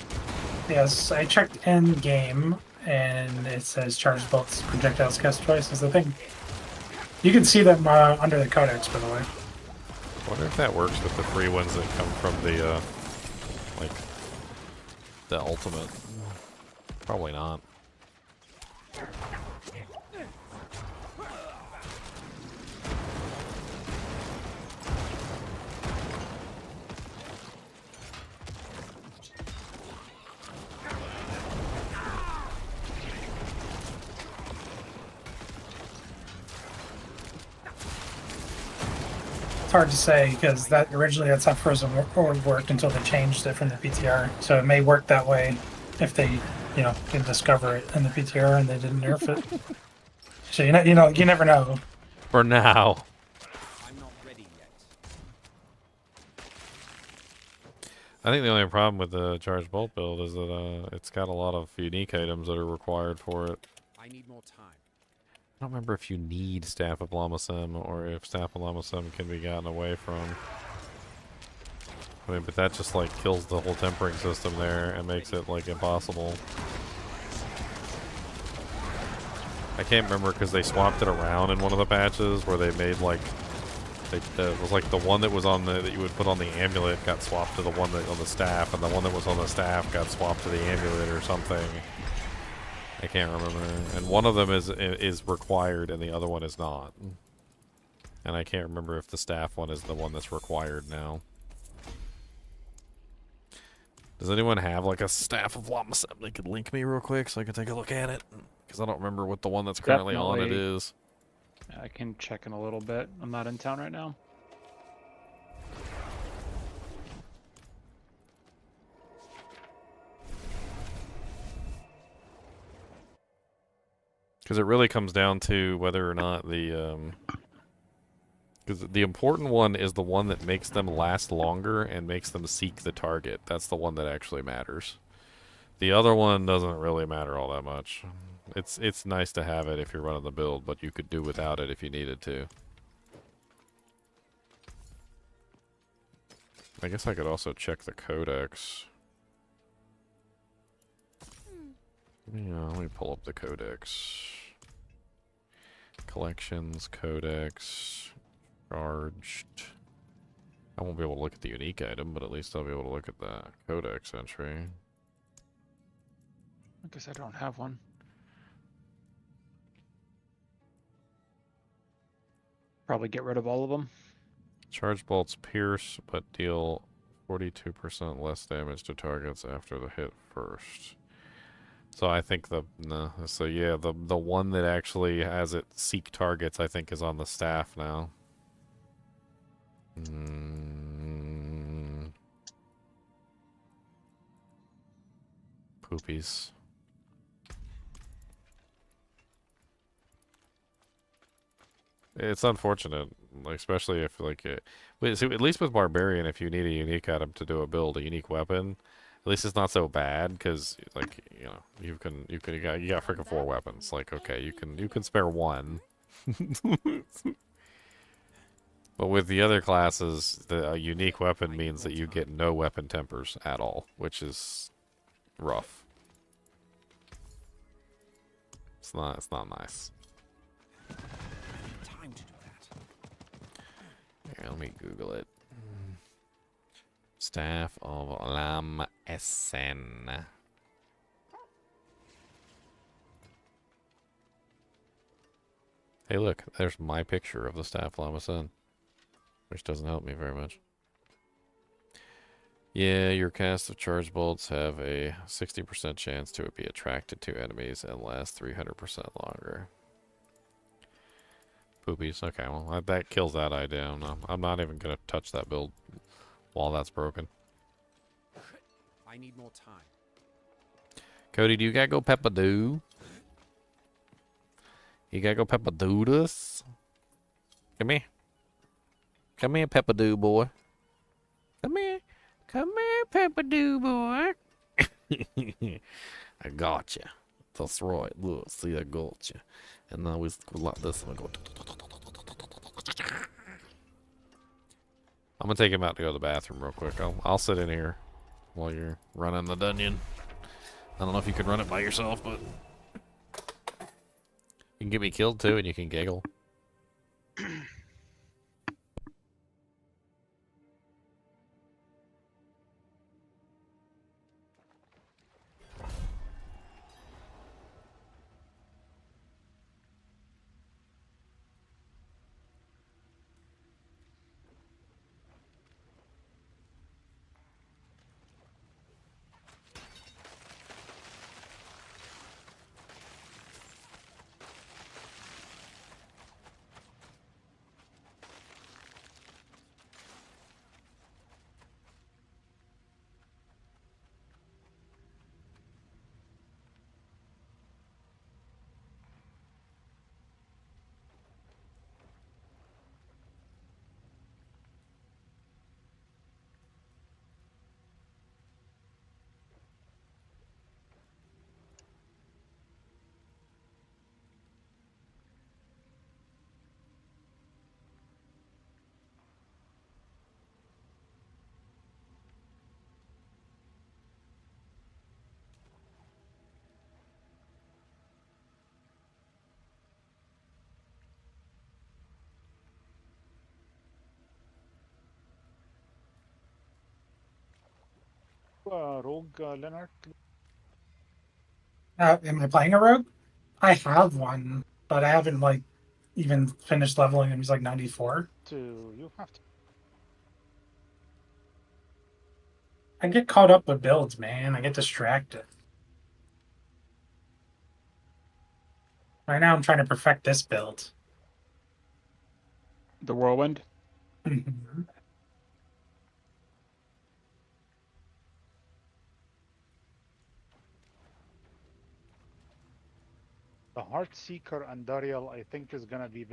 Yes, I checked end game and it says charge bolts projectiles cast twice is the thing. You can see them under the codex, by the way. I wonder if that works with the free ones that come from the like the ultimate. Probably not. It's hard to say because that originally that's how Frozen World worked until they changed it from the PTR. So it may work that way if they, you know, can discover it in the PTR and they didn't nerf it. So you never know. For now. I'm not ready yet. I think the only problem with the charge bolt build is that it's got a lot of unique items that are required for it. I need more time. I don't remember if you need Staff of Lamasim or if Staff of Lamasim can be gotten away from. I mean, but that just like kills the whole tempering system there and makes it like impossible. I can't remember because they swapped it around in one of the patches where they made like it was like the one that was on the that you would put on the amulet got swapped to the one that on the staff, and the one that was on the staff got swapped to the amulet or something. I can't remember. And one of them is required and the other one is not. And I can't remember if the staff one is the one that's required now. Does anyone have like a Staff of Lamasim they could link me real quick so I can take a look at it? Because I don't remember what the one that's currently on it is. I can check in a little bit. I'm not in town right now. Because it really comes down to whether or not the because the important one is the one that makes them last longer and makes them seek the target. That's the one that actually matters. The other one doesn't really matter all that much. It's nice to have it if you're running the build, but you could do without it if you needed to. I guess I could also check the codex. Yeah, let me pull up the codex. Collections, codex, charged. I won't be able to look at the unique item, but at least I'll be able to look at the codex entry. I guess I don't have one. Probably get rid of all of them. Charge bolts pierce, but deal 42% less damage to targets after the hit first. So I think the one that actually has it seek targets, I think, is on the staff now. Poopies. It's unfortunate, like, especially if like so at least with Barbarian, if you need a unique item to do a build, a unique weapon, at least it's not so bad because like you got freaking 4 weapons. Like okay, you can spare one. But with the other classes, the unique weapon means that you get no weapon tempers at all, which is rough. It's not nice. Time to do that. Here, let me Google it. Staff of Lam Essen. Hey, look, there's my picture of the Staff Lam Essen, which doesn't help me very much. Yeah, your cast of charge bolts have a 60% chance to be attracted to enemies and last 300% longer. Poopies. Okay, well, that kills that idea. I'm not even going to touch that build while that's broken. I need more time. Cody, do you gotta go Peppadoo? You gotta go Peppadoo this? Come here. Come here, Peppadoo boy. Come here. Come here, Peppadoo boy. I got you. That's right. Look, see, I got you. And now we go like this and we go. I'm gonna take him out to go to the bathroom real quick. I'll sit in here while you're running the dungeon. I don't know if you can run it by yourself, but you can get me killed too, and you can giggle. Rogue, Leonard? Am I playing a rogue? I have one, but I haven't like even finished leveling him. He's like 94. You have to. I get caught up with builds, man. I get distracted. Right now, I'm trying to perfect this build. The whirlwind. Mhm. The Heartseeker Andariel, I think, is gonna be.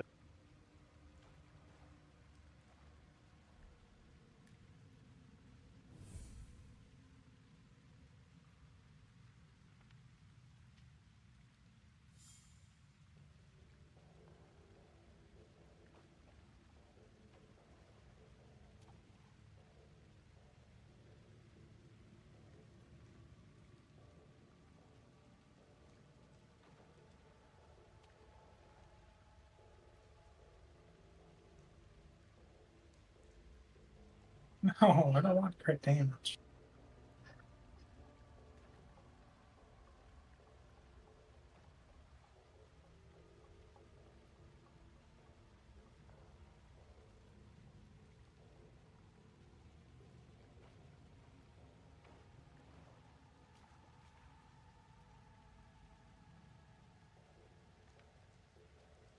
No, I don't want crit damage.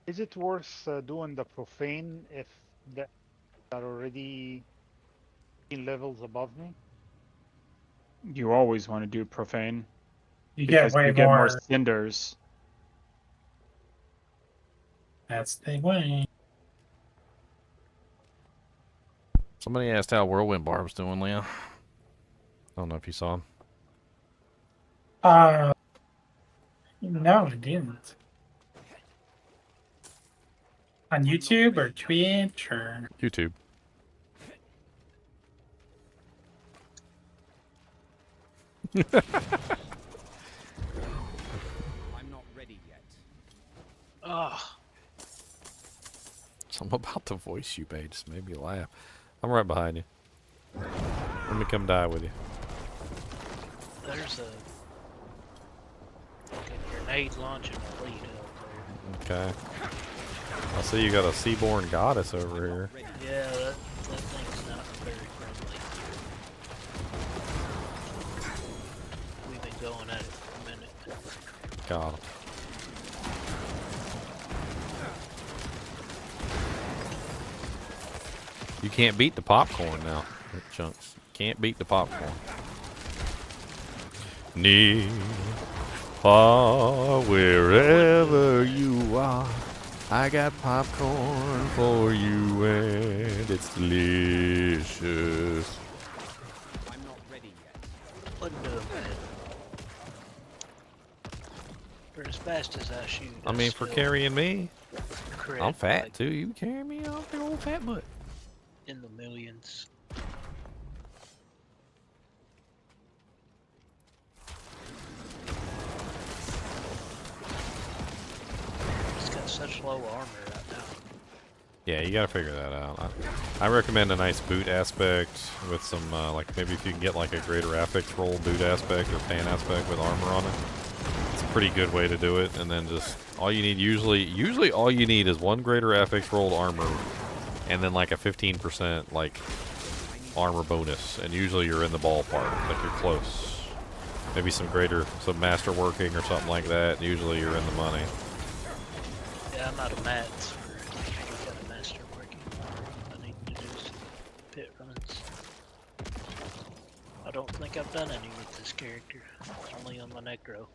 Is it worth doing the profane if they are already 15 levels above me? You always want to do profane. You get Because way you get more more. cinders. That's the way. Somebody asked how Whirlwind Barb's doing, Leon. I don't know if you saw him. No, I didn't. On YouTube or Twitch or YouTube. I'm not ready yet. Ugh. Something about the voice you made just made me laugh. I'm right behind you. Let me come die with you. There's a grenade launching elite out there. Okay. I see you got a seaborn goddess over here. Yeah, that thing's not very friendly. We've been going at it for a minute. Got him. You can't beat the popcorn now, Chunks. Can't beat the popcorn. Near, far, wherever you are, I got popcorn for you and it's delicious. I'm not ready yet. Wouldn't do it, man. For as fast as I shoot. I mean, for carrying me, crit, I'm fat like, too. You carry me off your old fat butt. in the millions. It's got such low armor right now. Yeah, you gotta figure that out. I recommend a nice boot aspect with some, like maybe if you can get like a greater affix roll boot aspect or pan aspect with armor on it. It's a pretty good way to do it. And then just all you need, usually all you need is one greater affix rolled armor, and then like a 15% like armor bonus. And usually you're in the ballpark, like you're close. Maybe some masterworking or something like that. And usually you're in the money. Yeah, I'm out of mats for got a master working. I need to do some pit runs. I don't think I've done any with this character. Only on my necro.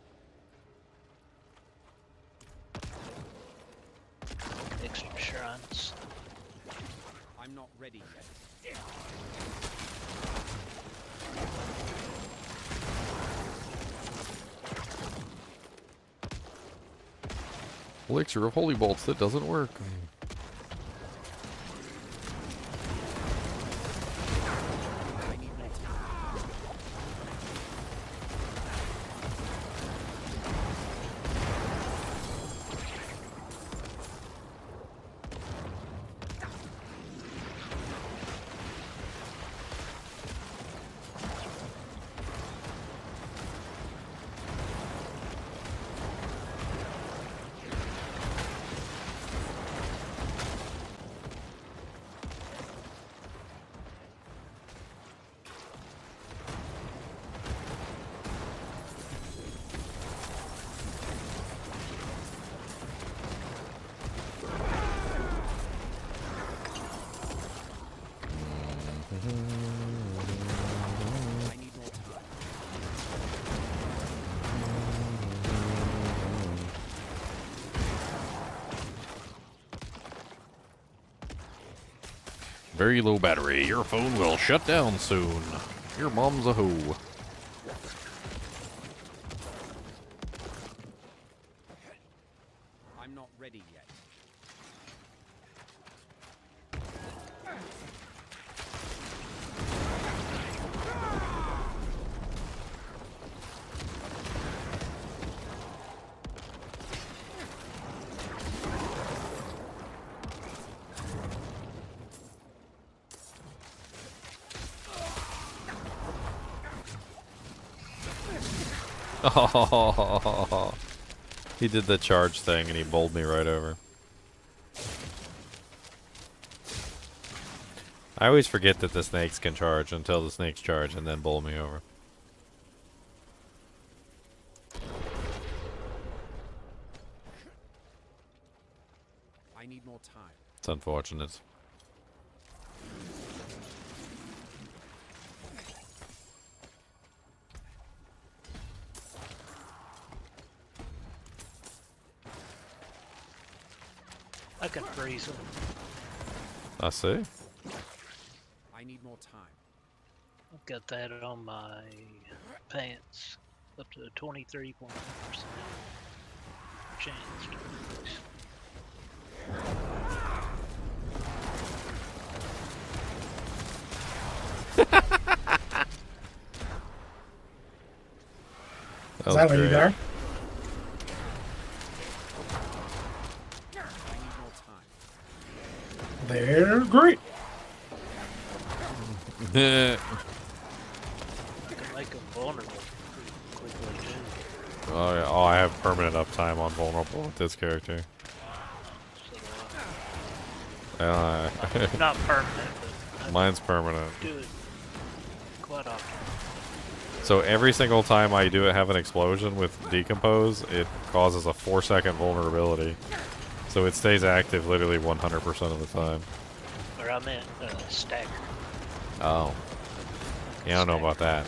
Extra shrines. I'm not ready yet. Elixir of Holy Bolts that doesn't work. Very low battery. Your phone will shut down soon. Your mom's a hoe. I'm not ready yet. Oh, he did the charge thing and he bowled me right over. I always forget that the snakes can charge until the snakes charge and then bowl me over. I need more time. It's unfortunate. I can freeze them. I see. need more time. I've got that on my pants. Up to a 23.5% chance to lose. Is that what you there? They're great. I can make them vulnerable pretty quickly too. Oh, yeah. Oh, I have permanent uptime on vulnerable with this character. Not permanent, but mine's permanent. do it quite often. So every single time I do it have an explosion with decompose, it causes a 4-second vulnerability. So it stays active literally 100% of the time. Or I meant stagger. Oh. Yeah, I don't know about that.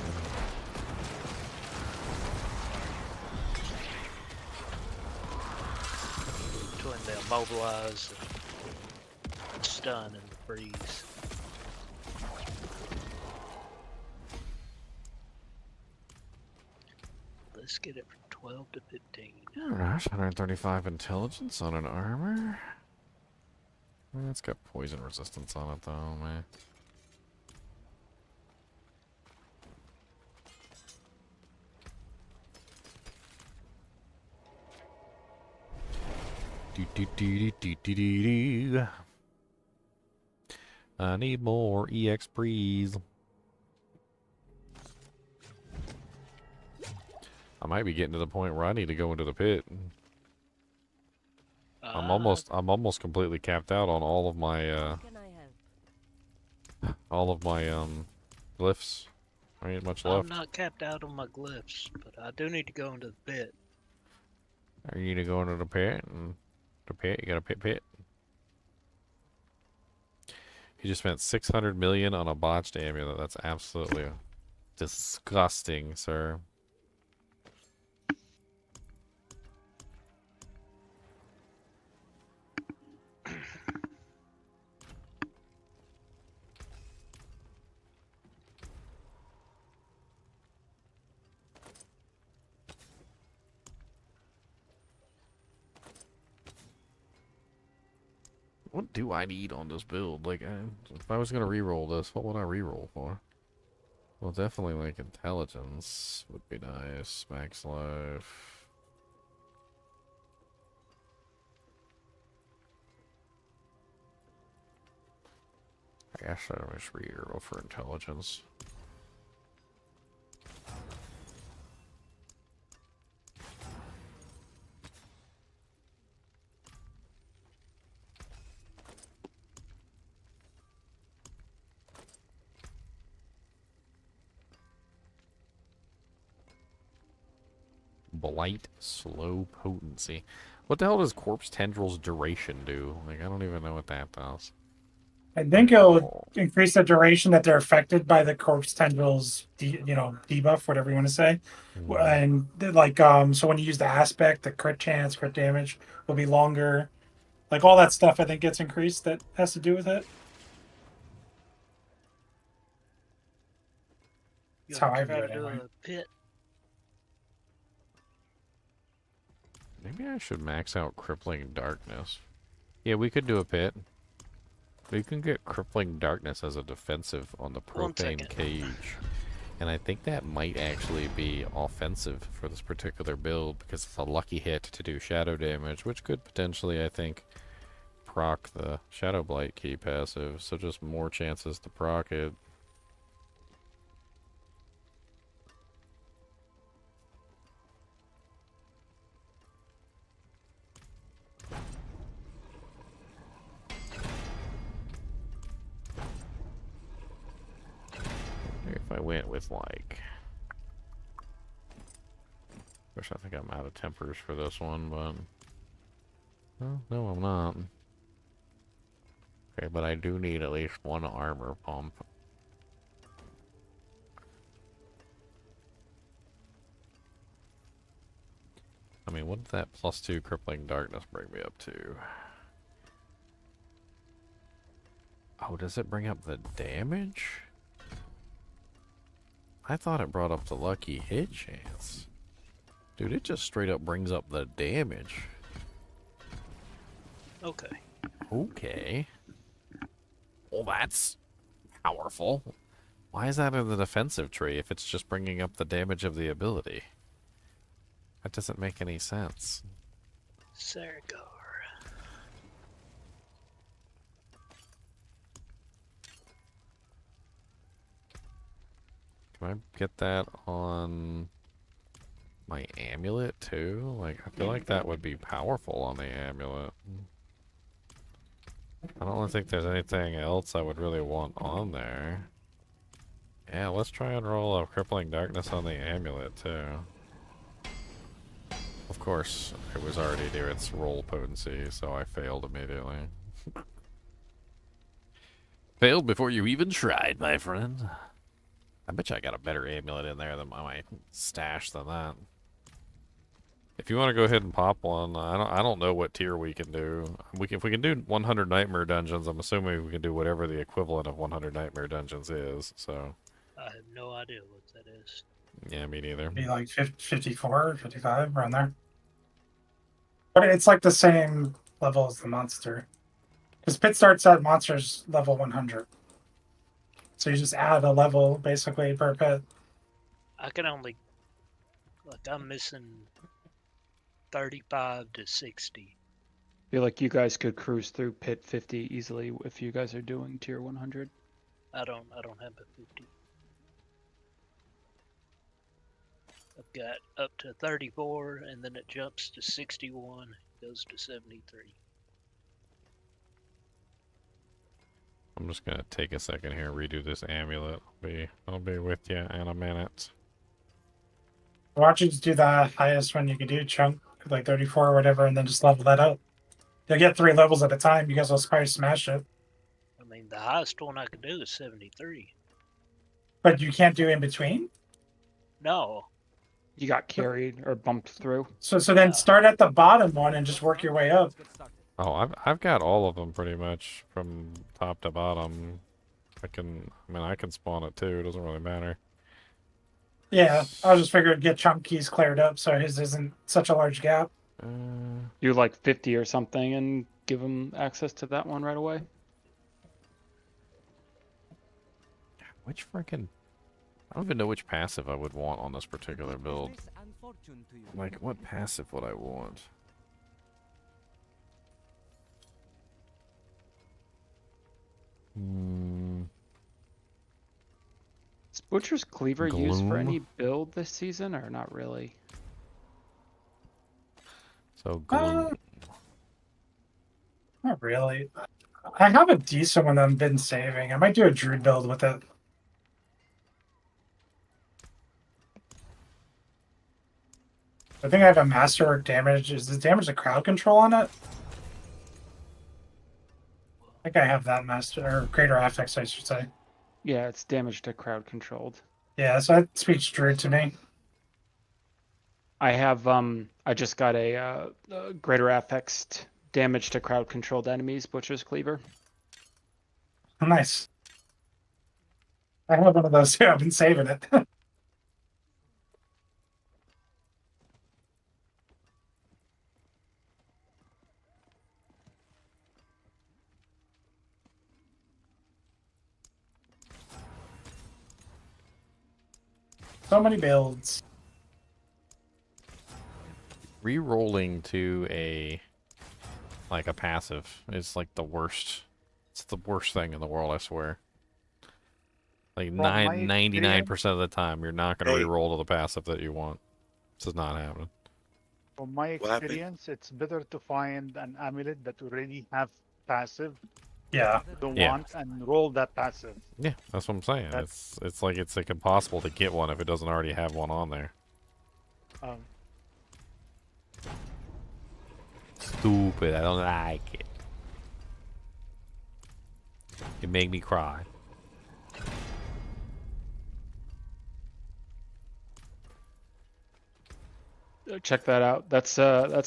Between the immobilize, and stun, and the freeze. Let's get it from 12 to 15. Alright, 135 intelligence on an armor. It's got poison resistance on it though, man. I need more EX breeze. I might be getting to the point where I need to go into the pit. I'm almost completely capped out on all of my glyphs. I ain't much left. I'm not capped out on my glyphs, but I do need to go into the pit. You need to go into the pit, and the pit, you got a pit. You just spent 600 million on a botched amulet. That's absolutely disgusting, sir. What do I need on this build? Like, if I was gonna reroll this, what would I reroll for? Well, definitely like intelligence would be nice. Max life. I guess I wish reroll for intelligence. Blight, slow potency. What the hell does Corpse Tendril's duration do? Like, I don't even know what that does. I think it'll increase the duration that they're affected by the corpse tendrils, debuff, whatever you want to say. And like, so when you use the aspect, the crit chance, crit damage will be longer. Like all that stuff, I think gets increased. That has to do with it. That's how I view it. Anyway. Pit. Maybe I should max out Crippling Darkness. Yeah, we could do a pit. We can get Crippling Darkness as a defensive on the Profane Cage. And I think that might actually be offensive for this particular build because it's a lucky hit to do shadow damage, which could potentially, I think, proc the Shadow Blight key passive. So just more chances to proc it. If I went with like, of course I think I'm out of tempers for this one, but no, I'm not. Okay, but I do need at least one armor pump. I mean, what did that +2 crippling darkness bring me up to? Oh, does it bring up the damage? I thought it brought up the lucky hit chance. Dude, it just straight up brings up the damage. Okay. Okay. Well, that's powerful. Why is that in the defensive tree if it's just bringing up the damage of the ability? That doesn't make any sense. Sargar. Can I get that on my amulet too? Like, I feel like that would be powerful on the amulet. I don't think there's anything else I would really want on there. Yeah, let's try and roll a crippling darkness on the amulet too. Of course, it was already near its roll potency, so I failed immediately. Failed before you even tried, my friend. I bet you I got a better amulet in there than my stash than that. If you want to go ahead and pop one, I don't know what tier we can do. If we can do 100 nightmare dungeons, I'm assuming we can do whatever the equivalent of 100 nightmare dungeons is. So. I have no idea what that is. Yeah, me neither. Be like 54, 55, around there. But it's like the same level as the monster. Because Pit starts at monsters level 100. So you just add a level basically per pit. I can only, like, I'm missing 35 to 60. I feel like you guys could cruise through pit 50 easily if you guys are doing tier 100. I don't have a 50. I've got up to 34, and then it jumps to 61, goes to 73. I'm just gonna take a second here, redo this amulet. I'll be with you in a minute. Why don't you just do the highest one you can do, chunk, like 34 or whatever, and then just level that up. You'll get 3 levels at a time. You guys will probably smash it. I mean, the highest one I could do is 73. But you can't do in between? No. You got carried or bumped through. So then start at the bottom one and just work your way up. Oh, I've got all of them pretty much from top to bottom. I can spawn it too. It doesn't really matter. Yeah, I was just figured get chunk keys cleared up so his isn't such a large gap. Do like 50 or something and give them access to that one right away. Which freaking... I don't even know which passive I would want on this particular build. Like, what passive would I want? Is Butcher's Cleaver used for Gloom? any build this season or not really? So, Gloom. Not really. I have a decent one that I've been saving. I might do a Druid build with it. I think I have a Masterwork damage. Is this damage a crowd control on it? I think I have that master or greater affects, I should say. Yeah, it's damage to crowd controlled. Yeah, so that speaks Druid to me. I have I just got a greater affects damage to crowd controlled enemies, Butcher's Cleaver. Nice. I have one of those too. I've been saving it. So many builds. Rerolling to a passive is like the worst. It's the worst thing in the world, I swear. Like 99% of the time, you're not going to reroll to the passive that you want. This is not happening. From my experience, it's better to find an amulet that already have passive. Yeah. Want and roll that passive. Yeah, that's what I'm saying. It's like impossible to get one if it doesn't already have one on there. Stupid. I don't like it. It made me cry. Check that out. That's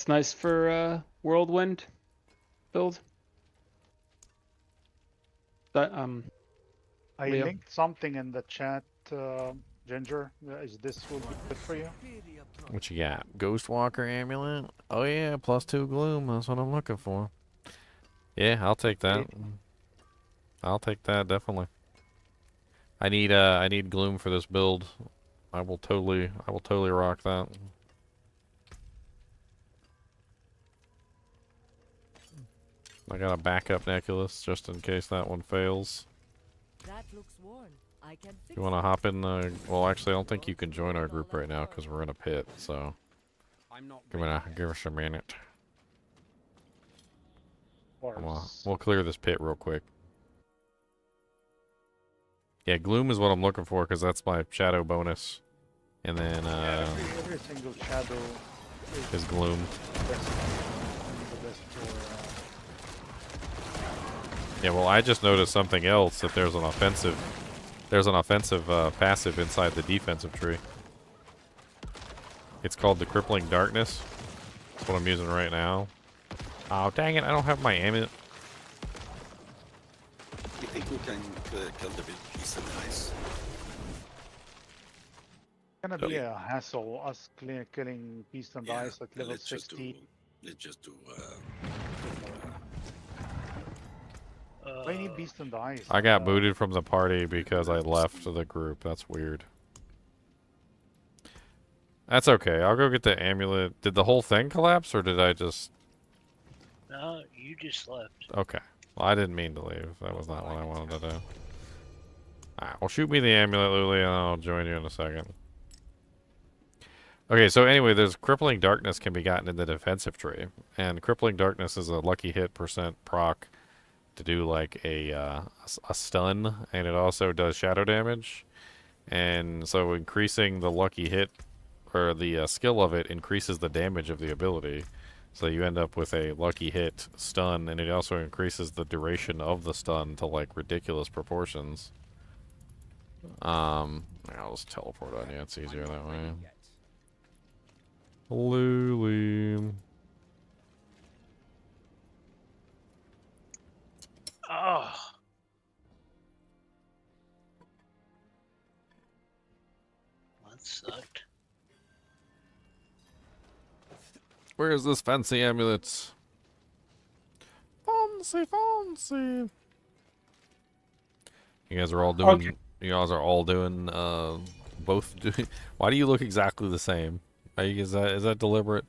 nice for Whirlwind build. That, I Leo. linked something in the chat, Ginger. Is this will be good for you? What you got? Ghostwalker amulet? Oh yeah, +2 gloom. That's what I'm looking for. Yeah, I'll take that. I'll take that definitely. I need gloom for this build. I will totally rock that. I got a backup necklace just in case that one fails. That looks worn. I can fix You want to hop in the... Well, actually, I don't think you can join our group right now because we're in a pit, so... Give us a minute. We'll clear this pit real quick. Yeah, gloom is what I'm looking for because that's my shadow bonus. And then, every single shadow is gloom. the best for, Yeah, well, I just noticed something else, that there's an offensive passive inside the defensive tree. It's called the Crippling Darkness. That's what I'm using right now. Oh, dang it, I don't have my amulet. You think we can kill the big piece of the ice? It's gonna be a hassle, us killing Beast and Ice at level 60. Let's just do... I need Beast and Ice. I got booted from the party because I left the group. That's weird. That's okay. I'll go get the amulet. Did the whole thing collapse, or did I just... No, you just left. Okay. Well, I didn't mean to leave. That was not what I wanted to do. Alright, well, shoot me the amulet, Luli, and I'll join you in a second. Okay, so anyway, there's Crippling Darkness can be gotten in the defensive tree. And Crippling Darkness is a lucky hit % proc to do like a stun, and it also does shadow damage. And so increasing the lucky hit, or the skill of it, increases the damage of the ability. So you end up with a lucky hit stun, and it also increases the duration of the stun to like ridiculous proportions. I'll just teleport on you, it's easier that way. Luli. Oh. That sucked. Where is this fancy amulet? Fancy. You guys are all doing. Okay. You guys are all doing. Both doing. Why do you look exactly the same? Is that deliberate?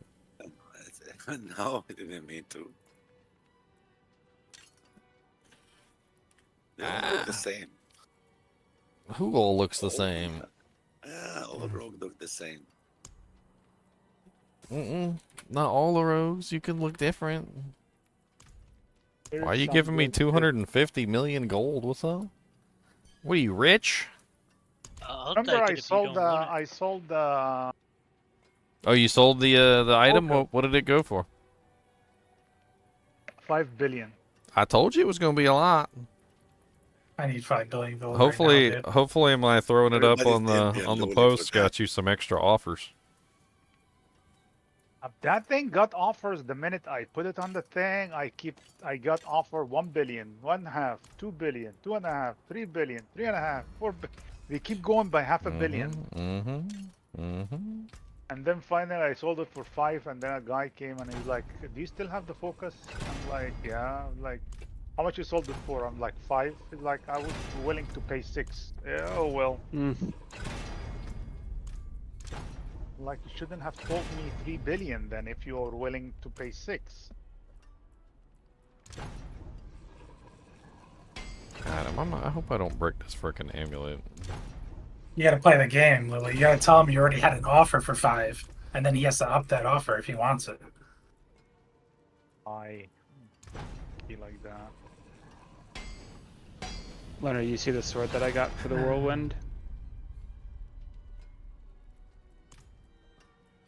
No, I didn't mean to. They all look the same. Who all looks the same? All rogues look the same. Not all the rogues. You can look different. Why are you giving me 250 million gold? What's up? What are you, rich? I'll Remember, take I it if you sold don't want it. I sold the Oh, you sold the item? Okay. What did it go for? 5 billion. I told you it was going to be a lot. I need 5 billion gold. Hopefully, right now, dude. hopefully, my throwing it up on Everybody's the dead, post got you some extra offers. That thing got offers the minute I put it on the thing. I got offer 1 billion, 1/2, 2 billion, 2.5, 3 billion, 3.5, 4 billion. They keep going by half a billion. And then finally I sold it for 5, and then a guy came and he's like, "Do you still have the focus?" I'm like, "Yeah." I'm like, "How much you sold it for?" I'm like, 5. He's like, "I was willing to pay 6. Yeah, oh well. Like, you shouldn't have told me 3 billion then if you are willing to pay 6. Adam, I hope I don't break this frickin' amulet. You gotta play the game, Lily. You gotta tell him you already had an offer for 5, and then he has to up that offer if he wants it. I be like that. Leonard, you see the sword that I got for the whirlwind?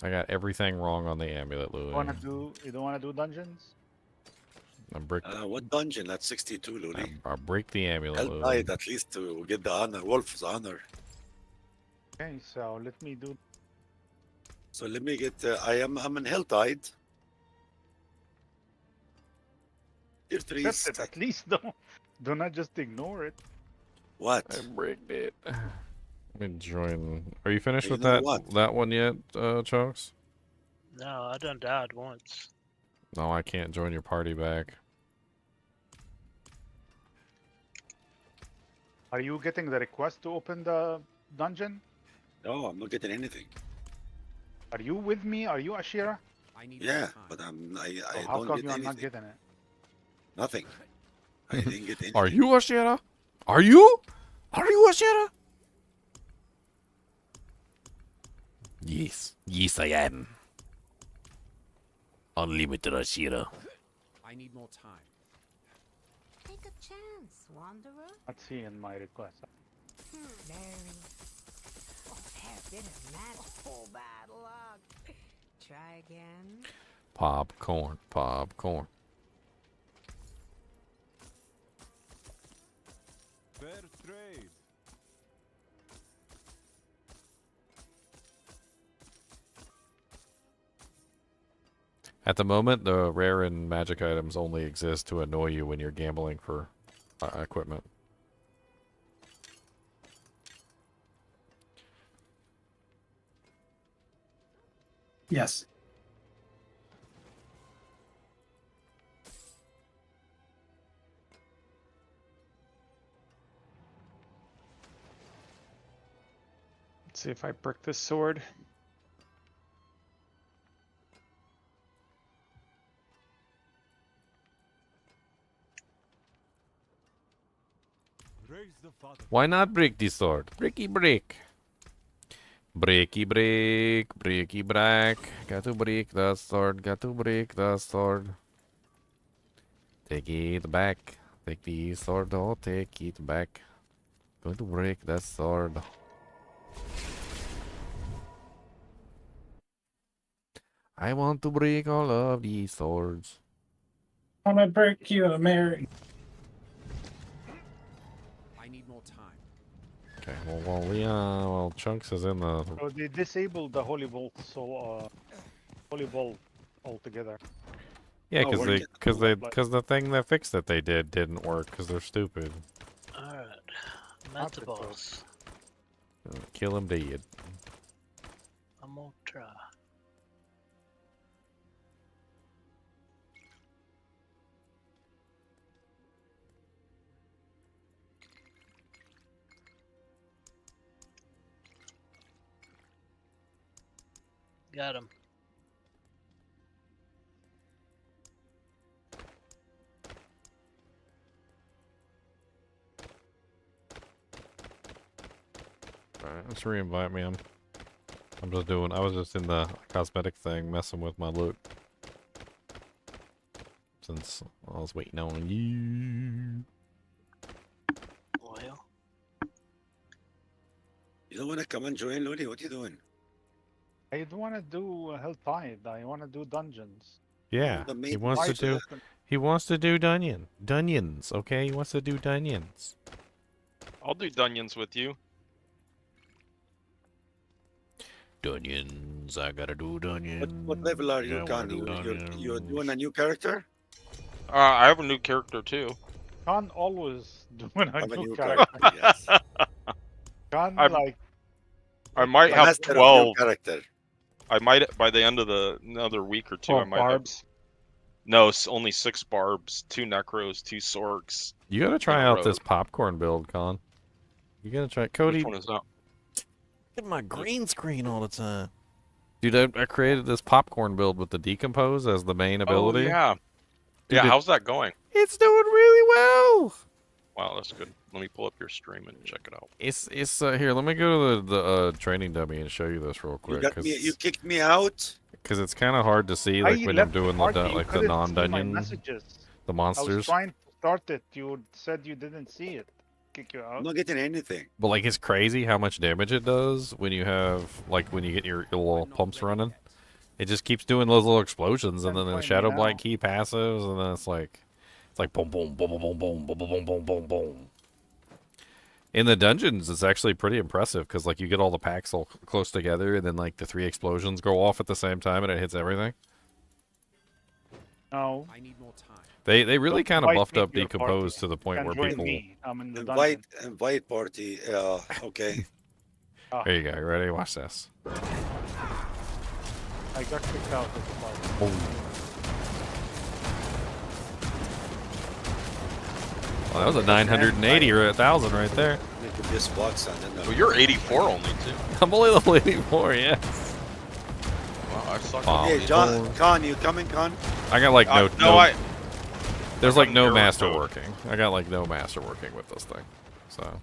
I got everything wrong on the amulet, Louis. You don't wanna do dungeons? What dungeon? That's 62, Luli. I break the amulet, Louis. HellTide, at least to get the honor, Wolf's honor. Okay, so let me do. So let me get. I'm in HellTide. Tier 3. Accept it, at least Do not just ignore it. What? I bricked it. Let me join. Are you finished with Ignore that what? that one yet, Chunks? No, I done died once. No, I can't join your party back. Are you getting the request to open the dungeon? No, I'm not getting anything. Are you with me? Are you Ashira? I need Yeah, more time. but I So how don't come get you're anything. not getting it? Nothing. I didn't get anything. Are you Ashera? Are you? Are you Ashera? Yes. Yes, I am. Unlimited Ashera. I need more time. Take a chance, wanderer. Not seeing my request. Mary. Oh, have been a magical bad luck. Try again. Popcorn. Popcorn. Fair trade. At the moment, the rare and magic items only exist to annoy you when you're gambling for equipment. Yes. Let's see if I brick this sword. Raise the father. Why not break the sword? Breaky break. Breaky break. Breaky break. Got to break the sword. Got to break the sword. Take it back. Take the sword. Oh, take it back. Going to break the sword. I want to break all of these swords. I'm gonna break you, Mary. I need more time. Okay, well, Chunks is in the... So they disabled the holy bolt, so holy bolt altogether. Yeah, Oh, because we're because the thing that fixed it they didn't work because they're stupid. Alright. I'm at the boss. Kill him dead. I'm gonna try. Got him. Alright, let's re-invite me. I'm just doing. I was just in the cosmetic thing, messing with my look. Since I was waiting on you. Well, You don't want to come and join, Lodi? What are you doing? I don't want to do HellTide. I want to do dungeons. Yeah, The he main wants to fight, do. He wants to do Dunions. Okay, he wants to do Dunions. I'll do Dunions with you. Dunions, I gotta do Dunions. What level are you, Yeah, Khan? You're doing a new character? I have a new character too. Khan always doing a Have a new new character. character, yes. Khan, I'm- like, I might The have master of 12. new character. I might by the end of another week or two. I might barbs. have. No, only 6 barbs, 2 necros, 2 sorks. You gotta try and a out this rogue. popcorn build, Con. You gotta try, Cody. Which one is that? At my green screen all the time. Dude, I created this popcorn build with the decompose as the main ability. Oh yeah. Dude, Yeah, how's that going? It's doing really well. Wow, that's good. Let me pull up your stream and check it out. It's here. Let me go to the training dummy and show you this real You quick. got me. You kicked me out. Because it's kind of hard to see, like when I'm left doing party, the you like the couldn't see my non-dungeon, messages. the I was monsters. trying to start it. You said you didn't see it. Kick you I'm out. not getting anything. But like it's crazy how much damage it does when you have when you get your little pumps running. It just keeps doing those little explosions, and then the Find me shadow now. blight key passives, and then it's like boom, boom, boom, boom, boom, boom, boom, boom, boom, boom, boom. In the dungeons, it's actually pretty impressive because like you get all the packs all close together, and then like the 3 explosions go off at the same time, and it hits everything. No. I need more time. They really kind of invite buffed me up to your Decompose party. to the point And where join people. me. I'm in the Invite party. Okay. There you go. You ready? Watch this. I got kicked out of the party. Well, that was a 980 or 1,000 right there. This box on it. Well, you're 84 only too. I'm only level 84, yes. Wow, I suck. Wow. Hey, John, Con, you coming, Con? I got like no. There's like no zero masterworking. I got like no masterworking with this thing. So.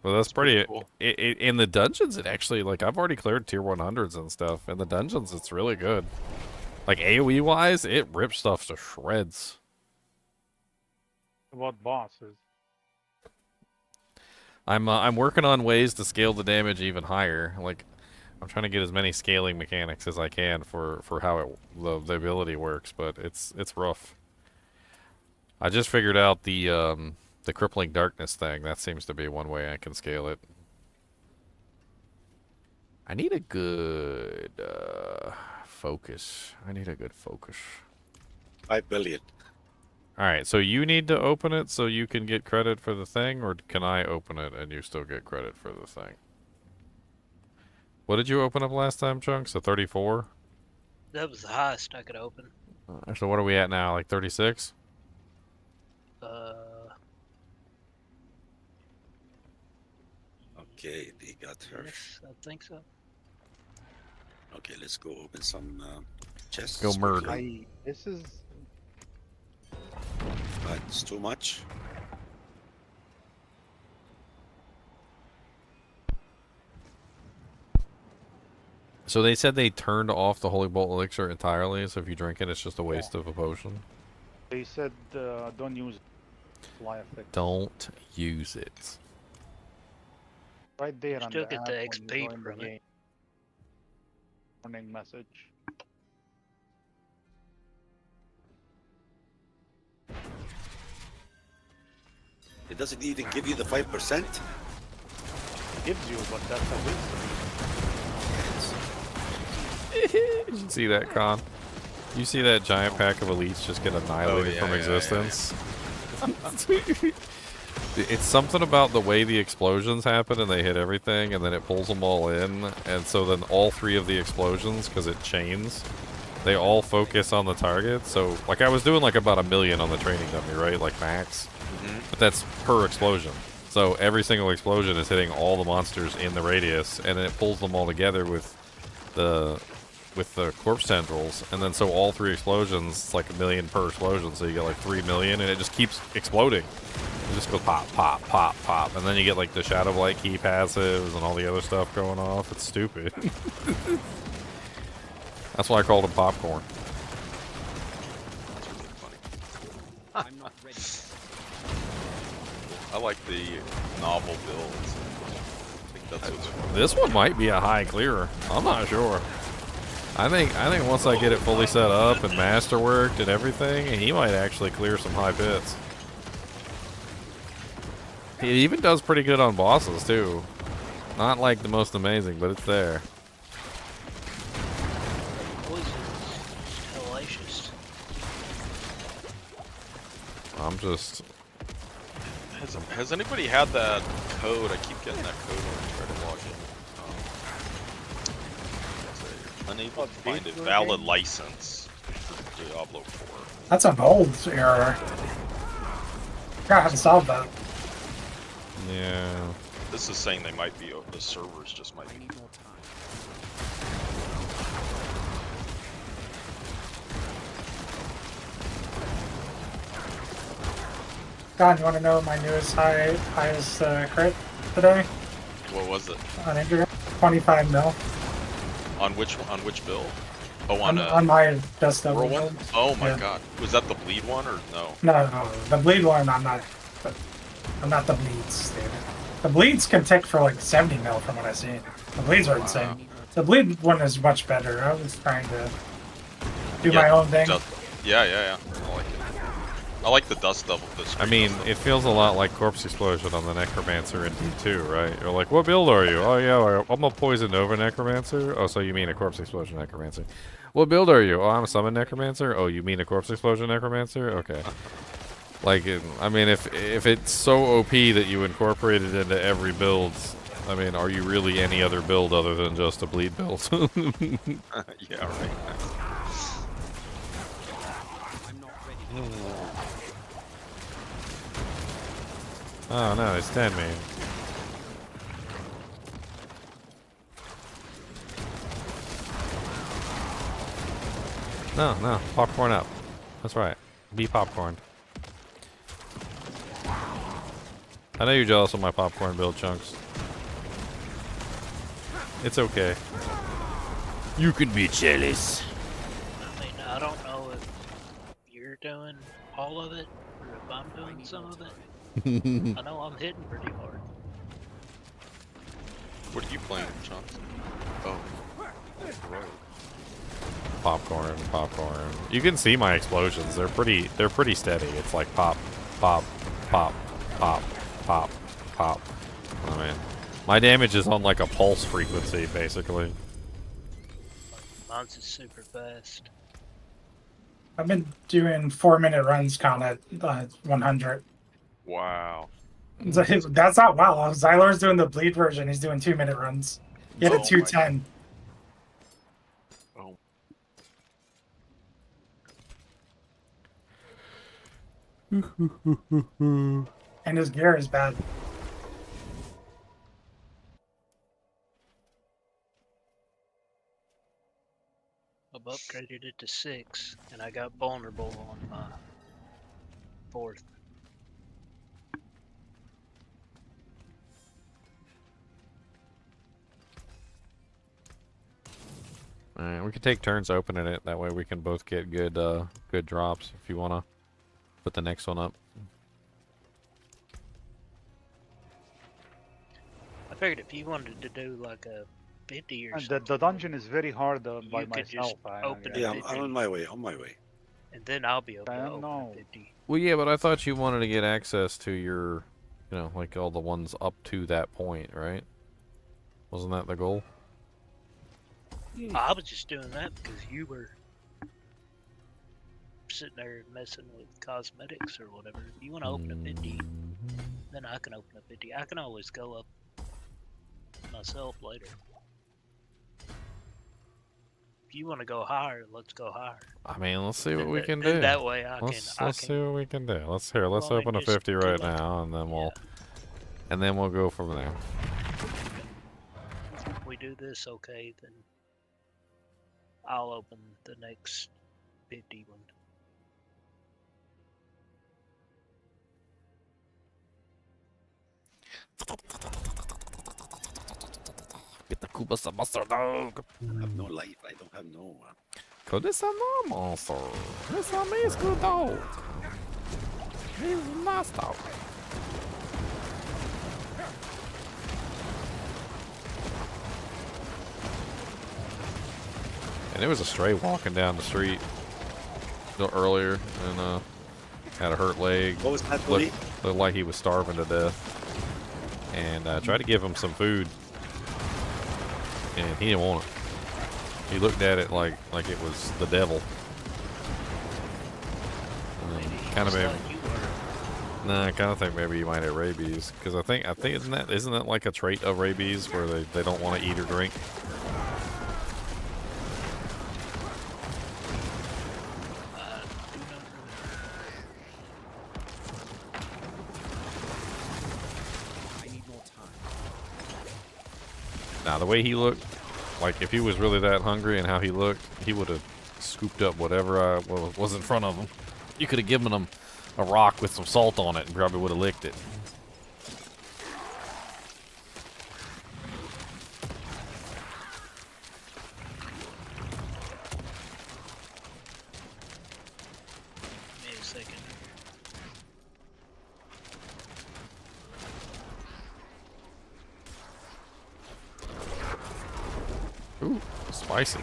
Well, that's pretty. cool. In the dungeons, it actually like I've already cleared tier 100s and stuff. In the dungeons, it's really good. Like AOE wise, it rips stuff to shreds. About bosses. I'm working on ways to scale the damage even higher. Like I'm trying to get as many scaling mechanics as I can for how the ability works, but it's rough. I just figured out the crippling darkness thing. That seems to be one way I can scale it. I need a good focus. I need a good focus. 5 billion. Alright, so you need to open it so you can get credit for the thing, or can I open it and you still get credit for the thing? What did you open up last time, Chunks? A 34? That was the highest I could open. So what are we at now? Like 36? Okay, they got her. Yes, I think so. Okay, let's go open some chests. Go murder. This is. It's too much. So they said they turned off the Holy Bolt Elixir entirely, so if you drink it, it's just a waste of a potion. They said don't use fly effect. Don't use it. Right there on Still the get app the when you XP join the from it. game. Warning message. It doesn't even give you the 5%. Gives you, but that's a Did you see that, Con? You see that giant pack of elites just get annihilated from existence? It's something about the way the explosions happen and they hit everything and then it pulls them all in, and so then all 3 of the explosions, because it chains, they all focus on the target. So like I was doing like about 1 million on the training dummy, right? Like max. But that's per explosion. So every single explosion is hitting all the monsters in the radius, and then it pulls them all together with the corpse tendrils, and then so all 3 explosions, it's like 1 million per explosion, so you get like 3 million, and it just keeps exploding. It just goes pop, pop, pop, pop, and then you get like the Shadow Blight key passives and all the other stuff going off. It's stupid. That's why I called it popcorn. I'm not ready. I like the novel builds. I think that's what's This one might be a high clearer. I'm not sure. I think once I get it fully set up and masterworked and everything, he might actually clear some high pits. He even does pretty good on bosses too. Not like the most amazing, but it's there. Hellacious. I'm just. Has anybody had that code? I keep getting that code when I try to log in. Unable to find a valid license for Diablo 4. That's an old error. Gotta have to solve that. Yeah. This is saying they might be, the servers just might be. Need more time. God, you want to know my newest highest crit today What was it? on Instagram? 25 mil. On which build? Oh, on my desktop. World one? Oh my Yeah. god. Was that the bleed one or no? No, the bleed one I'm not. But I'm not the bleeds, dude. The bleeds can tick for like 70 mil from what I've seen. The bleeds are insane. The bleed one is much better. I was trying to do my own thing. Yeah. I like it. I like the dust devil. I mean, it feels a lot like Corpse Explosion on the Necromancer in D2, right? You're like, what build are you? Oh yeah, I'm a Poison Nova Necromancer. Oh, so you mean a Corpse Explosion Necromancer? What build are you? Oh, I'm a Summon Necromancer. Oh, you mean a Corpse Explosion Necromancer? Okay. Like, I mean, if it's so OP that you incorporate it into every build, I mean, are you really any other build other than just a bleed build? Yeah, right. Oh no, it's 10 man. No, popcorn up. That's right. Be popcorned. I know you're jealous of my popcorn build, Chunks. It's okay. You can be jealous. I mean, I don't know if you're doing all of it or if I'm doing some of it. I know I'm hitting pretty hard. What are you playing, Chunks? Oh. Rogue. Popcorn. You can see my explosions. They're pretty steady. It's like pop, pop, pop, pop, pop, pop. Oh man. My damage is on like a pulse frequency, basically. Mine's is super fast. I've been doing 4-minute runs count at 100. Wow. That's not wow. Xylar's doing the bleed version. He's doing 2-minute runs. He had a 210. Oh. And his gear is bad. I've upgraded it to 6, and I got vulnerable on my 4th. Alright, we can take turns opening it. That way we can both get good good drops if you wanna put the next one up. I figured if you wanted to do like a 50 or And something, the dungeon is very hard by you could just myself. open Yeah, a 50, I'm on my way. and then I'll be able to I open know. a 50. Well, yeah, but I thought you wanted to get access to your, you know, like all the ones up to that point, right? Wasn't that the goal? I was just doing that because you were sitting there messing with cosmetics or whatever. If you want to open a 50, then I can open a 50. I can always go up myself later. If you want to go higher, let's go higher. I mean, let's see what we can Then do. that way I Let's can. see what we can do. Let's Well, I open a mean, just 50 do right like- now, and then we'll go from there. If we do this okay, then I'll open the next 50 one. Get the Kubasa Monster Dog. I have no life. I don't have no. Cause this a no monster. This a Mascot dog. He's a nice dog. And there was a stray walking down the street earlier and had a hurt leg. What was that, Looked like he was starving to death. And tried to give him some food. And he didn't want it. He looked at it like it was the devil. Kind of maybe. Nah, I kind of think maybe you might have rabies, because I think isn't that like a trait of rabies where they don't want to eat or drink. Now the way he looked, like if he was really that hungry and how he looked, he would have scooped up whatever was in front of him. You could have given him a rock with some salt on it and probably would have licked it. Give me a second. Ooh, spicy.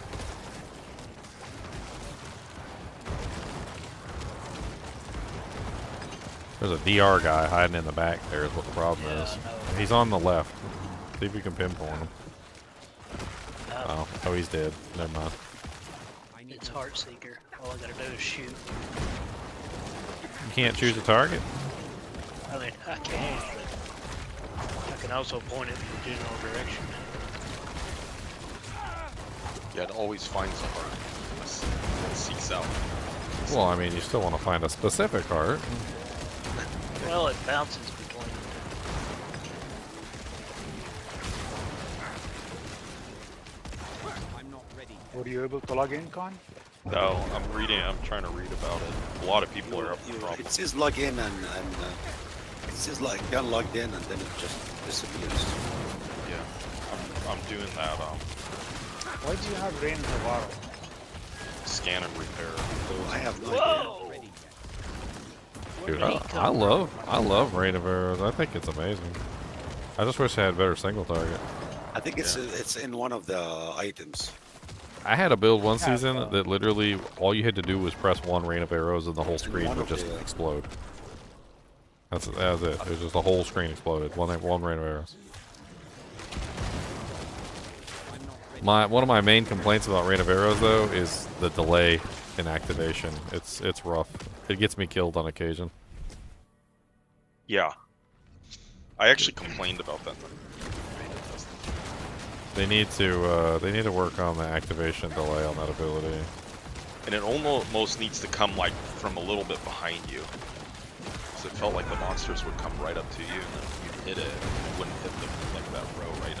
There's a DR guy hiding in the back there is what the problem is. He's on the left. See if you can pinpoint him. Oh, he's dead. Never mind. It's Heartseeker. All I gotta do is shoot. You can't choose a target? I mean, I can, but I can also point it in the general direction. Yeah, it always finds a heart. It seeks out. Well, I mean, you still want to find a specific heart. Well, it bounces between them. I'm not ready. Were you able to log in, Con? No, I'm trying to read about it. A lot of people are up the problem. It says log in and it says like you're logged in and then it just disappears. Yeah, I'm doing that. Why do you have Rain of Arrow? Scan and repair. I have no Whoa! idea. Dude, I love Rain of Arrows. I think it's amazing. I just wish I had better single target. I think it's in one of the items. I had a build one season that literally all you had to do was press one Rain of Arrows and the whole screen would just explode. That was it. It was just the whole screen exploded. One Rain of Arrows. One of my main complaints about Rain of Arrows though is the delay in activation. It's rough. It gets me killed on occasion. Yeah. I actually complained about that. They need to work on the activation delay on that ability. And it almost needs to come like from a little bit behind you. So it felt like the monsters would come right up to you and then you'd hit it and it wouldn't hit them like that row right.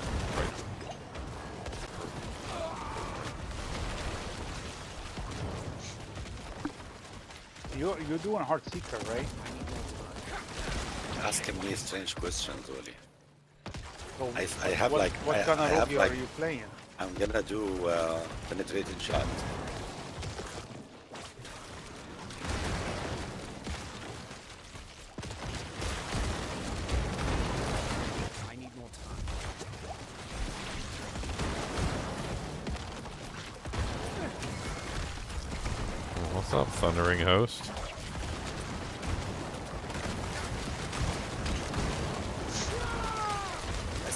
You're doing Heartseeker, right? Asking me strange questions, Oli. So I have what kind of have role are you playing? I'm gonna do penetrating shot. I need more time. What's up, Thundering Host?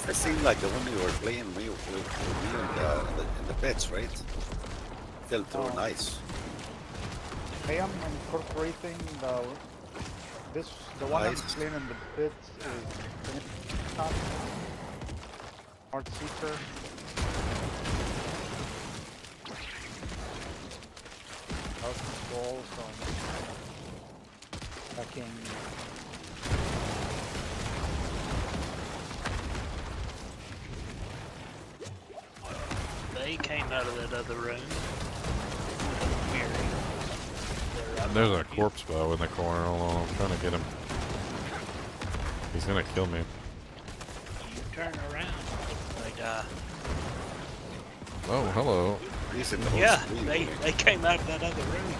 It seemed like the one you were playing me in the pits, right? Still too nice. I am incorporating the one I'm playing in the pits is Heartseeker. House control, so I can They came out of that other room. There's a corpse bow in the corner. Hold on, I'm trying to get him. He's gonna kill me. You turn around, they die. Oh, hello. Yeah, they came out of that other room.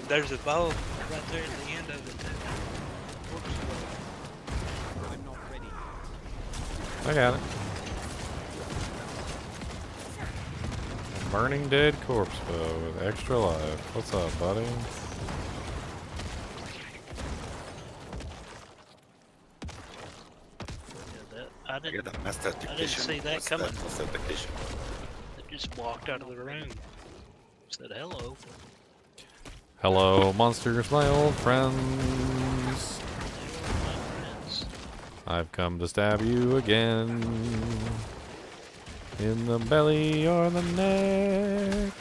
There's a bow right there at the end of it too. I'm not ready. I got it. Burning dead corpse bow with extra life. What's up, buddy? I didn't see that coming. It just walked out of the room. Said hello. Hello, monsters, my old friends. I've come to stab you again. In the belly or the neck.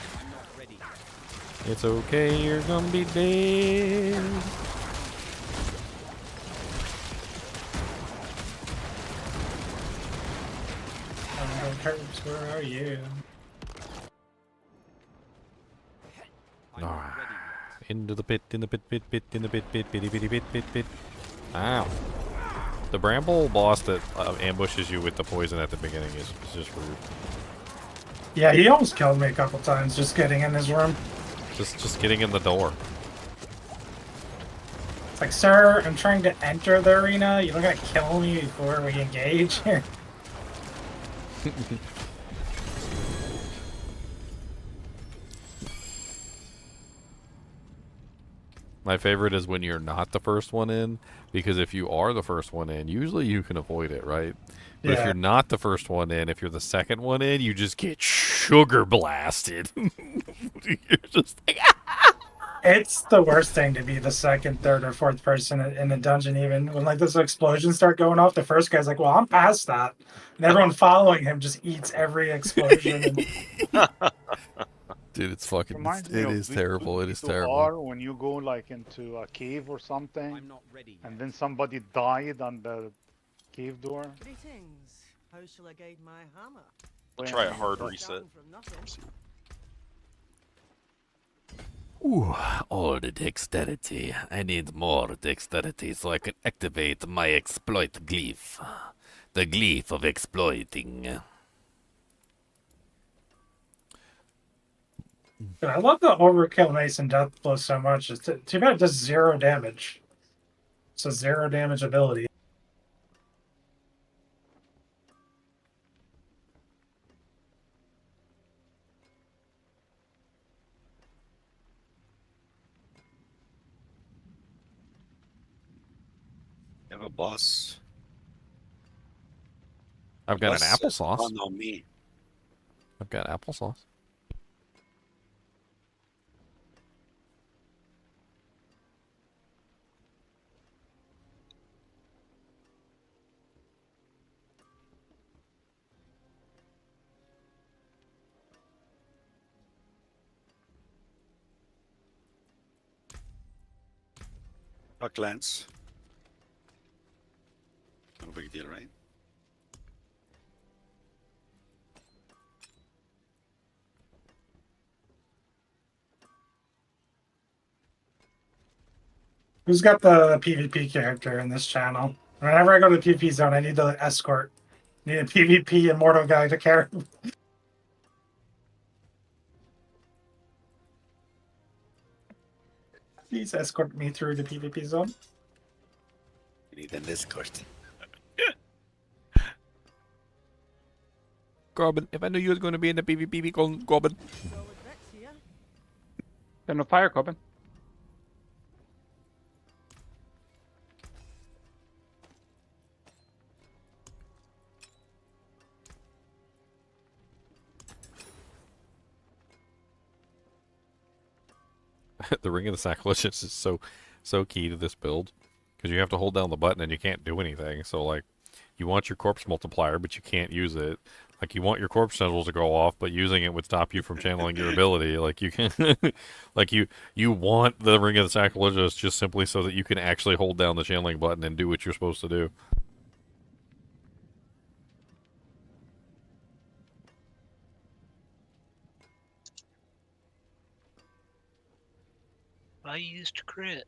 It's okay, you're gonna be dead. Herbs, where are you? Ah, into the pit, in the pit, in the pit, pit. Ow. The bramble boss that ambushes you with the poison at the beginning is just rude. Yeah, he almost killed me a couple times just getting in his room. Just getting in the door. It's like, sir, I'm trying to enter the arena. You're not gonna kill me before we engage here. My favorite is when you're not the first one in, because if you are the first one in, usually you can avoid it, right? But if Yeah. you're not the first one in, if you're the second one in, you just get sugar blasted. You're just like, It's the worst thing to be the second, third, or fourth person in a dungeon. Even when like those explosions start going off, the first guy's like, "Well, I'm past that," and everyone following him just eats every explosion. And dude, it's fucking, Reminds me it of is terrible. It is terrible. V2R when you go like into a cave or something, I'm not ready and yet. then somebody died on the cave door. Greetings. How shall I guide my hammer? I'll try a When- hard but- reset. From nothing. Ooh, all the dexterity. I need more dexterity so I can activate my exploit glyph. The glyph of exploiting. Dude, I love the overkill Mason death blow so much. It's too bad it does 0 damage. It's a 0 damage ability. You have a boss. I've got an Boss is applesauce. one on me. I've got applesauce. Fuck Lance. No big deal, right? Who's got the PvP character in this channel? Whenever I go to the PvP zone, I need to escort. Need a PvP immortal guy to carry. Please escort me through the PvP zone. You need an escort. Goblin, if I knew you was going to be in the PvP, Goblin. Got no fire, Coben. The Ring of the Sacrilegious is so key to this build, because you have to hold down the button and you can't do anything. So like, you want your corpse multiplier, but you can't use it. Like, you want your corpse symbols to go off, but using it would stop you from channeling your ability. Like, you can, like you want the Ring of the Sacrilegious just simply so that you can actually hold down the channeling button and do what you're supposed to do. I used crit.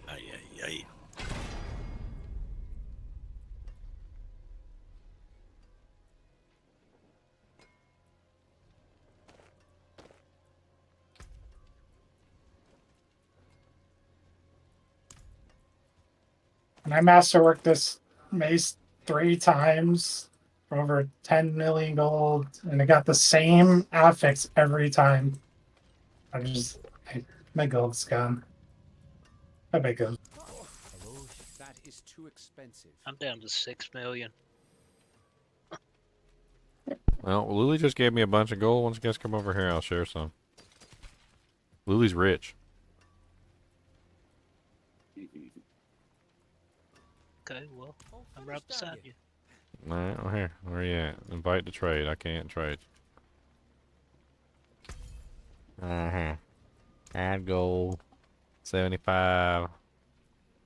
Ay, ay, ay. And I masterworked this mace 3 times for over 10 million gold, and I got the same affix every time. My gold's gone. I bet gold. That is too expensive. I'm down to 6 million. Well, Lily just gave me a bunch of gold. Once you guys come over here, I'll share some. Lily's rich. Okay, well, I'm right beside you. Alright, well, here. Where are you at? Invite to trade. I can't trade. Add gold. 75.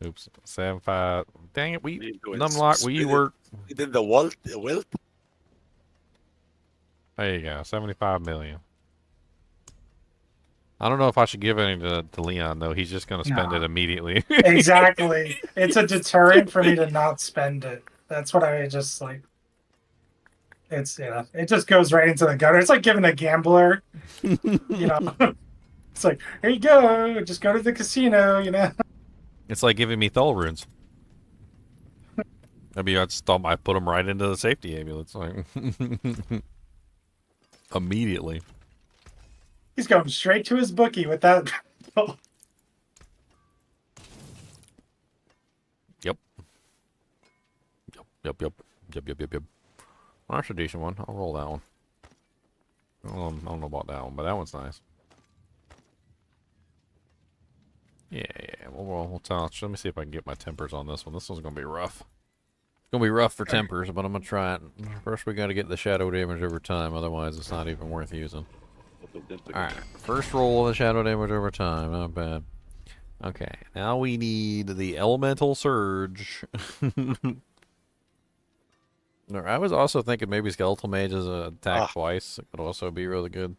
Oops. 75. Dang it, Numlock, will you work? Did the wealth? There you go. 75 million. I don't know if I should give any to Leon though. He's just gonna spend it immediately. Exactly. It's a deterrent for me to not spend it. That's what I just like. It's it just goes right into the gutter. It's like giving a gambler, it's like, here you go, just go to the casino, It's like giving me Thol runes. I mean, I put them right into the safety amulets, like immediately. He's going straight to his bookie with that. Yep. Well, that's a decent one. I'll roll that one. I don't know about that one, but that one's nice. Yeah. We'll touch. Let me see if I can get my tempers on this one. This one's gonna be rough. It's gonna be rough for tempers, but I'm gonna try it. First, we gotta get the shadow damage over time. Otherwise, it's not even worth using. All right. First roll of the shadow damage over time. Not bad. Okay. Now we need the elemental surge. I was also thinking maybe Skeletal Mage's attack twice. It could also be really good.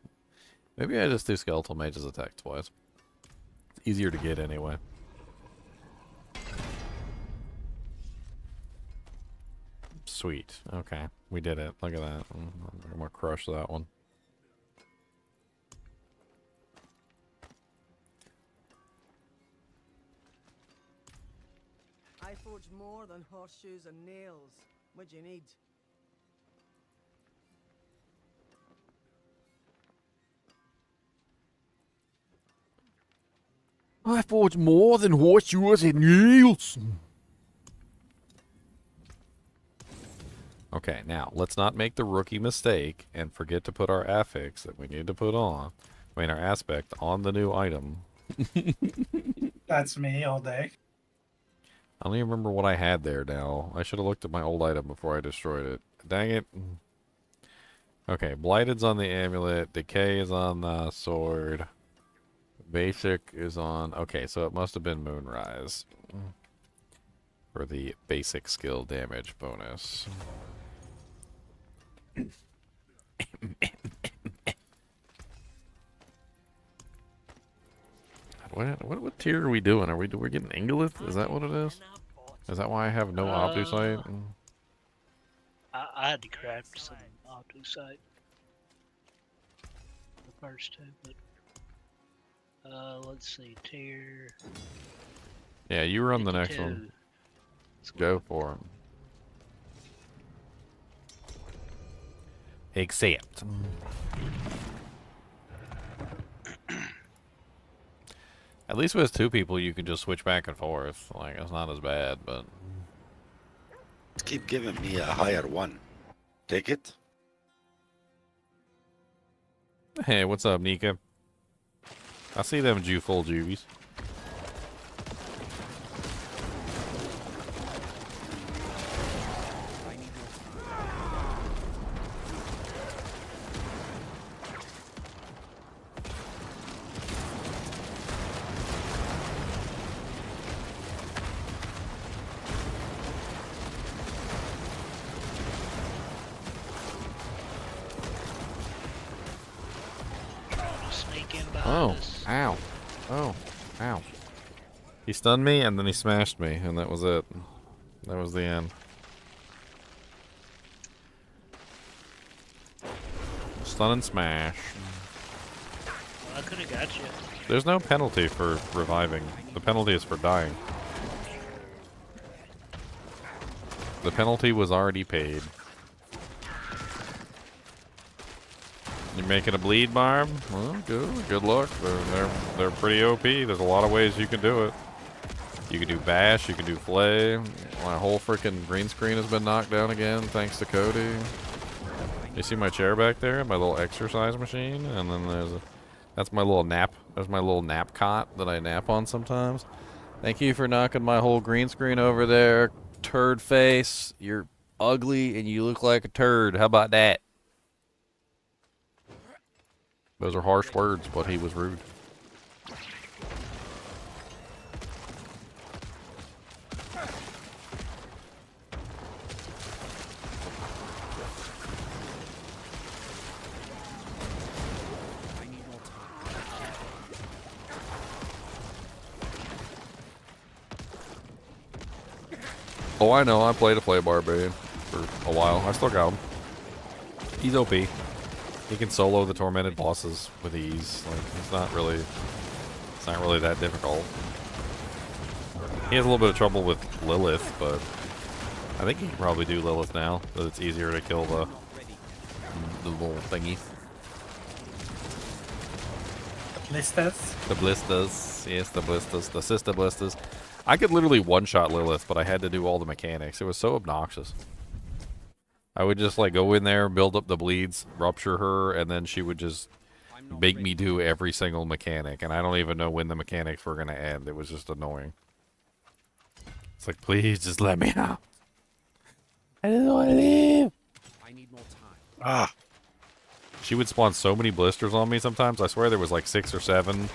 Maybe I just do Skeletal Mage's attack twice. It's easier to get anyway. Sweet. Okay. We did it. Look at that. I'm going to crush that one. I forge more than horseshoes and nails. What do you need? I forge more than horseshoes and nails. Okay, now let's not make the rookie mistake and forget to put our affix that we need to put on. I mean, our aspect on the new item. That's me all day. I don't even remember what I had there now. I should have looked at my old item before I destroyed it. Dang it. Okay, Blighted's on the amulet. Decay is on the sword. Basic is on... Okay, so it must have been Moonrise. For the basic skill damage bonus. What tier are we doing? Are we getting Ingolith? Is that what it is? Is that why I have no Optusite? I had to craft some Optusite. The first two, but let's see, tier. Yeah, you were on the next one. Let's go for him. Accept. At least with two people, you can just switch back and forth. Like, it's not as bad, but... Keep giving me a higher one. Take it. Hey, what's up, Nika? I see them full juvies. Oh, ow. Oh, ow. He stunned me and then he smashed me, and that was it. That was the end. Stun and smash. Well, I could have got you. There's no penalty for reviving. The penalty is for dying. The penalty was already paid. You making a bleed, Barb? Well, good luck. They're pretty OP. There's a lot of ways you can do it. You can do bash. You can do flay. My whole freaking green screen has been knocked down again, thanks to Cody. You see my chair back there? My little exercise machine, and then that's my little nap. There's my little nap cot that I nap on sometimes. Thank you for knocking my whole green screen over there, turd face. You're ugly and you look like a turd. How about that? Those are harsh words, but he was rude. Oh, I know. I played Barbarian for a while. I still got him. He's OP. He can solo the tormented bosses with ease. Like, it's not really that difficult. He has a little bit of trouble with Lilith, but I think he can probably do Lilith now. That it's easier to kill the little thingies. Blisters. The blisters. Yes, the blisters. The sister blisters. I could literally one-shot Lilith, but I had to do all the mechanics. It was so obnoxious. I would just like go in there, build up the bleeds, rupture her, and then she would just make me do every single mechanic. And I don't even know when the mechanics were going to end. It was just annoying. It's like, please, just let me out. I just want to leave. I need more time. Ah. She would spawn so many blisters on me sometimes. I swear there was like 6 or 7,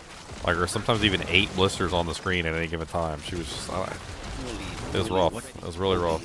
like, or sometimes even 8 blisters on the screen at any given time. She was just, it was rough. It was really rough.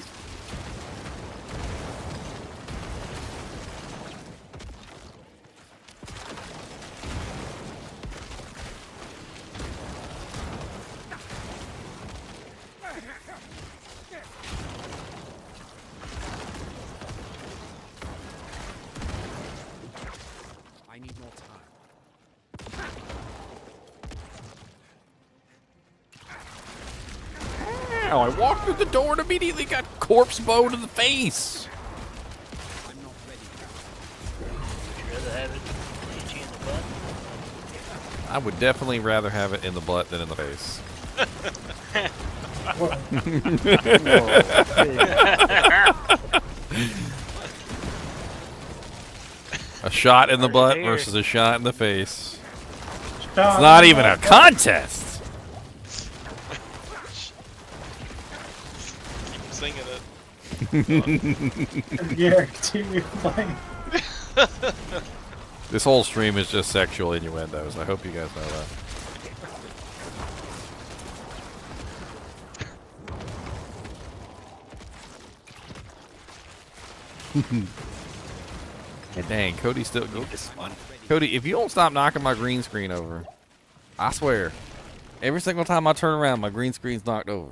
I walked through the door and immediately got corpse bowed in the face. Would you rather have it hit you in the butt? I would definitely rather have it in the butt than in the face. A shot in the butt versus a shot in the face. It's not even a contest. Singing it. Yeah, continue playing. This whole stream is just sexual innuendos. I hope you guys know that. And dang, Cody still go. Cody, if you don't stop knocking my green screen over, I swear, every single time I turn around, my green screen's knocked over.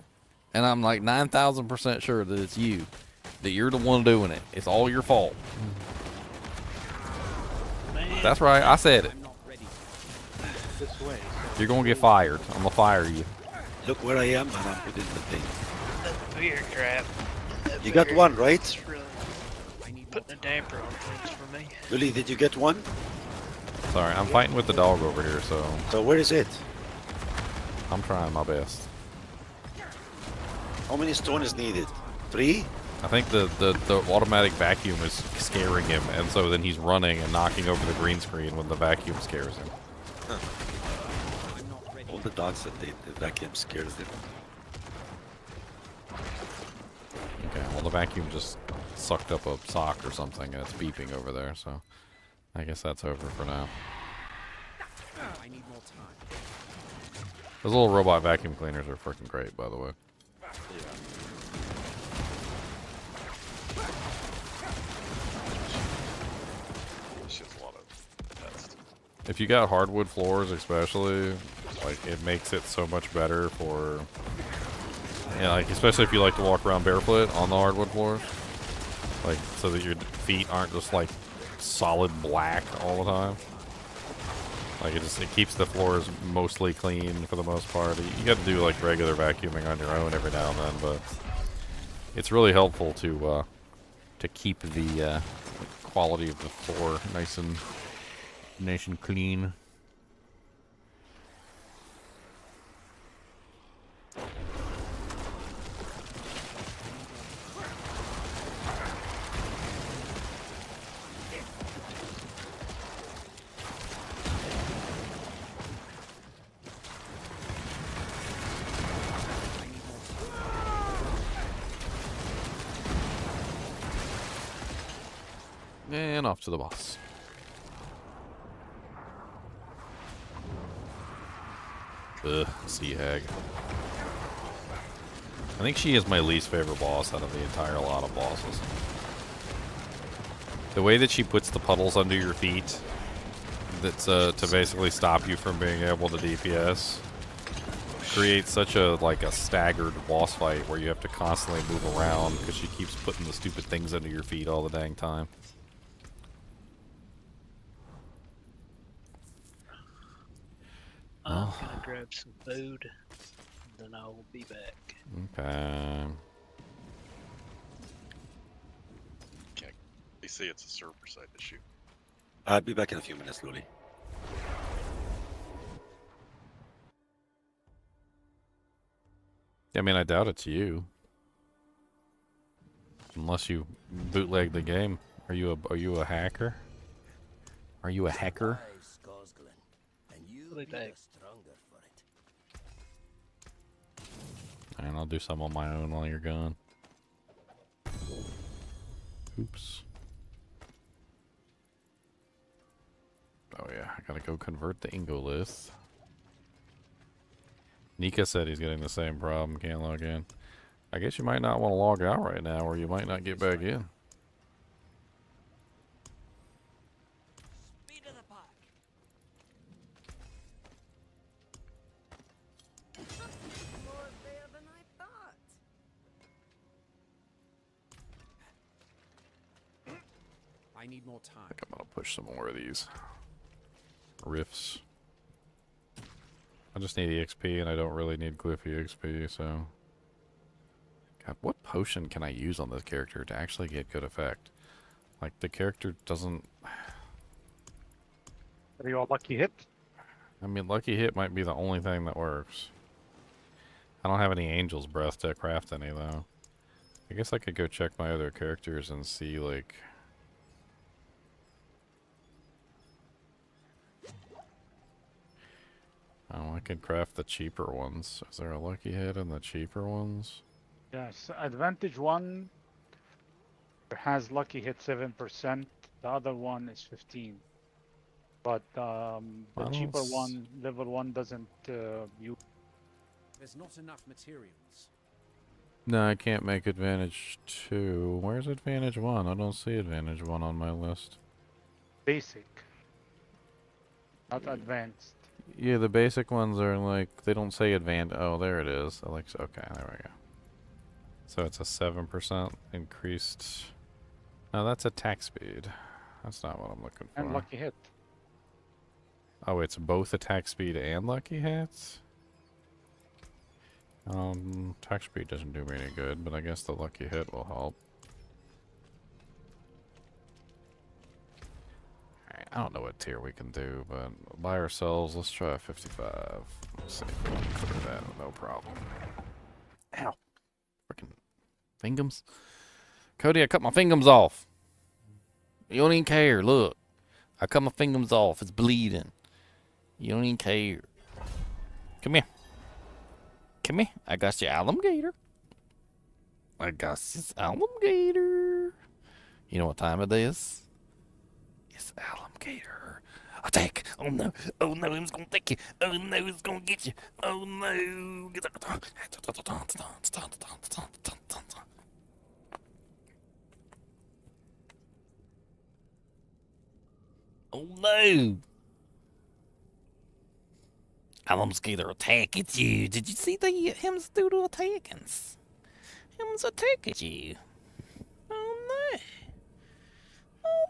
And I'm like 9,000% sure that it's you, that you're the one doing it. It's all your fault. Man. That's right, I said it. This way. You're gonna get fired. I'm gonna fire you. Look where I am, and I'm putting the thing. That beer crap. That You got beer one, right? is really putting a damper on things for me. Lily, did you get one? Sorry, I'm fighting with the dog over here, so So where is it? I'm trying my best. How many stone is needed? 3? I think the automatic vacuum is scaring him, and so then he's running and knocking over the green screen when the vacuum scares him. Huh. All the dogs that the vacuum scares them. Okay, well the vacuum just sucked up a sock or something, and it's beeping over there, so I guess that's over for now. I need more time. Those little robot vacuum cleaners are freaking great, by the way. If you got hardwood floors especially, like, it makes it so much better for, like, especially if you like to walk around barefoot on the hardwood floors. Like, so that your feet aren't just, like, solid black all the time. Like, it keeps the floors mostly clean for the most part. You got to do, like, regular vacuuming on your own every now and then, but it's really helpful to keep the quality of the floor nice and clean. And off to the boss. Sea Hag. I think she is my least favorite boss out of the entire lot of bosses. The way that she puts the puddles under your feet, that's to basically stop you from being able to DPS. creates such a staggered boss fight where you have to constantly move around because she keeps putting the stupid things under your feet all the dang time. I'm gonna grab some food, and then I will be back. Okay. They say it's a server side issue. I'll be back in a few minutes, Luli. I mean, I doubt it's you. Unless you bootleg the game. Are you a hacker? Are you a hacker? I'll be back. And I'll do some on my own while you're gone. Oops. Oh yeah, I gotta go convert the Ingo list. Nika said he's getting the same problem, can't log in. I guess you might not want to log out right now, or you might not get back in. Speed of the pack. More there than I thought. I need more time. I think I'm gonna push some more of these rifts. I just need EXP, and I don't really need glyph EXP, so... God, what potion can I use on this character to actually get good effect? Like, the character doesn't... Are you a lucky hit? I mean, Lucky Hit might be the only thing that works. I don't have any Angel's Breath to craft any, though. I guess I could go check my other characters and see, like... Oh, I could craft the cheaper ones. Is there a Lucky Hit in the cheaper ones? Yes, Advantage 1 has lucky hit 7%. The other one is 15. But the cheaper one, level 1, doesn't use. There's not enough materials. No, I can't make Advantage 2. Where's Advantage 1? I don't see Advantage 1 on my list. Basic. Not advanced. Yeah, the basic ones are like, they don't say advanced. Oh, there it is. Alexa. Okay, there we go. So it's a 7% increased. No, that's attack speed. That's not what I'm looking for. And lucky hit. Oh, it's both attack speed and lucky hits? Attack speed doesn't do me any good, but I guess the lucky hit will help. Alright, I don't know what tier we can do, but by ourselves, let's try a 55. Let's see if we can clear that, no problem. Ow. Freaking fingers. Cody, I cut my fingers off. You don't even care, look. I cut my fingers off, it's bleeding. You don't even care. Come here. Come here. I got your alligator. I got this alligator. You know what time it is? It's alligator. Attack! Oh no! Oh no! He's gonna take you! Oh no! He's gonna get you! Oh no! Oh no! Alligator attack at you! Did you see him's do the attackings? Him's attack at you! Oh no! Oh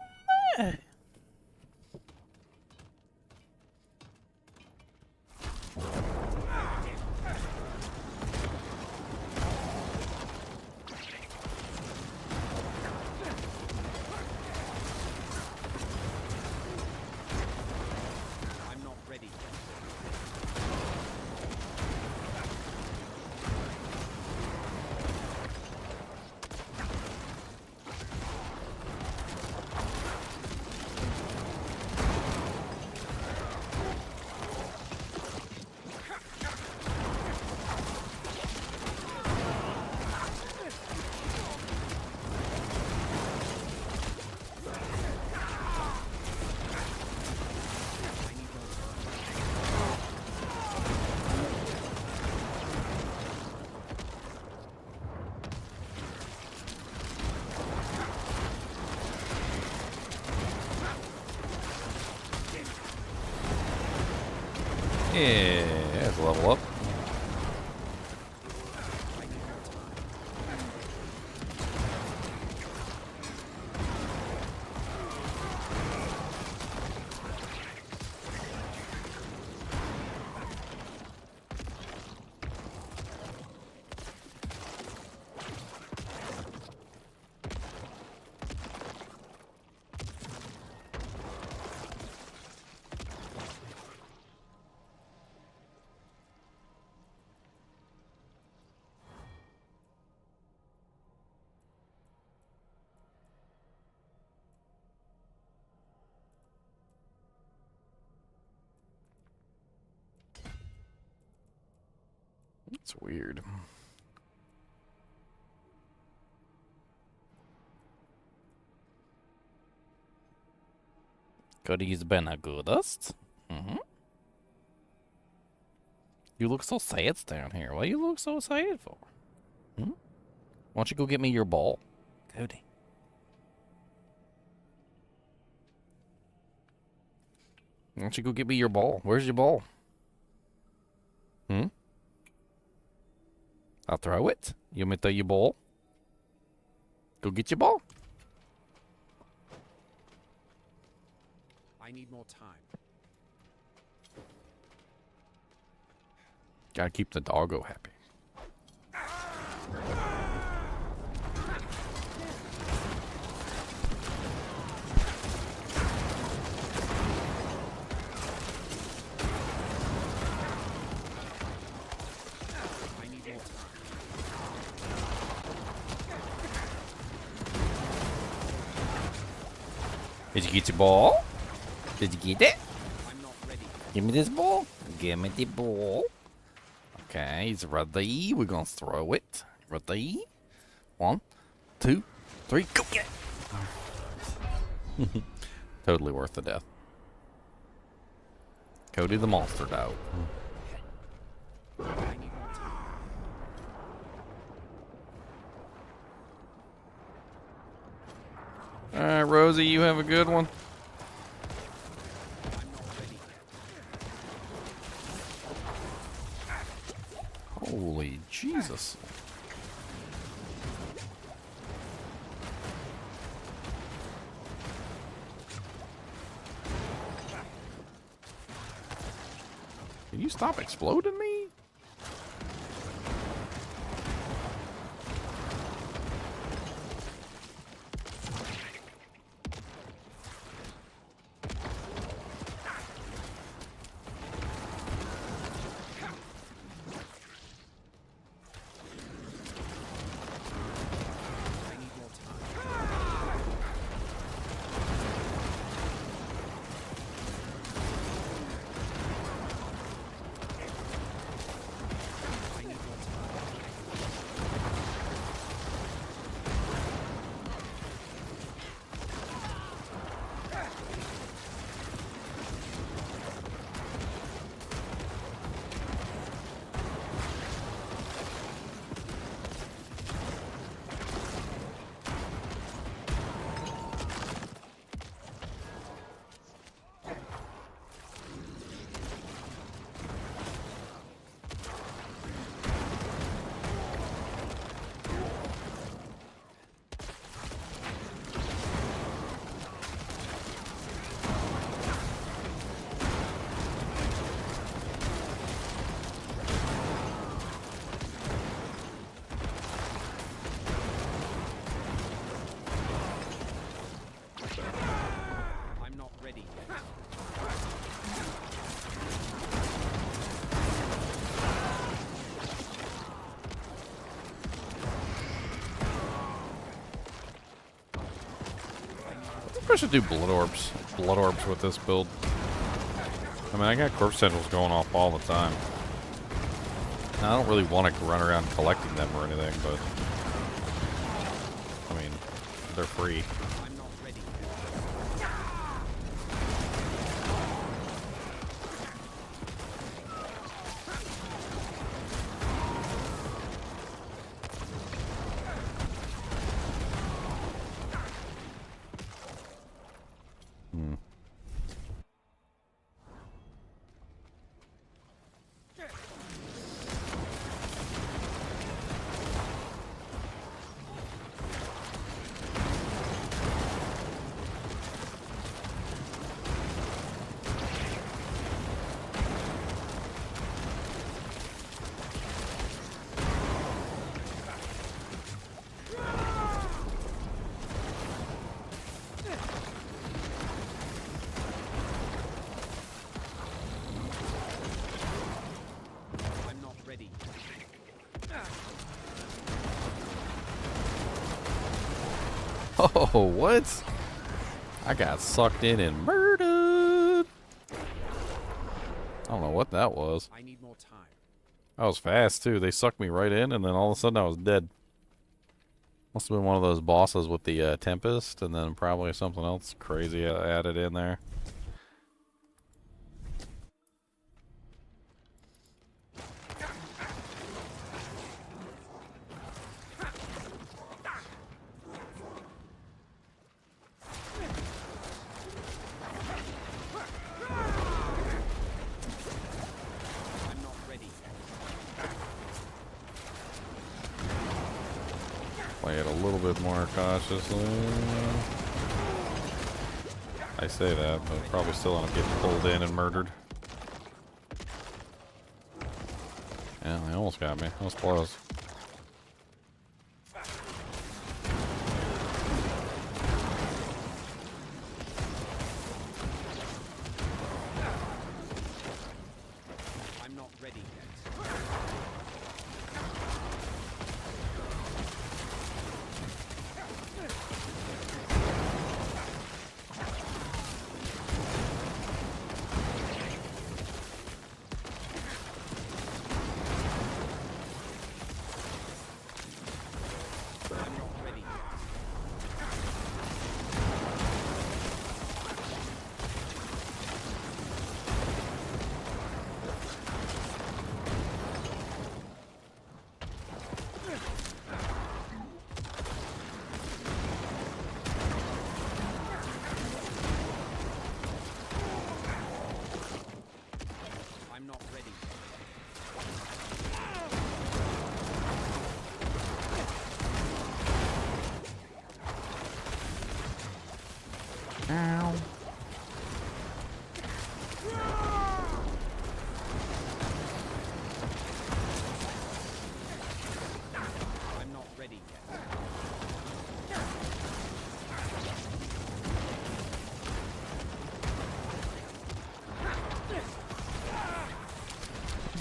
no! I'm not ready. Yeah, that's a level up. It's weird. Cody's been a goodest. You look so sad down here. What do you look so sad for? Why don't you go get me your ball, Cody? Why don't you go get me your ball? Where's your ball? I'll throw it. You want me to throw your ball? Go get your ball. I need more time. Gotta keep the doggo happy. Did you get your ball? Did you get it? I'm not ready. Give me this ball. Give me the ball. Okay, he's ready. We're gonna throw it. Ready? 1, 2, 3, go get it! Totally worth the death. Cody the monster dog. Alright, Rosie, you have a good one. Holy Jesus. Can you stop exploding me? I should do blood orbs with this build. I mean, I got corpse tendrils going off all the time. Now, I don't really want to run around collecting them or anything, but I mean, they're free. Oh, what? I got sucked in and murdered. I don't know what that was. I need more time. I was fast too. They sucked me right in, and then all of a sudden I was dead. Must have been one of those bosses with the Tempest, and then probably something else crazy added in there. Play it a little bit more cautiously. I say that, but probably still end up getting pulled in and murdered. Yeah, they almost got me. That was close. I'm not ready yet. Ow. I'm not ready yet.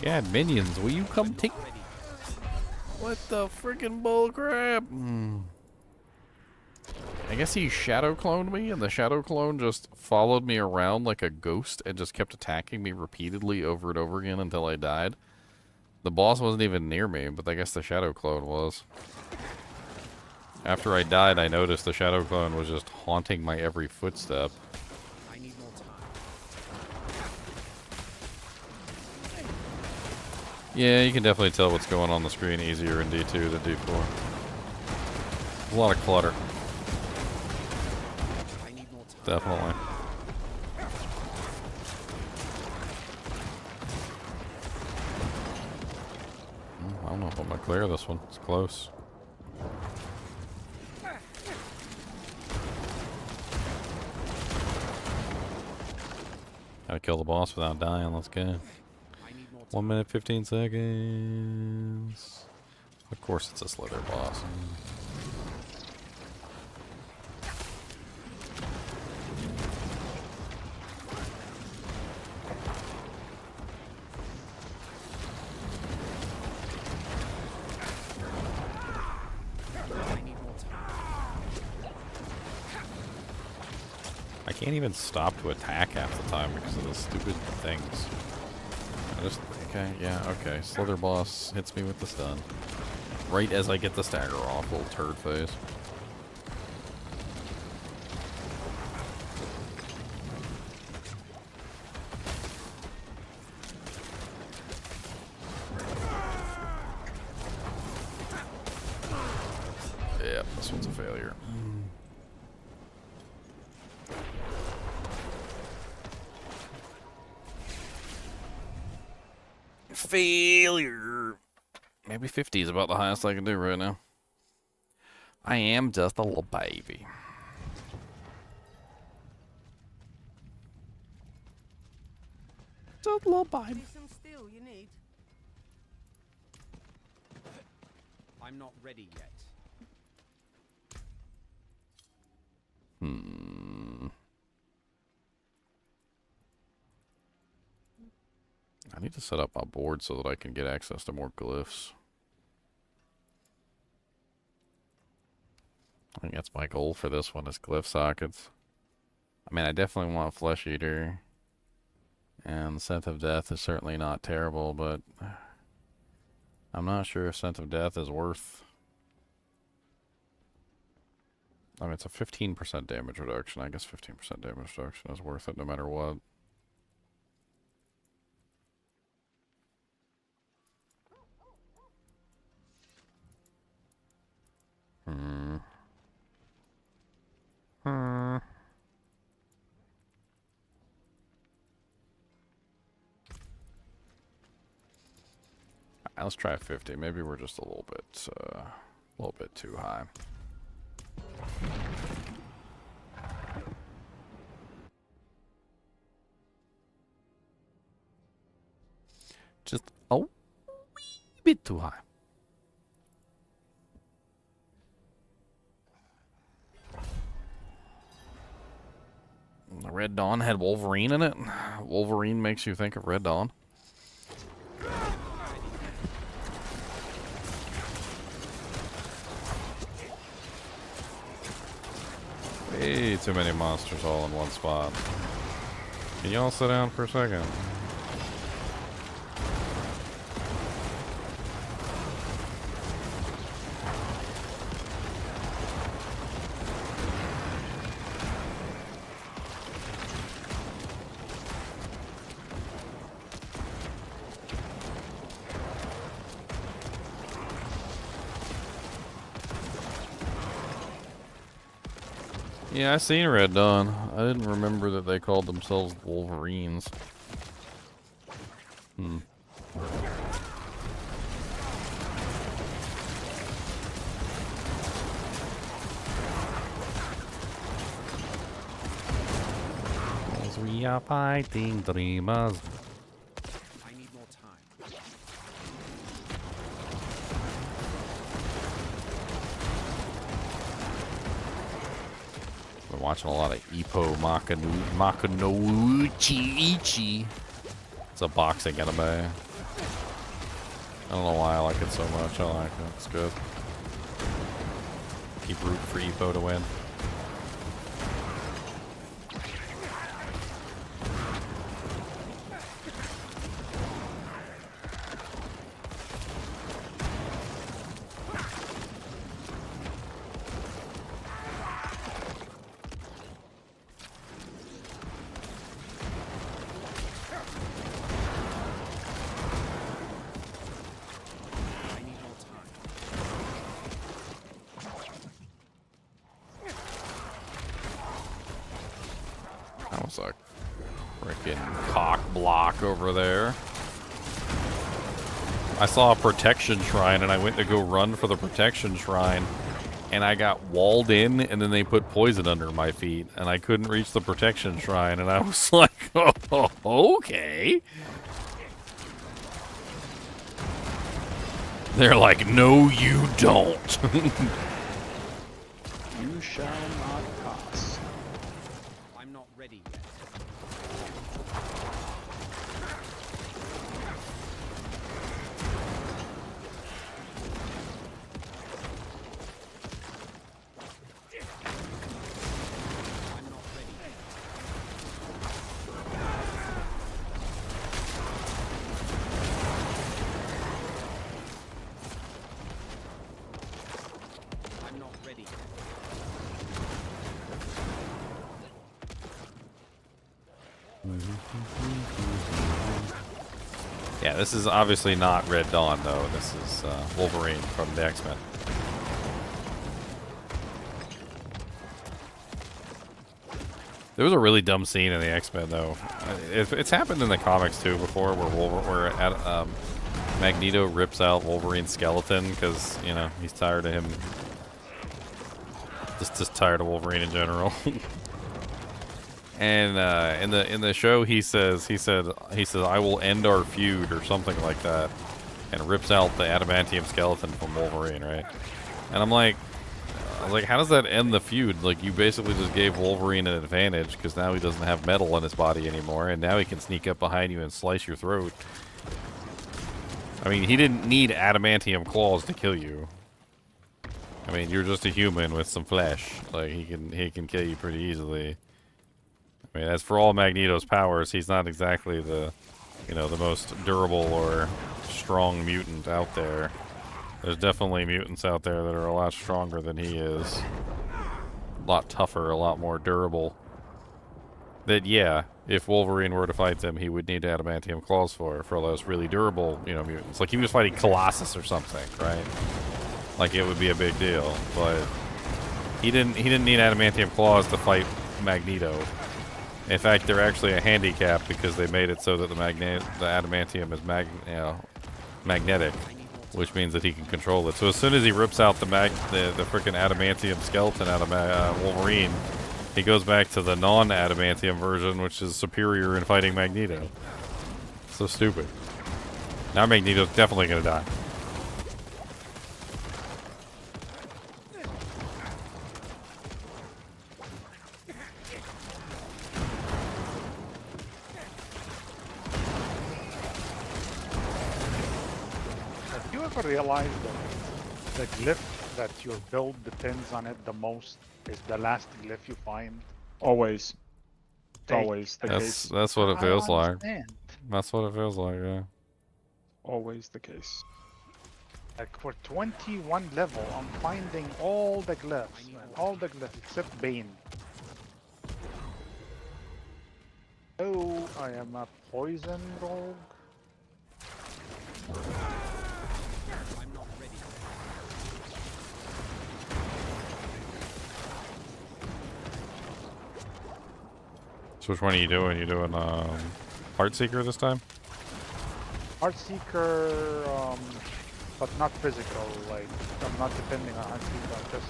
Yeah, minions, will you come take... What the freaking bullcrap? I guess he shadow cloned me, and the shadow clone just followed me around like a ghost and just kept attacking me repeatedly over and over again until I died. The boss wasn't even near me, but I guess the shadow clone was. After I died, I noticed the shadow clone was just haunting my every footstep. I need more time. Yeah, you can definitely tell what's going on the screen easier in D2 than D4. A lot of clutter. Definitely. I don't know if I'm gonna clear this one. It's close. Gotta kill the boss without dying. Let's go. 1 minute 15 seconds. Of course, it's a slither boss. I can't even stop to attack half the time because of the stupid things. I just, okay, yeah, okay. Slither boss hits me with the stun. Right as I get the stagger off, little turd face. Yep, this one's a failure. Failure. Maybe 50 is about the highest I can do right now. I am just a little baby. Just a little baby. Some steel you need. I'm not ready yet. I need to set up my board so that I can get access to more glyphs. I think that's my goal for this one is glyph sockets. I mean, I definitely want Flesh Eater. And Scent of Death is certainly not terrible, but I'm not sure Scent of Death is worth... I mean, it's a 15% damage reduction. I guess 15% damage reduction is worth it no matter what. Let's try 50. Maybe we're just a little bit too high. Just a wee bit too high. The Red Dawn had Wolverine in it. Wolverine makes you think of Red Dawn. Way too many monsters all in one spot. Can you all sit down for a second? Yeah, I seen Red Dawn. I didn't remember that they called themselves Wolverines. As we are fighting dreamers. I need more time. Been watching a lot of Ippo Makanouchi. It's a boxing anime. I don't know why I like it so much. I like it. It's good. Keep rooting for Ippo to win. That was a freaking cock block over there. I saw a protection shrine and I went to go run for the protection shrine and I got walled in and then they put poison under my feet and I couldn't reach the protection shrine and I was like, oh, okay. They're like, no, you don't. You shall not pass. I'm not ready yet. Yeah, this is obviously not Red Dawn, though. This is Wolverine from the X-Men. There was a really dumb scene in the X-Men, though. It's happened in the comics, too, before, where Magneto rips out Wolverine's skeleton because, you know, he's tired of him. Just tired of Wolverine in general. And in the show, he said I will end our feud or something like that, and rips out the adamantium skeleton from Wolverine, right? And I was like, how does that end the feud? Like, you basically just gave Wolverine an advantage because now he doesn't have metal in his body anymore, and now he can sneak up behind you and slice your throat. I mean, he didn't need adamantium claws to kill you. I mean, you're just a human with some flesh. Like, he can kill you pretty easily. I mean, as for all Magneto's powers, he's not exactly the, you know, the most durable or strong mutant out there. There's definitely mutants out there that are a lot stronger than he is. A lot tougher, a lot more durable. That, yeah, if Wolverine were to fight them, he would need adamantium claws for those really durable, you know, mutants. Like, he was fighting Colossus or something, right? Like, it would be a big deal, but he didn't need adamantium claws to fight Magneto. In fact, they're actually a handicap because they made it so that the adamantium is magnetic, which means that he can control it. So as soon as he rips out the freaking adamantium skeleton out of Wolverine, he goes back to the non-adamantium version, which is superior in fighting Magneto. So stupid. Now Magneto's definitely gonna die. Have you ever realized that the glyph that your build depends on it the most is the last glyph you find? Always. It's always the case. That's what it I feels don't like. understand. That's what it feels like, yeah. Always the case. Like for 21 level, I'm finding all the glyphs, man, all the glyphs except Bane. Oh, I am a poison rogue. I'm not ready. So which one are you doing? You doing Heartseeker this time? Heartseeker, but not physical. Like I'm not depending on Heartseeker. I'm just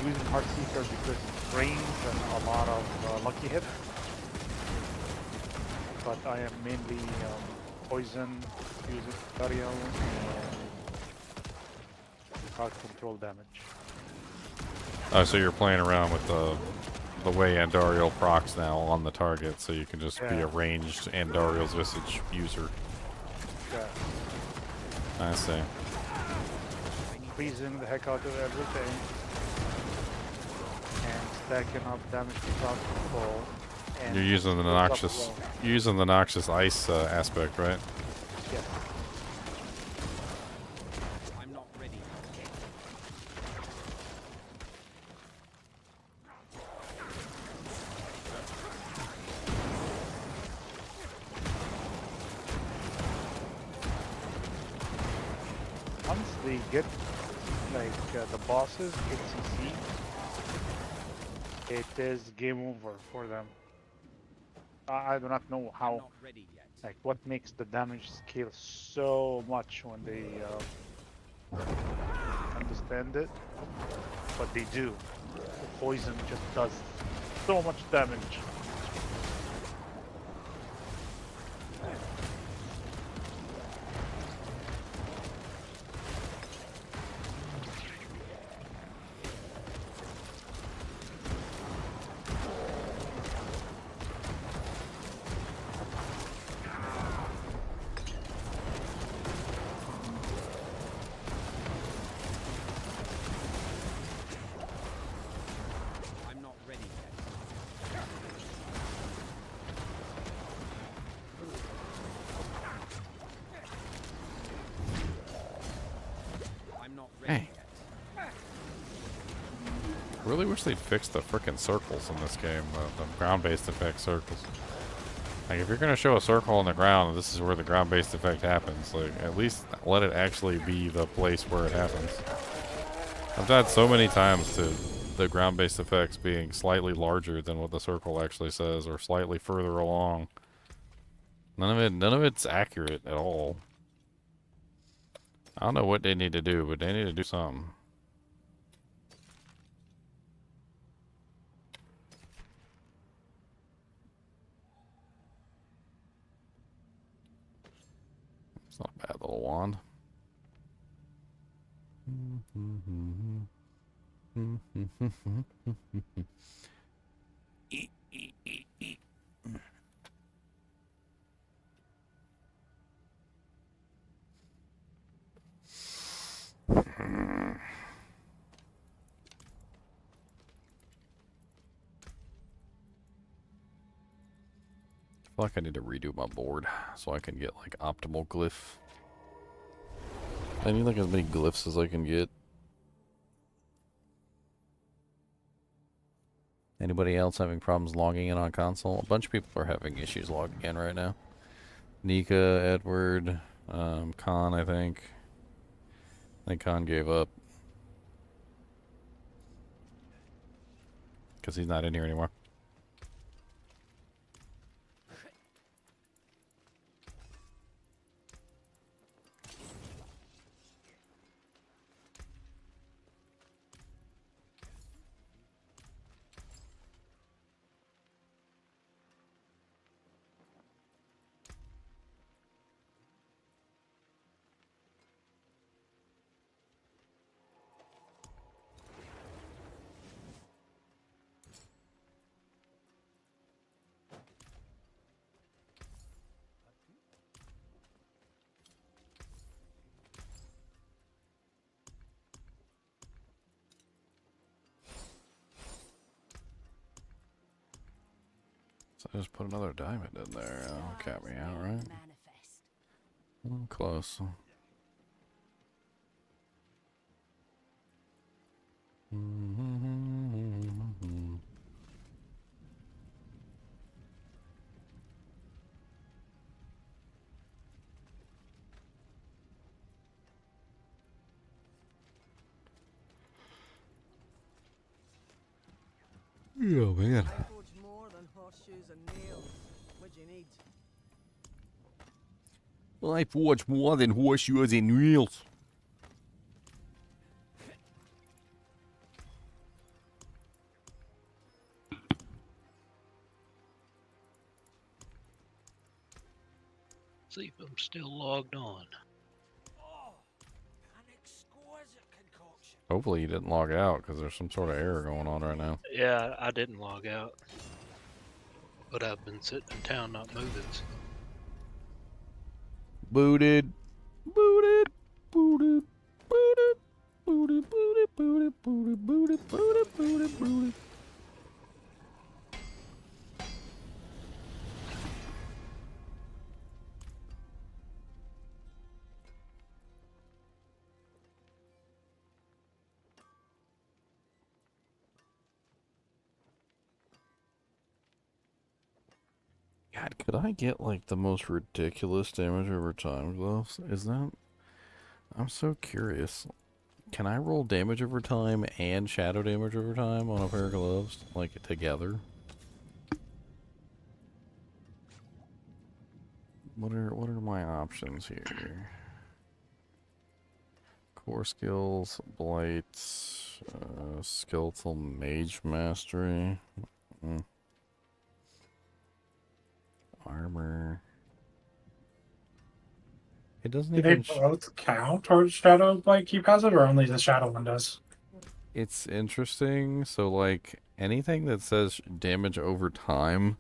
using Heartseeker because it's range and a lot of lucky hits. But I am mainly poison, using Andariel, and crowd control damage. Oh, so you're playing around with the way Andariel procs now on the target, so you can just be a ranged Andariel's Visage user. Yeah. I see. Freezing the heck out of everything and stacking up damage to crowd control. And You're using the noxious ice aspect, right? Yeah. I'm not ready. Once they get like the bosses get CC, it is game over for them. I do not know how, Not ready yet. like what makes the damage scale so much when they understand it, but they do. The poison just does so much damage. I'm not ready yet. I'm not ready Hey. yet. Really wish they'd fix the frickin' circles in this game, the ground-based effect circles. Like, if you're gonna show a circle on the ground, this is where the ground-based effect happens. Like, at least let it actually be the place where it happens. I've died so many times to the ground-based effects being slightly larger than what the circle actually says, or slightly further along. None of it's accurate at all. I don't know what they need to do, but they need to do something. It's not a bad little wand. I feel like I need to redo my board so I can get like optimal glyph. I need like as many glyphs as I can get. Anybody else having problems logging in on console? A bunch of people are having issues logging in right now. Nika, Edward, Khan, I think. I think Khan gave up. Because he's not in here anymore. So I just put another diamond in there. That'll cap me out, right? Close. Oh man. More than horseshoes and nails. What do you need? I forge more than horseshoes and nails. See if I'm still logged on. Hopefully you didn't log out because there's some sort of error going on right now. Yeah, I didn't log out. But I've been sitting in town not moving. So. Booted. Booted. Booted. Booted. Booted. Booted. Booted. Booted. Booted. Booted. Booted. Booted. God, could I get like the most ridiculous damage over time gloves? Is that... I'm so curious. Can I roll damage over time and shadow damage over time on a pair of gloves, like together? What are my options here? Core skills, blights, skeletal mage mastery. Armor. It doesn't Do they even... both count towards shadow like keep hazard, or only the shadow one does? It's interesting. So, like, anything that says damage over time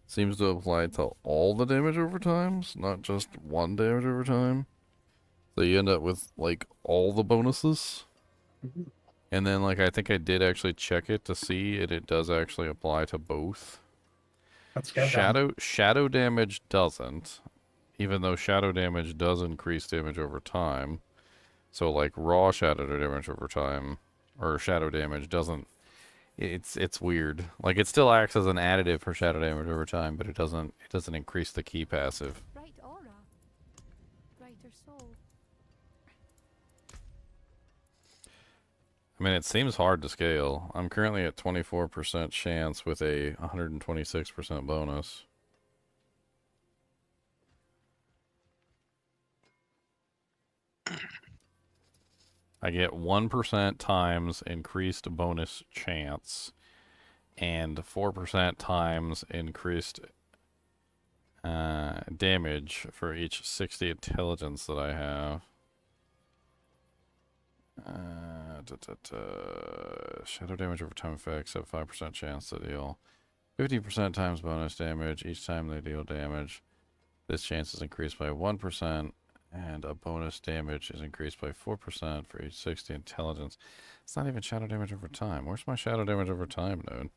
seems to apply to all the damage over times, not just one damage over time. So you end up with, like, all the bonuses. And then, like, I think I did actually check it to see it does actually apply to both. That's good. Shadow damage doesn't, even though shadow damage does increase damage over time. So like raw shadow damage over time, or shadow damage doesn't. It's weird. Like it still acts as an additive for shadow damage over time, but it doesn't increase the key passive. Bright aura. Brighter soul. I mean, it seems hard to scale. I'm currently at 24% chance with a 126% bonus. I get 1% times increased bonus chance and 4% times increased damage for each 60 intelligence that I have. Shadow damage over time effects have 5% chance to deal 50% times bonus damage each time they deal damage. This chance is increased by 1%, and a bonus damage is increased by 4% for each 60 intelligence. It's not even shadow damage over time. Where's my shadow damage over time node?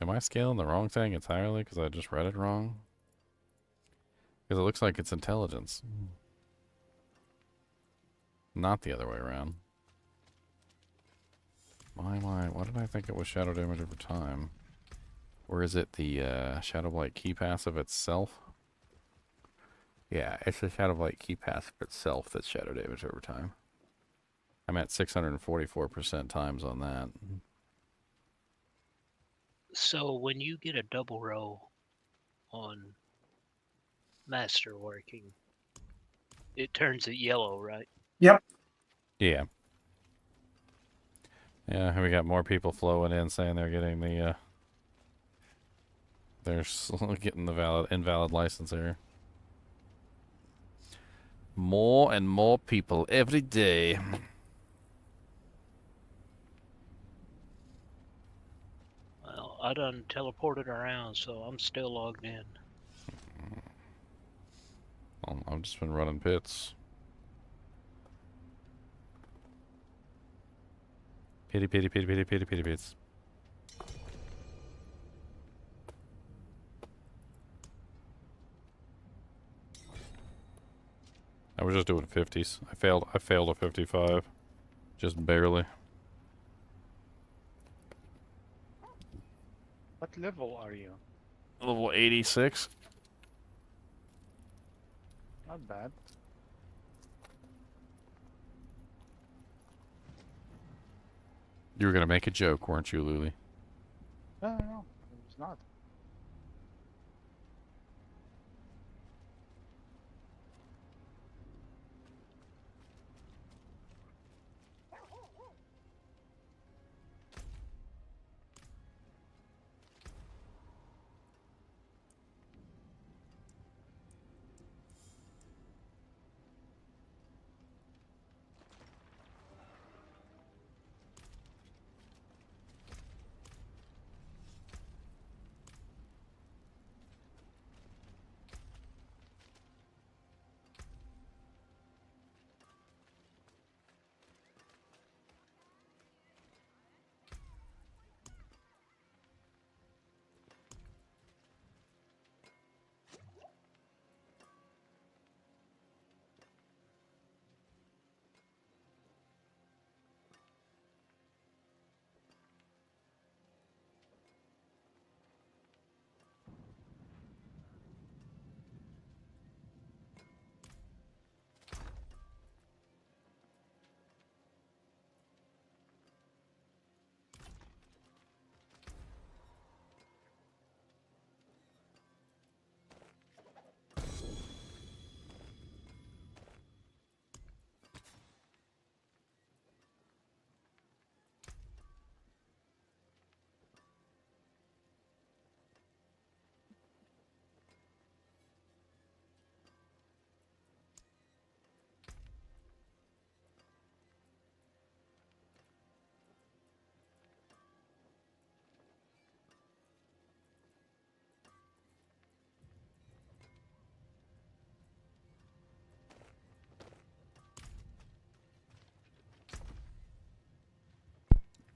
Am I scaling the wrong thing entirely because I just read it wrong? Because it looks like it's intelligence. Not the other way around. Why did I think it was shadow damage over time? Or is it the Shadow Blight key passive itself? Yeah, it's the Shadow Blight key passive itself that's shadow damage over time. I'm at 644% times on that. So when you get a double roll on Masterworking, it turns it yellow, right? Yep. Yeah. Yeah, we got more people flowing in saying they're getting the they're getting the invalid license here. More and more people every day. Well, I done teleported around, so I'm still logged in. I've just been running pits. Pity pits. I was just doing 50s. I failed a 55. Just barely. What level are you? Level 86. Not bad. You were gonna make a joke, weren't you, Luli? No, it's not.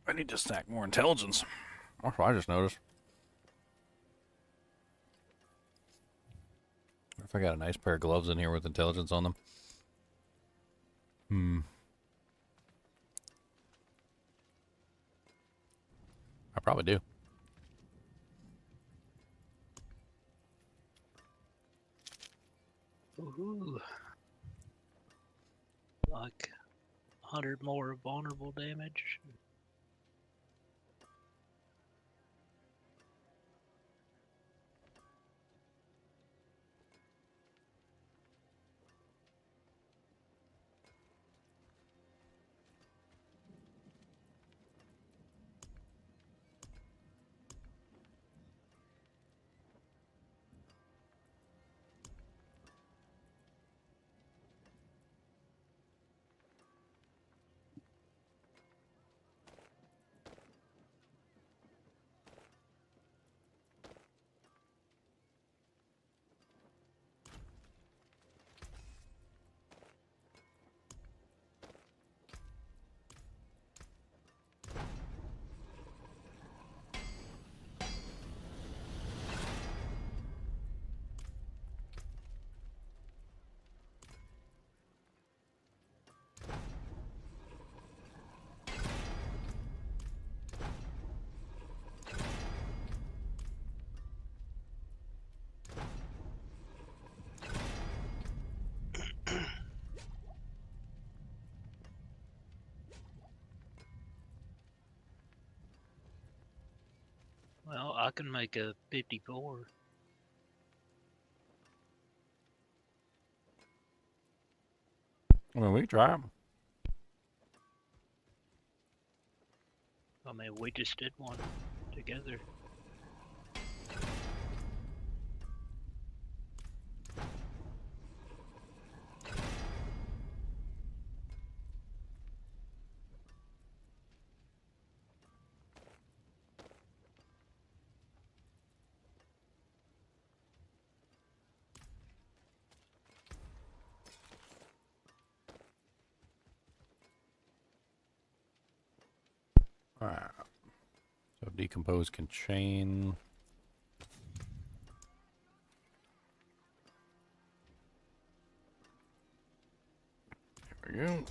I need to stack more intelligence. That's what I just noticed. What if I got a nice pair of gloves in here with intelligence on them? I probably do. Ooh. Like 100 more vulnerable damage. can make a 54. I mean, we can try 'em. I mean, we just did one together. Alright. So decompose can chain. There we go.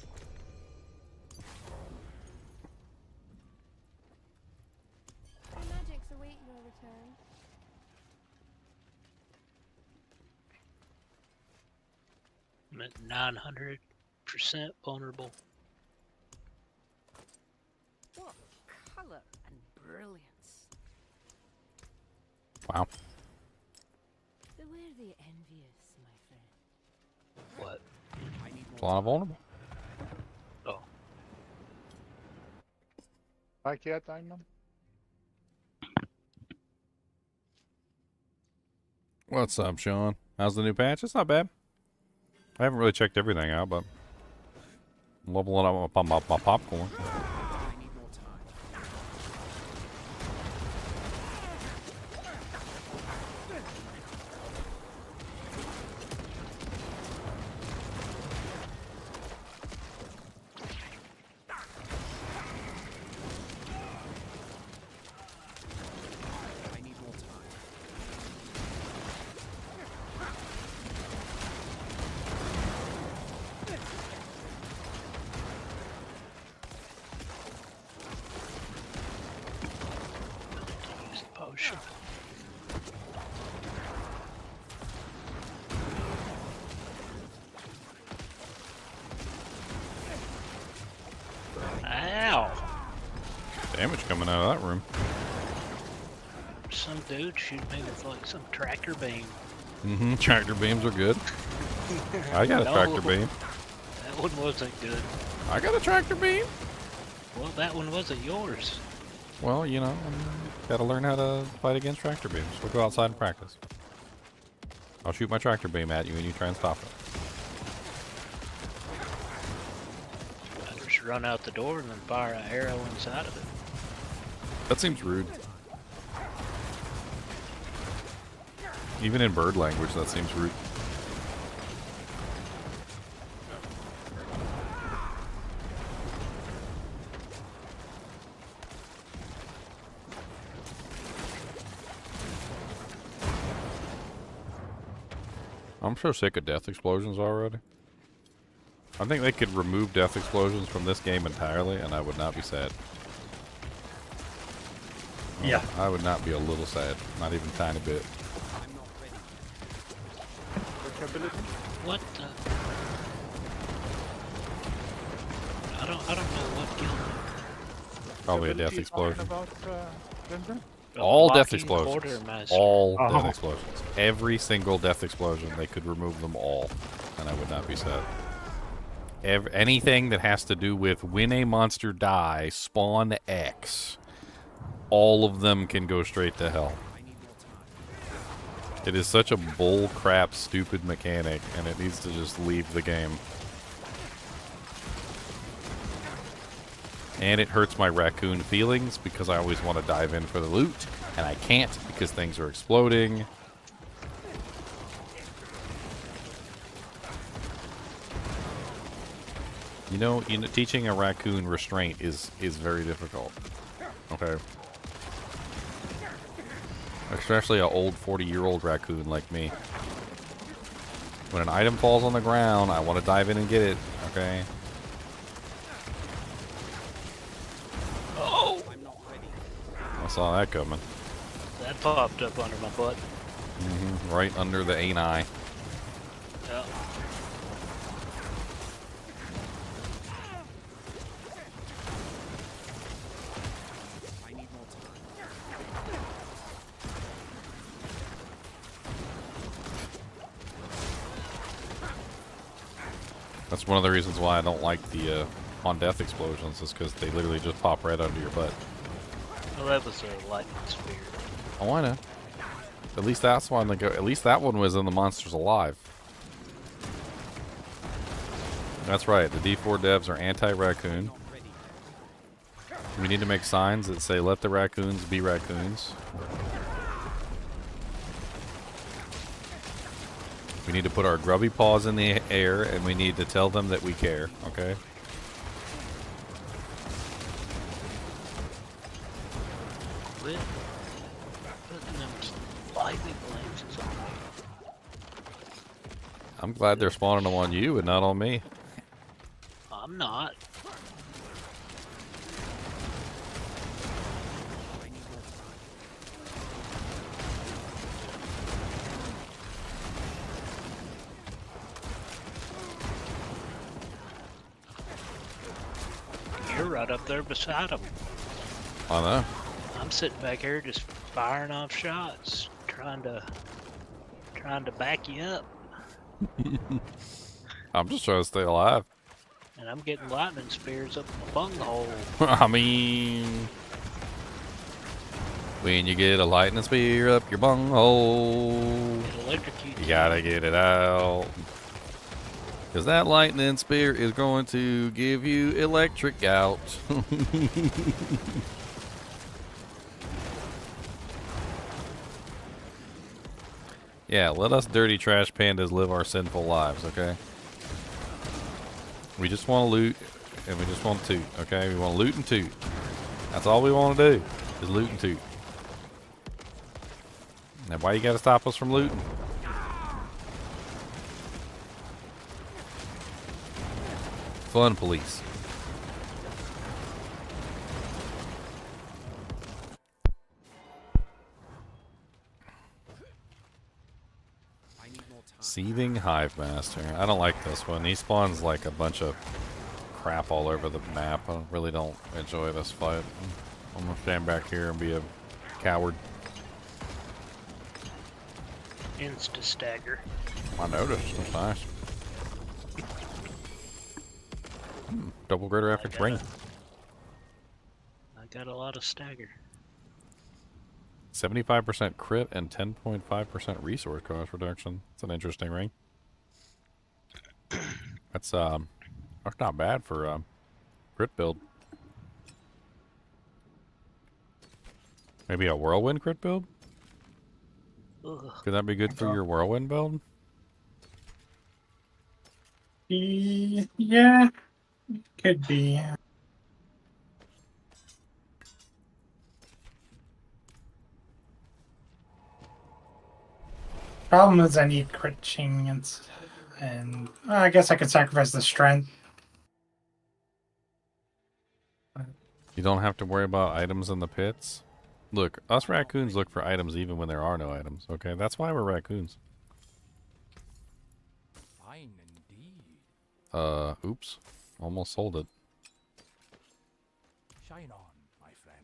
The magics await your return. I'm at 900% vulnerable. What colour and brilliance. Wow. Beware the envious, my friend. What? It's a lot of vulnerable. Oh. Back yet, Diamond? What's up, Sean? How's the new patch? It's not bad. I haven't really checked everything out, but I'm leveling up my popcorn. Potion. Ow! Damage coming out of that room. Some dude shoot me with like some tractor beam. Mm-hmm. Tractor beams are good. I got a No. tractor beam. That one wasn't good. I got a tractor beam. Well, that one wasn't yours. Well, you know, gotta learn how to fight against tractor beams. We'll go outside and practice. I'll shoot my tractor beam at you and you try and stop it. I just run out the door and then fire an arrow inside of it. That seems rude. Even in bird language, that seems rude. I'm so sick of death explosions already. I think they could remove death explosions from this game entirely, and I would not be sad. Yeah. I would not be a little sad. Not even a tiny bit. What the? I don't know what killed it. Probably a death Ability talking explosion. About, Denver? All death Blocking explosions. quartermaster. All death explosions. Every single death explosion, they could remove them all, and I would not be sad. Anything that has to do with when a monster dies, spawn X, all of them can go straight to hell. It is such a bull crap, stupid mechanic, and it needs to just leave the game. And it hurts my raccoon feelings because I always want to dive in for the loot, and I can't because things are exploding. You know, teaching a raccoon restraint is very difficult. Okay. Especially an old 40-year-old raccoon like me. When an item falls on the ground, I want to dive in and get it. Okay. Oh! I saw that coming. That popped up under my butt. Right under the ani. Yeah. That's one of the reasons why I don't like the on death explosions, is because they literally just pop right under your butt. Well, that was a lightning sphere. Oh, I know. At least that's one they go. At least that one was in the Monsters Alive. That's right. The D4 devs are anti-raccoon. We need to make signs that say "Let the raccoons be raccoons." We need to put our grubby paws in the air, and we need to tell them that we care. Okay. Quit putting them lively glances on me. I'm glad they're spawning them on you and not on me. I'm not. You're right up there beside him. I know. I'm sitting back here just firing off shots, trying to back you up, I'm just trying to stay alive. and I'm getting lightning spears up my bunghole. I mean, when you get a lightning spear up your bunghole, It electrocutes you gotta get it out. Because that lightning spear is going to give you electric gout. Yeah, let us dirty trash pandas live our sinful lives, okay? We just want to loot, and we just want to toot, okay? We want to loot and toot. That's all we want to do, is loot and toot. Now, why you gotta stop us from looting? Fun police. Seething Hive Master. I don't like this one. He spawns like a bunch of crap all over the map. I really don't enjoy this fight. I'm gonna stand back here and be a coward. Insta stagger. I noticed. That's nice. Double greater epic ring. I got a lot of stagger. 75% crit and 10.5% resource cost reduction. That's an interesting ring. That's not bad for crit build. Maybe a whirlwind crit build? Ugh. Could that be good for your whirlwind build? Yeah, could be. Problem is I need crit chance, and I guess I could sacrifice the strength. You don't have to worry about items in the pits. Look, us raccoons look for items even when there are no items, okay? That's why we're raccoons. Fine indeed. Oops. Almost sold it. Shine on, my friend.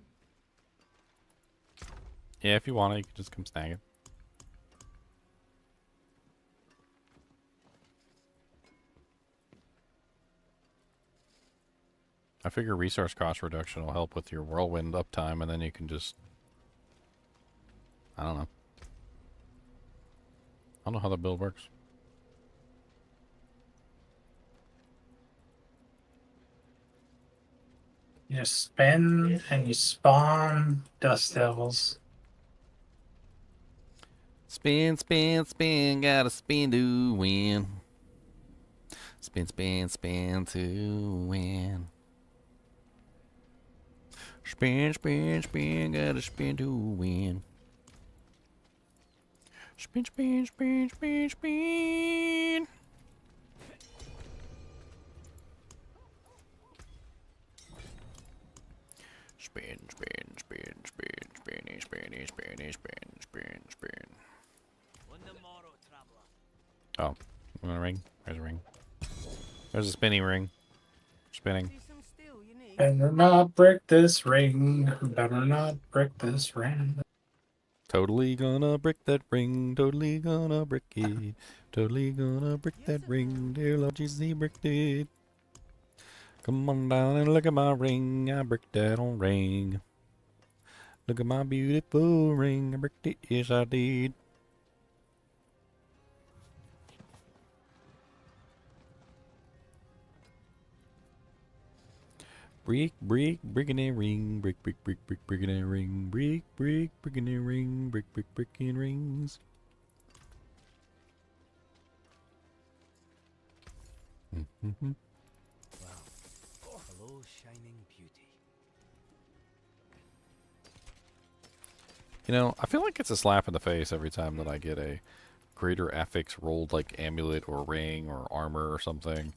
Yeah, if you want it, you can just come snag it. I figure resource cost reduction will help with your whirlwind uptime, and then you can just... I don't know. I don't know how the build works. You just spin and you spawn dust devils. Spin, spin, spin, gotta spin to win. Spin, spin, spin to win. Spin, spin, spin, gotta spin to win. Spin, spin, spin, spin, spin. Spin, spin, spin, spin, spinny, spinny, spinny, spin, spin, spin. Oh, you want a ring? There's a ring. There's a spinny ring. Spinning. Better not break this ring. Better not break this ring. Totally gonna brick that ring, totally gonna brick it. Totally gonna brick that ring, dear Lord Jesus, he bricked it. Come on down and look at my ring, I bricked that on ring. Look at my beautiful ring, I bricked it, yes I did. Brick, brick, brickin' and ring, brick, brick, brick, brick, brickin' and ring, brick, brick, brickin' and ring, brick, brick, brickin' rings. Mm-hmm. Wow. Hello, shining beauty. You know, I feel like it's a slap in the face every time that I get a greater affix rolled like amulet or ring or armor or something.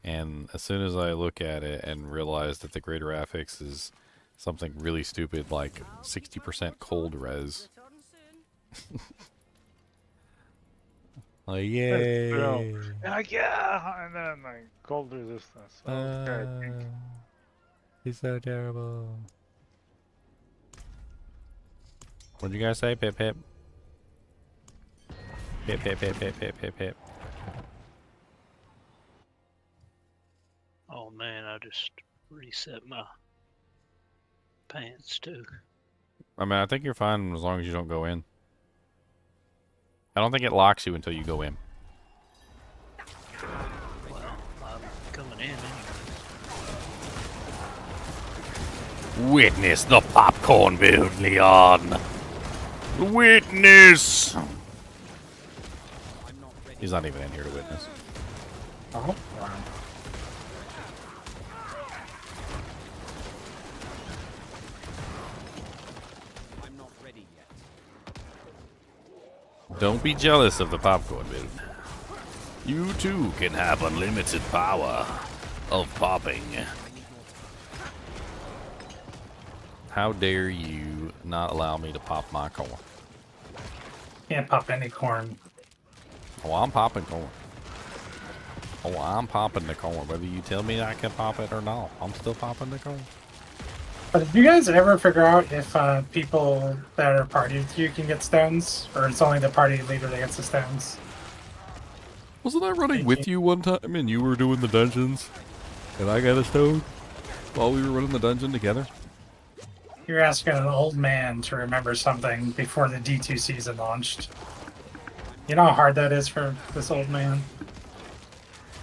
And as soon as I look at it and realize that the greater affix is something really stupid like 60% cold res. Oh, yay. Like, yeah, and then like cold resistance. Okay. He's so terrible. What'd you guys say? Pip, pip. Pip, pip, pip, pip, pip, pip, pip. Oh man, I just reset my pants too. I mean, I think you're fine as long as you don't go in. I don't think it locks you until you go in. Well, I'm coming in anyway. Witness the popcorn build, Leon. Witness. He's not even in here to witness. Oh, wow. I'm not ready yet. Don't be jealous of the popcorn build. You too can have unlimited power of popping. How dare you not allow me to pop my corn? Can't pop any corn. Oh, I'm popping corn. Oh, I'm popping the corn. Whether you tell me I can pop it or not, I'm still popping the corn. But did you guys ever figure out if people that are party with you can get stones? Or it's only the party leader that gets the stones? Wasn't I running with you one time and you were doing the dungeons? And I got a stone while we were running the dungeon together? You're asking an old man to remember something before the D2 season launched. You know how hard that is for this old man?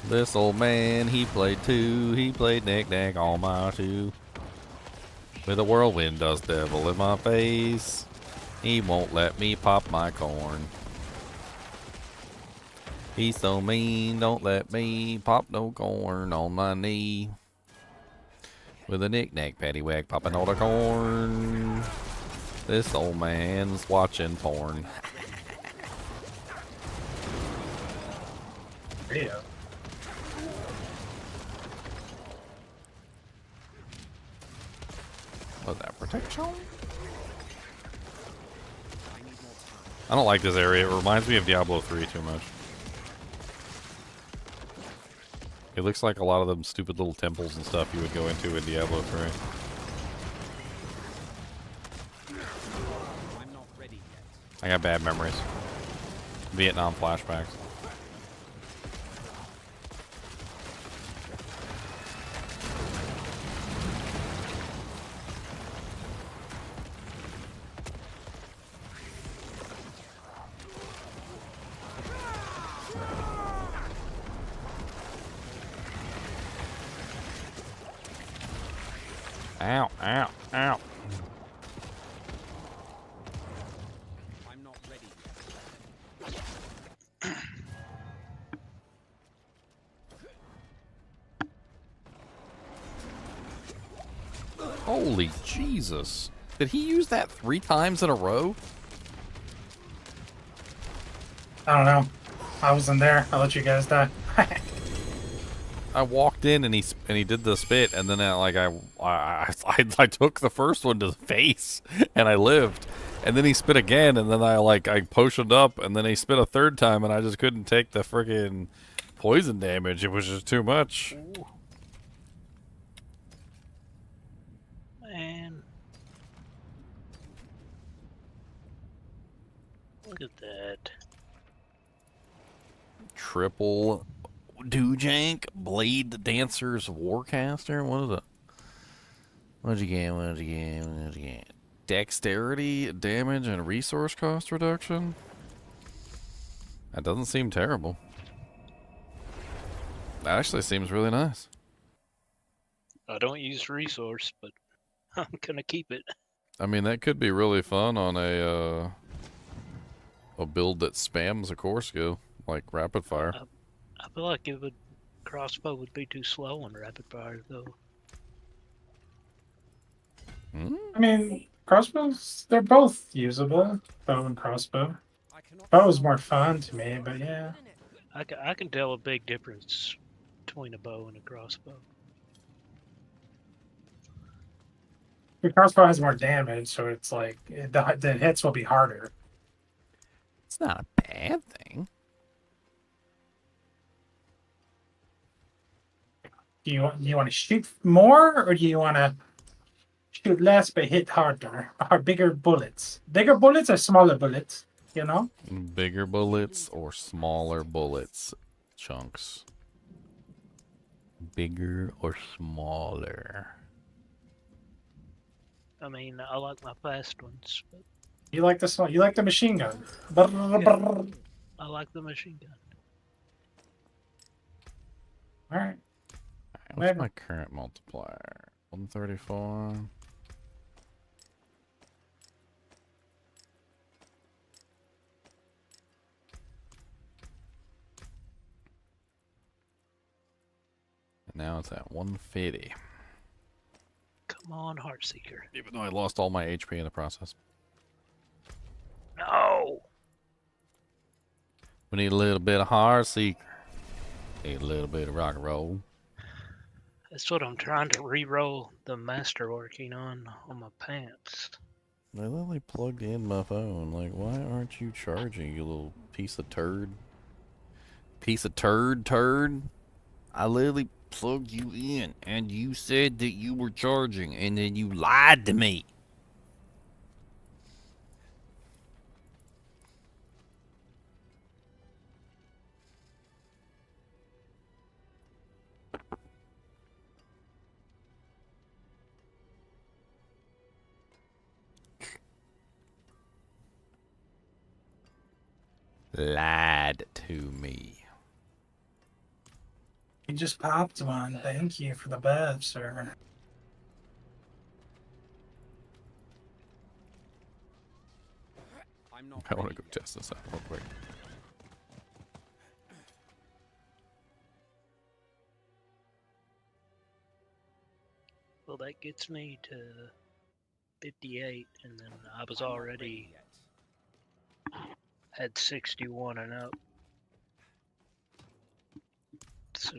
This old man, he played two. He played knick-knack on my two. With a whirlwind dust devil in my face. He won't let me pop my corn. He's so mean, don't let me pop no corn on my knee. With a knick-knack paddywhack popping all the corn. This old man's watching porn. Yeah. Was that protection? I don't like this area. It reminds me of Diablo 3 too much. It looks like a lot of them stupid little temples and stuff you would go into in Diablo 3. I'm not ready yet. I got bad memories. Vietnam flashbacks. Ow, ow, ow. I'm not ready yet. Holy Jesus. Did he use that 3 times in a row? I don't know. I wasn't there. I'll let you guys die. I walked in and he did the spit, and then I took the first one to the face and I lived, and then he spit again, and then I potioned up, and then he spit a third time, and I just couldn't take the freaking poison damage. It was just too much. Man. Look at that. Triple Doojank, Blade the Dancer's Warcaster. What is it? What'd you get? What'd you get? What'd you get? Dexterity, damage, and resource cost reduction? That doesn't seem terrible. That actually seems really nice. I don't use resource, but I'm gonna keep it. I mean, that could be really fun on a build that spams a core skill, like rapid fire. I feel like it would crossbow would be too slow on rapid fire though. I mean, crossbows, they're both usable, bow and crossbow. Bow is more fun to me, but yeah. I can tell a big difference between a bow and a crossbow. The crossbow has more damage, so it's like the hits will be harder. It's not a bad thing. Do you want to shoot more, or do you want to shoot less but hit harder, or bigger bullets? Bigger bullets or smaller bullets? You know. Bigger bullets or smaller bullets? Chunks. Bigger or smaller? I mean, I like my fast ones, but You like the small? You like the machine gun? Brr, brr. I like the machine gun. All right. What's my current multiplier? 134. And now it's at 150. Come on, Heartseeker. Even though I lost all my HP in the process. No! We need a little bit of Heartseeker. Need a little bit of rock and roll. That's what I'm trying to re-roll the Masterworking on my pants. I literally plugged in my phone. Like, why aren't you charging, you little piece of turd? Piece of turd? I literally plugged you in, and you said that you were charging, and then you lied to me. Lied to me. You just popped one. Thank you for the bev, sir. I want to go test this out real quick. Well, that gets me to 58, and then I was already had 61 and up. So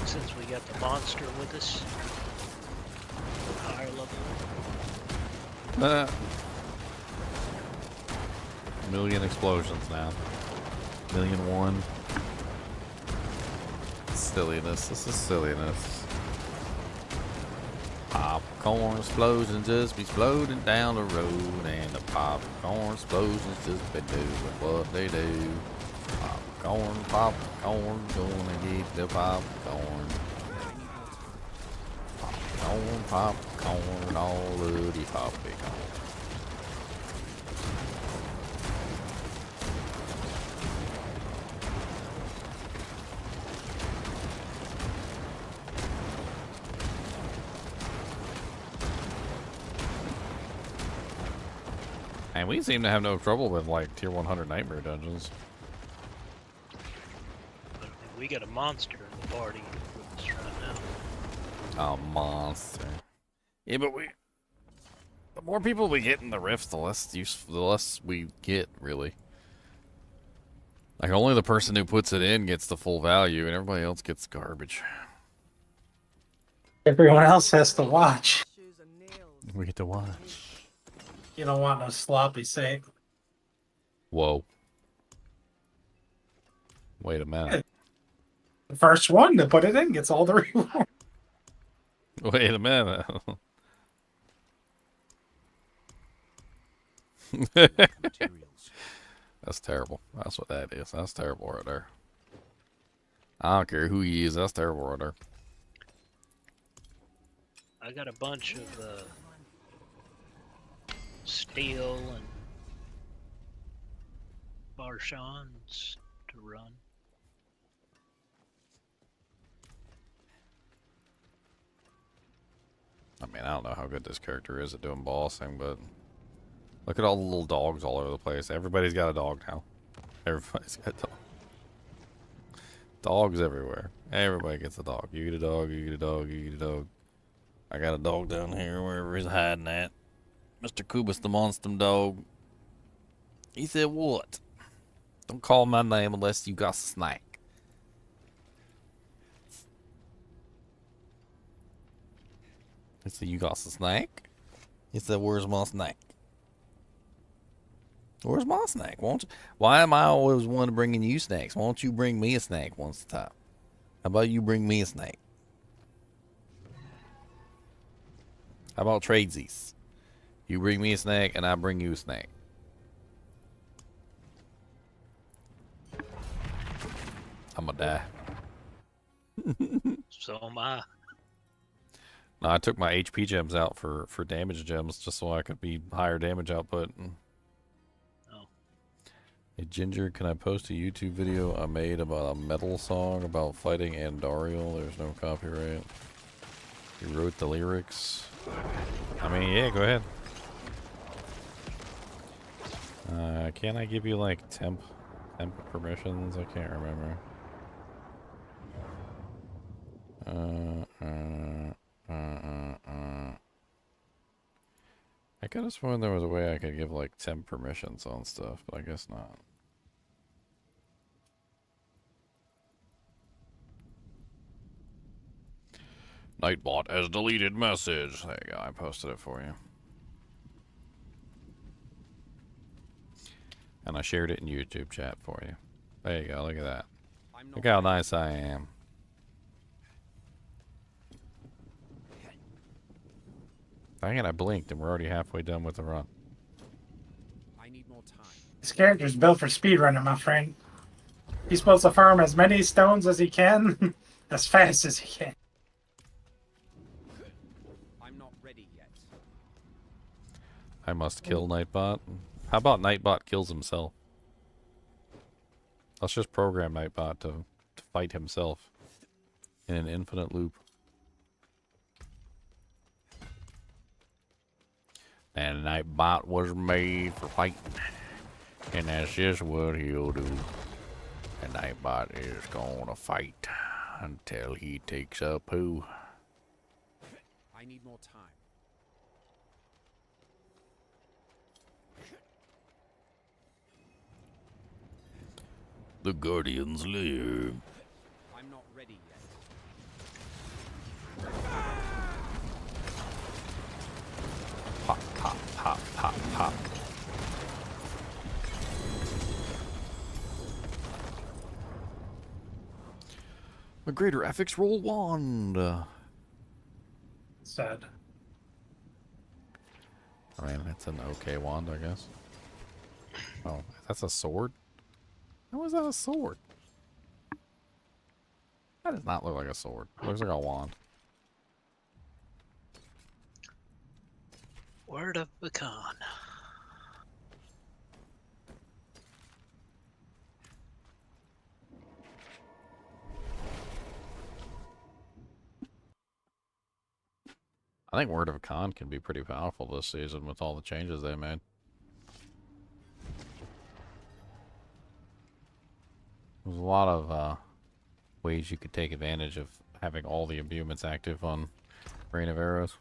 since we got the monster with us, higher level. Million explosions now. 1,000,001. Silliness. This is silliness. Popcorn explosions just be floating down the road, and the popcorn explosions just be doing what they do. Popcorn, gonna get the popcorn. Popcorn, all of the popcorn. And we seem to have no trouble with like tier 100 nightmare dungeons. But, I mean, we got a monster in the party with us right now. A monster. Yeah, but the more people we get in the rifts, the less we get, really. Like, only the person who puts it in gets the full value, and everybody else gets garbage. Everyone else has to watch. We get to watch. You don't want no sloppy sake. Whoa. Wait a minute. The first one to put it in gets all the reward. Wait a minute. That's terrible. That's what that is. That's terrible right there. I don't care who he is. That's terrible right there. I got a bunch of steel and Barshans to run. I mean, I don't know how good this character is at doing bossing, but look at all the little dogs all over the place. Everybody's got a dog now. Everybody's got a dog. Dogs everywhere. Everybody gets a dog. You get a dog, you get a dog, you get a dog. I got a dog down here wherever he's hiding at. Mr. Kubus the Monster Dog. He said, what? Don't call my name unless you got a snack. He said, you got a snack? He said, where's my snack? Where's my snack? Won't you? Why am I always one bringing you snacks? Why don't you bring me a snack once a time? How about you bring me a snack? How about tradesies? You bring me a snack and I bring you a snack. I'm gonna die. So am I. No, I took my HP gems out for damage gems just so I could be higher damage output. Oh. Hey Ginger, can I post a YouTube video I made about a metal song about fighting Andariel? There's no copyright. You wrote the lyrics. I mean, yeah, go ahead. Can I give you like temp permissions? I can't remember. I could have sworn there was a way I could give like temp permissions on stuff, but I guess not. Nightbot has deleted message. There you go, I posted it for you. And I shared it in YouTube chat for you. There you go, look at that. Look how nice I am. Dang it, I blinked and we're already halfway done with the run. I need more time. This character's built for speedrunning, my friend. He's supposed to farm as many stones as he can, as fast as he can. I'm not ready yet. I must kill Nightbot. How about Nightbot kills himself? Let's just program Nightbot to fight himself in an infinite loop. And Nightbot was made for fighting. And that's just what he'll do. And Nightbot is gonna fight until he takes a poo. I need more time. The Guardians live. I'm not ready yet. Pop, pop, pop, pop, pop. A greater affix roll wand. Sad. I mean, it's an okay wand, I guess. Oh, that's a sword? How is that a sword? That does not look like a sword. It looks like a wand. Word of pecan. I think Word of Con can be pretty powerful this season with all the changes they made. There's a lot of ways you could take advantage of having all the imbuements active on Rain of Arrows.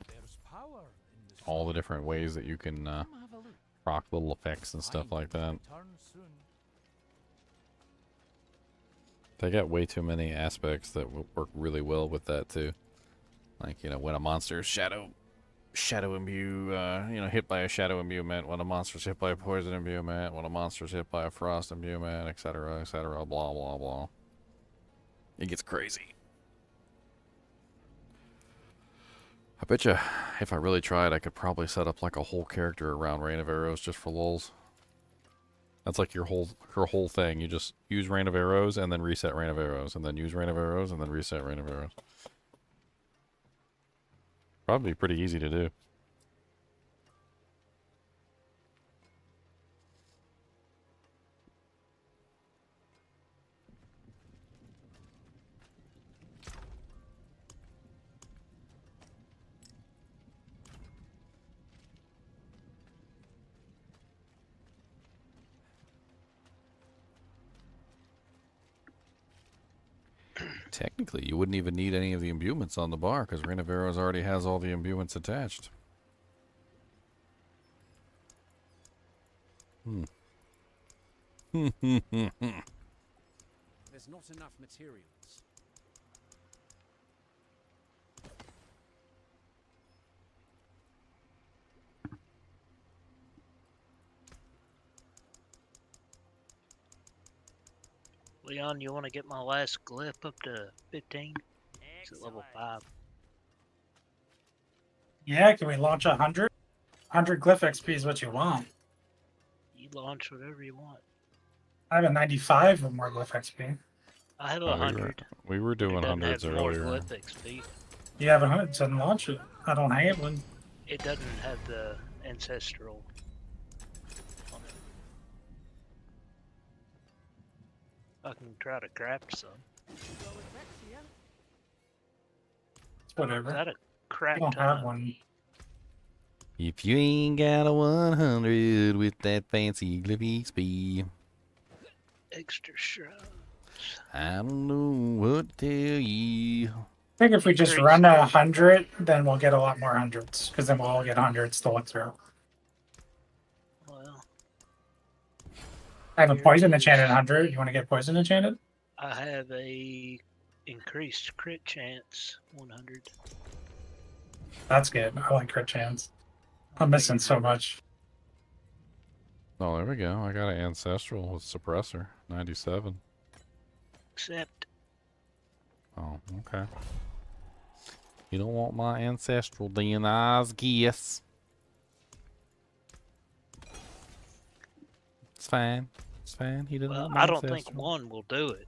There's power in this. All the different ways that you can proc little effects and stuff like that. Turn soon. They got way too many aspects that work really well with that too. Like, you know, when a monster's shadow imbue, you know, hit by a shadow imbuement, when a monster's hit by a poison imbuement, when a monster's hit by a frost imbuement, etc., etc., blah, blah, blah. It gets crazy. I bet you if I really tried, I could probably set up like a whole character around Rain of Arrows just for lulz. That's like your whole thing. You just use Rain of Arrows and then reset Rain of Arrows, and then use Rain of Arrows and then reset Rain of Arrows. Probably pretty easy to do. Technically, you wouldn't even need any of the imbuements on the bar because Rain of Arrows already has all the imbuements attached. There's not enough materials. Leon, you want to get my last glyph up to 15? It's at level 5. Yeah, can we launch 100? 100 glyph XP is what you want. You launch whatever you want. I have a 95 or more glyph XP. I have Oh, 100. we were doing It doesn't hundreds have more earlier. glyph XP. You have 100, so then launch it. I don't have one. It doesn't have the ancestral on it. I can try to craft some. It's whatever. Is that a crap I don't ton? have one. If you ain't got a 100 with that fancy glyph XP, Extra shrubs. I don't know what to tell you. I think if we just run 100, then we'll get a lot more hundreds, because then we'll all get hundreds to look through. Well, I have a poison enchanted 100. You want to get poison enchanted? I have a increased crit chance 100. That's good. I like crit chance. I'm missing so much. Oh, there we go. I got an ancestral with suppressor, 97. Except Oh, okay. You don't want my ancestral, then I guess. It's fine. It's fine. He doesn't want my I don't think ancestral. one will do it.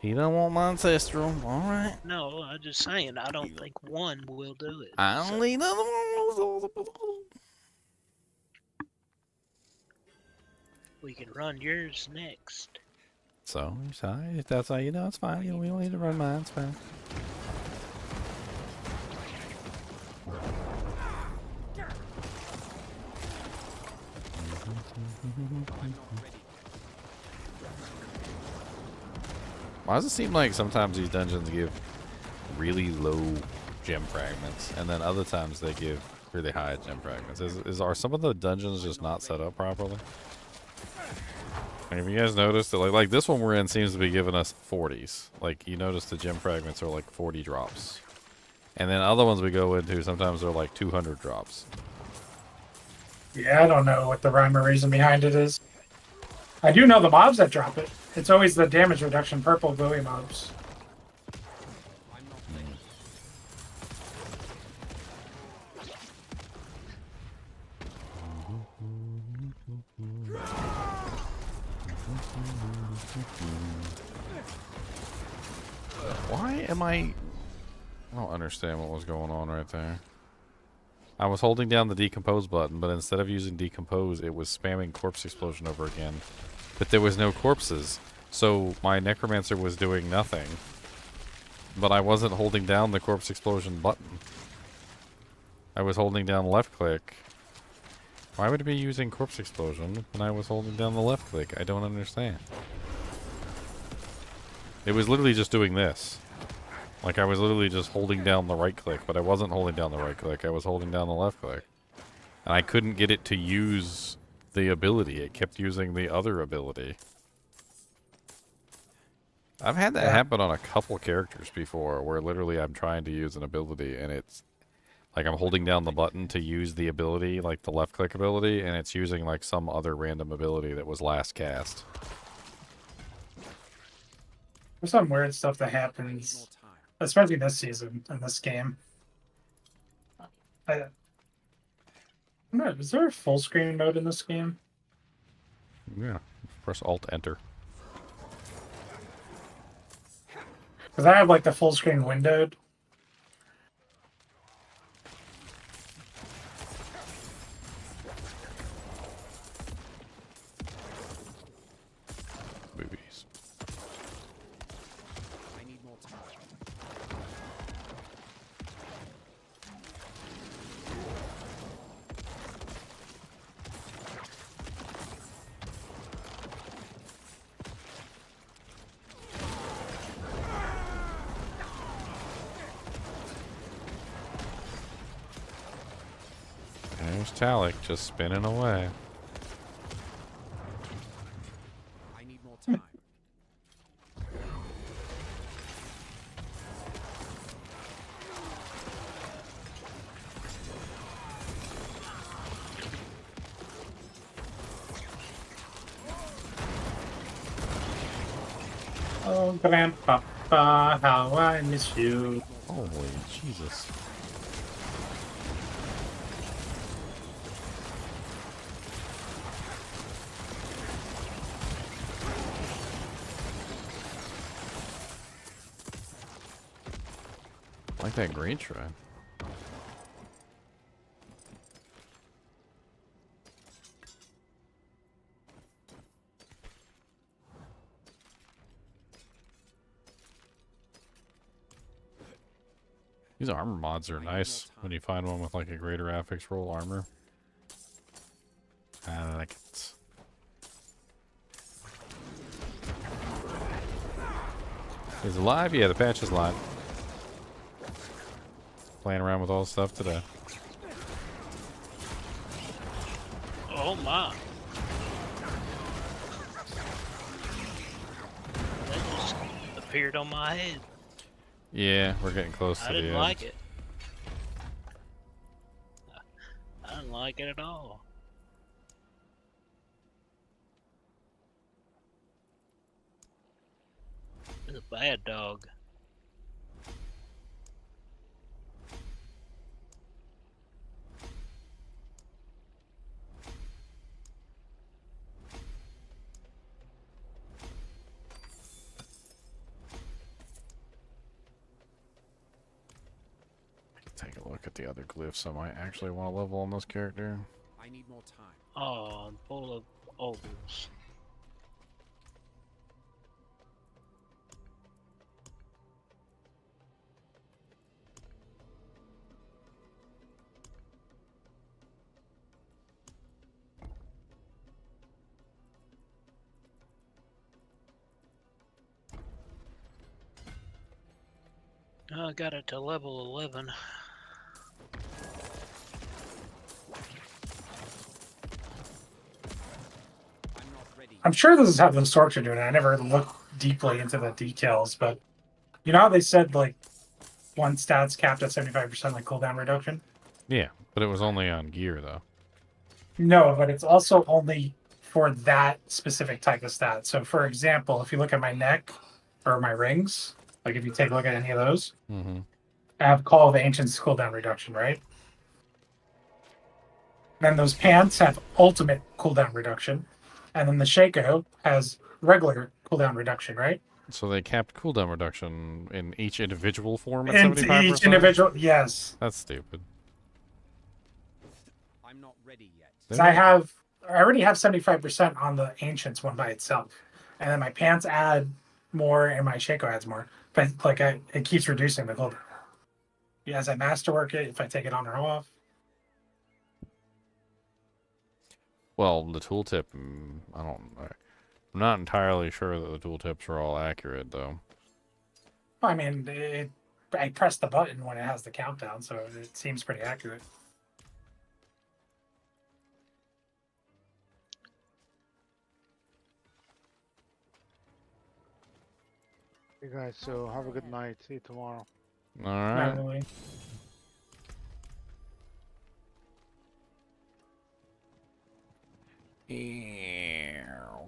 He don't want my ancestral. All right. No, I'm just saying I don't think one will do it. I don't need another one. We can run yours next. So, if that's how you know, it's fine. You know, we don't need to run mine. It's fine. Why does it seem like sometimes these dungeons give really low gem fragments, and then other times they give really high gem fragments? Are some of the dungeons just not set up properly? Have you guys noticed that like this one we're in seems to be giving us 40s? Like you notice the gem fragments are like 40 drops, and then other ones we go into sometimes they're like 200 drops. Yeah, I don't know what the rhyme or reason behind it is. I do know the mobs that drop it. It's always the damage reduction purple gooey mobs. Why am I don't understand what was going on right there. I was holding down the decompose button, but instead of using decompose, it was spamming corpse explosion over again. But there was no corpses, so my necromancer was doing nothing. But I wasn't holding down the corpse explosion button. I was holding down left click. Why would it be using corpse explosion when I was holding down the left click? I don't understand. It was literally just doing this. Like I was literally just holding down the right click, but I wasn't holding down the right click. I was holding down the left click. And I couldn't get it to use the ability. It kept using the other ability. I've had that happen on a couple characters before, where literally I'm trying to use an ability and it's like I'm holding down the button to use the ability, like the left click ability, and it's using like some other random ability that was last cast. There's some weird stuff that happens, especially this season in this game. I don't know, is there a full screen mode in this game? Yeah. Press Alt Enter. Because I have like the full screen windowed. Movies. I need more time. There's Talik just spinning away. I need more time. Oh, Grandpapa, how I miss you. Holy Jesus. I like that green shrine. These armor mods are nice when you find one with like a greater affix roll armor. I like it. Is it live? Yeah, the patch is live. Playing around with all the stuff today. Oh my. That just appeared on my head. Yeah, we're getting close to I the didn't end. like it. I didn't like it at all. It's a bad dog. Take a look at the other glyphs I might actually want to level on this character. I need more time. Oh, I'm full of ovals. I got it to level 11. I'm sure this is how the storks are doing it. I never looked deeply into the details, but you know how they said like one stat's capped at 75% like cooldown reduction? Yeah, but it was only on gear though. No, but it's also only for that specific type of stat. So for example, if you look at my neck or my rings, like if you take a look at any of those, Mm-hmm. I have Call of the Ancients cooldown reduction, right? Then those pants have ultimate cooldown reduction. And then the Shaco has regular cooldown reduction, right? So they capped cooldown reduction in each individual form at In 75%? each individual, yes. That's stupid. I'm not ready yet. 'Cause I already have 75% on the Ancients one by itself. And then my pants add more and my Shaco adds more. But like it keeps reducing the cooldown. Yeah, as I masterwork it, if I take it on or off. Well, the tooltip, I'm not entirely sure that the tooltips are all accurate, though. I mean, I press the button when it has the countdown, so it seems pretty accurate. Hey guys, so have a good night. See you tomorrow. All right. Really.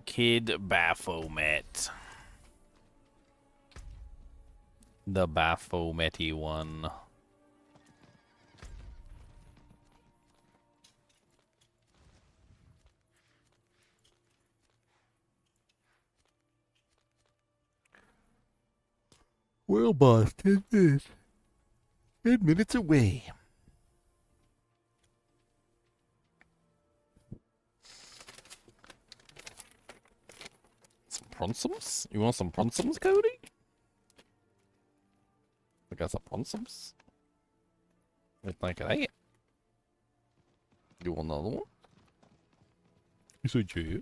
Kid Baphomet. The Baphomet one. Well, boss, 10 minutes. 10 minutes away. Some pronsums? You want some pronsums, Cody? I got some pronsums. What do you think of that? You want another one? He said, yeah.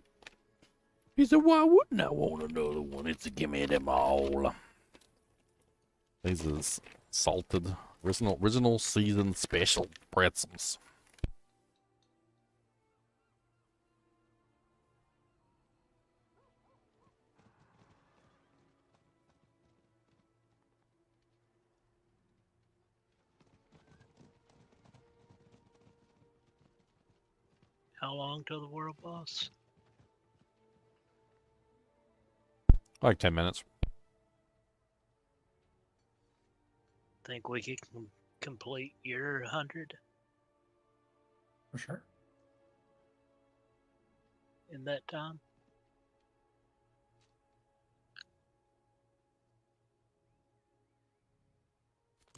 He said, why wouldn't I want another one? It's a gimme them all. These is salted, original seasoned special pretzels. How long till the world boss? Like 10 minutes. Think we could complete your 100 For sure. in that time?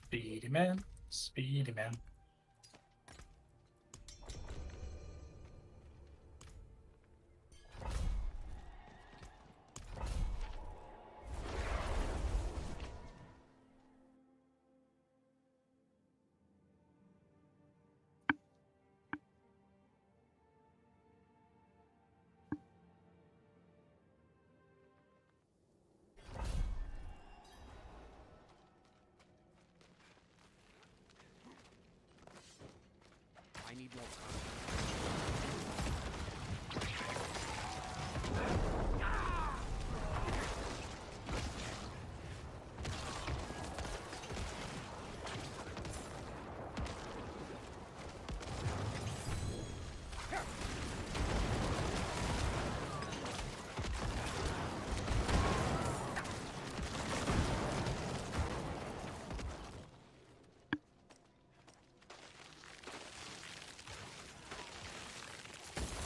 Speedy man. Speedy man. I need more time.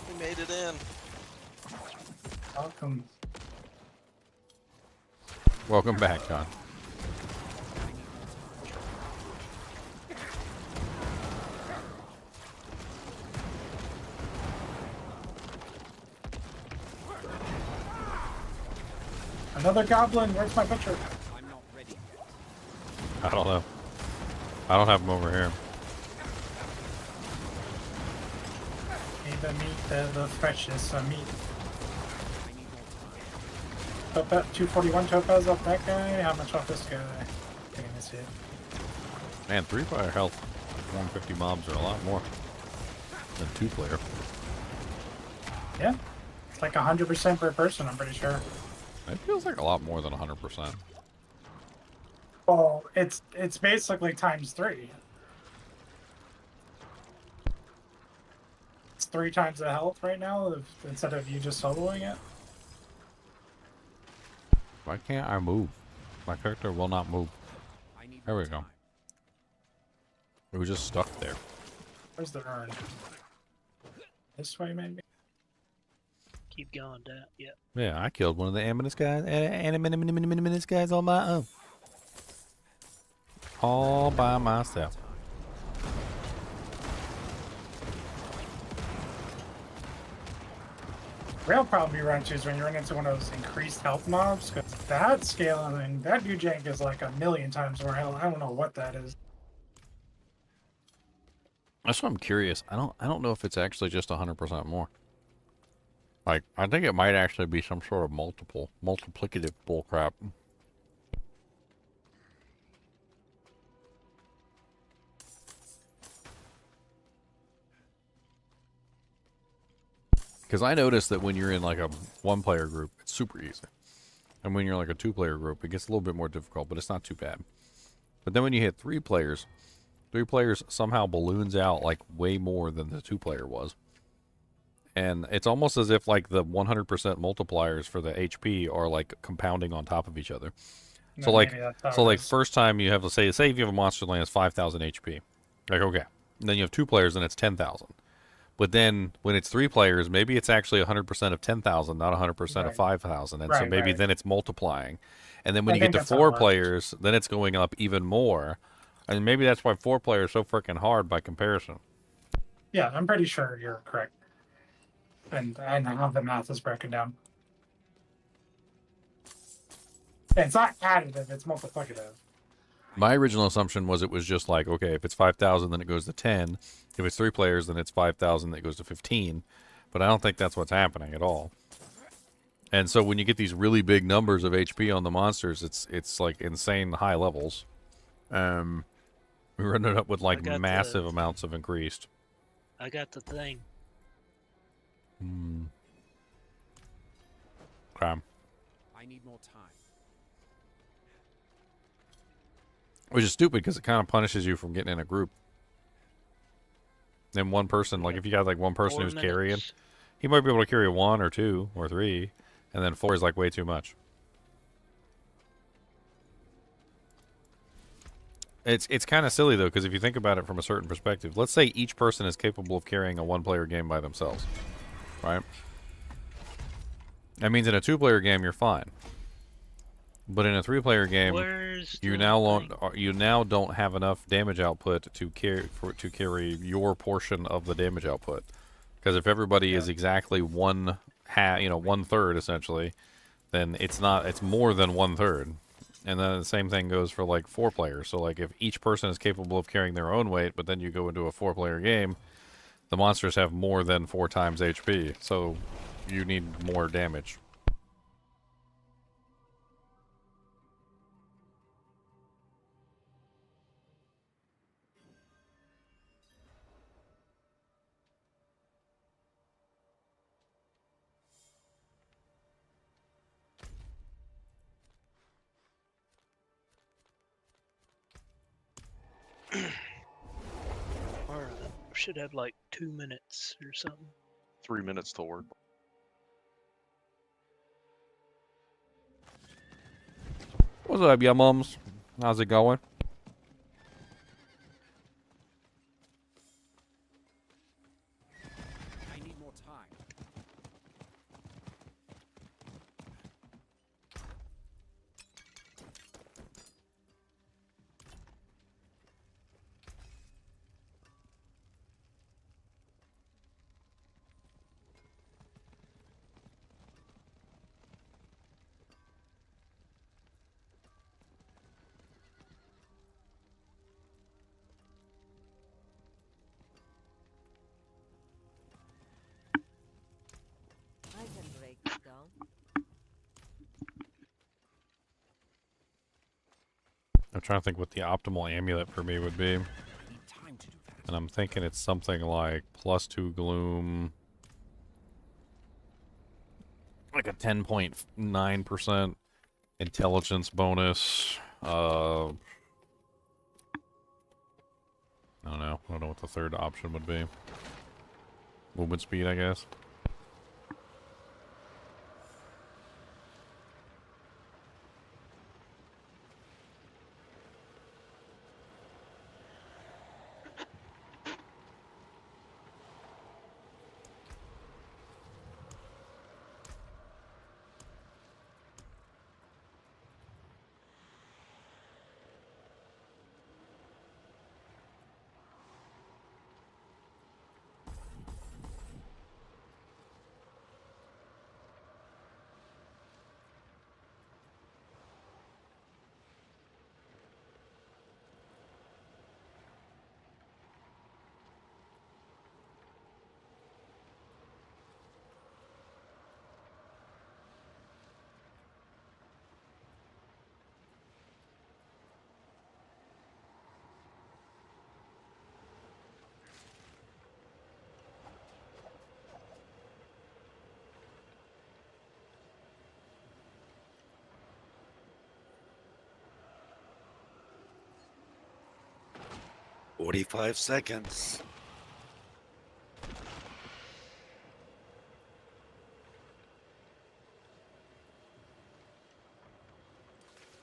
We made it in. Welcome. Welcome back, John. Another goblin. Where's my butcher? I'm not ready yet. I don't know. I don't have them over here. Need the meat, the freshest meat. I need more time. Topaz, 241 topaz off that guy. How much off this guy? Getting this hit. Man, 3-player health, 150 mobs are a lot more than 2-player. Yeah. It's like 100% per person, I'm pretty sure. It feels like a lot more than 100%. Well, it's basically times 3. It's 3 times the health right now instead of you just soloing it. Why can't I move? My character will not move. I need There more we go. time. It was just stuck there. Where's the urn? This way, maybe? Keep going down. Yep. Yeah, I killed one of the Animus guys, Animus guys on my own. All by myself. Real problem you run into is when you run into one of those increased health mobs, because that scaling, that new jank is like 1,000,000 times more health. I don't know what that is. That's why I'm curious. I don't know if it's actually just 100% more. Like, I think it might actually be some sort of multiplicative bullcrap. Because I noticed that when you're in like a 1-player group, it's super easy. And when you're like a 2-player group, it gets a little bit more difficult, but it's not too bad. But then when you hit 3 players, 3 players somehow balloons out like way more than the 2-player was. And it's almost as if like the 100% multipliers for the HP are like compounding on top of each other. And So then like, maybe that's how so it like is. first time you have to say if you have a monster that lands 5,000 HP, like okay, and then you have 2 players and it's 10,000. But then when it's 3 players, maybe it's actually 100% of 10,000, not 100% of Right. 5,000, and so Right, maybe right. then it's multiplying. And then when I you get think to that's how 4 it works. players, then it's going up even more. And maybe that's why 4 players are so freaking hard by comparison. Yeah, I'm pretty sure you're correct. And I know how the math is broken down. It's not additive, it's multiplicative. My original assumption was it was just like, okay, if it's 5,000, then it goes to 10. If it's 3 players, then it's 5,000, that goes to 15. But I don't think that's what's happening at all. And so when you get these really big numbers of HP on the monsters, it's like insane high levels. We ended up with like massive amounts of increased. I got the thing. Crime. I need more time. Which is stupid because it kind of punishes you from getting in a group. Then one person, like if you got like one person 4 who's carrying, minutes. he might be able to carry 1 or 2 or 3, and then 4 is like way too much. It's kind of silly though, because if you think about it from a certain perspective, let's say each person is capable of carrying a 1-player game by themselves, right? That means in a 2-player game you're fine, but in a 3-player game, Where's you the now don't have enough damage output to carry your portion of the damage output. Because if everybody is exactly 1/3 essentially, then it's more than 1/3. And then the same thing goes for like 4 players. So like if each person is capable of carrying their own weight, but then you go into a 4-player game, the monsters have more than 4 times HP. So you need more damage. Or should have like 2 minutes or something. 3 minutes till work. What's up, ya mums? How's it going? I need more time. I can break it down. I'm trying to think what the optimal amulet for me would be. I need time to do that. And I'm thinking it's something like +2 gloom, like a 10.9% intelligence bonus. I don't know. I don't know what the third option would be. Movement speed, I guess. "45 seconds."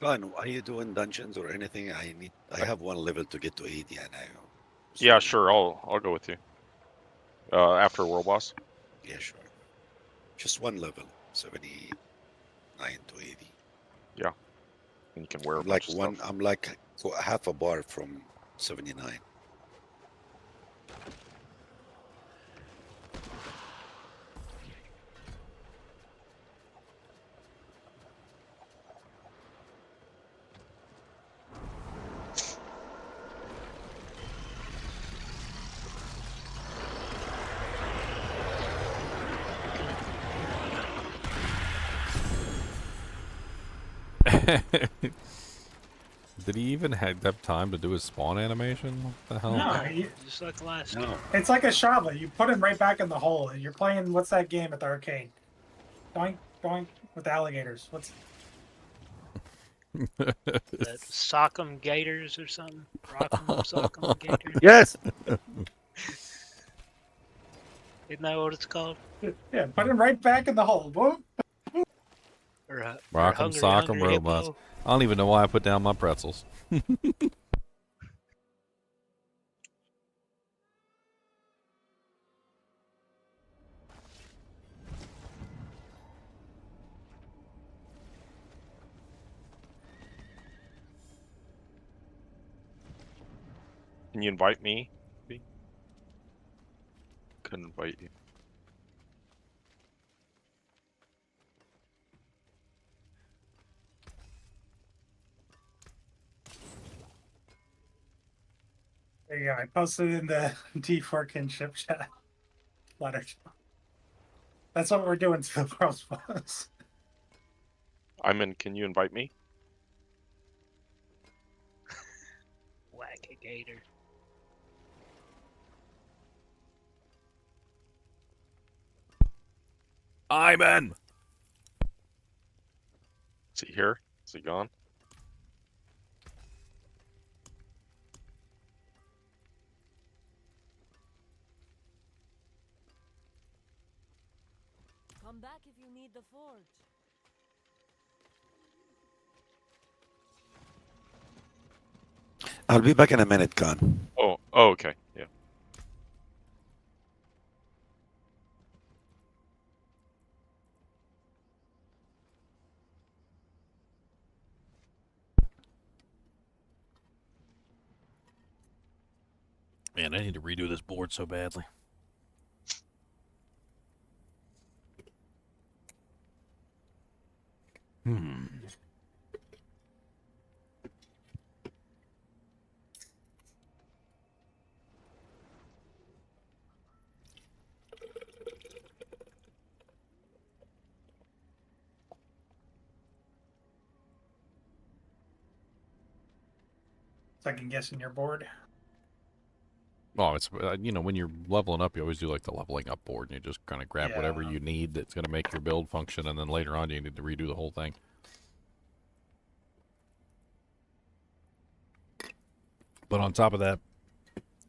Glenn, are you doing dungeons or anything? I have one level to get to 80, and I. Yeah, sure. I'll go with you. After World Boss. Yeah, sure. Just one level, 79 to 80. Yeah. And you can wear a I'm like bunch of one. stuff. I'm like half a bar from 79. Did he even have time to do his spawn animation? What the hell? No, Just like last No. time. it's like a Shava. You put him right back in the hole. You're playing, what's that game at the arcade? Doink, doink, with the alligators. What's... That Sock'em Gators or something? Rock'em Sock'em Gators? Yes! Isn't that what it's called? Yeah, put him right back in the hole. Whoop. Or Rock'em Hungry sock'em Hungry robots. Hippo? I don't even know why I put down my pretzels. Can you invite me? Couldn't invite you. There you go. I posted in the D4 kinship chat. Letter. That's what we're doing to the world's boss. I'm in. Can you invite me? Whack a gator. I'm in. Is he here? Is he gone? Come back if you need the forge. I'll be back in a minute, Khan. Oh, okay. Yeah. Man, I need to redo this board so badly. Second guessing your board. Oh, it's you know, when you're leveling up, you always do like the leveling up board, and you just kind of grab whatever you need that's going to make your build function, and then later on you need to redo the whole thing. But on top of that,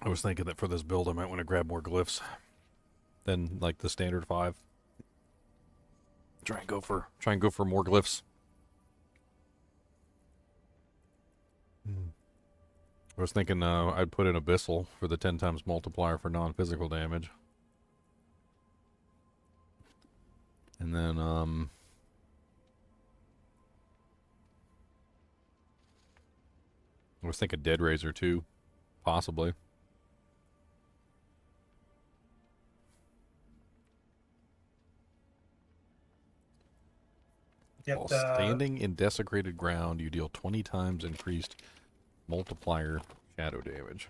I was thinking that for this build, I might want to grab more glyphs than like the standard 5. Try and go for more glyphs. I was thinking I'd put in Abyssal for the 10 times multiplier for non-physical damage. And then, I was thinking Dead Razor too, possibly. While standing in desecrated ground, you deal 20 times increased multiplier shadow damage.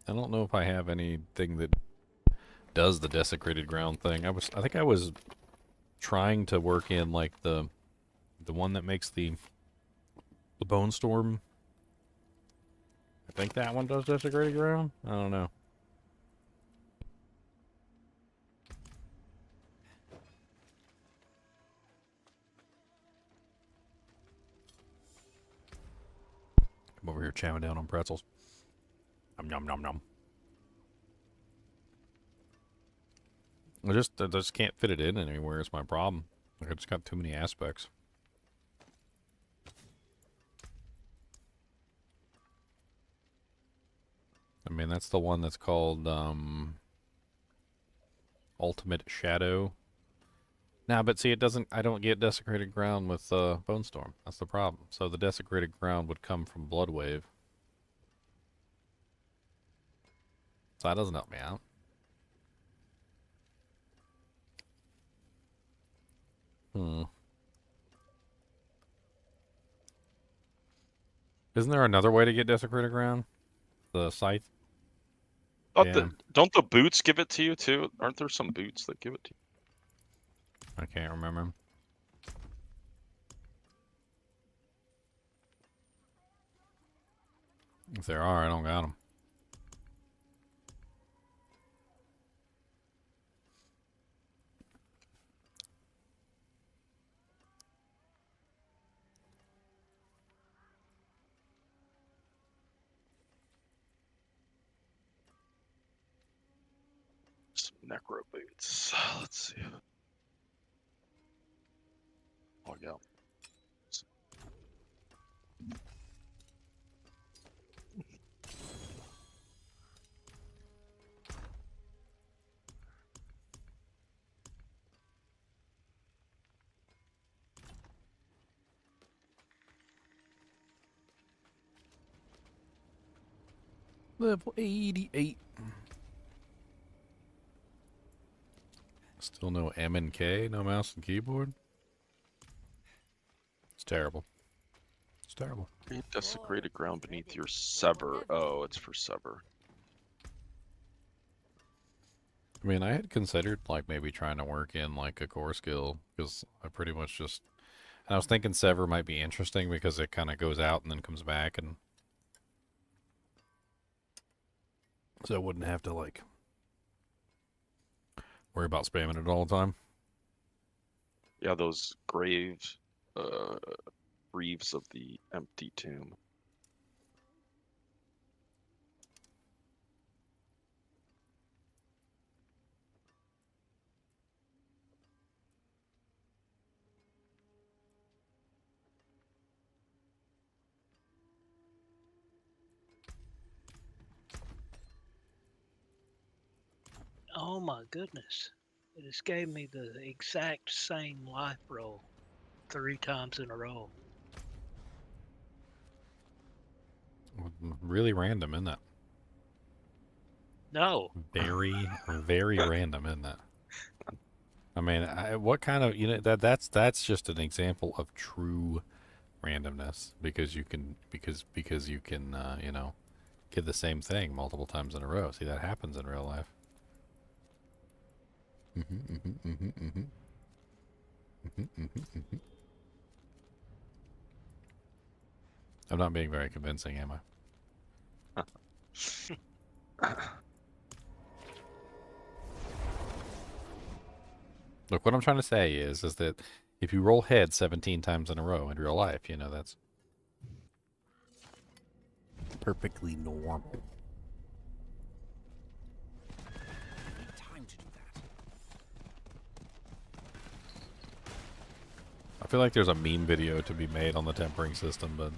I don't know if I have anything that does the desecrated ground thing. I think I was trying to work in like the one that makes the bone storm. I think that one does desecrated ground. I don't know. I'm over here chowing down on pretzels. Nom nom nom. I just can't fit it in anywhere is my problem. Like, it's got too many aspects. I mean, that's the one that's called Ultimate Shadow. Nah, but see, it doesn't. I don't get Desecrated Ground with Bone Storm. That's the problem. So the Desecrated Ground would come from Blood Wave. So that doesn't help me out. Isn't there another way to get Desecrated Ground? The Scythe? Don't the boots give it to you too? Aren't there some boots that give it to you? I can't remember. If there are, I don't got them. Some necro boots. Let's see. Oh yeah. Level 88. Still no M and K, no mouse and keyboard. It's terrible. It's terrible. Read Desecrated Ground beneath your sever. Oh, it's for sever. I mean, I had considered like maybe trying to work in like a core skill because I pretty much just. And I was thinking sever might be interesting because it kind of goes out and then comes back, and so I wouldn't have to like worry about spamming it all the time. Yeah, those graves, Reeves of the Empty Tomb. Oh my goodness. It just gave me the exact same life roll 3 times in a row. Really random, isn't it? No. Very, very random, isn't it? I mean, what kind of, you know, that's just an example of true randomness because you can you know, get the same thing multiple times in a row. See, that happens in real life. I'm not being very convincing, am I? Look, what I'm trying to say is that if you roll head 17 times in a row in real life, you know, that's perfectly normal. Time to do that. I feel like there's a meme video to be made on the tempering system, but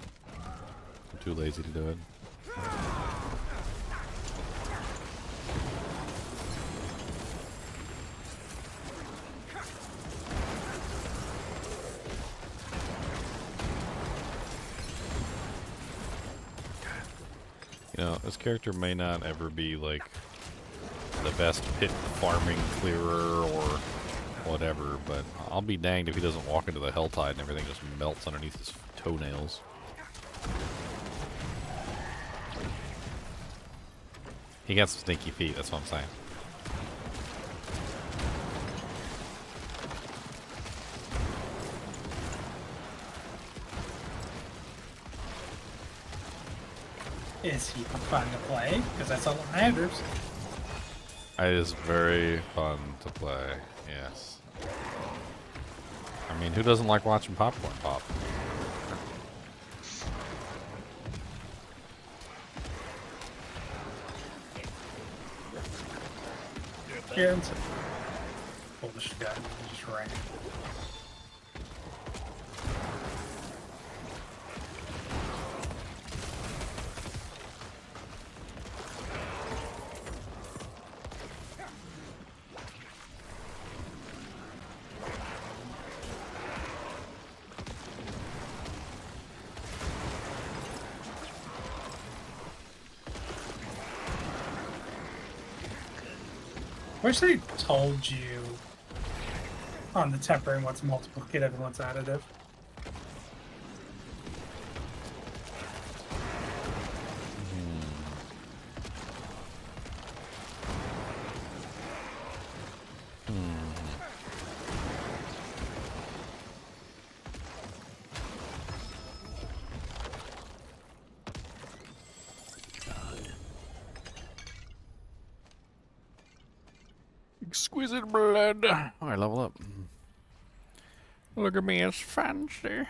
I'm too lazy to do it. You know, this character may not ever be like the best pit farming clearer or whatever, but I'll be danged if he doesn't walk into the HellTide and everything just melts underneath his toenails. He got some stinky feet, that's what I'm saying. Is he fun to play? Because that's all that matters. It is very fun to play, yes. I mean, who doesn't like watching popcorn pop? Yeah, it's a bullish guy. Just ran. wish they told you on the tempering what's multiplicative and what's additive. Exquisite blood. Alright, level up. Look at me, it's fancy.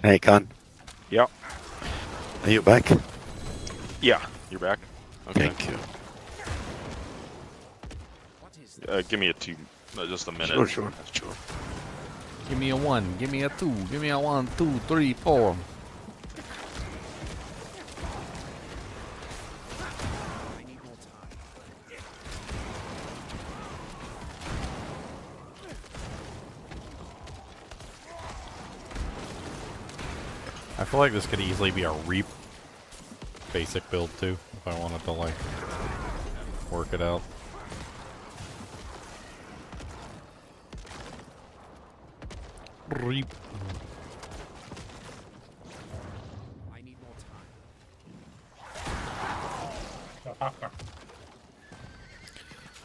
Hey, Con. Yeah. Are you back? Yeah, you're back. Okay. Thank you. Give me just a minute. Sure. Give me a 1, give me a 2, give me a 1, 2, 3, 4. I feel like this could easily be a Reap basic build too, if I wanted to like work it out. Reap. I need more time.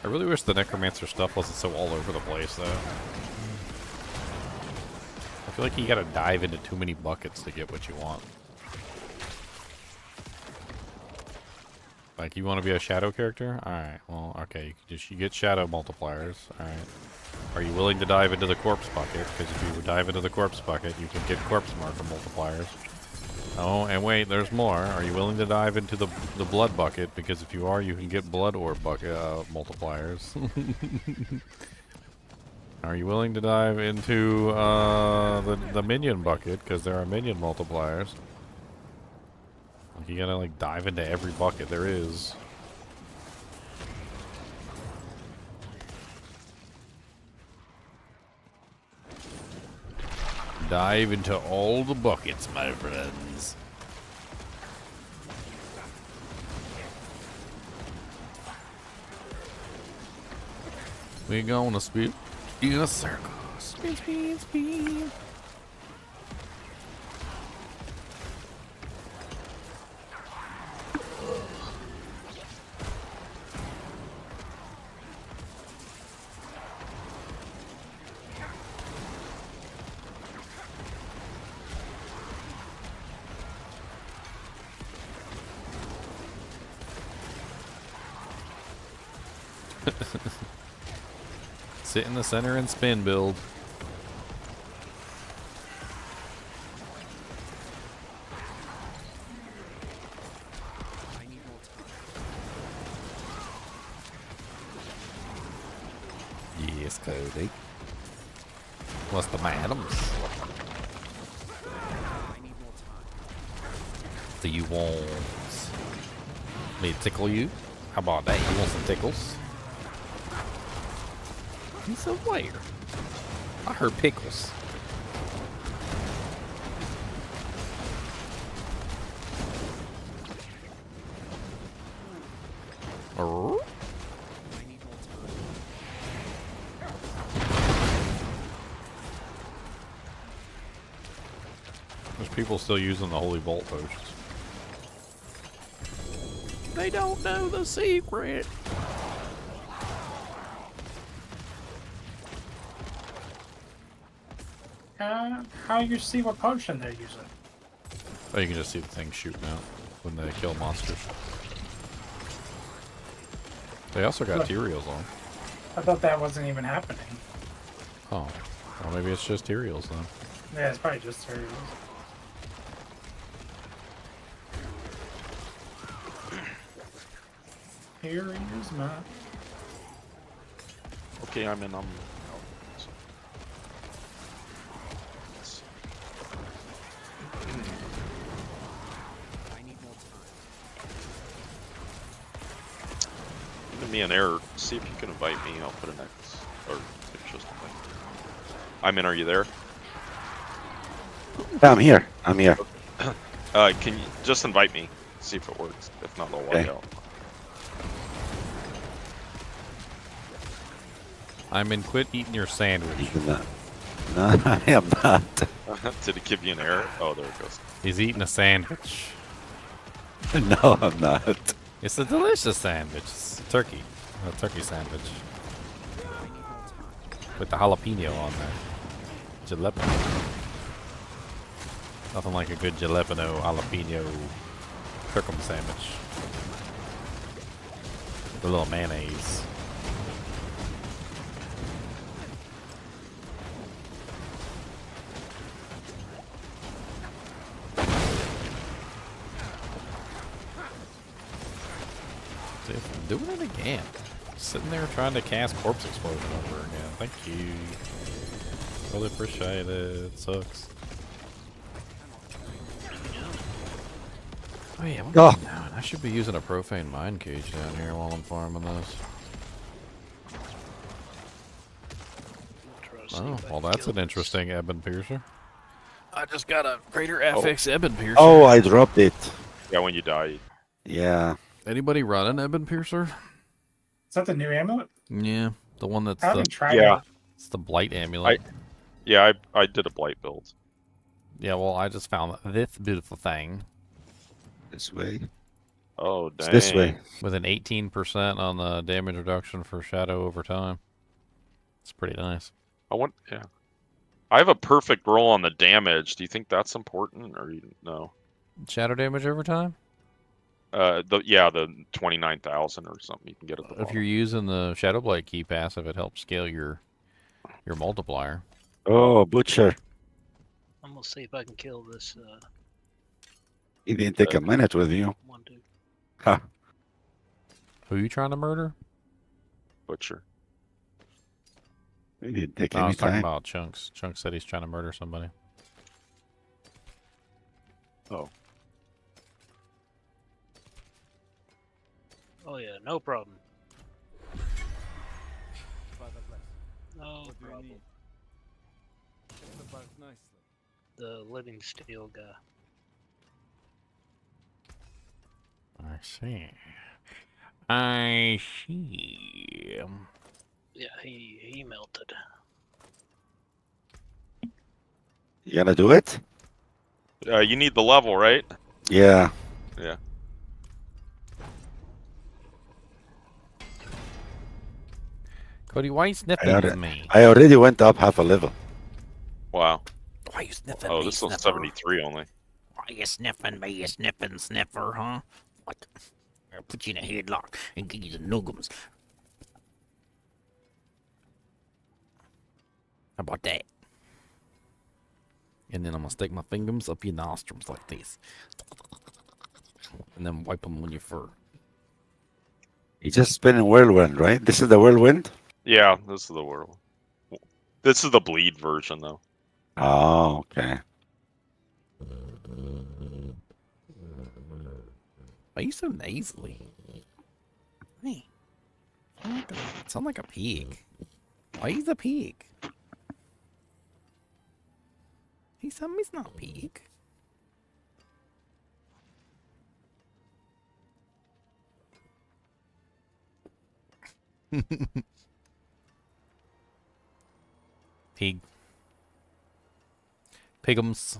I really wish the Necromancer stuff wasn't so all over the place though. I feel like you gotta dive into too many buckets to get what you want. Like, you want to be a shadow character? Alright, well, okay, you get shadow multipliers. Alright. Are you willing to dive into the corpse bucket? Because if you dive into the corpse bucket, you can get corpse marker multipliers. Oh, and wait, there's more. Are you willing to dive into the blood bucket? Because if you are, you can get blood orb bucket multipliers. Are you willing to dive into the minion bucket? Because there are minion multipliers. Like, you gotta like dive into every bucket there is. Dive into all the buckets, my friends. We're gonna spin in a circle. Spin, spin, spin. Sit in the center and spin build. Yes, Cody. What's the madams? Do you want me to tickle you? How about that? You want some tickles? He said, where? I heard pickles. There's people still using the holy bolt potions. They don't know the secret. How you see what potion they're using? Oh, you can just see the thing shooting out when they kill monsters. They also got Tyraels on. I thought that wasn't even happening. Oh, well maybe it's just Tyraels then. Yeah, it's probably just her. Here is my. Okay, I'm in. I need more time. Give me an error. See if you can invite me. I'll put an X. Or it's just a thing. I'm in. Are you there? Yeah, I'm here. I'm here. Can you just invite me? See if it works. If not, I'll walk Okay. out. I'm in. Quit eating your sandwich. Even that. No, I am not. Did it give you an error? Oh, there it goes. He's eating a sandwich. No, I'm not. It's a delicious sandwich. It's a turkey sandwich with the jalapeno on there. Jalapeno. Nothing like a good jalapeno jalapeno turkey sandwich. The little mayonnaise. See, I'm doing it again. Sitting there trying to cast Corpse Explosion over again. Thank you. Really appreciate it. It sucks. Oh yeah, what am I doing? I should be using a profane mind cage down here while I'm farming this. Oh, well that's an interesting Ebon Piercer. I just got a greater FX Ebon Piercer. Oh, I dropped it. Yeah, when you die. Yeah. Anybody running Ebon Piercer? Is that the new amulet? Yeah, the one that's I haven't tried Yeah. it. it's the Blight amulet. I did a blight build. Yeah, well I just found this beautiful thing This way. Oh, It's dang. this way. with an 18% on the damage reduction for Shadow over time. It's pretty nice. Yeah. I have a perfect roll on the damage. Do you think that's important or no? Shadow damage over time? The 29,000 or something you can get at the If bottom. you're using the Shadow Blight key passive, it helps scale your multiplier. Oh, Butcher. I'm gonna see if I can kill this He didn't take a minute with you. one dude. Ha. Who are you trying to murder? Butcher. He didn't take No, I any was talking time. about Chunks. Chunks said he's trying to murder somebody. Oh. Oh yeah, no problem. Father bless. No What do you problem. need? Check the bark nicely. The living steel guy. I see. I see. Yeah, he melted. You gonna do it? You need the level, right? Yeah. Yeah. Cody, why are you sniffing at me? I already went up half a level. Wow. Why are you sniffing Oh, me, this one's sniffer? 73 only. Why are you sniffing me, you sniffing sniffer, huh? What? I'll put you in a headlock and give you the noogums. How about that? And then I'm gonna stick my fingers up your nostrils like this. And then wipe them on your fur. He just spinning whirlwind, right? This is the whirlwind? Yeah, this is the world. This is the bleed version, though. Oh, okay. Why are you so nasally? Hey. Sound like a pig. Why is a pig? He's not a pig. Pig. Pigums.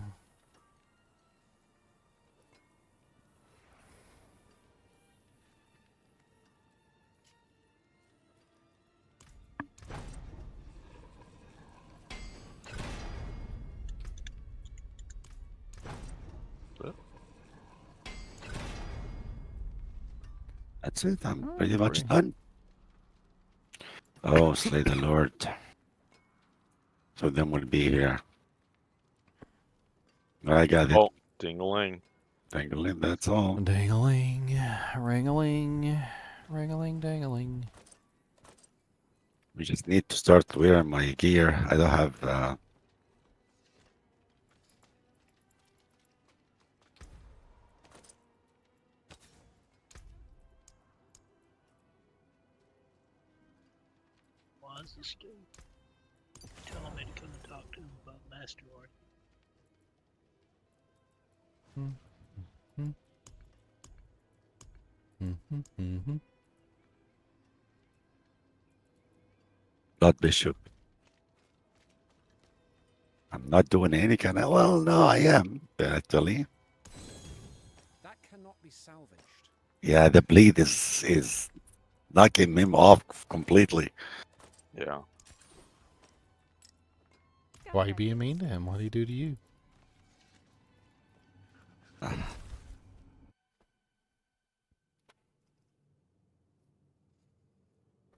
That's it. I'm pretty much done. Oh, slay the Lord. So then we'll be here. I got it. Oh, ding-a-ling. Dangling, that's all. Dang-a-ling, ring-a-ling, ring-a-ling, dang-a-ling. We just need to start wearing my gear. I don't have. Why is this dude telling me to come and talk to him about Masterworking? Blood Bishop. I'm not doing any kind of. Well, no, I am actually. That cannot be salvaged. Yeah, the bleed is knocking him off completely. Yeah. Why are you being mean to him? What did he do to you?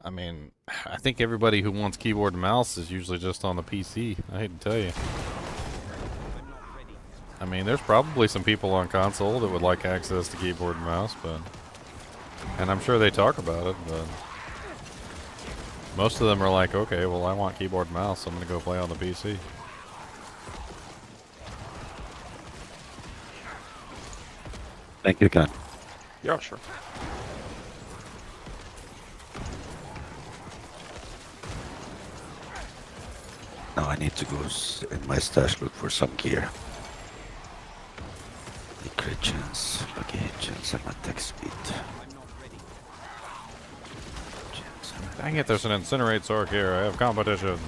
I mean, I think everybody who wants keyboard and mouse is usually just on the PC. I hate to tell you. I mean, there's probably some people on console that would like access to keyboard and mouse, but... And I'm sure they talk about it, but... Most of them are like, okay, well, I want keyboard and mouse, so I'm going to go play on the PC. Thank you, Ken. Yeah, sure. Now I need to go in my stash look for some gear. The crit chance, lucky hit chance, and attack speed. Dang it, there's an Incinerate Sork here. I have competition.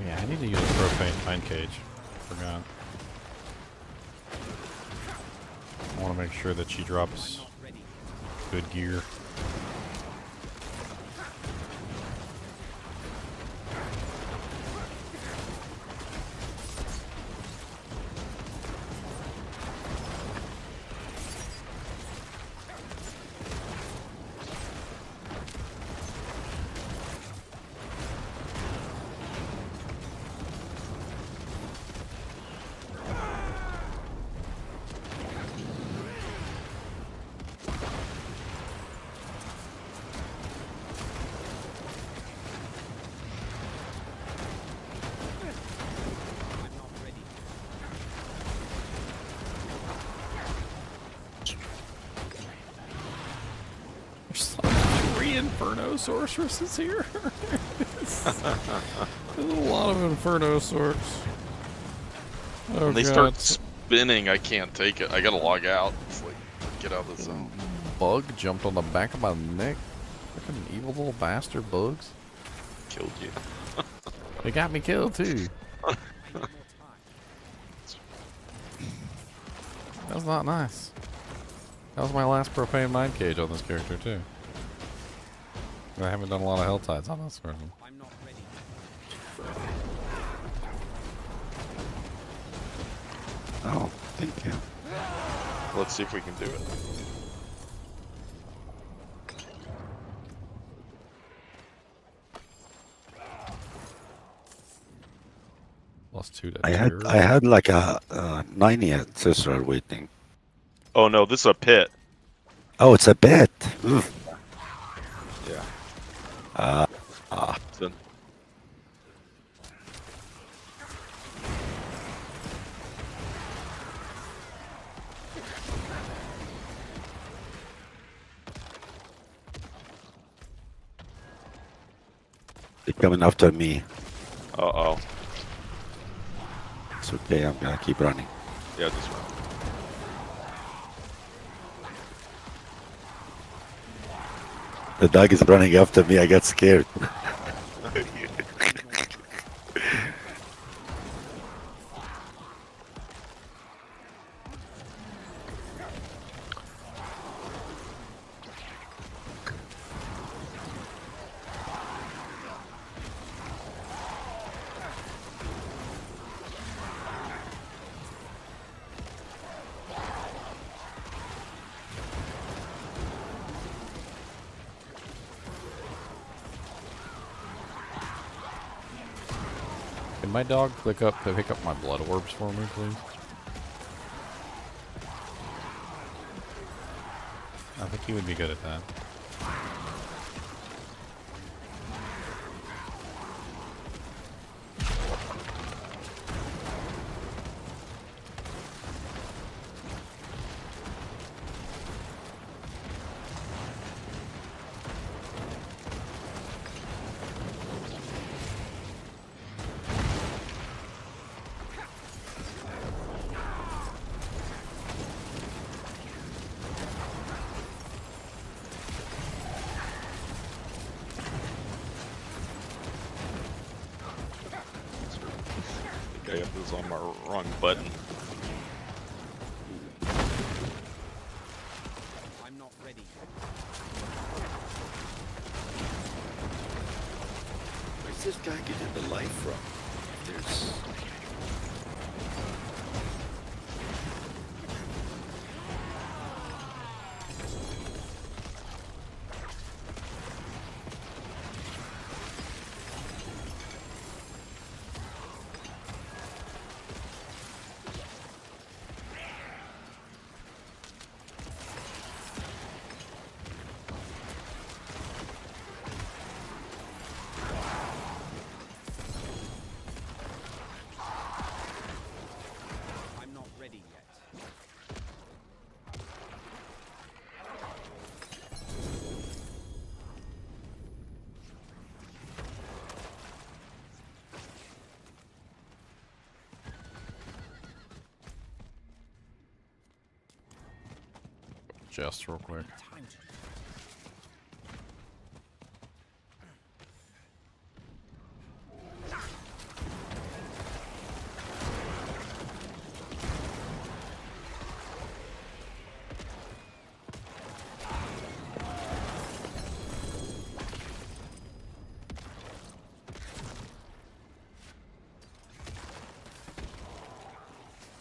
Yeah, I need to use a propane mine cage. Forgot. I want to make sure that she drops good gear. There's like 3 Inferno Sorceresses here. There's a lot of Inferno Sorcs. Oh, When they God. start spinning, I can't take it. I gotta log out. It's like, get out of the zone. Bug jumped on the back of my neck. Fucking evil little bastard bugs. Killed you. They got me killed too. That was not nice. That was my last propane mine cage on this character too. I haven't done a lot of HellTides on this version. I'm not ready. Oh, thank you. Let's see if we can do it. Lost 2 to I had like a NiNi ancestral waiting. Oh no, this is a pit. Oh, it's a bet. Oof. Yeah. So, They're coming after me. uh-oh. It's okay, I'm gonna keep running. Yeah, just run. The dog is running after me, I got scared. my dog pick up my blood orbs for me, please? I think he would be good at that. I was on my wrong button. I'm not ready. Where's this guy getting the life from? There's... I'm not ready yet. Just real quick. Time to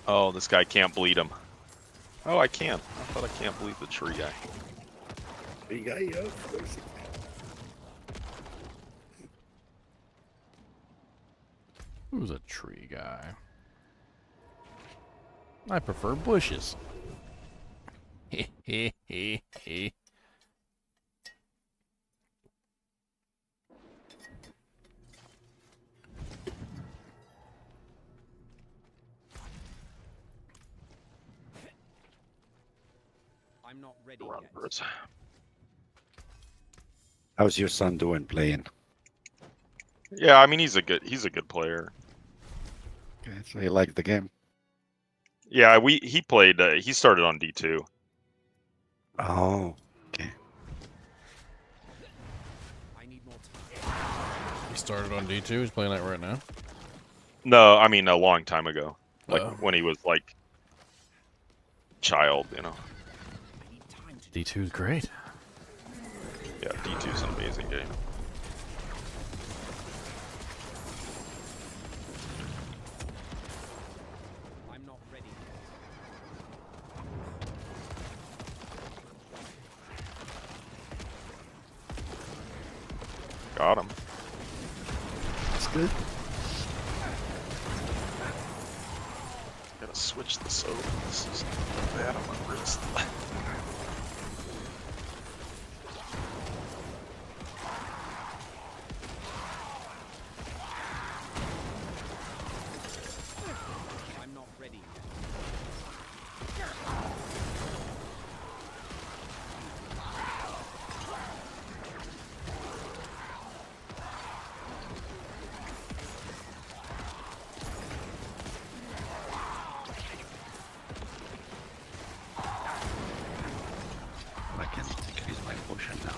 Oh, this guy can't bleed him. Oh, I can. I thought I can't bleed the tree guy. Big guy, yeah. Who's a tree guy? I prefer bushes. I'm not ready Run yet. for it. How's your son doing playing? Yeah, I mean he's a good player. Okay, so he liked the game. Yeah, he played. He started on D2. Oh, okay. I need more time. He started on D2. He's playing that right now. No, I mean a long time ago, like Oh. when he was like child, you know. I need time to D2 is great. Yeah, D2 is an amazing game. I'm not ready yet. Got him. That's good. Gotta switch this over. This is bad on my wrist. I'm not ready yet. I can increase my potion now.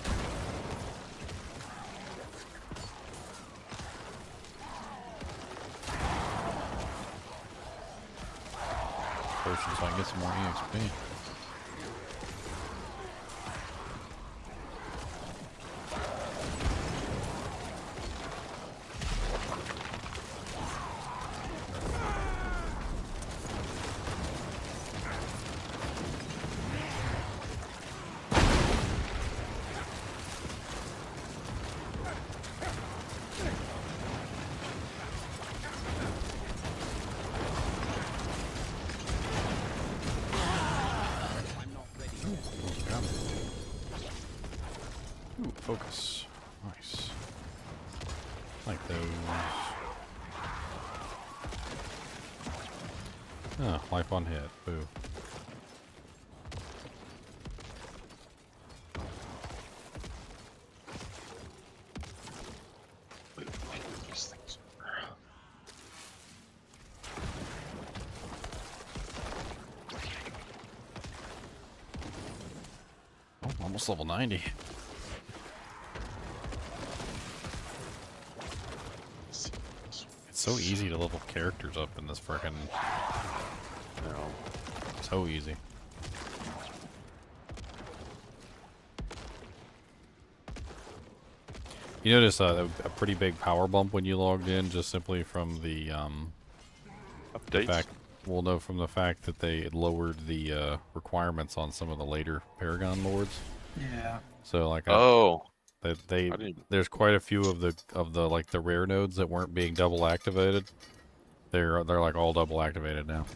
Potion so I can get some more EXP. Focus. Nice. Like those. Oh, life on hit. Boo. Oh, almost level 90. It's so easy to level characters up in this frickin'. So easy. You notice a pretty big power bump when you logged in, just simply from the updates. From the fact that they lowered the requirements on some of the later Paragon lords. Yeah. So like, there's quite a few of the like the rare nodes that weren't being double activated. They're like all double activated now.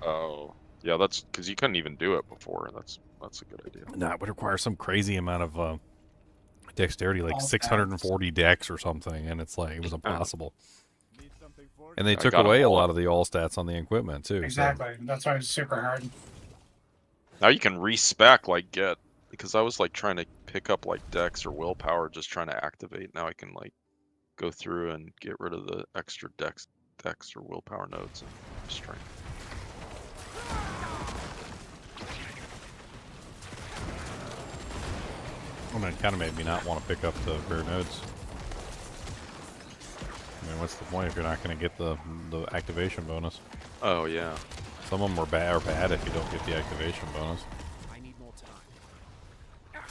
Oh, yeah, that's because you couldn't even do it before. That's a good idea. No, it would require some crazy amount of dexterity, like 640 dex or something, and it's like it was impossible. And they took away a lot of the all stats on the equipment too. Exactly. That's why it's super hard. Now you can respec because I was like trying to pick up like dex or willpower, just trying to activate. Now I can like go through and get rid of the extra dex or willpower nodes and strength. I mean, it kind of made me not want to pick up the rare nodes. I mean, what's the point if you're not going to get the activation bonus? Oh yeah. Some of them are bad if you don't get the activation bonus. I need more time.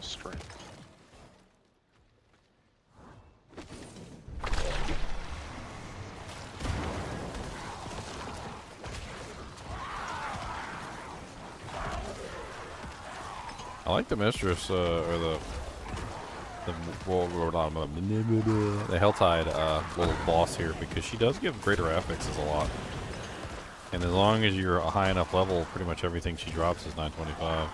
Strength. I like the mistress, or the HellTide little boss here, because she does give greater affixes a lot. And as long as you're a high enough level, pretty much everything she drops is 925.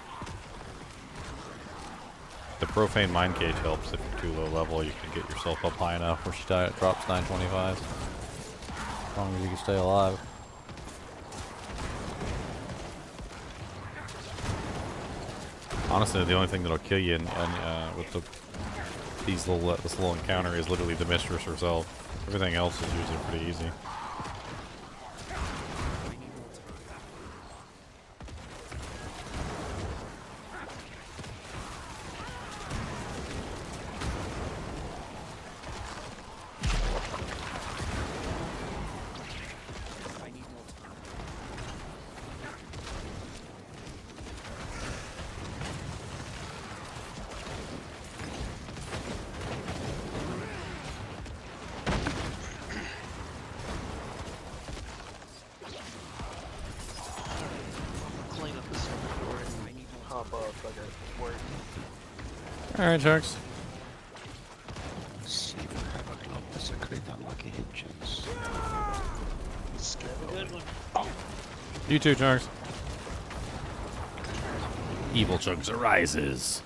The Profane Mind Cage helps. If you're too low level, you can get yourself up high enough where she drops 925. As long as you can stay alive. Honestly, the only thing that'll kill you with this little encounter is literally the mistress herself. Everything else is usually pretty easy. Alright, Chucks. Let's see if we have a glove desecrate unlucky hinges. Good one. You too, Chucks. Evil Chucks arises.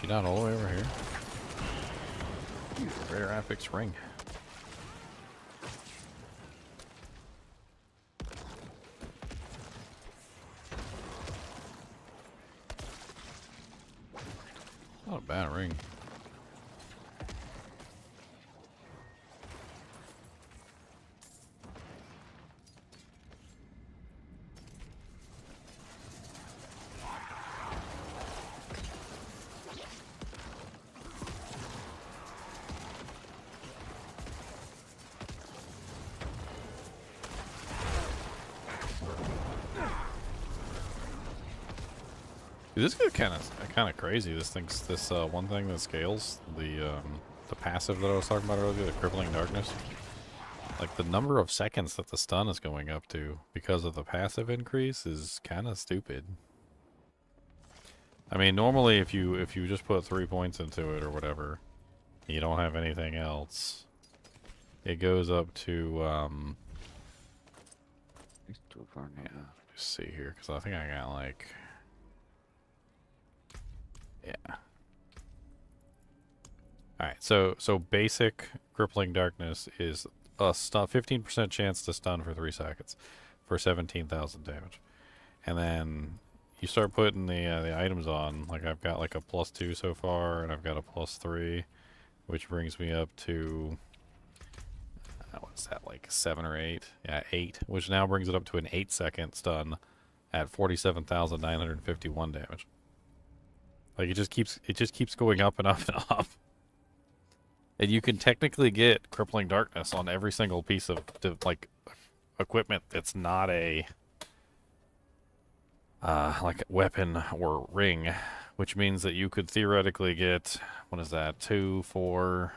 She not all the way over here. Rare affix ring. Not a bad ring. This is kind of crazy. This one thing that scales the passive that I was talking about earlier, the crippling darkness. Like the number of seconds that the stun is going up to because of the passive increase is kind of stupid. I mean, normally if you just put 3 points into it or whatever, you don't have anything else. It goes up to yeah, just see here because I think I got like yeah. All right, so basic crippling darkness is a stun 15% chance to stun for 3 seconds for 17,000 damage, and then you start putting the items on. Like I've got like a +2 so far, and I've got a +3, which brings me up to what's that, like 7 or 8? Yeah, 8, which now brings it up to an 8-second stun at 47,951 damage. Like it just keeps going up and up and up. And you can technically get crippling darkness on every single piece of like equipment that's not a like weapon or ring, which means that you could theoretically get, what is that, 2, 4,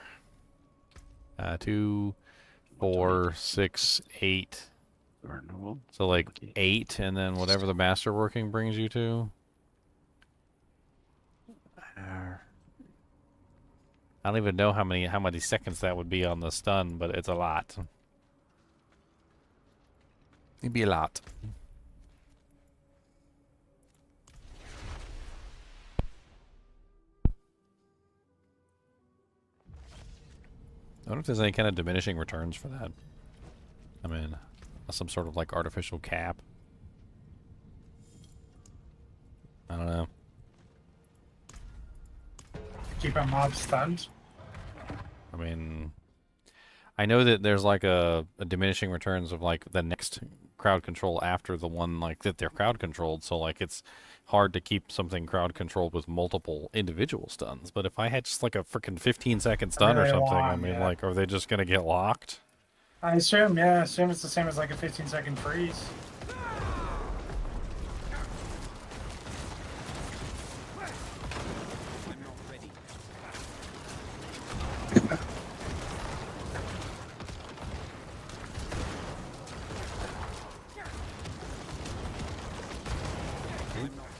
6, 8. So like 8, and then whatever the Masterworking brings you to. I don't even know how many seconds that would be on the stun, but it's a lot. It'd be a lot. I wonder if there's any kind of diminishing returns for that. I mean, some sort of like artificial cap. I don't know. Keep a mob stunned. I mean, I know that there's like a diminishing returns of like the next crowd control after the one like that they're crowd controlled. So like it's hard to keep something crowd controlled with multiple individual stuns. But if I had just like a freaking 15-second stun or something, I mean, like, are they just gonna get locked? I assume, yeah. I assume it's the same as like a 15-second freeze.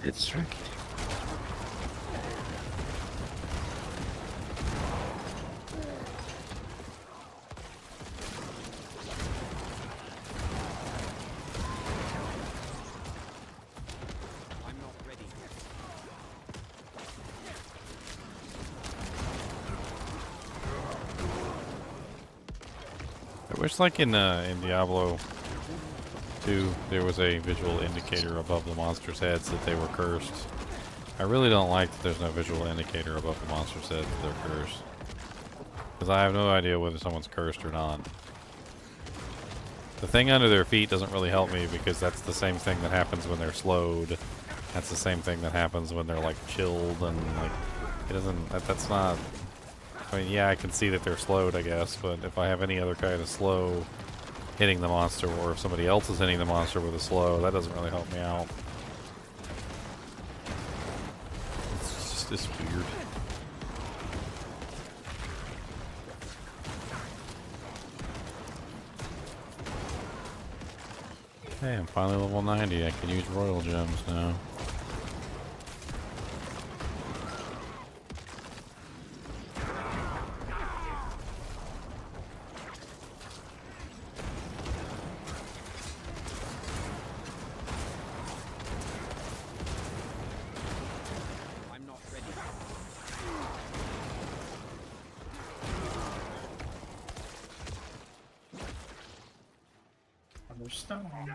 It's tricky. I wish, like in Diablo 2, there was a visual indicator above the monsters' heads that they were cursed. I really don't like that there's no visual indicator above the monsters' heads that they're cursed. Because I have no idea whether someone's cursed or not. The thing under their feet doesn't really help me because that's the same thing that happens when they're slowed. That's the same thing that happens when they're like chilled and like, it doesn't, that's not, I mean, yeah, I can see that they're slowed, I guess, but if I have any other kind of slow hitting the monster, or if somebody else is hitting the monster with a slow, that doesn't really help me out. It's just weird. Hey, I'm finally level 90. I can use royal gems now. Stone. I'm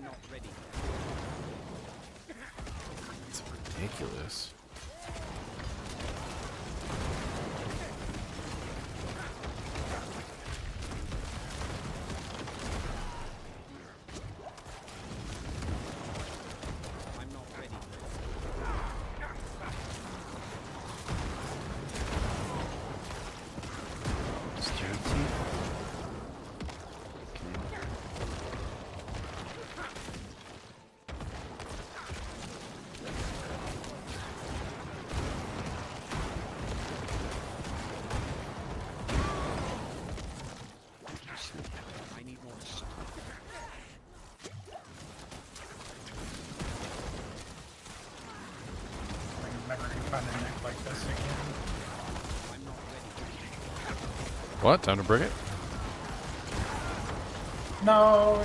not ready. It's ridiculous. What? Time to break it? No,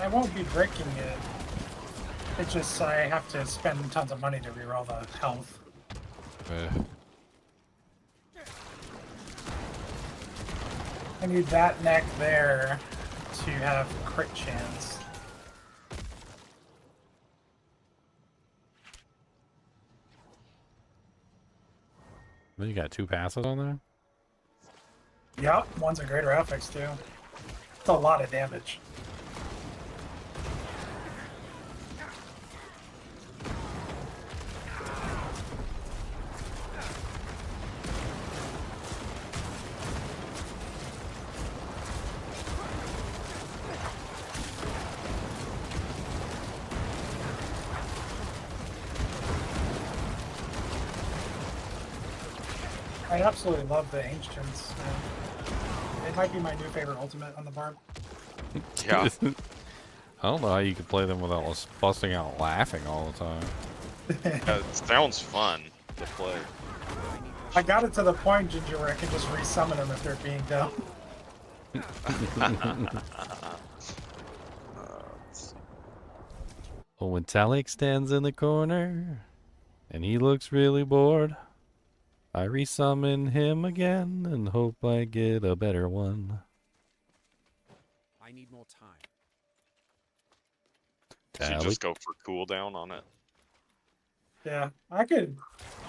I won't be breaking it. It's just I have to spend tons of money to reroll the health. I need that neck there to have crit chance. Well, you got 2 passes on there? Yep, one's a greater affix too. It's a lot of damage. I absolutely love the Ancients. It might be my new favorite ultimate on the Barb. Yeah. I don't know how you could play them without us busting out laughing all the time. Yeah, it sounds fun to play. I got it to the point, Ginger, where I can just resummon them if they're being dumb. Oh, when Talik stands in the corner and he looks really bored, I resummon him again and hope I get a better one. I need more time. Should you just go for cooldown on it? Yeah, I could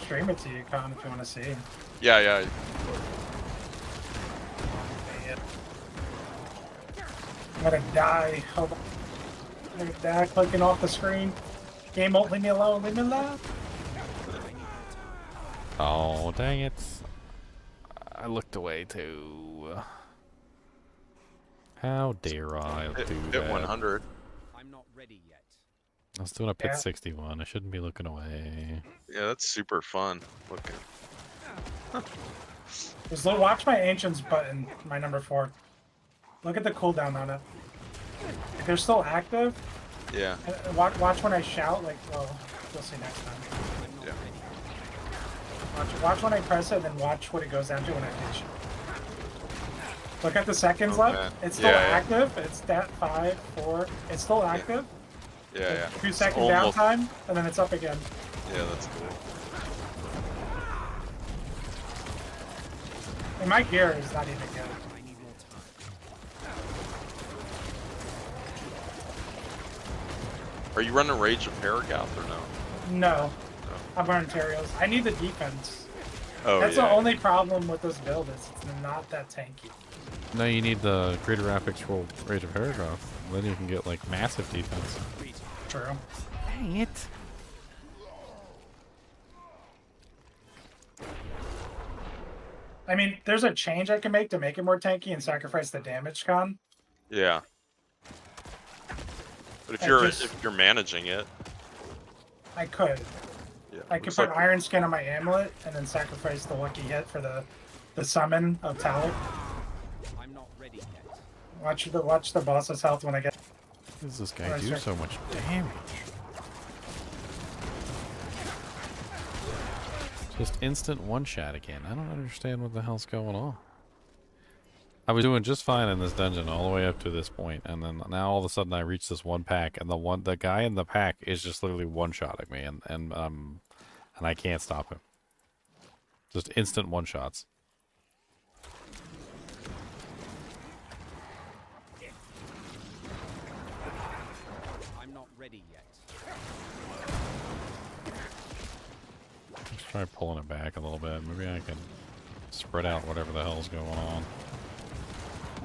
stream it to you, Con, if you want to see. Yeah, yeah. I'm gonna die. Hold on. I'm gonna die clicking off the screen. Game won't leave me alone. Leave me alone. Oh, dang it. I looked away too. How dare I do Hit that? 100. I'm not ready yet. I was doing a pit Yeah. 61. I shouldn't be looking away. Yeah, that's super fun. Looking. Just watch my Ancients button, my number 4. Look at the cooldown on it. If they're still active, Yeah. watch when I shout, like, well, you'll see next time. Yeah. Watch when I press it, then watch what it goes down to when I finish. Look at the seconds left. It's still active. It's stat 5, 4. It's still active. Yeah, yeah. 2-second Almost- downtime, and then it's up again. Yeah, that's good. And my gear is not even good. I need more time. Are you running Rage of Paragon or no? No. I'm running Ontario's. I need the defense. Oh, That's yeah. the only problem with this build is it's not that tanky. No, you need the greater affix roll Rage of Paragon. Then you can get like massive defense. True. Dang it. I mean, there's a change I can make to make it more tanky and sacrifice the damage con. Yeah. But if I you're just- if you're managing it, I could. yeah. I could looks put like- Iron Skin on my amulet and then sacrifice the lucky hit for the summon of Talik. I'm not ready yet. Watch the boss's health when I get. What does this guy Right, do sir. so much damage? Just instant one-shot again. I don't understand what the hell's going on. I was doing just fine in this dungeon all the way up to this point, and then now all of a sudden I reach this one pack, and the guy in the pack is just literally one-shotting me, and I can't stop him. Just instant one-shots. I'm not ready yet. Let's try pulling it back a little bit. Maybe I can spread out whatever the hell's going on.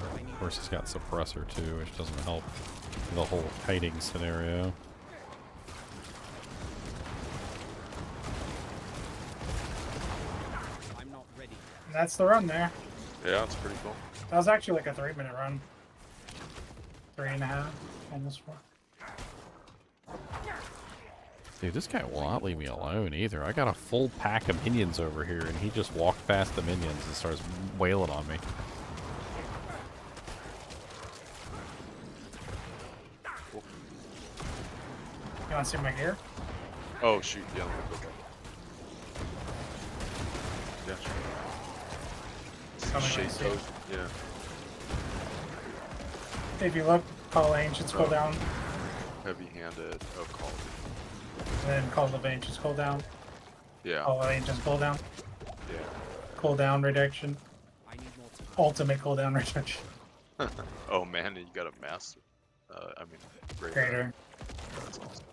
Of course, he's got suppressor too, which doesn't help the whole hiding scenario. I'm not ready yet. And that's the run there. Yeah, that's pretty cool. That was actually like a 3-minute run. 3.5, almost 4. Dude, this guy will not leave me alone either. I got a full pack of minions over here, and he just walked past the minions and starts wailing on me. You want to see my gear? Oh shoot, yeah. Okay. Yeah, sure. coming. Shade I see. Toad, yeah. If you look, Call Ancients cooldown, Heavy-handed. Oh, call. and then Call of Ancients cooldown. Yeah. Call of Ancients cooldown. Yeah. Cooldown reduction. I need more time. Ultimate cooldown reduction. Oh man, you got a master. I mean, Greater. That's awesome.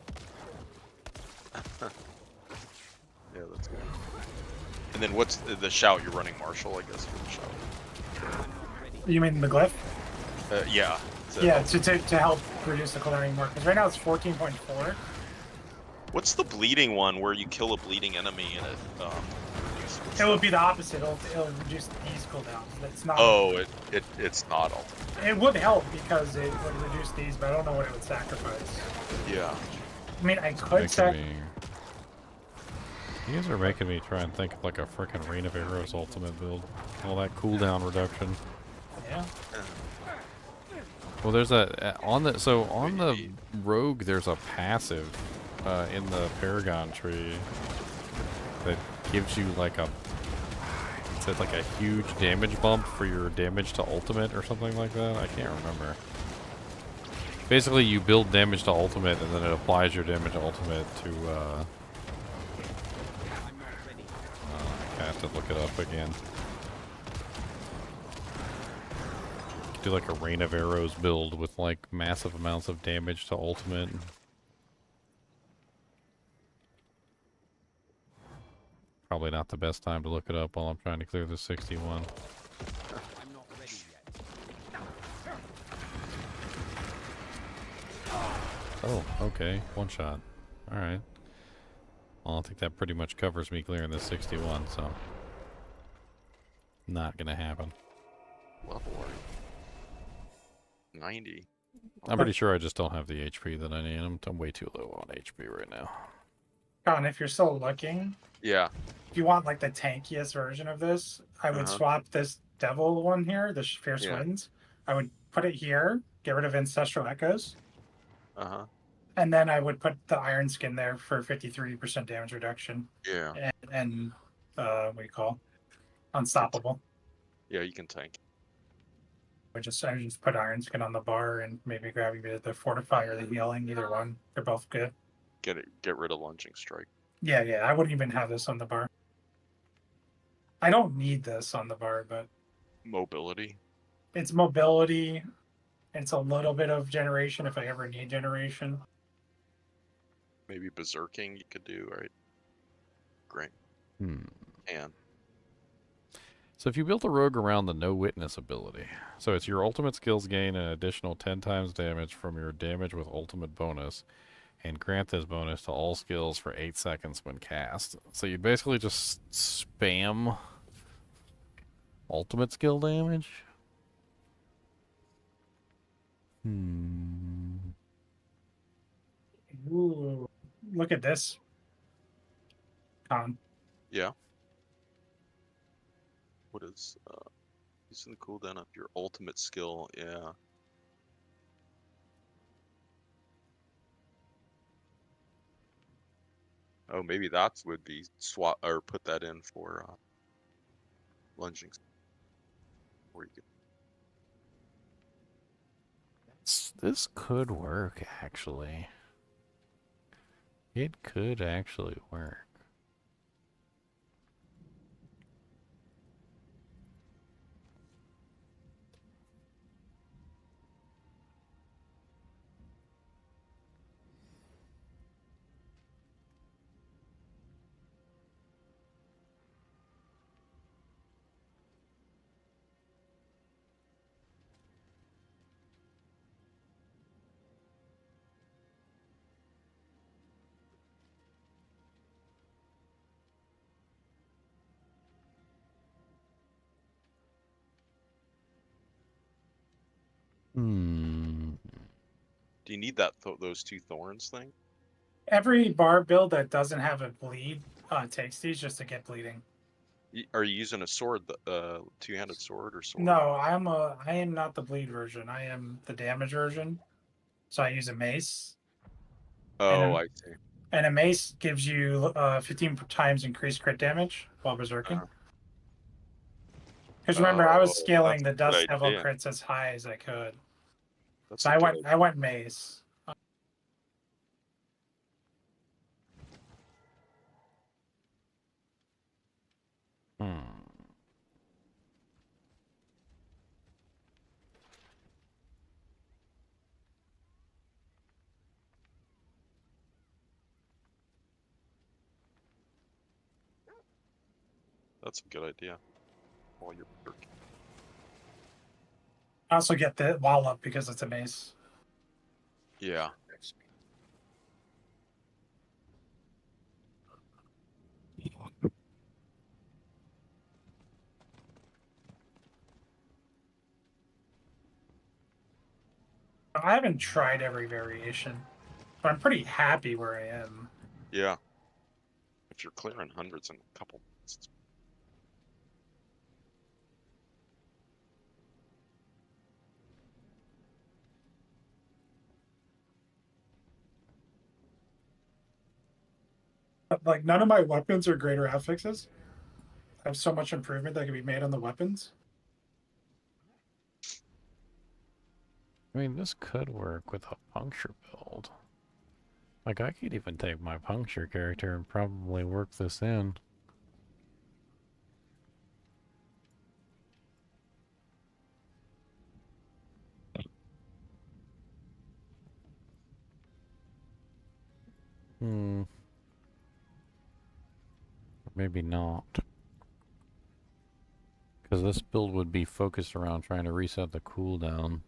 Yeah, that's good. And then what's the shout? You're running Marshall, I guess, for the shout. You mean the glyph? Yeah. Yeah, to help reduce the cooldown more. Because right now it's 14.4. What's the bleeding one where you kill a bleeding enemy and it reduces? It would be the opposite. It'll reduce these cooldowns. It's not. Oh, it's not ultimate. It would help because it would reduce these, but I don't know what it would sacrifice. Yeah. I mean, I could You guys are making me try and think of like a frickin' Rain of Arrows ultimate build. All that cooldown reduction. Yeah. Well, there's a on the rogue. There's a passive in the Paragon tree that gives you like a huge damage bump for your damage to ultimate or something like that. I can't remember. Basically, you build damage to ultimate and then it applies your damage to ultimate to. I have to look it up again. Do like a Rain of Arrows build with like massive amounts of damage to ultimate. Probably not the best time to look it up while I'm trying to clear the 61. I'm not ready yet. Oh, okay. One shot. Alright. Well, I think that pretty much covers me clearing the 61, so... Not gonna happen. Level 90. I'm pretty sure I just don't have the HP that I need. I'm way too low on HP right now. Con, if you're still looking, Yeah. if you want like the tankiest version of this, I would swap this devil one here, the Fierce Winds. I would put it here, get rid of Ancestral Echoes. And then I would put the Iron Skin there for 53% damage reduction. Yeah. And what do you call? Unstoppable. Yeah, you can tank. I just put Iron Skin on the bar and maybe grab either the Fortify or the Healing, either one. They're both good. Get rid of Lunging Strike. Yeah, I wouldn't even have this on the bar. I don't need this on the bar, but Mobility. it's mobility. It's a little bit of generation if I ever need generation. Maybe Berserking you could do, right? Great. And So if you build a rogue around the no witness ability, so it's your ultimate skills gain an additional 10 times damage from your damage with ultimate bonus, and grant this bonus to all skills for 8 seconds when cast. So you basically just spam ultimate skill damage? Ooh, look at this. Con. yeah. What is using the cooldown of your ultimate skill? Yeah. Oh, maybe that would be swap or put that in for lunging. Where you This could work, actually. It could actually work. Do you need that those two thorns thing? Every bar build that doesn't have a bleed takes these just to get bleeding. Are you using a sword, two-handed sword or sword? No, I am not the bleed version. I am the damage version. So I use a mace. Oh, I see. And a mace gives you 15 times increased crit damage while berserking. Because remember, I was Oh, scaling that's the a good Dust Devil idea. crits as high as I could. That's So a good I went mace. Hmm. That's a good idea. While you're perking. I also get the wall up because it's a mace. Yeah. I haven't tried every variation, but I'm pretty happy where I am. Yeah. If you're clearing hundreds in a couple months, it's But, like, none of my weapons are greater affixes. I have so much improvement that can be made on the weapons. I mean, this could work with a puncture build. Like, I could even take my puncture character and probably work this in. Hmm. Maybe not. Because this build would be focused around trying to reset the cooldown.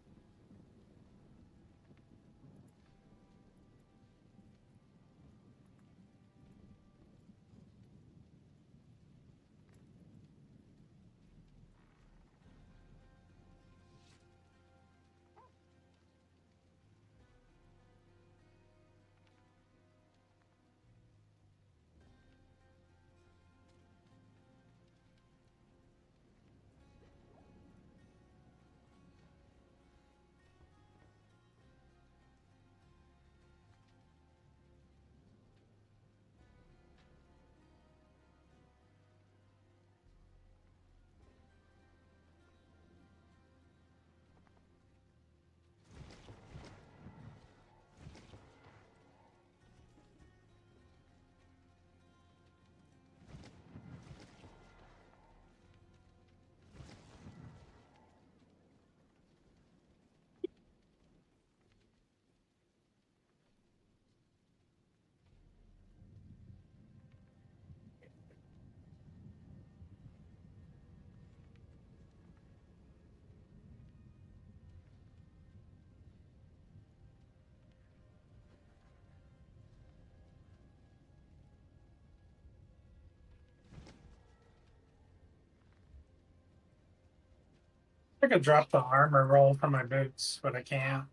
I could drop the armor roll from my boots, but I can't.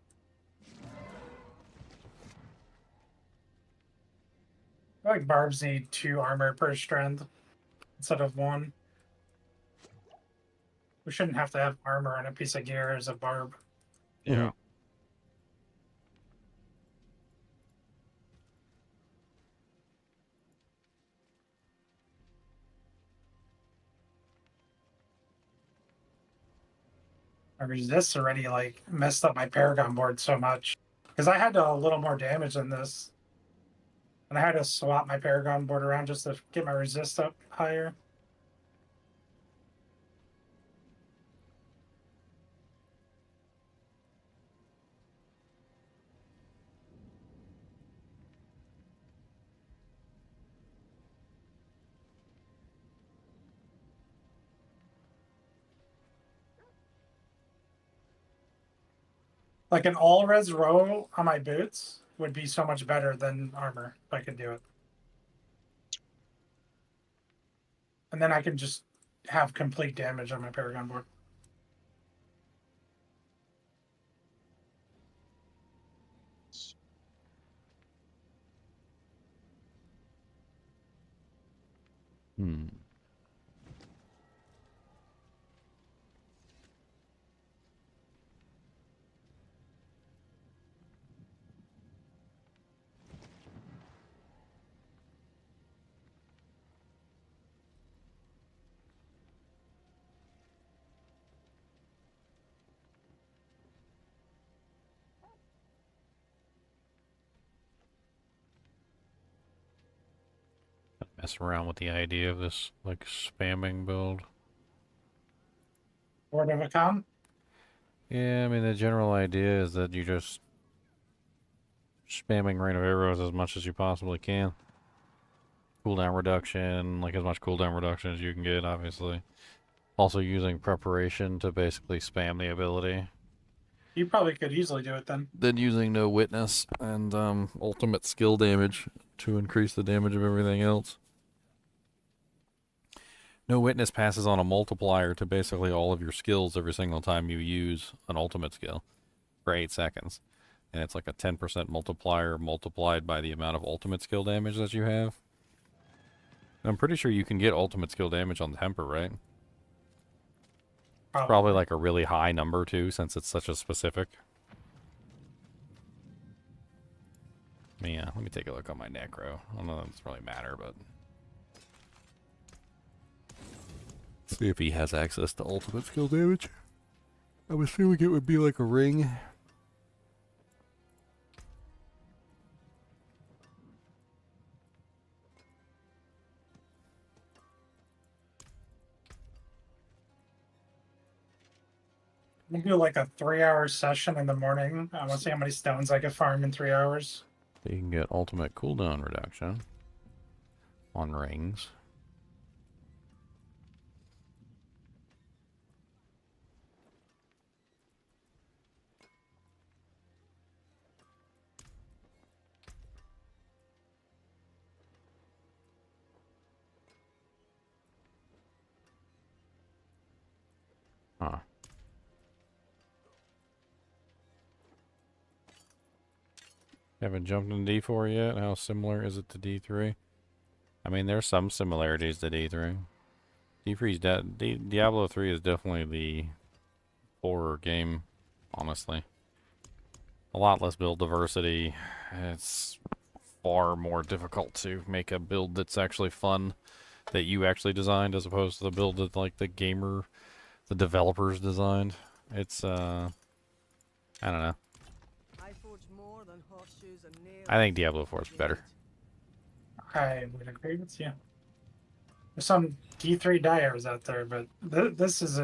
I feel like barbs need 2 armor per strength instead of 1. We shouldn't have to have armor on a piece of gear as a barb. yeah. I mean, this already like messed up my Paragon board so much because I had a little more damage than this, and I had to swap my Paragon board around just to get my resist up higher. Like an all res row on my boots would be so much better than armor if I could do it. And then I can just have complete damage on my Paragon board. Hmm. Mess around with the idea of this like spamming build. Word of account. Yeah, I mean the general idea is that you just spamming rain of arrows as much as you possibly can. Cooldown reduction, like as much cooldown reduction as you can get, obviously. Also using preparation to basically spam the ability. You probably could easily do it then. Then using no witness and ultimate skill damage to increase the damage of everything else. No witness passes on a multiplier to basically all of your skills every single time you use an ultimate skill for 8 seconds. And it's like a 10% multiplier multiplied by the amount of ultimate skill damage that you have. I'm pretty sure you can get ultimate skill damage on Temper, right? Probably like a really high number too, since it's such a specific. Yeah, let me take a look on my necro. I don't know if it doesn't really matter, but see if he has access to ultimate skill damage. I'm assuming it would be like a ring. I'm gonna do like a 3-hour session in the morning. I want to see how many stones I can farm in 3 hours. You can get ultimate cooldown reduction on rings. Huh. Haven't jumped in D4 yet? How similar is it to D3? I mean, there's some similarities to D3. Diablo 3 is definitely the horror game, honestly. A lot less build diversity. It's far more difficult to make a build that's actually fun, that you actually designed, as opposed to the build that like the developers designed. It's I don't know. I think Diablo 4 is better. I would agree with you. There's some D3 dyers out there, but this is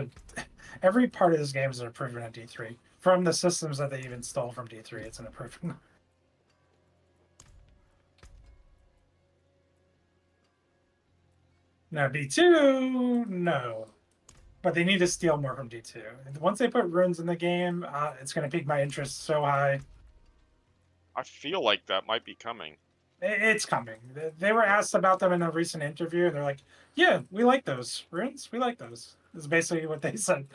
every part of this game is an improvement on D3. From the systems that they even stole from D3, it's an improvement. Now D2, no. But they need to steal more from D2. Once they put runes in the game, it's going to pique my interest so high. I feel like that might be coming. It's coming. They were asked about them in a recent interview, and they're like, yeah, we like those runes. We like those. Is basically what they said.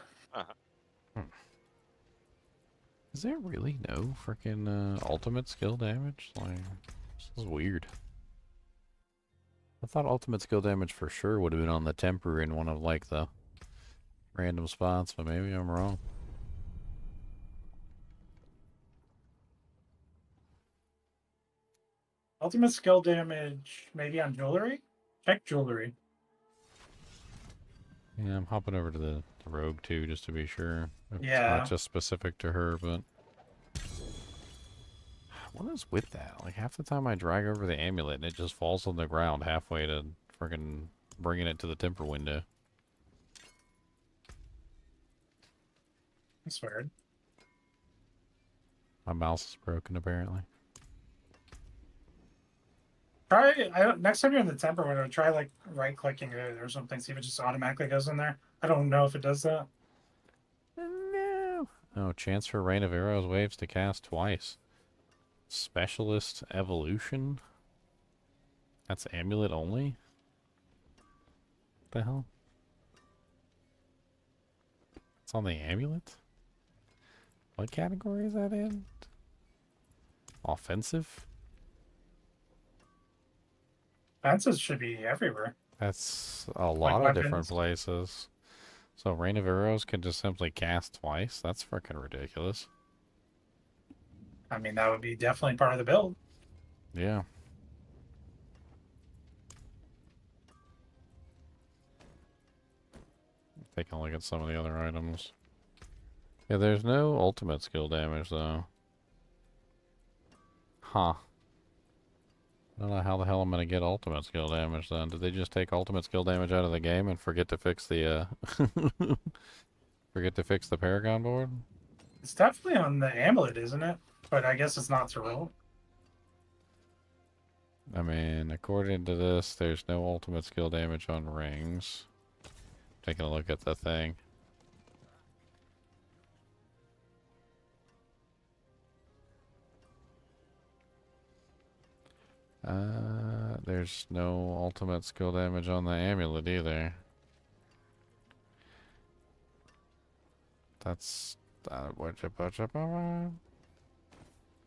Is there really no freaking ultimate skill damage? Like, this is weird. I thought ultimate skill damage for sure would have been on the temper in one of like the random spots, but maybe I'm wrong. Ultimate skill damage, maybe on jewelry? Check jewelry. Yeah, I'm hopping over to the rogue too, just to be sure. If Yeah. It's not just specific to her, but what is with that? Like half the time I drag over the amulet and it just falls on the ground halfway to freaking bringing it to the temper window. That's weird. My mouse is broken apparently. Next time you're in the temper window, try like right-clicking it or something, see if it just automatically goes in there. I don't know if it does that. No. Oh, chance for Rain of Arrows waves to cast twice. Specialist evolution? That's amulet only? What the hell? It's on the amulet? What category is that in? Offensive? Fences should be everywhere. That's a lot of different places. So Rain of Arrows can just simply cast twice? That's freaking ridiculous. I mean, that would be definitely part of the build. Yeah. Take a look at some of the other items. Yeah, there's no ultimate skill damage, though. Huh. I don't know how the hell I'm gonna get ultimate skill damage then. Did they just take ultimate skill damage out of the game and forget to fix the forget to fix the Paragon board? It's definitely on the amulet, isn't it? But I guess it's not to roll. I mean, according to this, there's no ultimate skill damage on rings. Taking a look at the thing. There's no ultimate skill damage on the amulet either. That's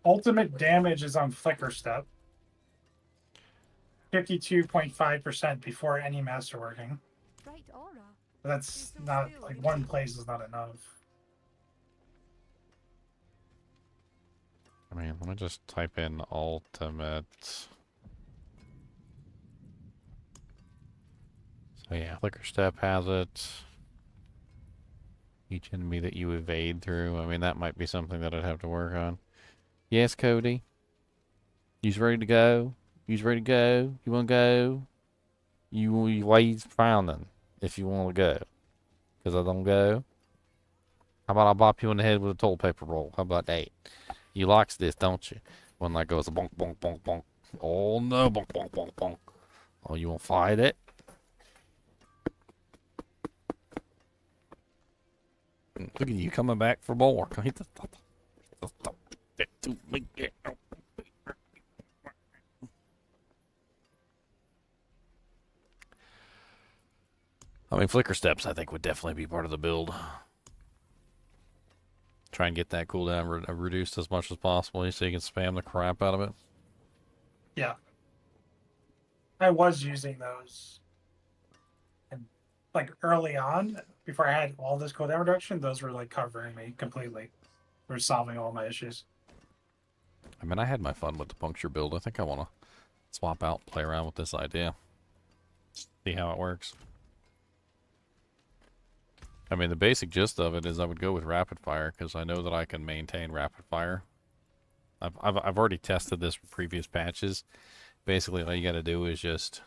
Ultimate damage is on Flicker Step. 52.5% before any masterworking. Bright aura. That's not like one place is not enough. I mean, let me just type in ultimate. So yeah, Flicker Step has it. Each enemy that you evade through. I mean, that might be something that I'd have to work on. Yes, Cody? You's ready to go? You's ready to go? You want to go? You ways frowning if you want to go. Because I don't go. How about I bop you in the head with a toilet paper roll? How about that? You likes this, don't you? When that goes bonk, bonk, bonk, bonk. Oh no, bonk, bonk, bonk, bonk. Oh, you want to fight it? Look at you coming back for more. I mean, Flicker Steps, I think, would definitely be part of the build. Try and get that cooldown reduced as much as possible so you can spam the crap out of it. Yeah. I was using those. And like early on, before I had all this cooldown reduction, those were like covering me completely. They were solving all my issues. I mean, I had my fun with the puncture build. I think I want to swap out, play around with this idea. See how it works. I mean, the basic gist of it is I would go with rapid fire because I know that I can maintain rapid fire. I've already tested this with previous patches. Basically, all you got to do is just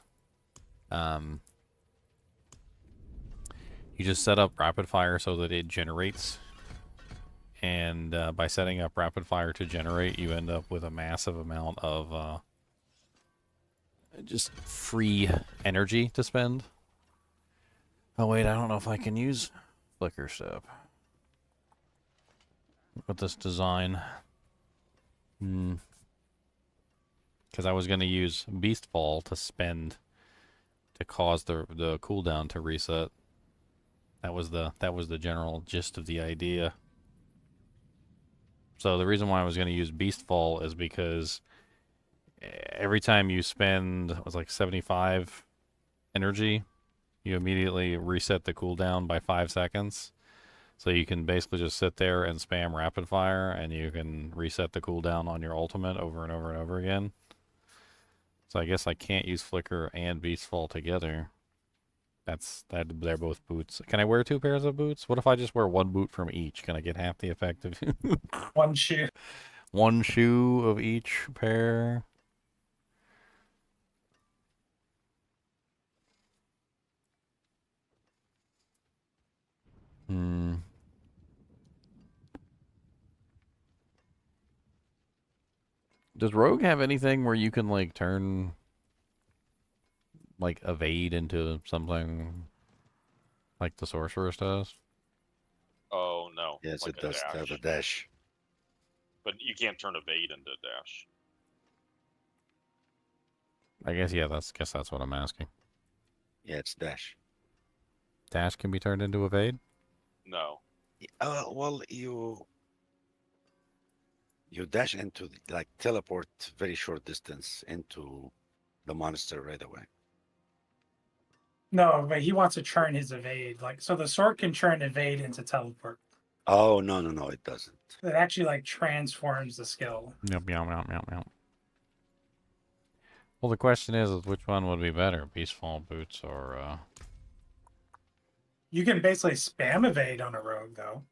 you just set up rapid fire so that it generates, and by setting up rapid fire to generate, you end up with a massive amount of just free energy to spend. Oh wait, I don't know if I can use Flicker Step with this design. Because I was going to use Beast Fall to spend to cause the cooldown to reset. That was the general gist of the idea. So the reason why I was going to use Beast Fall is because every time you spend, it was like 75 energy, you immediately reset the cooldown by 5 seconds. So you can basically just sit there and spam rapid fire, and you can reset the cooldown on your ultimate over and over and over again. So I guess I can't use Flicker and Beast Fall together. They're both boots. Can I wear 2 pairs of boots? What if I just wear 1 boot from each? Can I get half the effect of 1 shoe? 1 shoe of each pair. Does Rogue have anything where you can like turn like evade into something like the sorceress does? Oh no. Yes, like it does have a dash. But you can't turn evade into dash. I guess yeah, guess that's what I'm asking. Yeah, it's dash. Dash can be turned into evade? No. Well, you dash into like teleport very short distance into the monster right away. No, but he wants to churn his evade. Like, so the sword can churn evade into teleport. Oh no, it doesn't. It actually like transforms the skill. Yep. Well, the question is which one would be better, Beastfall boots or You can basically spam evade on a rogue though,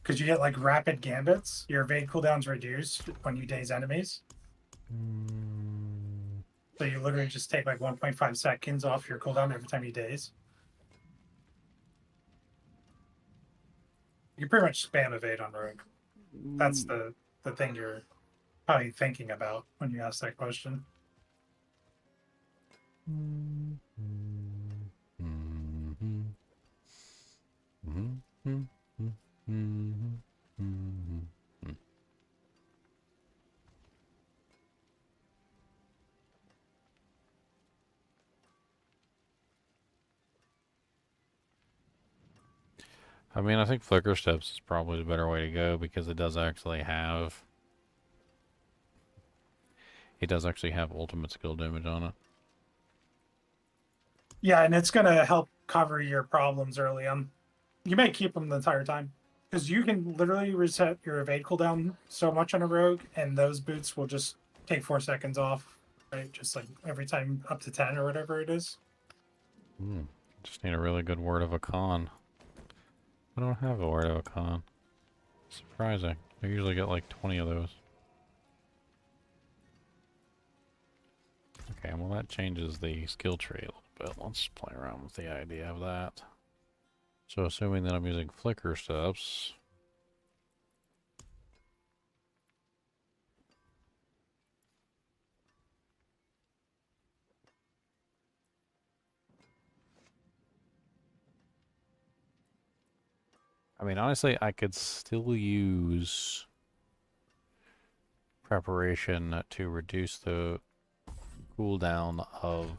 because you get like rapid gambits. Your evade cooldown's reduced when you daze enemies. So you literally just take like 1.5 seconds off your cooldown every time you daze. You pretty much spam evade on Rogue. That's the thing you're probably thinking about when you ask that question. I mean, I think Flicker Steps is probably the better way to go because it does actually have ultimate skill damage on it. Yeah, and it's gonna help cover your problems early on. You may keep them the entire time because you can literally reset your evade cooldown so much on a rogue, and those boots will just take 4 seconds off, right? Just like every time up to 10 or whatever it is. Just need a really good word of a con. I don't have a word of a con. Surprising. I usually get like 20 of those. Okay, well that changes the skill tree a little bit. Let's play around with the idea of that. So assuming that I'm using Flicker Steps... I mean, honestly, I could still use preparation to reduce the cooldown of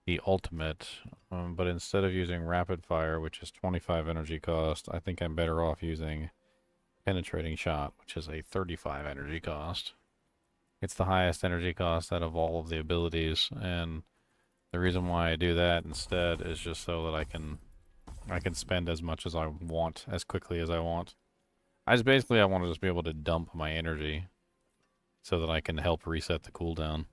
the ultimate, but instead of using rapid fire, which is 25 energy cost, I think I'm better off using penetrating shot, which is a 35 energy cost. It's the highest energy cost out of all of the abilities, and the reason why I do that instead is just so that I can spend as much as I want, as quickly as I want. I want to just be able to dump my energy so that I can help reset the cooldown.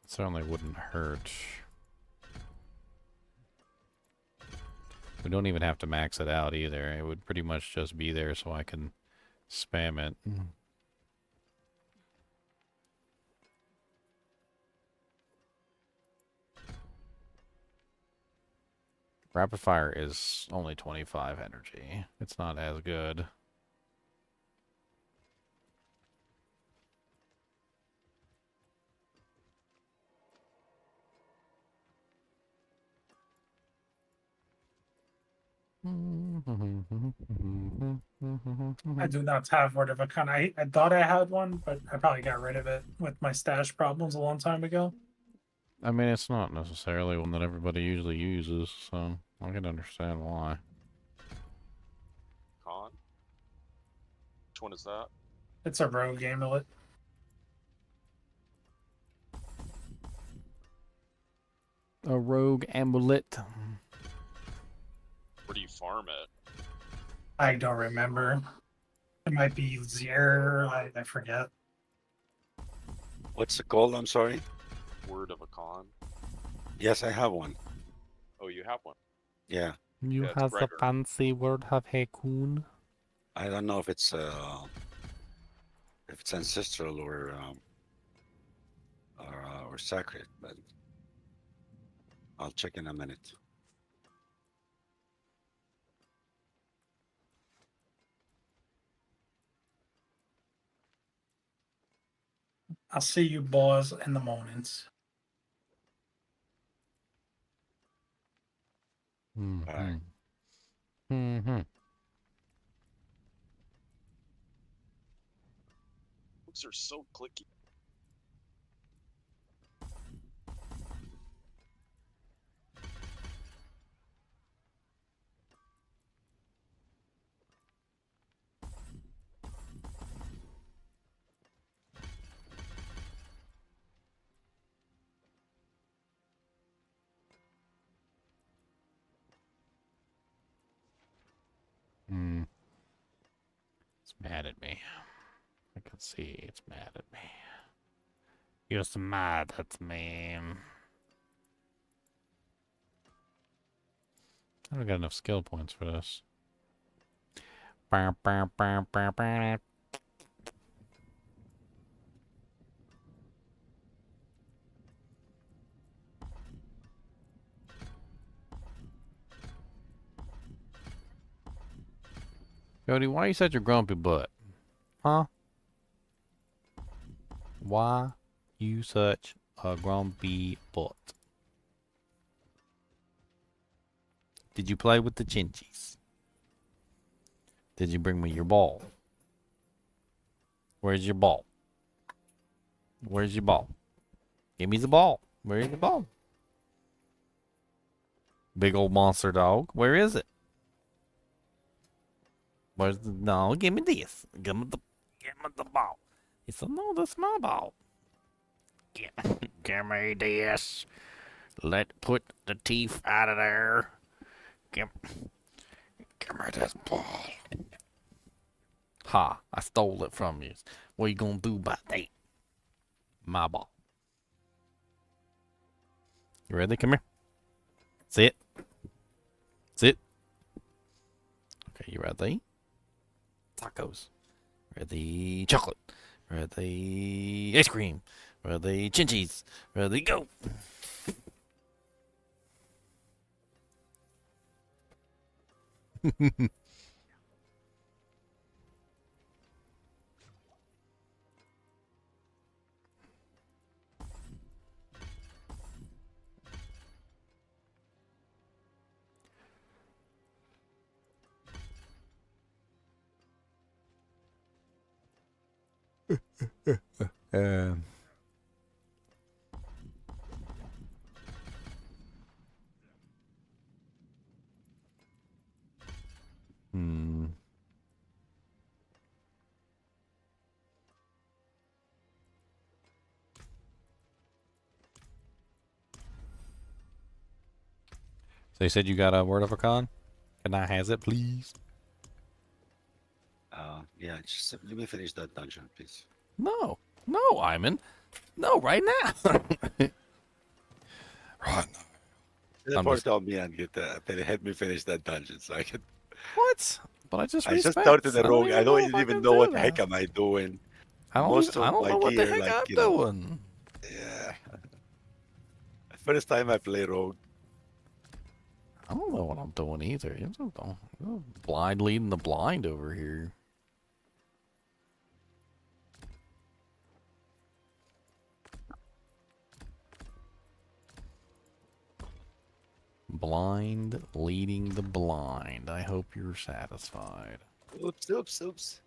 It certainly wouldn't hurt. We don't even have to max it out either. It would pretty much just be there so I can spam it. Rapid fire is only 25 energy. It's not as good. I do not have word of a con. I thought I had one, but I probably got rid of it with my stash problems a long time ago. I mean, it's not necessarily one that everybody usually uses, so I can understand why. Con? Which one is that? It's a rogue amulet. A rogue amulet. Where do you farm it? I don't remember. It might be Zier. I forget. What's the call? I'm sorry. Word of a con? Yes, I have one. Oh, you have one? Yeah. You Yeah, it's have the Gregor. fancy word of Hakun. I don't know if it's ancestral or sacred, but I'll check in a minute. I'll see you boys in the mornings. Alright. Books are so clicky. It's mad at me. I can see it's mad at me. You're so mad at me. I don't got enough skill points for this. Cody, why you such a grumpy butt? Huh? Why you such a grumpy butt? Did you play with the Chinchies? Did you bring me your ball? Where's your ball? Where's your ball? Give me the ball. Where's the ball? Big old monster dog. Where is it? Where's the no? Give me this. Give me the ball. He said, no, that's my ball. Give me this. Put the teeth out of there. Give me this ball. Ha! I stole it from you. What you gonna do about that? My ball. You ready? Come here. Sit. Sit. Okay, you ready? Tacos. Ready? Chocolate. Ready? Ice cream. Ready? Chinchies. Ready? Go. Um. Hmm. So you said you got a word of a con? Can I has it, please? Yeah, just let me finish that dungeon, please. No. No, Iman. No, right now. Right now. Teleport on me and help me finish that dungeon so I can. What? But I just I just respect. started the I rogue. I don't if I even can know do what the that. heck am I doing. I don't Most of my know what the gear, heck like, I'm you know. doing. Yeah. First time I play rogue. I don't know what I'm doing either. You're blind leading the blind over here. Blind leading the blind. I hope you're satisfied. Oops, oops, oops.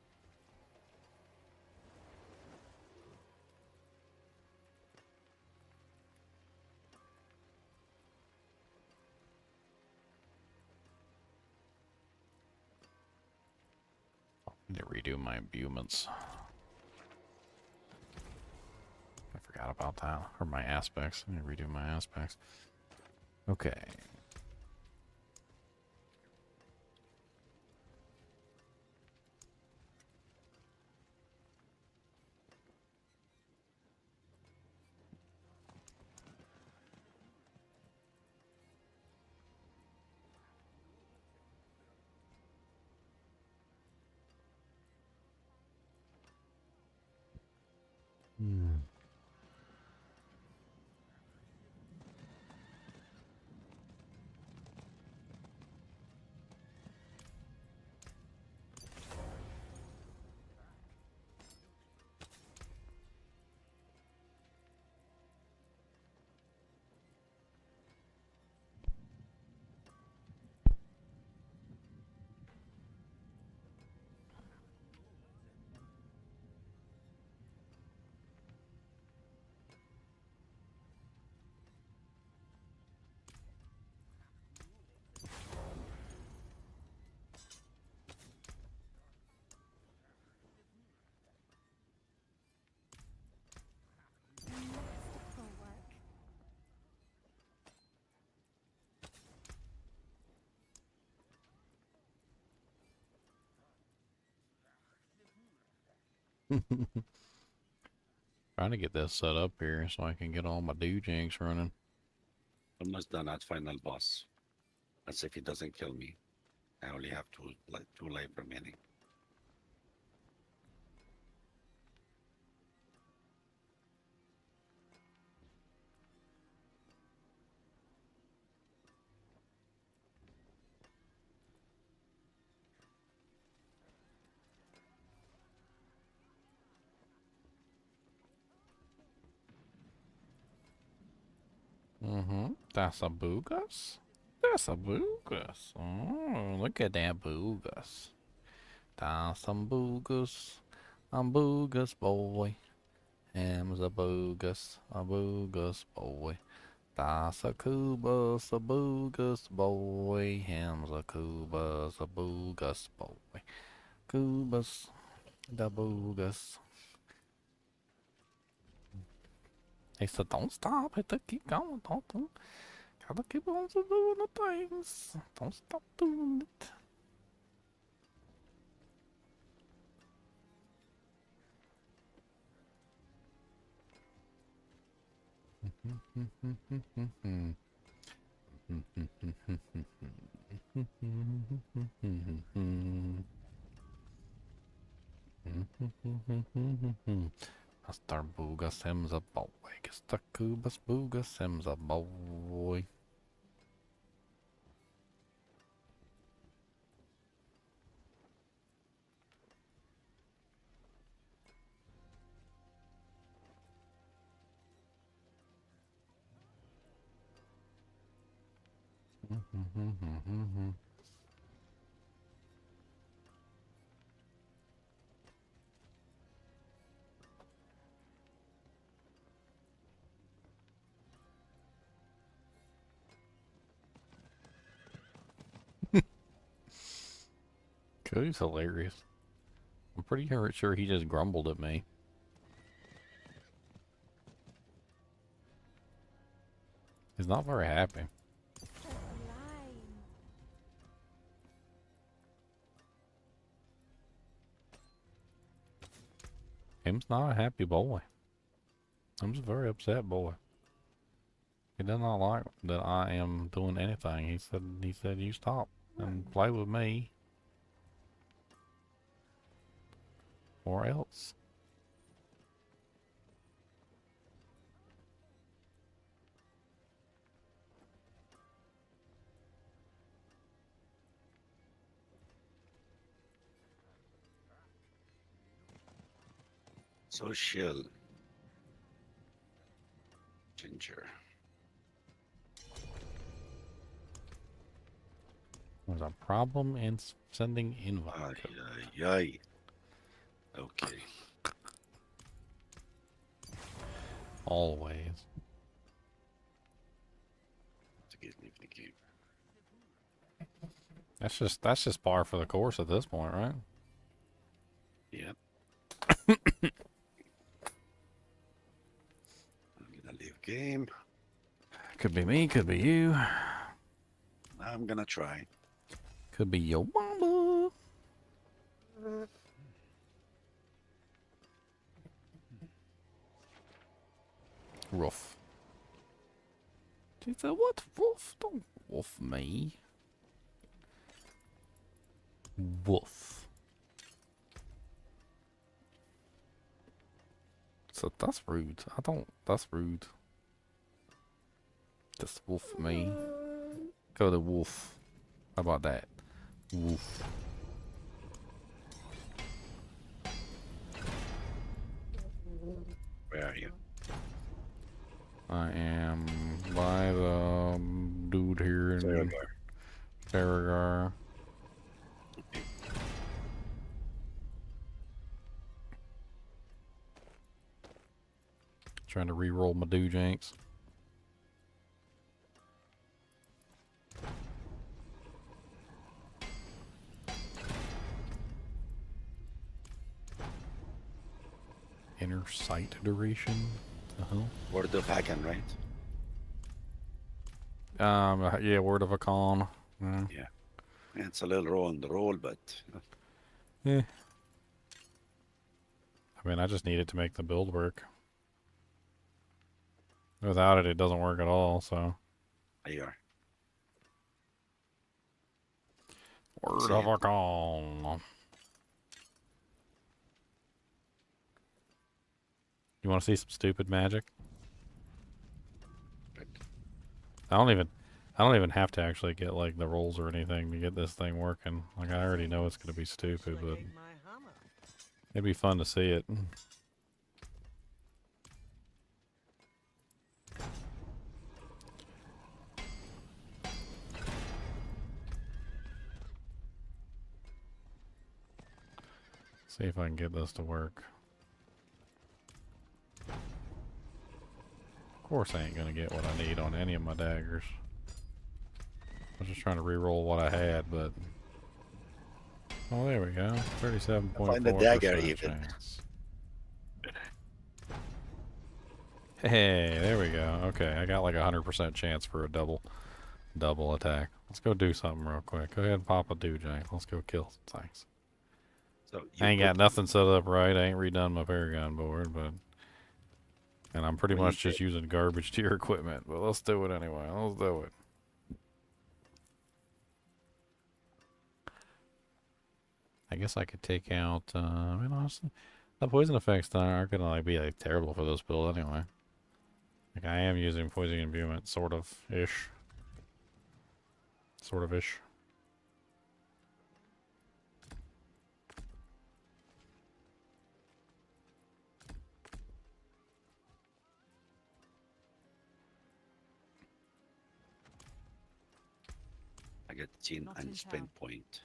I need to redo my imbuements. I forgot about that. Or my aspects. I need to redo my aspects. Okay. Hmm. Trying to get this set up here so I can get all my doojanks running. Almost done at final boss. That's if he doesn't kill me. I only have two life remaining. That's a boogus. That's a boogus. Oh, look at that boogus. That's some boogus. I'm boogus boy. Ham's a boogus boy. That's a Kubus, a boogus boy. Ham's a Kubus, a boogus boy. Kubus, the boogus. He said, don't stop, hit to keep going, don't. Gotta keep on doing the things. Don't stop doing it. Master Boogus him's a boy. Guess the Kubus Boogus him's a boy. Cody's hilarious. I'm pretty sure he just grumbled at me. He's not very happy. Him's not a happy boy. Him's a very upset boy. He does not like that I am doing anything. He said you stop and play with me. Or else. Social. Ginger. There's a problem in sending invite. Ay, ay, ay. Okay. Always. That's just par for the course at this point, right? Yep. I'm gonna leave game. Could be me, could be you. I'm gonna try. Could be your mama. Rough. She said, what? Woof? Don't woof me. Woof. So that's rude. That's rude. Just woof me. Go to wolf. How about that? Woof. Where are you? I am by the dude here in Paragon. Trying to re-roll my doojanks. Inner sight duration. Word of Hagen, right? Yeah, word of a con. Yeah. It's a little roll on the roll, but yeah. I mean, I just need it to make the build work. Without it, it doesn't work at all, so. There you are. Word of a con. You want to see some stupid magic? I don't even have to actually get like the rolls or anything to get this thing working. Like I already know it's gonna be stupid, but it'd be fun to see it. See if I can get this to work. Of course I ain't gonna get what I need on any of my daggers. I was just trying to re-roll what I had, but... Oh, there we go. 37.4% Find the dagger even. chance. Hey, there we go. Okay, I got like 100% chance for a double attack. Let's go do something real quick. Go ahead and pop a Dujang. Let's go kill some things. So I ain't got nothing set up right. I ain't redone my Paragon board, but... And I'm pretty much just using garbage tier equipment, but let's do it anyway. Let's do it. I guess I could take out, I mean, honestly, the poison effects aren't gonna like be like terrible for this build anyway. Like I am using poison imbuement, sort of ish. I get 10 unspent point.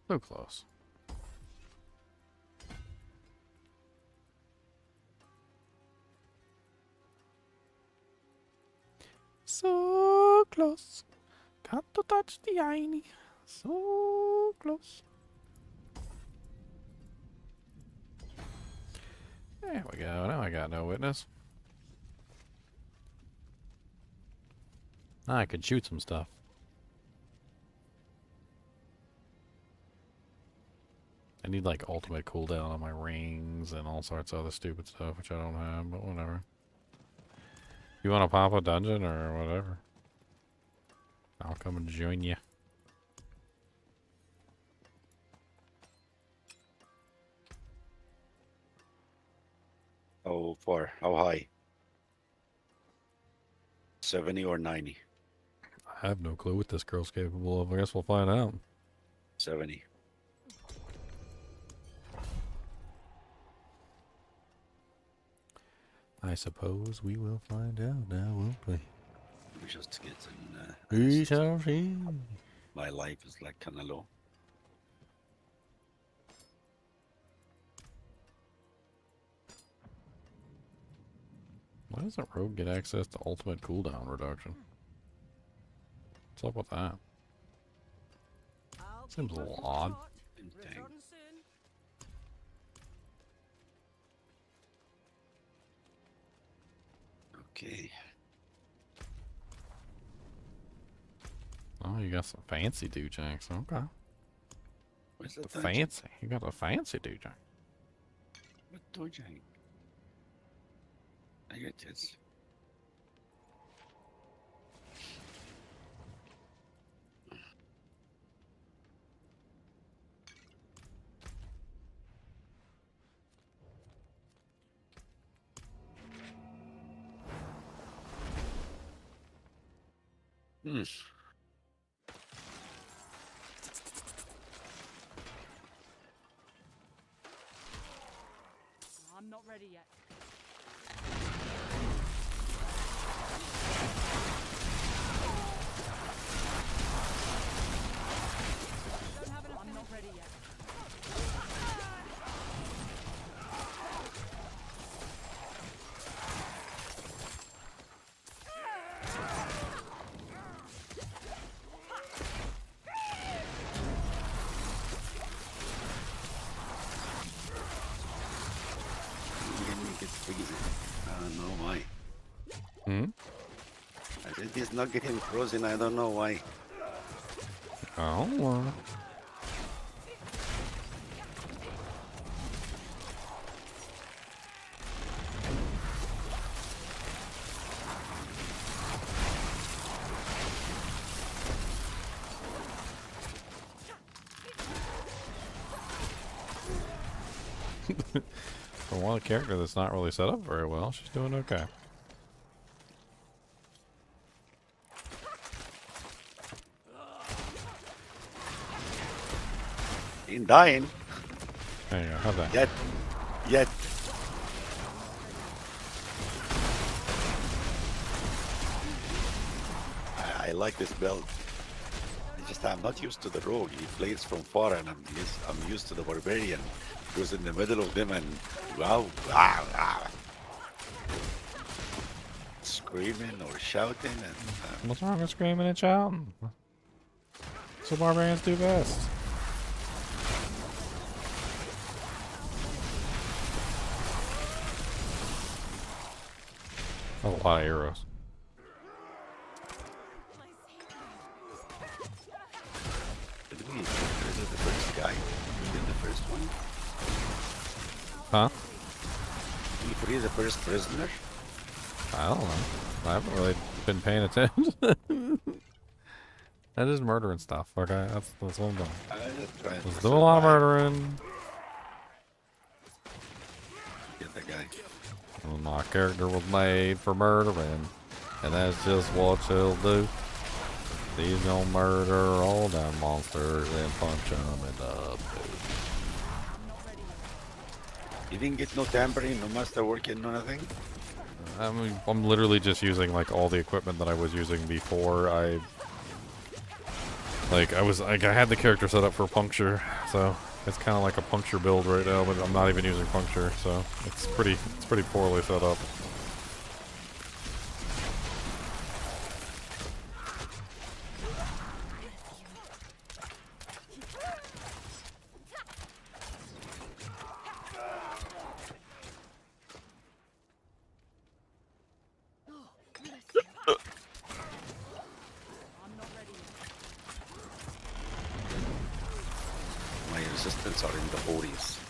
So close. So close. Got to touch the NiNi. So close. There we go. Now I got no witness. Now I could shoot some stuff. I need like ultimate cooldown on my rings and all sorts of other stupid stuff, which I don't have, but whatever. You want to pop a dungeon or whatever? I'll come and join you. How far? How high? 70 or 90? I have no clue what this girl's capable of. I guess we'll find out. 70. I suppose we will find out now, won't we? We just get in. We shall see. My life is like kind of low. Why doesn't Rogue get access to ultimate cooldown reduction? What's up with that? Seems a little odd. Dang. Okay. Oh, you got some fancy Dujanks. Okay. Where's the The fancy. You got a fancy Dujang. What Dojang? I get this. I'm not ready yet. I'm not ready yet. I don't know why. Hmm? I did this not get him frozen. I don't know why. Oh. For one character that's not really set up very well, she's doing okay. Ain't dying. There you go. Have that. Yet. I like this build. I'm not used to the rogue. He plays from far, and I'm used to the barbarian. He was in the middle of them, and wow, screaming or shouting. And what's wrong with screaming and shouting? That's what barbarians do best. A lot of arrows. Did we freeze the first guy? We did the first one. Huh? Did we freeze the first prisoner? I don't know. I haven't really been paying attention. That is murdering stuff. Okay, that's what I'm doing. Let's do a lot of murdering. Get that guy. Well, my character was made for murdering, and that's just what she'll do. He's gonna murder all them monsters and punch them in the face. You didn't get no tampering, no masterworking, no nothing? I mean, I'm literally just using like all the equipment that I was using before I had the character set up for puncture, so it's kind of like a puncture build right now, but I'm not even using puncture, so it's pretty poorly set up. My resistance are in the 40s.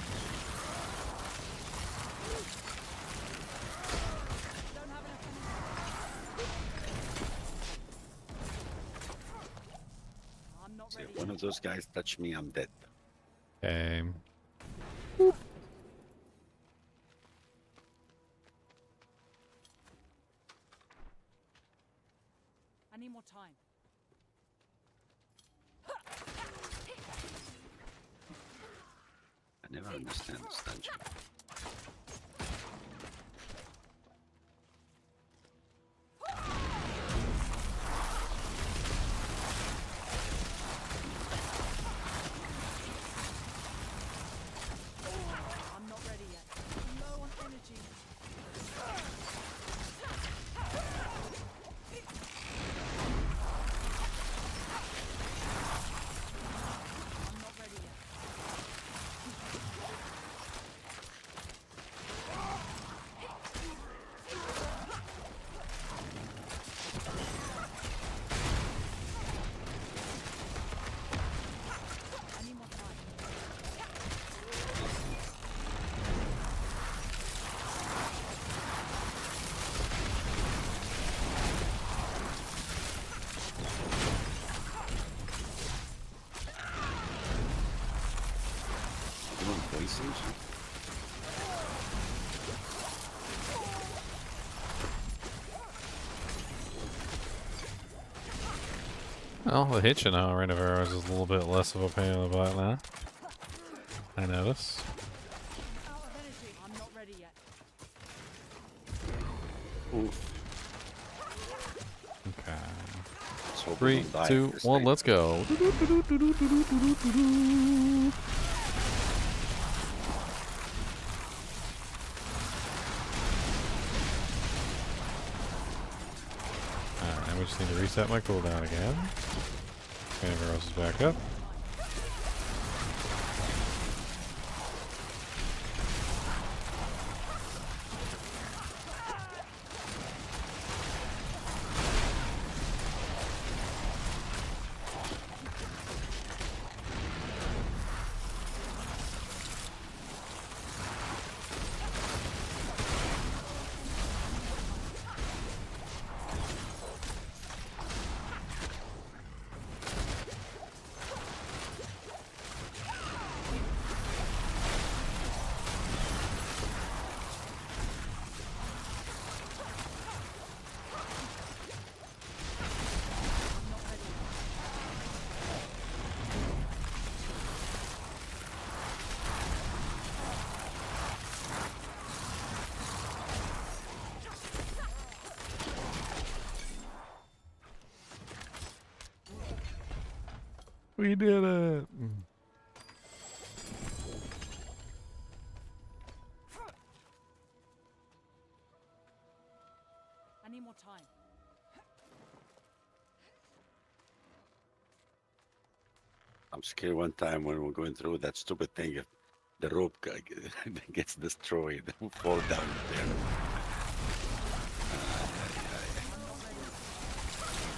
So if one of those guys touch me, I'm dead. Okay. I need more time. I never understand this dungeon. I'm not ready yet. Low on energy. I'm not ready yet. I need more time. Doing voices? Well, the hitch in our Antivirus is a little bit less of a pain in the butt now. I notice. Out of energy. I'm not ready yet. Oof. Okay. Let's hope we 3, don't die 2, this 1, time. let's go. Alright, now we just need to reset my cooldown again. Antivirus is back up. We did it. I need more time. I'm scared one time when we're going through that stupid thing, if the rope gets destroyed, we'll fall down there.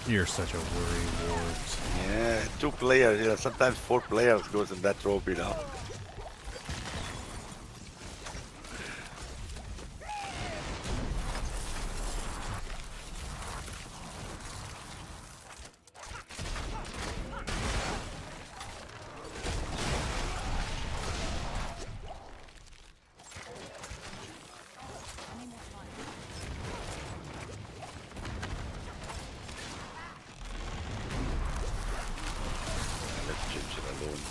You're such a worry wart. Yeah, 2 players, you know, sometimes 4 players goes in that rope, you know. Let Chinchilla alone.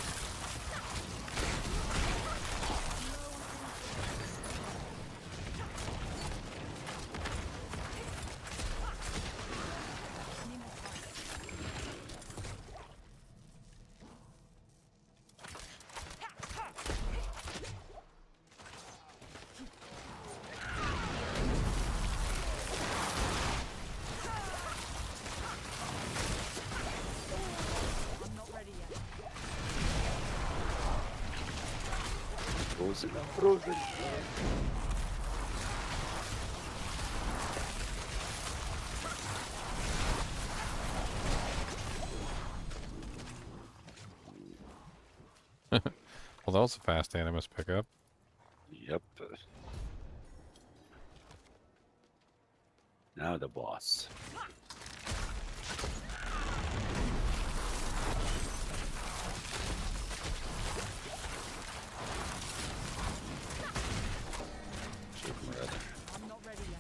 Frozen, I'm frozen. Well, that was a fast Animus pickup. Yep. Now the boss. I'm not ready yet.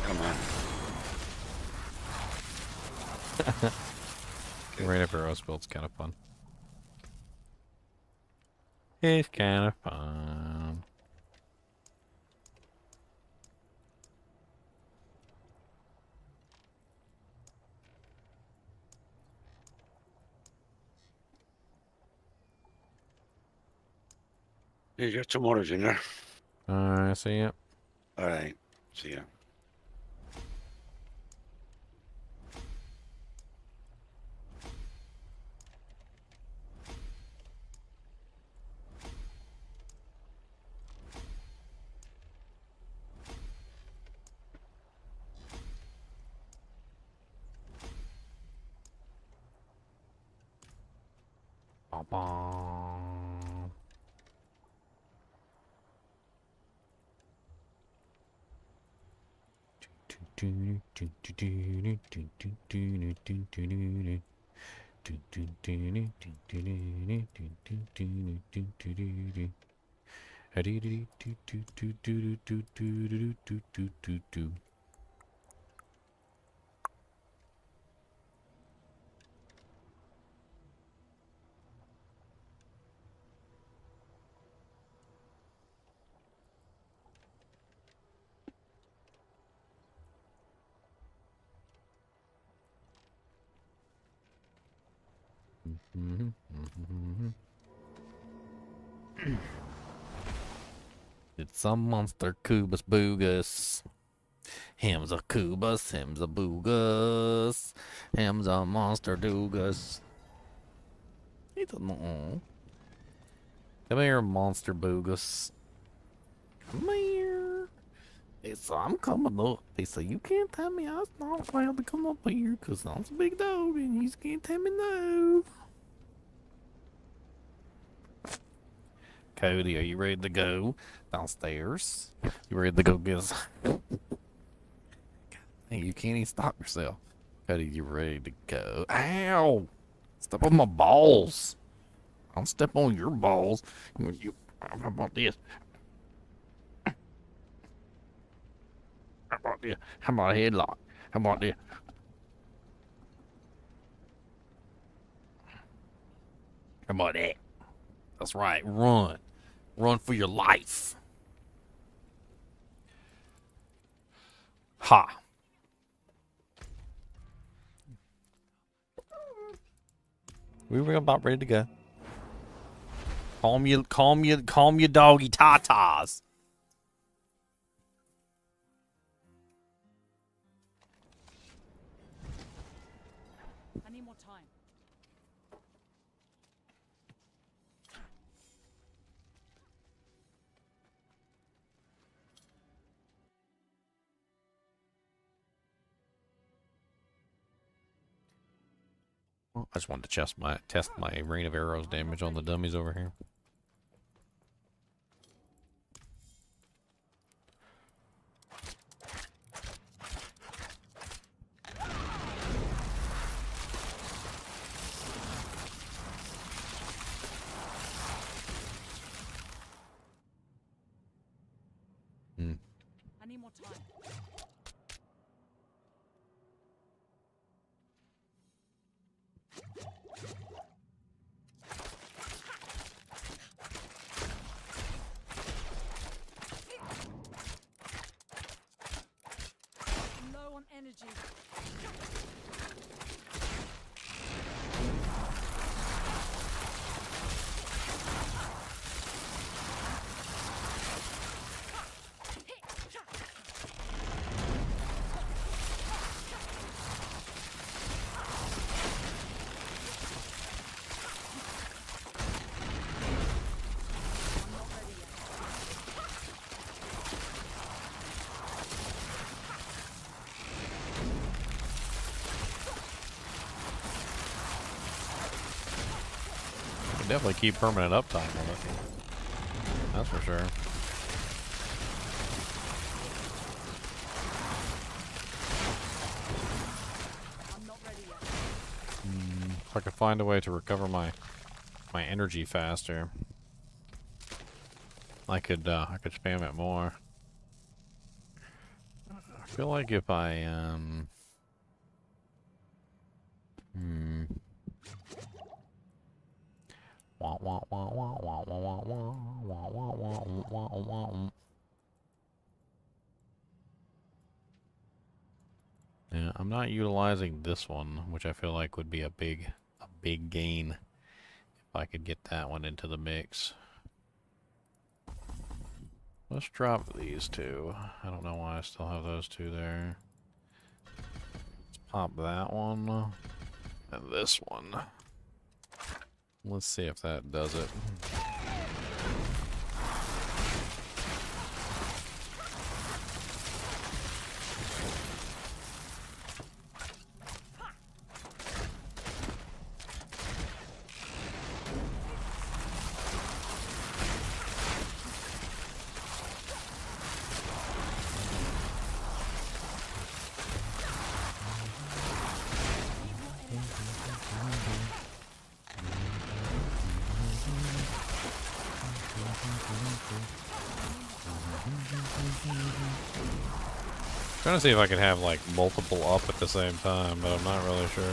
Come on. Right up arrow build's kind of fun. It's kind of fun. Here's your tomorrow, Junior. See ya. Alright. See ya. Ba-bum. It's a monster Kubus Boogus. Him's a Kubus, him's a Boogus. Him's a monster Doogus. He doesn't know. Come here, monster Boogus. Come here. I'm coming up. They say, you can't tell me I was not allowed to come up here because I'm a big dog and you can't tell me no. Cody, are you ready to go downstairs? You ready to go get us? Hey, you can't even stop yourself. Cody, you ready to go? Ow! Step on my balls. I'll step on your balls. How about this? How about this? How about a headlock? How about this? How about that? That's right. Run. Run for your life. Ha. We were about ready to go. Calm your doggy tatas. I need more time. Well, I just wanted to test my rain of arrows damage on the dummies over here. I need more time. I'm low on energy. Definitely keep permanent uptime on it. That's for sure. I'm not ready yet. If I could find a way to recover my energy faster, I could spam it more. I feel like if I yeah, I'm not utilizing this one, which I feel like would be a big gain if I could get that one into the mix. Let's drop these two. I don't know why I still have those two there. Let's pop that one and this one. Let's see if that does it. Trying to see if I can have like multiple up at the same time, but I'm not really sure.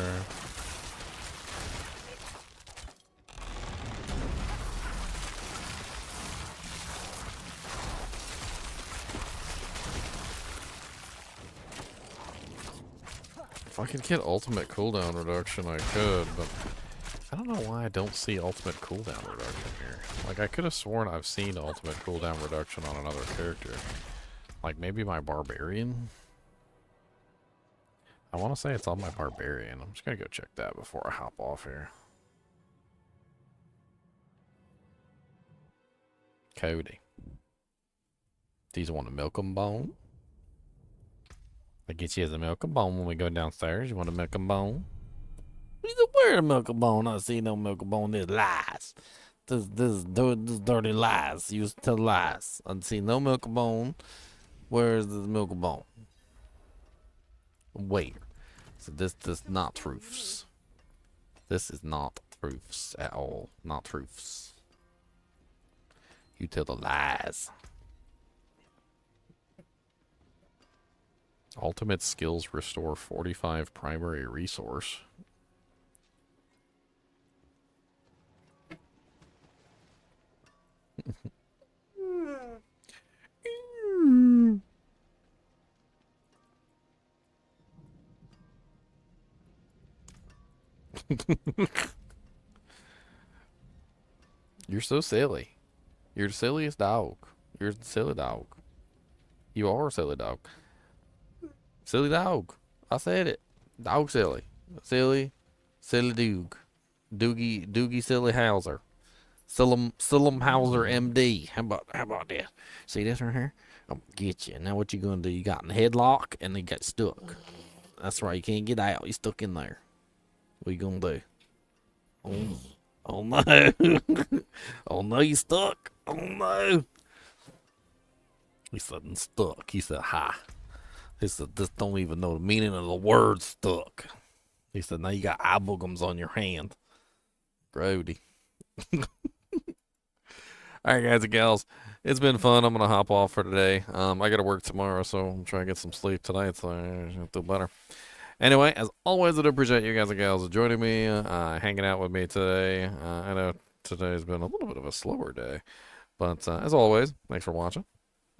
If I could get ultimate cooldown reduction, I could, but I don't know why I don't see ultimate cooldown reduction here. Like, I could have sworn I've seen ultimate cooldown reduction on another character. Like, maybe my Barbarian? I want to say it's on my Barbarian. I'm just going to go check that before I hop off here. Cody. Do you want a milk and bone? I get you as a milk and bone when we go downstairs. You want a milk and bone? Where's a milk and bone? I don't see no milk and bone. There's lies. this dirty lies. You used to tell lies. I see no milk bone. Where's the milk bone? Where? So this not truths. This is not truths at all. Not truths. You tell the lies. Ultimate skills restore 45 primary resource. You're so silly. You're the silliest dog. You're the silly dog. You are a silly dog. Silly dog. I said it. Dog silly. Silly. Silly doog. Doogie silly Hauser. Silum Hauser MD. How about that? See this right here? I'm gonna get you. Now what you gonna do? You got in the headlock and you got stuck. That's right, you can't get out. You stuck in there. What you gonna do? Oh no. Oh no, you stuck. Oh no. He said stuck. He said hi. He said this don't even know the meaning of the word stuck. He said now you got eye boogums on your hand. Grody. Alright guys and gals. It's been fun. I'm gonna hop off for today. I gotta work tomorrow, so I'm trying to get some sleep tonight so I feel better. Anyway, as always, I do appreciate you guys and gals joining me, hanging out with me today. I know today's been a little bit of a slower day, but as always, thanks for watching,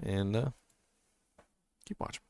and keep watching.